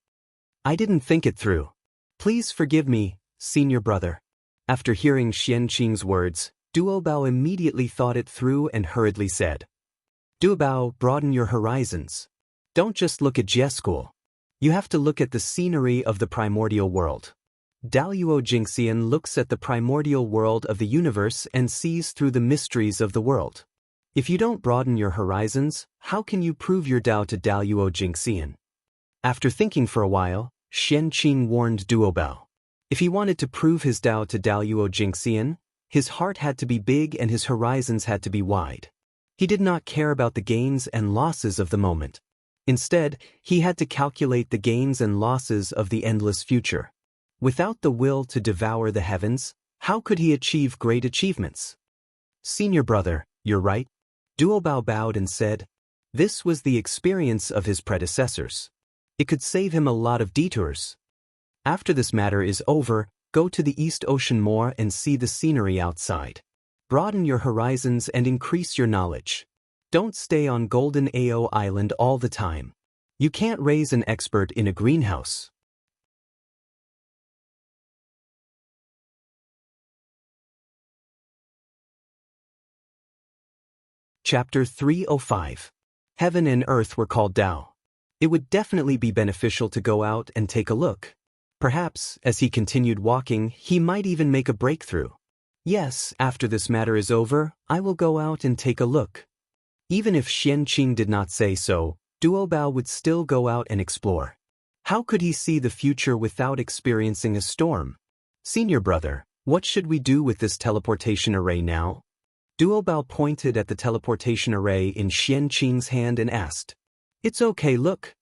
I didn't think it through. Please forgive me, senior brother. After hearing Xianqing's words, Duobao immediately thought it through and hurriedly said, Duobao, broaden your horizons. Don't just look at Jie school. You have to look at the scenery of the primordial world. Daluo Jingxian looks at the primordial world of the universe and sees through the mysteries of the world. If you don't broaden your horizons, how can you prove your Dao to Daluo Jingxian? After thinking for a while, Xianqing warned Duobao. If he wanted to prove his Dao to Daluo Jingxian, his heart had to be big and his horizons had to be wide. He did not care about the gains and losses of the moment. Instead, he had to calculate the gains and losses of the endless future. Without the will to devour the heavens, how could he achieve great achievements? Senior brother, you're right. Duobao bowed and said, this was the experience of his predecessors. It could save him a lot of detours. After this matter is over, go to the East Ocean Moor and see the scenery outside. Broaden your horizons and increase your knowledge. Don't stay on Golden Ao Island all the time. You can't raise an expert in a greenhouse. Chapter 305. Heaven and Earth were called Dao. It would definitely be beneficial to go out and take a look. Perhaps, as he continued walking, he might even make a breakthrough. Yes, after this matter is over, I will go out and take a look. Even if Xianqing did not say so, Duobao would still go out and explore. How could he see the future without experiencing a storm? Senior brother, what should we do with this teleportation array now? Duobao pointed at the teleportation array in Xianqing's hand and asked. It's okay, look.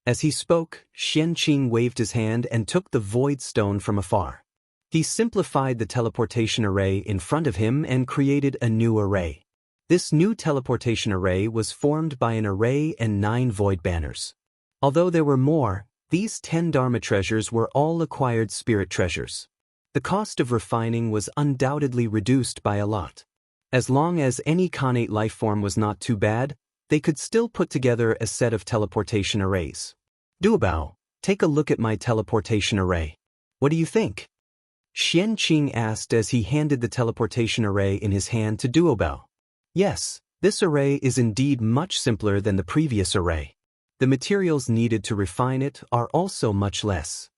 As he spoke, Xianqing waved his hand and took the void stone from afar. He simplified the teleportation array in front of him and created a new array. This new teleportation array was formed by an array and 9 void banners. Although there were more, these 10 Dharma treasures were all acquired spirit treasures. The cost of refining was undoubtedly reduced by a lot. As long as any connate life form was not too bad, they could still put together a set of teleportation arrays. Duobao, take a look at my teleportation array. What do you think? Xianqing asked as he handed the teleportation array in his hand to Duobao. Yes, this array is indeed much simpler than the previous array. The materials needed to refine it are also much less.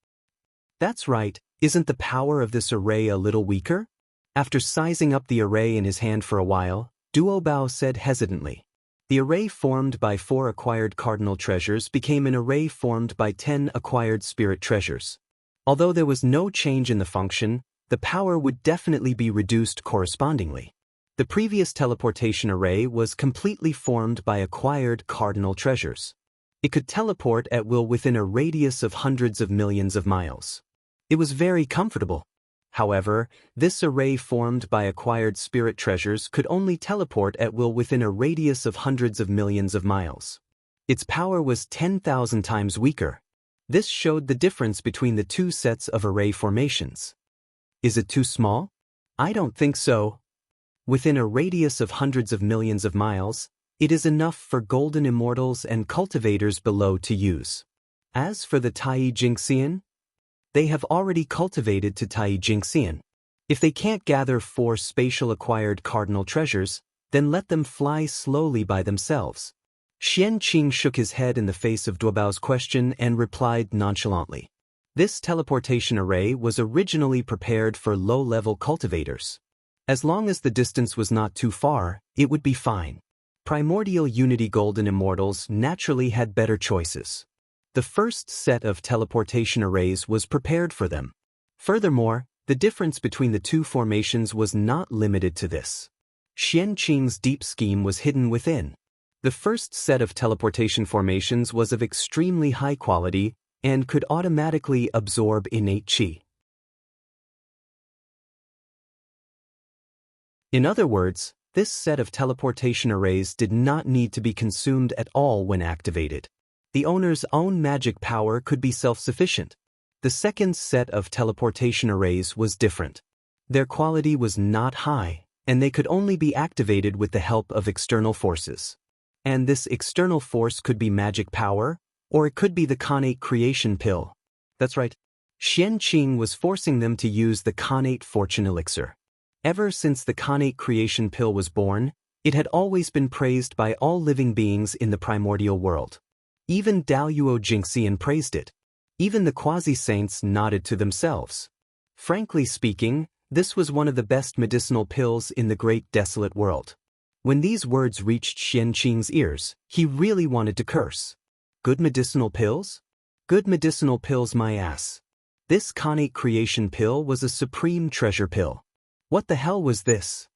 That's right, isn't the power of this array a little weaker? After sizing up the array in his hand for a while, Duobao said hesitantly. The array formed by 4 acquired cardinal treasures became an array formed by 10 acquired spirit treasures. Although there was no change in the function, the power would definitely be reduced correspondingly. The previous teleportation array was completely formed by acquired cardinal treasures. It could teleport at will within a radius of hundreds of millions of miles. It was very comfortable. However, this array formed by acquired spirit treasures could only teleport at will within a radius of hundreds of millions of miles. Its power was 10,000 times weaker. This showed the difference between the two sets of array formations. Is it too small? I don't think so. Within a radius of hundreds of millions of miles, it is enough for golden immortals and cultivators below to use. As for the Tai Jingxian, they have already cultivated to Tai Jingxian. If they can't gather 4 spatial acquired cardinal treasures, then let them fly slowly by themselves. Xianqing shook his head in the face of Duobao's question and replied nonchalantly. This teleportation array was originally prepared for low-level cultivators. As long as the distance was not too far, it would be fine. Primordial Unity Golden Immortals naturally had better choices. The first set of teleportation arrays was prepared for them. Furthermore, the difference between the two formations was not limited to this. Xianqing's deep scheme was hidden within. The first set of teleportation formations was of extremely high quality and could automatically absorb innate qi. In other words, this set of teleportation arrays did not need to be consumed at all when activated. The owner's own magic power could be self-sufficient. The second set of teleportation arrays was different. Their quality was not high, and they could only be activated with the help of external forces. And this external force could be magic power, or it could be the Connate Creation Pill. That's right. Xianqing was forcing them to use the Connate Fortune Elixir. Ever since the Connate Creation Pill was born, it had always been praised by all living beings in the primordial world. Even Daoyuo Jingxian praised it. Even the quasi-saints nodded to themselves. Frankly speaking, this was one of the best medicinal pills in the great desolate world. When these words reached Xianqing's ears, he really wanted to curse. Good medicinal pills? Good medicinal pills, my ass. This Connate Creation Pill was a supreme treasure pill. What the hell was this?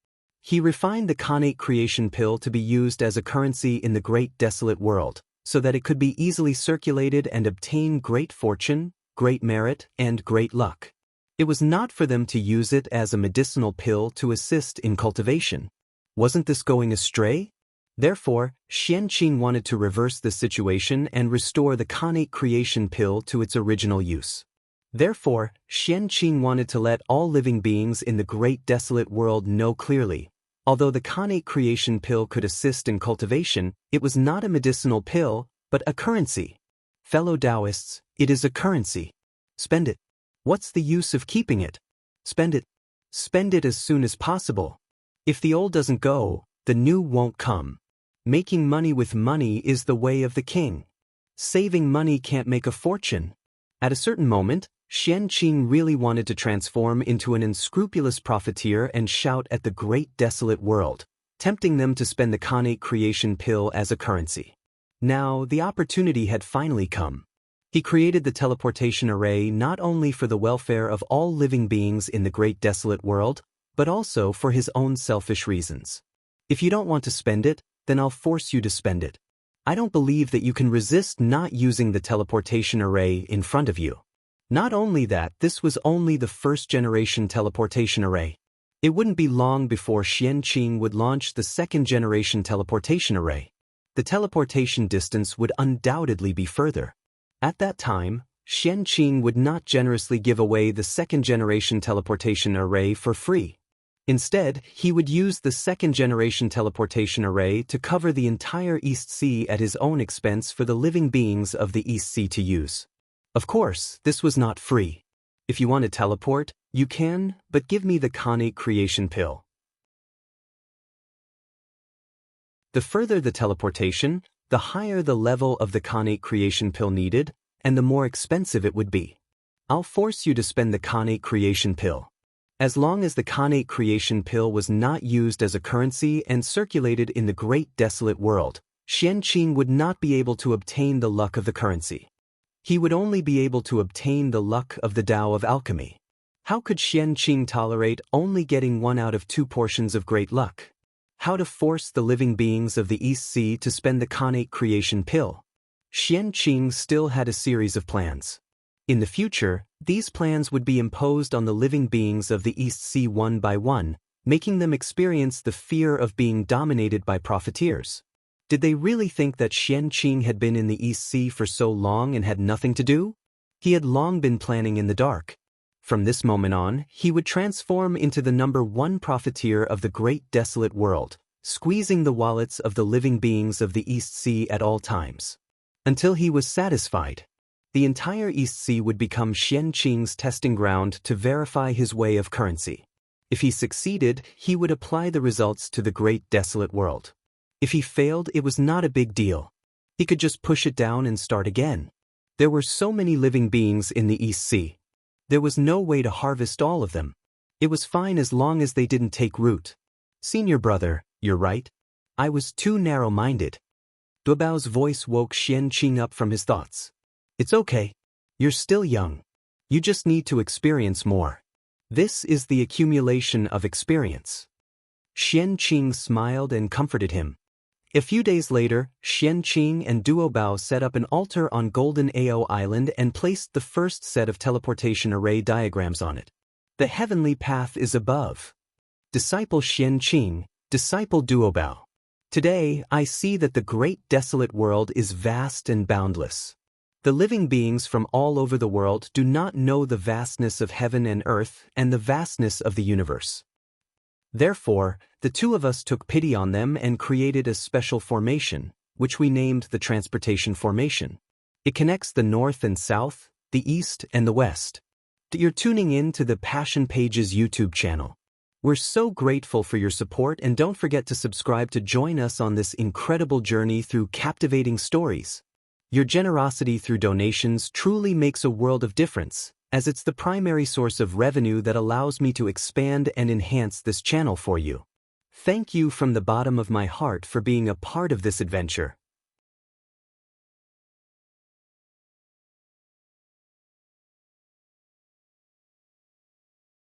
He refined the Connate Creation Pill to be used as a currency in the great desolate world, so that it could be easily circulated and obtain great fortune, great merit, and great luck. It was not for them to use it as a medicinal pill to assist in cultivation. Wasn't this going astray? Therefore, Xianqing wanted to reverse the situation and restore the Connate Creation Pill to its original use. Therefore, Xianqing wanted to let all living beings in the great desolate world know clearly. Although the Connate Creation Pill could assist in cultivation, it was not a medicinal pill, but a currency. Fellow Taoists, it is a currency. Spend it. What's the use of keeping it? Spend it. Spend it as soon as possible. If the old doesn't go, the new won't come. Making money with money is the way of the king. Saving money can't make a fortune. At a certain moment, Xianqing really wanted to transform into an unscrupulous profiteer and shout at the great desolate world, tempting them to spend the Connate Creation Pill as a currency. Now, the opportunity had finally come. He created the teleportation array not only for the welfare of all living beings in the great desolate world, but also for his own selfish reasons. If you don't want to spend it, then I'll force you to spend it. I don't believe that you can resist not using the teleportation array in front of you. Not only that, this was only the first-generation teleportation array. It wouldn't be long before Xianqing would launch the second-generation teleportation array. The teleportation distance would undoubtedly be further. At that time, Xianqing would not generously give away the second-generation teleportation array for free. Instead, he would use the second-generation teleportation array to cover the entire East Sea at his own expense for the living beings of the East Sea to use. Of course, this was not free. If you want to teleport, you can, but give me the Connate Creation Pill. The further the teleportation, the higher the level of the Connate Creation Pill needed, and the more expensive it would be. I'll force you to spend the Connate Creation Pill. As long as the Connate Creation Pill was not used as a currency and circulated in the great desolate world, Xianqing would not be able to obtain the luck of the currency. He would only be able to obtain the luck of the Tao of alchemy. How could Xianqing tolerate only getting 1 out of 2 portions of great luck? How to force the living beings of the East Sea to spend the Connate Creation Pill? Xianqing still had a series of plans. In the future, these plans would be imposed on the living beings of the East Sea one by one, making them experience the fear of being dominated by profiteers. Did they really think that Xianqing had been in the East Sea for so long and had nothing to do? He had long been planning in the dark. From this moment on, he would transform into the number one profiteer of the great desolate world, squeezing the wallets of the living beings of the East Sea at all times. Until he was satisfied. The entire East Sea would become Xianqing's testing ground to verify his way of currency. If he succeeded, he would apply the results to the great desolate world. If he failed, it was not a big deal. He could just push it down and start again. There were so many living beings in the East Sea. There was no way to harvest all of them. It was fine as long as they didn't take root. Senior brother, you're right. I was too narrow-minded. Duobao's voice woke Xianqing up from his thoughts. It's okay. You're still young. You just need to experience more. This is the accumulation of experience. Xianqing smiled and comforted him. A few days later, Xianqing and Duobao set up an altar on Golden Ao Island and placed the first set of teleportation array diagrams on it. The heavenly path is above. Disciple Xianqing, disciple Duobao. Today, I see that the great desolate world is vast and boundless. The living beings from all over the world do not know the vastness of heaven and earth and the vastness of the universe. Therefore, the two of us took pity on them and created a special formation, which we named the Transportation Formation. It connects the north and south, the east and the west. You're tuning in to the Passion Pages YouTube channel. We're so grateful for your support, and don't forget to subscribe to join us on this incredible journey through captivating stories. Your generosity through donations truly makes a world of difference, as it's the primary source of revenue that allows me to expand and enhance this channel for you. Thank you from the bottom of my heart for being a part of this adventure.